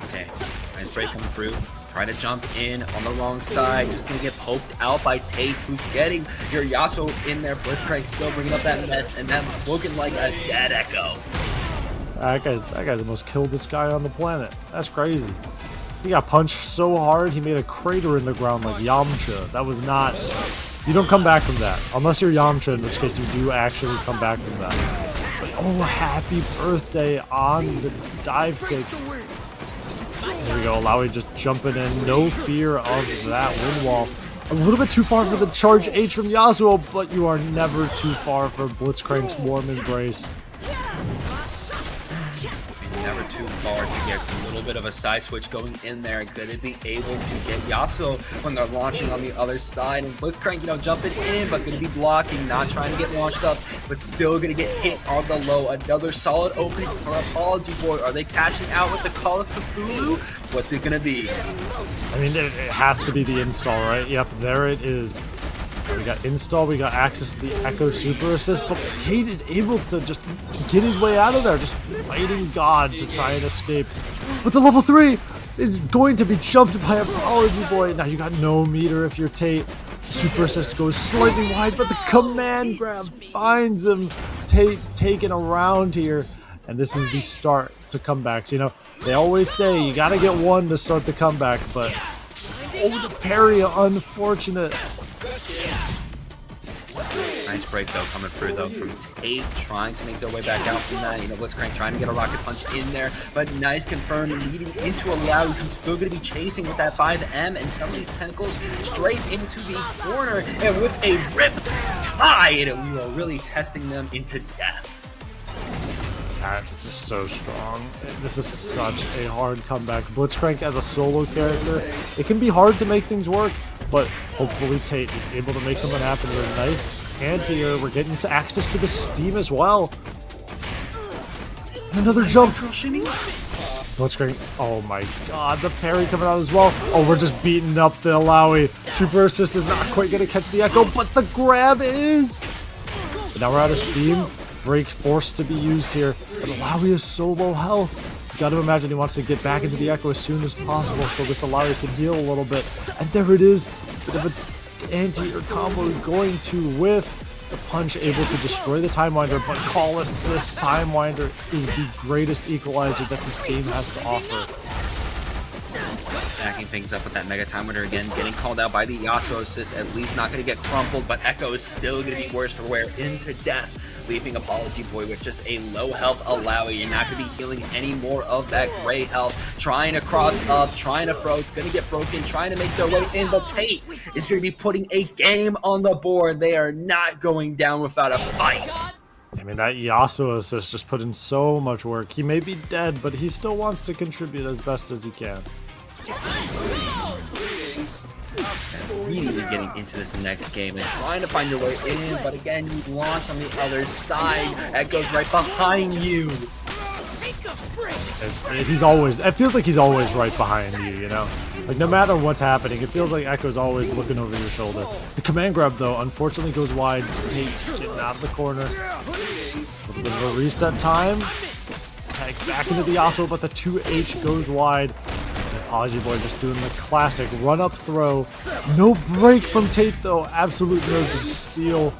Okay, nice break coming through. Trying to jump in on the wrong side. Just going to get poked out by Tate, who's getting your Yasuo in there. Blitzcrank still bringing up that mess, and that's looking like a dead Echo. That guy's almost killed this guy on the planet. That's crazy. He got punched so hard, he made a crater in the ground like Yamcha. That was not... You don't come back from that. Unless you're Yamcha, in which case you do actually come back from that. But, oh, happy birthday on the dive kick. There we go, Lowy just jumping in. No fear of that wind wall. A little bit too far for the charge H from Yasuo, but you are never too far for Blitzcrank's warm embrace. Never too far to get a little bit of a side switch going in there. Going to be able to get Yasuo when they're launching on the other side. And Blitzcrank, you know, jumping in, but going to be blocking, not trying to get launched up, but still going to get hit on the low. Another solid opening for Apology Boy. Are they cashing out with the Call of Cthulhu? What's it going to be? I mean, it has to be the install, right? Yep, there it is. We got install, we got access to the Echo Super Assist, but Tate is able to just get his way out of there, just fighting God to try and escape. But the level 3 is going to be jumped by Apology Boy. Now you got no meter if you're Tate. Super Assist goes slightly wide, but the command grab finds him. Tate taken around here, and this is the start to comebacks. You know, they always say you gotta get one to start the comeback, but oh, the parry, unfortunate. Nice break though coming through though from Tate, trying to make their way back out from that. You know, Blitzcrank trying to get a rocket punch in there, but nice confirm leading into a Lowy who's still going to be chasing with that 5M and some of these tentacles straight into the corner, and with a rip tide, we are really testing them into death. That's just so strong. This is such a hard comeback. Blitzcrank as a solo character, it can be hard to make things work, but hopefully Tate is able to make something happen with a nice anti-air. We're getting access to the steam as well. Another jump. Blitzcrank, oh my god, the parry coming out as well. Oh, we're just beating up the Lowy. Super Assist is not quite going to catch the Echo, but the grab is. But now we're out of steam. Break forced to be used here, but Lowy is so low health. You got to imagine he wants to get back into the Echo as soon as possible so this Lowy can heal a little bit. And there it is, bit of an anti-air combo going to whiff. The punch able to destroy the Time Winder, but Call Assist Time Winder is the greatest equalizer that this game has to offer. Backing things up with that Mega Time Winner again, getting called out by the Yasuo assist, at least not going to get crumpled, but Echo is still going to be worse for wear into death, leaving Apology Boy with just a low health Alawi. You're not going to be healing any more of that gray health, trying to cross up, trying to throw, it's going to get broken, trying to make their way in, but Tate is going to be putting a game on the board. They are not going down without a fight. I mean, that Yasuo assist just put in so much work. He may be dead, but he still wants to contribute as best as he can. Immediately getting into this next game and trying to find your way in, but again, you launch on the other side. Echo's right behind you. It feels like he's always right behind you, you know? Like, no matter what's happening, it feels like Echo's always looking over your shoulder. The command grab, though, unfortunately goes wide. Tate getting out of the corner. A little bit of a reset time. Tag back into the Yasuo, but the 2H goes wide. And Apology Boy just doing the classic run-up throw. No break from Tate, though. Absolute nerves of steel.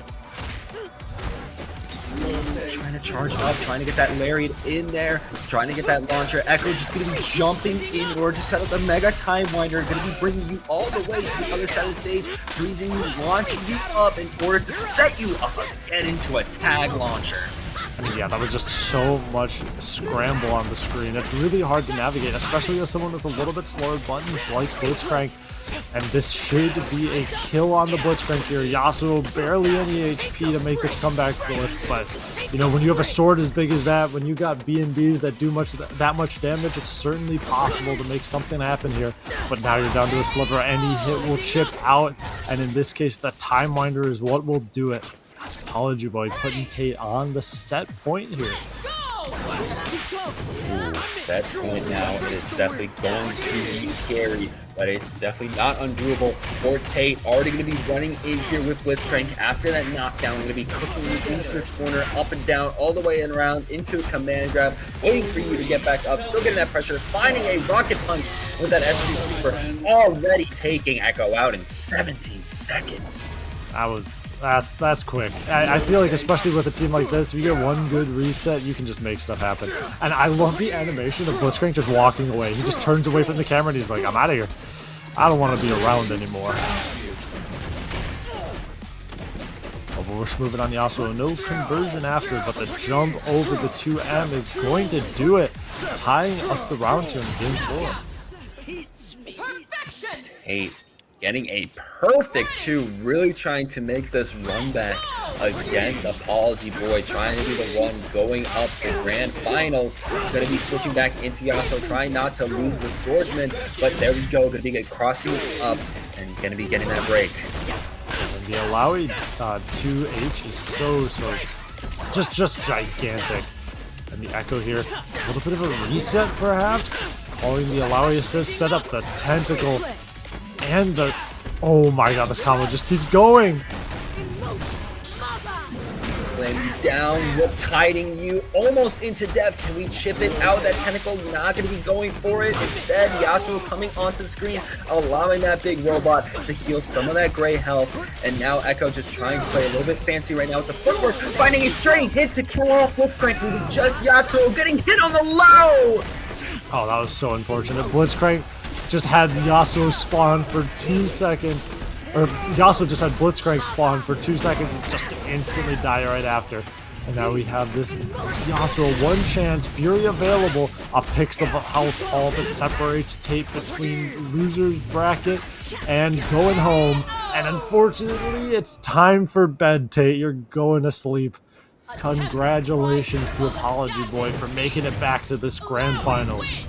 Trying to charge up, trying to get that Lariat in there, trying to get that launcher. Echo just going to be jumping in order to set up the Mega Time Winder, going to be bringing you all the way to the other side of the stage, freezing you, launching you up in order to set you up, get into a tag launcher. I mean, yeah, that was just so much scramble on the screen. It's really hard to navigate, especially as someone with a little bit slower buttons like Blitzcrank. And this should be a kill on the Blitzcrank here. Yasuo barely any HP to make this comeback with, but you know, when you have a sword as big as that, when you got B&Bs that do that much damage, it's certainly possible to make something happen here. But now you're down to a sliver. Any hit will chip out, and in this case, the Time Winder is what will do it. Apology Boy putting Tate on the set point here. Ooh, set point now. It is definitely going to be scary, but it's definitely not undoable for Tate. Already going to be running in here with Blitzcrank after that knockdown. Going to be cooking you into the corner, up and down, all the way and around into a command grab, waiting for you to get back up. Still getting that pressure, finding a rocket punch with that S2 super, already taking Echo out in 17 seconds. That's quick. I feel like, especially with a team like this, if you get one good reset, you can just make stuff happen. And I love the animation of Blitzcrank just walking away. He just turns away from the camera and he's like, I'm out of here. I don't want to be around anymore. Overrush moving on Yasuo. No conversion after, but the jump over the 2M is going to do it. Tying up the round here in game 4. Tate getting a perfect 2, really trying to make this run back against Apology Boy, trying to be the one going up to grand finals. Going to be switching back into Yasuo, trying not to lose the swordsman, but there we go, going to be crossing up and going to be getting that break. And the Alawi 2H is so just gigantic. And the Echo here, a little bit of a reset perhaps, calling the Alawi assist, set up the tentacle. And the... Oh my god, this combo just keeps going! Slam you down, rip-tiding you almost into death. Can we chip it out? That tentacle not going to be going for it. Instead, Yasuo coming onto the screen, allowing that big robot to heal some of that gray health. And now Echo just trying to play a little bit fancy right now with the footwork, finding a straight hit to kill off Blitzcrank, leaving just Yasuo getting hit on the low! Oh, that was so unfortunate. Blitzcrank just had Yasuo spawn for 2 seconds, or Yasuo just had Blitzcrank spawn for 2 seconds and just instantly die right after. And now we have this Yasuo one chance, Fury available, a pixel of health, all that separates Tate between loser's bracket and going home. And unfortunately, it's time for bed, Tate. You're going to sleep. Congratulations to Apology Boy for making it back to this grand finals.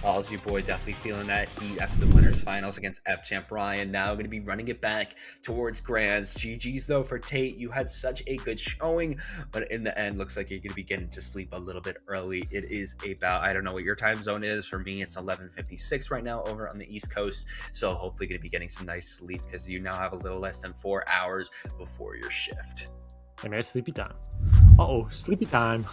Apology Boy definitely feeling that heat after the winners finals against F-Champ Ryan. Now going to be running it back towards Grands. GG's though for Tate. You had such a good showing, but in the end, looks like you're going to be getting to sleep a little bit early. It is about, I don't know what your time zone is. For me, it's 11:56 right now over on the East Coast. So hopefully going to be getting some nice sleep because you now have a little less than 4 hours before your shift. Hey man, it's sleepy time. Uh-oh, sleepy time.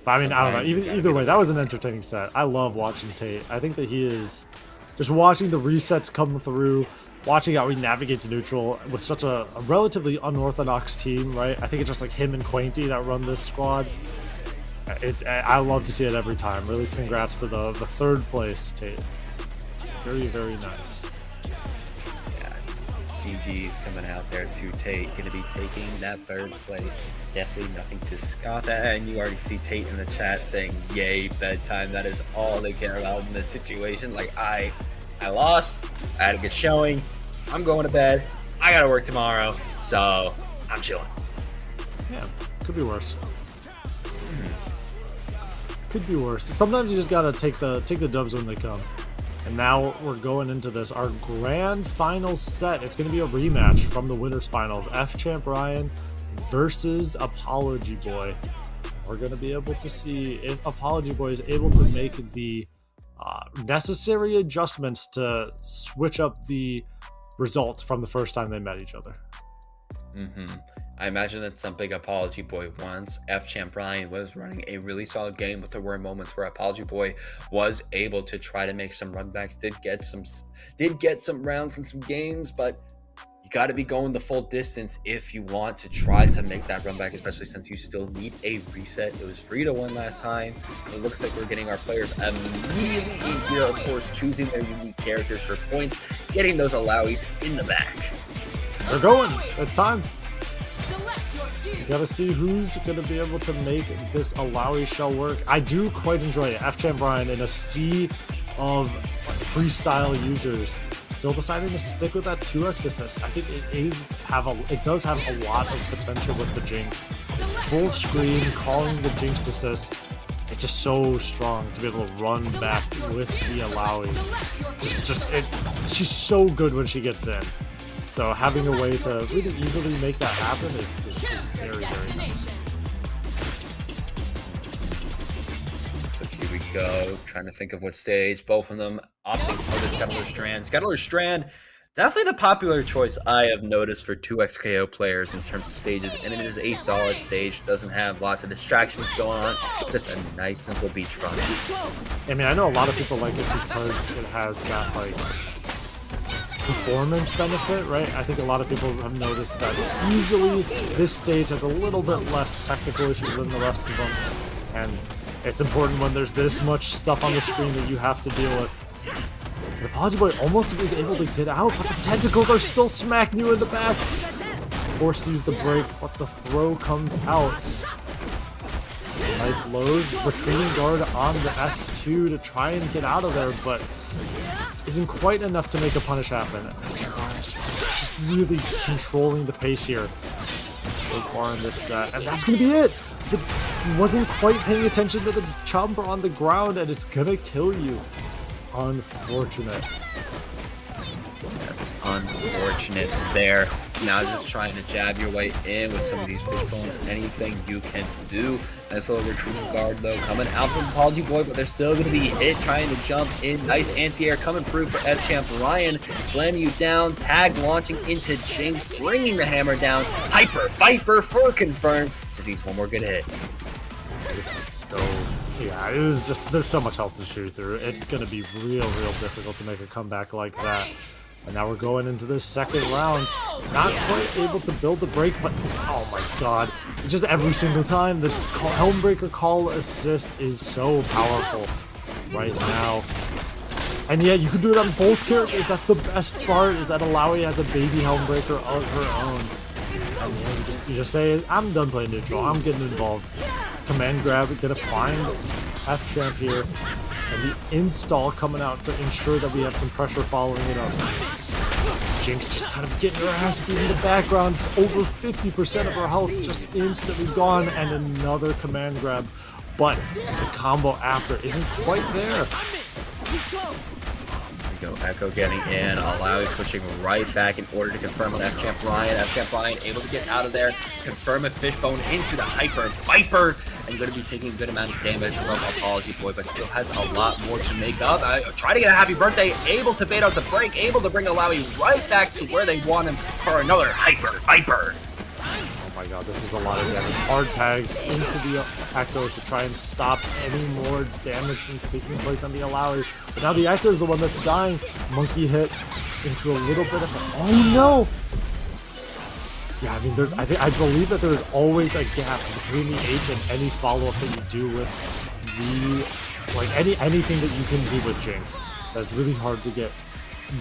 But I mean, I don't know. Either way, that was an entertaining set. I love watching Tate. I think that he is just watching the resets come through, watching how he navigates neutral with such a relatively unorthodox team, right? I think it's just like him and Quainty that run this squad. I love to see it every time. Really, congrats for the third place, Tate. Very, very nice. BG's coming out there to Tate, going to be taking that third place. Definitely nothing to scoff at, and you already see Tate in the chat saying, "Yay, bedtime." That is all they care about in this situation. Like, I lost, I had a good showing, I'm going to bed, I gotta work tomorrow, so I'm chilling. Yeah, could be worse. Could be worse. Sometimes you just gotta take the dubs when they come. And now we're going into this, our grand final set. It's going to be a rematch from the winners finals. F-Champ Ryan versus Apology Boy. We're going to be able to see if Apology Boy is able to make the necessary adjustments to switch up the results from the first time they met each other. I imagine that's something Apology Boy wants. F-Champ Ryan was running a really solid game, but there were moments where Apology Boy was able to try to make some runbacks, did get some rounds and some games, but you got to be going the full distance if you want to try to make that run back, especially since you still need a reset. It was 3-1 last time. It looks like we're getting our players immediately in here, of course, choosing their unique characters for points, getting those allowies in the back. They're going. It's time. You gotta see who's gonna be able to make this Alawi shell work. I do quite enjoy it. F-Champ Brian in a sea of freestyle users still deciding to stick with that 2x assist. I think it does have a lot of potential with the Jinx. Full screen, calling the Jinx assist. It's just so strong to be able to run back with the Alawi. She's so good when she gets in. So having a way to really easily make that happen is very, very nice. So here we go, trying to think of what stage. Both of them opting for the Scuttler Strand. Scuttler Strand, definitely the popular choice I have noticed for 2xKO players in terms of stages, and it is a solid stage. Doesn't have lots of distractions going on, just a nice simple beachfront. I mean, I know a lot of people like it because it has that like performance benefit, right? I think a lot of people have noticed that usually this stage has a little bit less technical issues than the rest of them, and it's important when there's this much stuff on the screen that you have to deal with. The Apology Boy almost is able to get out, but the tentacles are still smacking you in the back. Forced to use the break, but the throw comes out. Nice lows, retreating guard on the S2 to try and get out of there, but isn't quite enough to make a punish happen. Just really controlling the pace here so far in this set, and that's gonna be it. Wasn't quite paying attention to the chomper on the ground, and it's gonna kill you. Unfortunate. Yes, unfortunate there. Now just trying to jab your way in with some of these fish bones. Anything you can do. Nice little retreating guard though coming out from Apology Boy, but they're still going to be hit trying to jump in. Nice anti-air coming through for F-Champ Ryan. Slamming you down. Tag launching into Jinx. Bringing the hammer down. Hyper Viper for confirm. Just needs one more good hit. This is so... Yeah, it was just... There's so much health to shoot through. It's going to be real difficult to make a comeback like that. And now we're going into this second round. Not quite able to build the break, but oh my god. Just every single time, the Helmbreaker call assist is so powerful right now. And yeah, you can do it on both characters. That's the best part, is that Alawi has a baby Helmbreaker of her own. And you just say, I'm done playing neutral, I'm getting involved. Command grab, gonna find F-Champ here. And the install coming out to ensure that we have some pressure following it up. Jinx just kind of getting her ass beat in the background. Over 50% of her health just instantly gone, and another command grab. But the combo after isn't quite there. There we go, Echo getting in, Alawi switching right back in order to confirm on F-Champ Ryan. F-Champ Ryan able to get out of there, confirm a fishbone into the Hyper Viper, and going to be taking a good amount of damage from Apology Boy, but still has a lot more to make up. Try to get a happy birthday, able to bait out the break, able to bring Alawi right back to where they want him for another Hyper Viper. Oh my god, this is a lot of damage. Hard tags into the Echo to try and stop any more damage from taking place on the Alawi. But now the Echo is the one that's dying. Monkey hit into a little bit of a... Oh no! Yeah, I mean, I believe that there's always a gap between the H and any follow-up that you do with anything that you can do with Jinx. That's really hard to get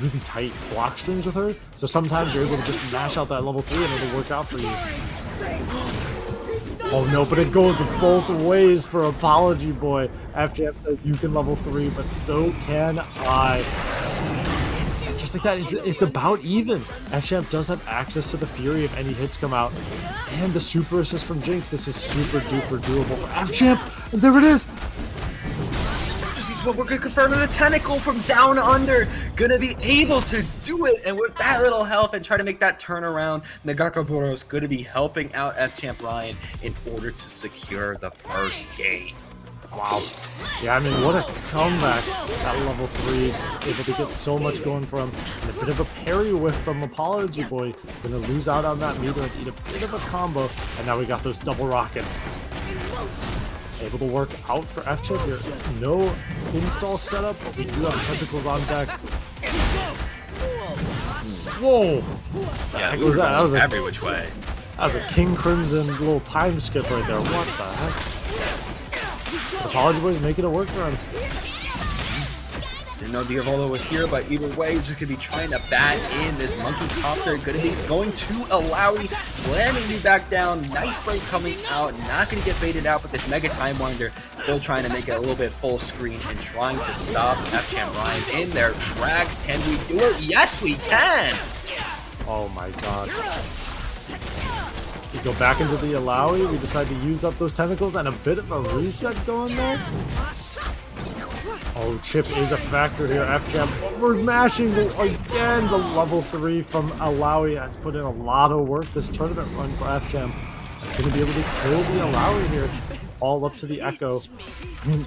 really tight block strings with her. So sometimes you're able to just mash out that level 3 and it'll work out for you. Oh no, but it goes both ways for Apology Boy. FJM says you can level 3, but so can I. Just like that, it's about even. FJM does have access to the Fury if any hits come out. And the super assist from Jinx. This is super duper doable for FJM. And there it is. What we're gonna confirm the tentacle from down under. Gonna be able to do it, and with that little health and try to make that turnaround, Nagakaboro's gonna be helping out F-Champ Ryan in order to secure the first game. Wow. Yeah, I mean, what a comeback at level 3. Just able to get so much going for him. And a bit of a parry whiff from Apology Boy. Gonna lose out on that meter and eat a bit of a combo. And now we got those double rockets. Able to work out for F-Chip here. No install setup, but we do have tentacles on deck. Whoa! Yeah, was that? That was every which way. That was a King Crimson little time skip right there. What the heck? Apology Boy's making it work for him. Didn't know Diavolo was here, but either way, just gonna be trying to bat in this monkey copter. Gonna be going to Alawi, slamming me back down. Knife break coming out, not gonna get baited out, but this mega time winder still trying to make it a little bit full screen and trying to stop F-Champ Ryan in their tracks. Can we do it? Yes, we can! Oh my god. We go back into the Alawi, we decide to use up those tentacles, and a bit of a reset going there. Oh, chip is a factor here, F-Champ. We're mashing again. The level 3 from Alawi has put in a lot of work this tournament run for F-Champ. It's going to be able to kill the Alawi here. All up to the Echo. I mean,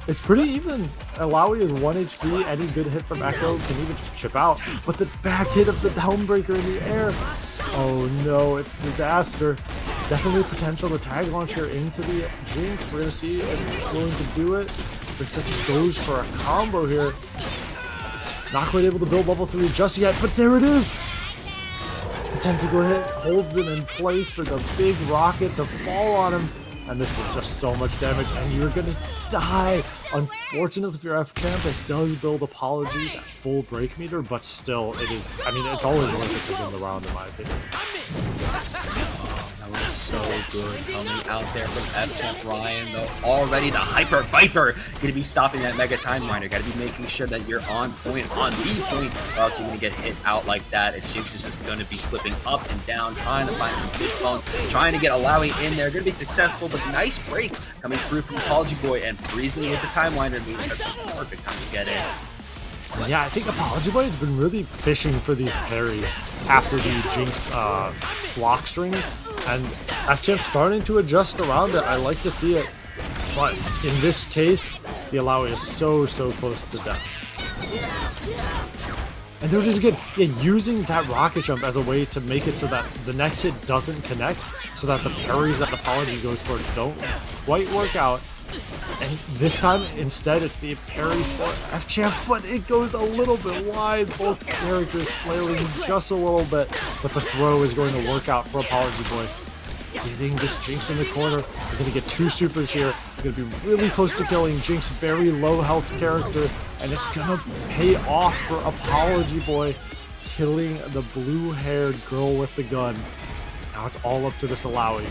it's pretty even. Alawi is 1 HP. Any good hit from Echo can even just chip out. But the back hit of the Helmbreaker in the air. Oh no, it's disaster. Definitely potential to tag launch here into the Jinx. We're going to see if it's willing to do it. Such goes for a combo here. Not quite able to build level 3 just yet, but there it is! The tentacle hit holds him in place for the big rocket to fall on him. And this is just so much damage, and you're gonna die. Unfortunately for F-Champ, it does build Apology, that full break meter, but still, it is, I mean, it's always worth it to win the round, in my opinion. That was so good coming out there from F-Champ Ryan, though. Already the Hyper Viper gonna be stopping that Mega Time Miner. Gotta be making sure that you're on point, on the point, or else you're gonna get hit out like that, as Jinx is just gonna be flipping up and down, trying to find some fish bones, trying to get Alawi in there. Gonna be successful, but nice break coming through from Apology Boy, and freezing with the Time Miner means that's a perfect time to get in. Yeah, I think Apology Boy has been really fishing for these parries after the Jinx block strings, and F-Champ's starting to adjust around it. I like to see it, but in this case, the Alawi is so close to death. And they're just again, using that rocket jump as a way to make it so that the next hit doesn't connect, so that the parries that Apology goes for don't quite work out. And this time, instead, it's the parry for F-Champ, but it goes a little bit wide. Both characters flailing just a little bit, but the throw is going to work out for Apology Boy. Getting this Jinx in the corner. We're going to get 2 supers here. It's going to be really close to killing Jinx, very low health character, and it's going to pay off for Apology Boy, killing the blue-haired girl with the gun. Now it's all up to this Alawi.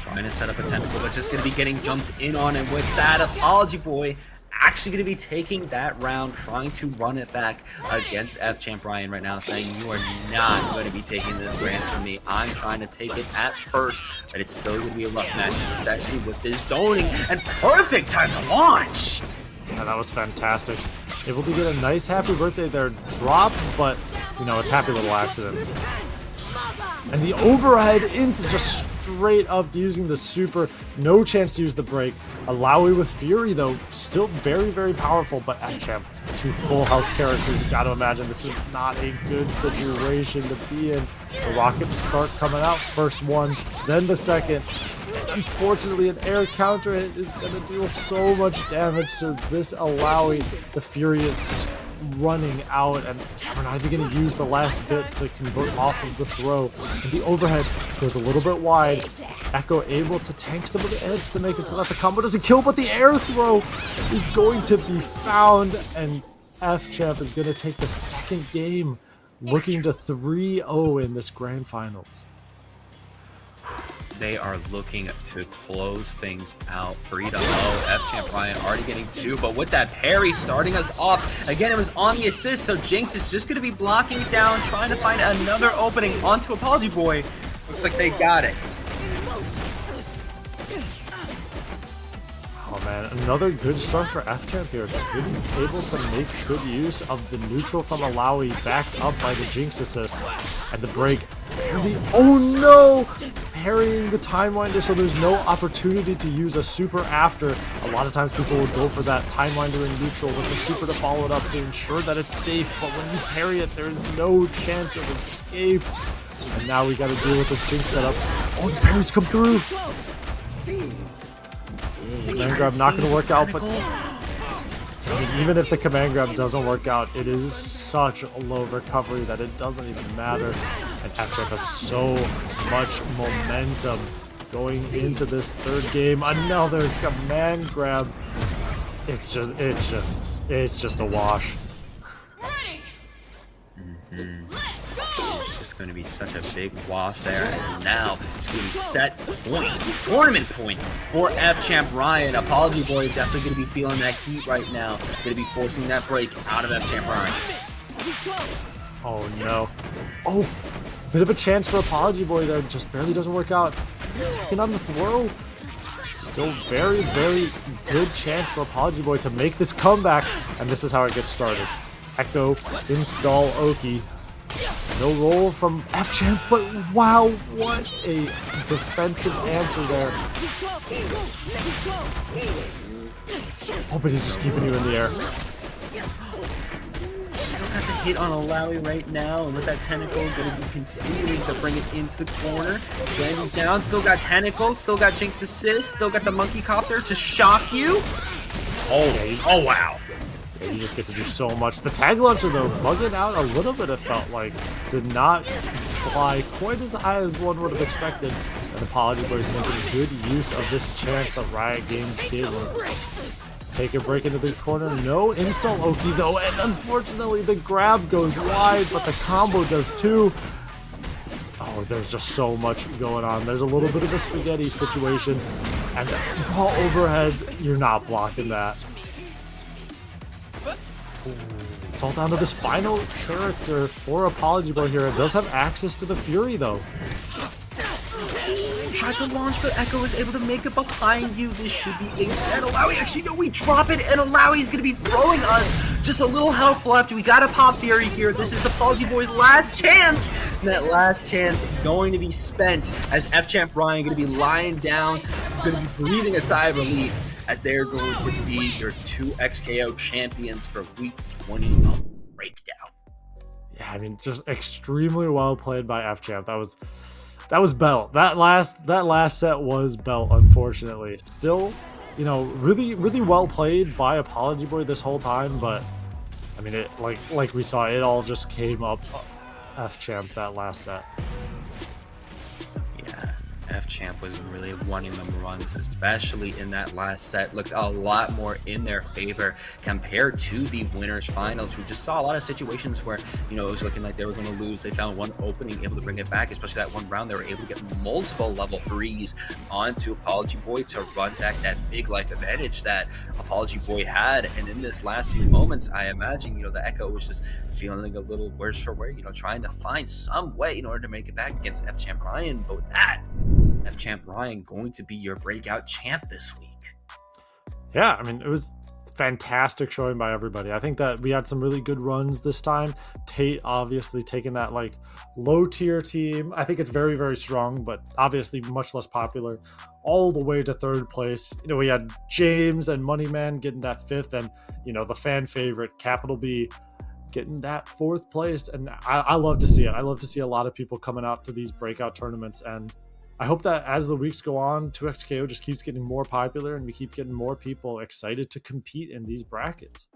Trying to set up a tentacle, but just going to be getting jumped in on, and with that, Apology Boy actually going to be taking that round, trying to run it back against F-Champ Ryan right now, saying you are not going to be taking this Grands from me. I'm trying to take it at first, but it's still going to be a rough match, especially with this zoning, and perfect time to launch! Yeah, that was fantastic. Able to get a nice happy birthday there drop, but, you know, it's happy little accidents. And the overhead into just straight up using the super. No chance to use the break. Alawi with Fury, though, still very powerful, but F-Champ, 2 full health characters. You gotta imagine this is not a good situation to be in. The rockets start coming out. First one, then the second. Unfortunately, an air counter hit is gonna deal so much damage to this Alawi. The Fury is just running out, and we're not even going to use the last bit to convert off of the throw. And the overhead goes a little bit wide. Echo able to tank some of the hits to make it so that the combo doesn't kill, but the air throw is going to be found, and F-Champ is going to take the second game, looking to 3-0 in this grand finals. They are looking to close things out. 3-0. F-Champ Ryan already getting 2, but with that parry starting us off. Again, it was on the assist, so Jinx is just going to be blocking it down, trying to find another opening onto Apology Boy. Looks like they got it. Oh man, another good start for F-Champ here. Just really able to make good use of the neutral from Alawi, backed up by the Jinx assist. And the break. Oh no! Parrying the Timewinder, so there's no opportunity to use a super after. A lot of times people will go for that Timewinder in neutral with the super to follow it up to ensure that it's safe, but when you parry it, there's no chance of escape. And now we gotta deal with this Jinx setup. Oh, the parries come through! Command grab not going to work out, but I mean, even if the command grab doesn't work out, it is such a low recovery that it doesn't even matter. And F-Champ has so much momentum going into this third game. Another command grab. It's just a wash. It's just going to be such a big wash there, and now it's going to be set point, tournament point for F-Champ Ryan. Apology Boy definitely going to be feeling that heat right now. Going to be forcing that break out of F-Champ Ryan. Oh no. Oh, bit of a chance for Apology Boy there, just barely doesn't work out. Taking on the throw. Still very, very good chance for Apology Boy to make this comeback, and this is how it gets started. Echo install Oki. No roll from F-Champ, but wow, what a defensive answer there. Oh, but he's just keeping you in the air. Still got the hit on Alawi right now, and with that tentacle, going to be continuing to bring it into the corner. Standing down, still got tentacles, still got Jinx assist, still got the monkey copter to shock you. Oh wow. You just get to do so much. The tag launcher, though, bugging out a little bit, it felt like. Did not fly quite as high as one would have expected. And Apology Boy is making good use of this chance that Riot Games gave him. Take a break into the corner. No install Oki, though, and unfortunately the grab goes wide, but the combo does too. Oh, there's just so much going on. There's a little bit of a spaghetti situation. And raw overhead, you're not blocking that. It's all down to this final character for Apology Boy here. It does have access to the Fury, though. Tried to launch, but Echo was able to make it behind you. This should be a and Alawi. Actually, no, we drop it, and Alawi's going to be throwing us. Just a little health left. We got to pop Fury here. This is Apology Boy's last chance. And that last chance going to be spent as F-Champ Ryan going to be lying down, going to be breathing a sigh of relief, as they're going to be your 2 XKO champions for week 20 of Breakout. Yeah, I mean, just extremely well played by F-Champ. That was belt. That last set was belt, unfortunately. Still, you know, really well played by Apology Boy this whole time, but I mean, it like we saw, it all just came up F-Champ that last set. F-Champ was really wanting them runs, especially in that last set. Looked a lot more in their favor compared to the winners finals. We just saw a lot of situations where, you know, it was looking like they were going to lose. They found one opening, able to bring it back, especially that one round. They were able to get multiple level 3s onto Apology Boy to run back that big life advantage that Apology Boy had. And in this last few moments, I imagine, you know, the Echo was just feeling a little worse for wear, you know, trying to find some way in order to make it back against F-Champ Ryan. But with that, F-Champ Ryan going to be your breakout champ this week. Yeah, I mean, it was fantastic showing by everybody. I think that we had some really good runs this time. Tate obviously taking that like low tier team. I think it's very, very strong, but obviously much less popular, all the way to 3rd place. You know, we had James and Moneyman getting that 5th, and, you know, the fan favorite Capital B getting that 4th place. And I love to see it. I love to see a lot of people coming out to these breakout tournaments, and I hope that as the weeks go on, 2XKO just keeps getting more popular and we keep getting more people excited to compete in these brackets.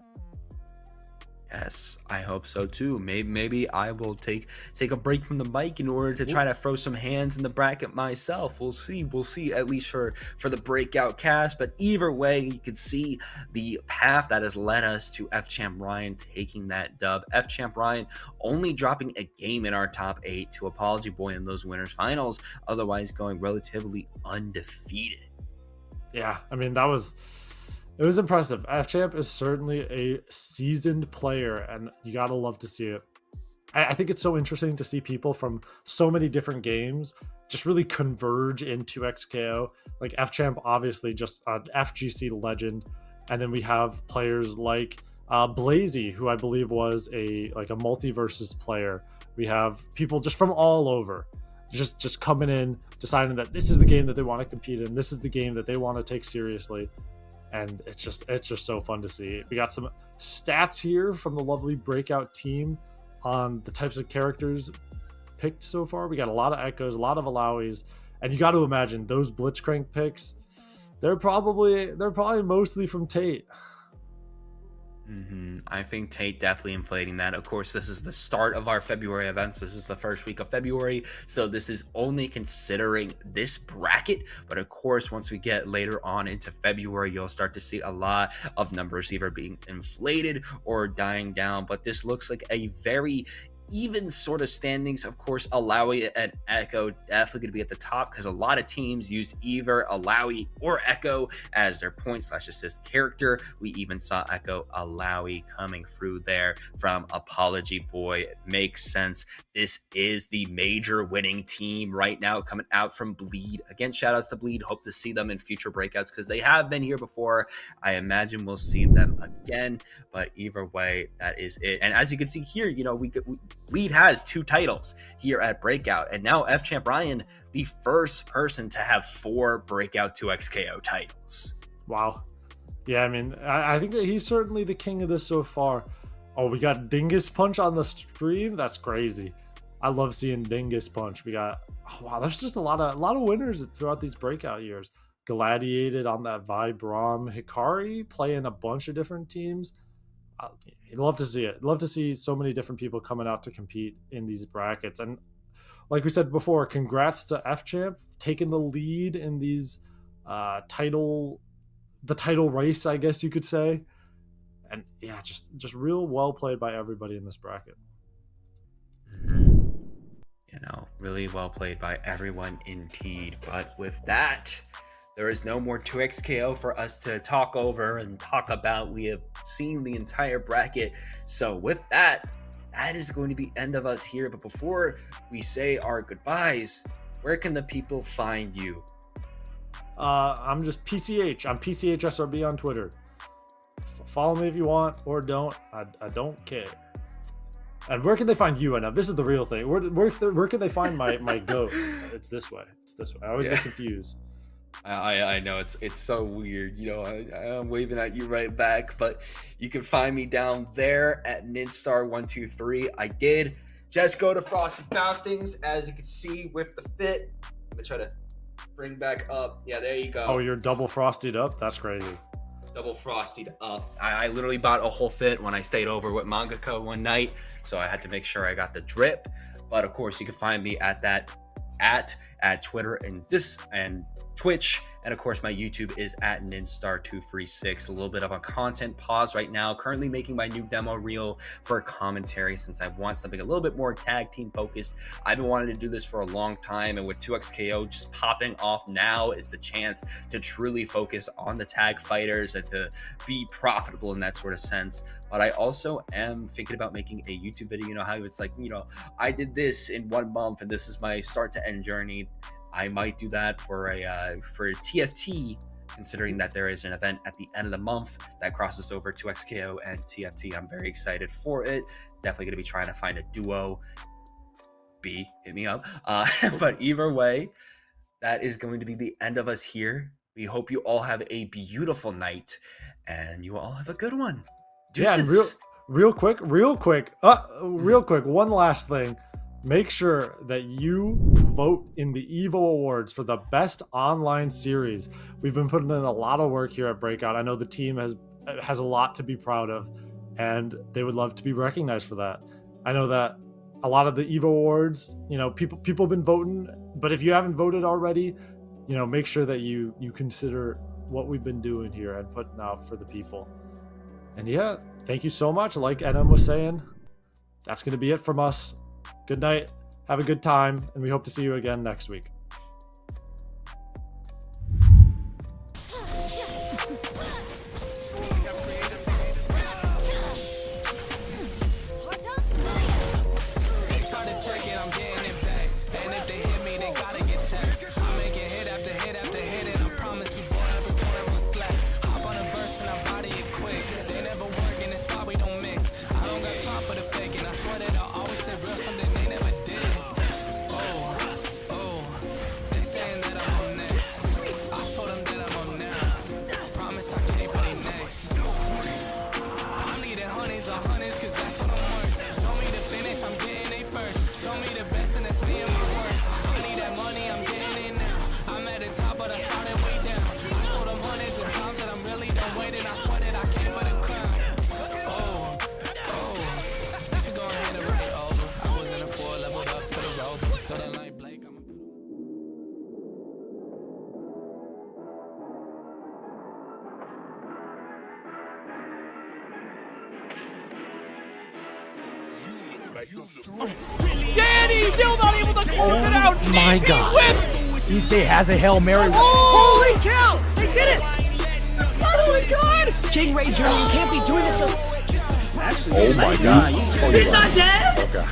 Yes, I hope so too. Maybe I will take a break from the mic in order to try to throw some hands in the bracket myself. We'll see. We'll see. At least for the breakout cast. But either way, you can see the path that has led us to F Champ Ryan taking that dub. F Champ Ryan only dropping a game in our top 8 to Apology Boy in those winners finals. Otherwise, going relatively undefeated. Yeah, I mean it was impressive. F-Champ is certainly a seasoned player, and you gotta love to see it. I think it's so interesting to see people from so many different games just really converge into XKO. Like F-Champ, obviously just an FGC legend, and then we have players like Blazy, who I believe was a multiverses player. We have people just from all over, just coming in, deciding that this is the game that they want to compete in. This is the game that they want to take seriously. And it's just so fun to see. We got some stats here from the lovely Breakout team on the types of characters picked so far. We got a lot of Echoes, a lot of Alawis, and you got to imagine those Blitzcrank picks. They're probably mostly from Tate. I think Tate definitely inflating that. Of course, this is the start of our February events. This is the first week of February, so this is only considering this bracket. But of course, once we get later on into February, you'll start to see a lot of numbers either being inflated or dying down. But this looks like a very even sort of standings. Of course, Alawi and Echo definitely going to be at the top because a lot of teams used either Alawi or Echo as their point/assist character. We even saw Echo Alawi coming through there from Apology Boy. It makes sense. This is the major winning team right now coming out from Bleed. Again, shout outs to Bleed. Hope to see them in future breakouts because they have been here before. I imagine we'll see them again, but either way, that is it. And as you can see here, Bleed has 2 titles here at Breakout, and now F Champ Ryan, the first person to have 4 Breakout 2XKO titles. Wow. Yeah, I mean, I think that he's certainly the king of this so far. Oh, we got Dingus Punch on the stream. That's crazy. I love seeing Dingus Punch. We got, wow, there's just a lot of winners throughout these Breakout years. Gladiated on that Vibram. Hikari playing a bunch of different teams. I'd love to see it. Love to see so many different people coming out to compete in these brackets. And like we said before, congrats to F-Champ taking the lead in these title race, I guess you could say. And yeah, just real well played by everybody in this bracket. Really well played by everyone indeed. But with that, there is no more 2XKO for us to talk over and talk about. We have seen the entire bracket. So with that is going to be end of us here. But before we say our goodbyes, where can the people find you? I'm just PCH. I'm PCHSRB on Twitter. Follow me if you want or don't. I don't care. And where can they find you, Enough? This is the real thing. Where can they find my goat? It's this way. I always get confused. I know it's so weird. I'm waving at you right back, but you can find me down there at Ninstar123. I did just go to Frosty Faustings, as you can see with the fit. I'm gonna try to bring back up. Yeah, there you go. Oh, you're double frosted up? That's crazy. Double frosted up. I literally bought a whole fit when I stayed over with Mangaka one night, so I had to make sure I got the drip. But of course, you can find me at Twitter and Twitch, and of course my YouTube is at Ninstar236. A little bit of a content pause right now, currently making my new demo reel for commentary since I want something a little bit more tag team focused. I've been wanting to do this for a long time, and with 2XKO just popping off now is the chance to truly focus on the tag fighters and to be profitable in that sort of sense. But I also am thinking about making a YouTube video. How it's like, I did this in 1 month and this is my start to end journey. I might do that for a TFT, considering that there is an event at the end of the month that crosses over to XKO and TFT. I'm very excited for it. Definitely going to be trying to find a duo. B, hit me up. But either way, that is going to be the end of us here. We hope you all have a beautiful night, and you all have a good one. Deuces. Yeah, and real quick, one last thing. Make sure that you vote in the Evo Awards for the best online series. We've been putting in a lot of work here at Breakout. I know the team has a lot to be proud of, and they would love to be recognized for that. I know that a lot of the Evo awards, people have been voting, but if you haven't voted already, make sure that you consider what we've been doing here and putting out for the people. And yeah, thank you so much. Like NM was saying, that's going to be it from us. Good night. Have a good time, and we hope to see you again next week. Danny still not able to close it out. My God. Issei has a Hail Mary. Holy cow! They did it! Oh my God! King Ray Jr., you can't be doing this. Actually, Oh my God. He's not dead? Okay.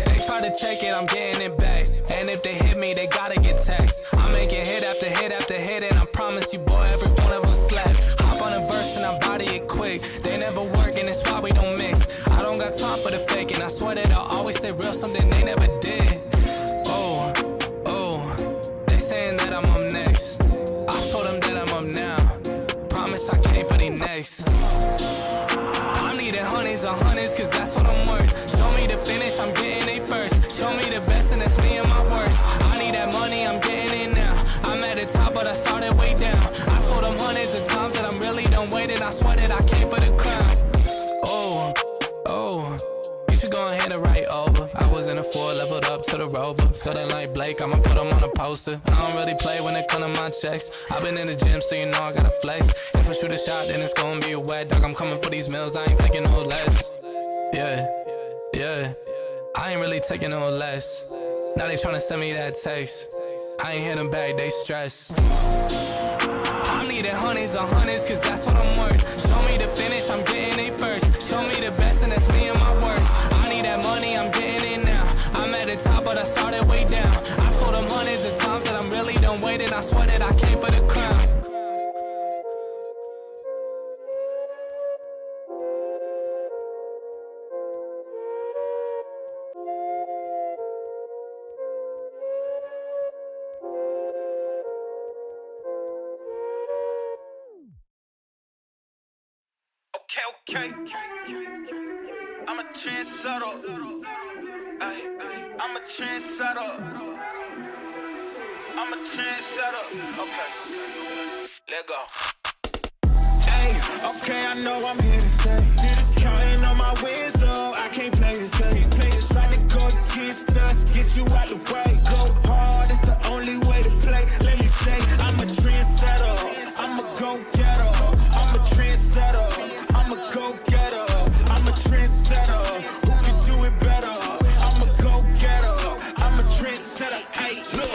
They try to take it, I'm getting it back. And if they hit me, they gotta get taxed. I'm making hit after hit after hit, and I promise you, boy, every one of them slap. Hop on a verse and I body it quick. They never work, and it's why we don't mix. I don't got time for the fake, and I swear that I'll always say real, something they never did. Oh, they saying that I'm up next. I told them that I'm up now. Promise I came for the next. I'm needing honeys on honeys, cause that's what I'm worth. Show me the finish, I'm getting it first. Show me the best, and that's me and my worst. I need that money, I'm getting it now. I'm at the top, but I started way down. I told them hundreds of times that I'm really done waiting. I swear that I came for the crown. Oh, you should go ahead and write over. I was in a 4, leveled up to the Rover. Feeling like Blake, I'ma put him on a poster. I don't really play when it come to my checks. I've been in the gym, so you know I gotta flex. If I shoot a shot, then it's gonna be a wet dog. I'm coming for these meals, I ain't taking no less. Yeah, I ain't really taking no less. Now they tryna send me that text. I ain't hit them back, they stress. I'm needing honeys on honeys, cause that's what I'm worth. Show me the finish, I'm getting it first. Show me the best, and that's me and my worst. I need that money, I'm getting it now. I'm at the top, but I started way down. I told them hundreds of times that I'm really done waiting. I swear that I came for the crown. Okay. I'm a trendsetter. Ay, I'm a trendsetter. I'm a trendsetter. Okay. Let go. Hey, okay, I know I'm here to stay. Counting on my wins, so I can't play it safe. Try to go against us, get you out the way. Go hard, it's the only way to play. Let me say, I'm a trendsetter. I'm a go-getter. I'm a trendsetter. I'm a go-getter. I'm a trendsetter. Who can do it better? I'm a go-getter. I'm a trendsetter. Hey, look,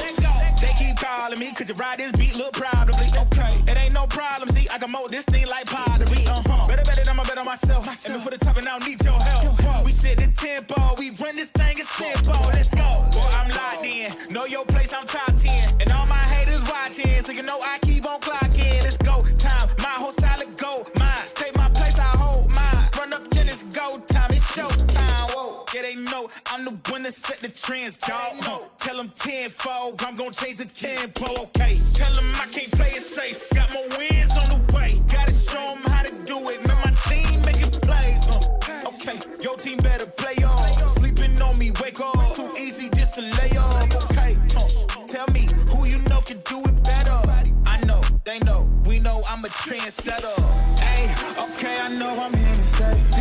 they keep calling me, could you ride this beat? Look proud of me. Okay, it ain't no problem. See, I can mold this thing like pottery. Better than I'ma bet on myself. And before the top, and I don't need your help. We set the tempo, we run this thing as simple. Let's go. Boy, I'm locked in. Know your place, I'm top 10. And all my haters watching, so you know I keep on clocking. Let's go. Time, my whole style of go. Mine, take my place, I hold mine. Run up, then it's go time. It's show time. Whoa. Yeah, they know I'm the one that set the trends, dog. Tell them tenfold, I'm gonna change the tempo. Okay, tell them I can't play it safe. Got more wins on the way. Gotta show them how to do it. Man, my team making plays. Okay, your team better play on. Sleeping on know I'm here to stay.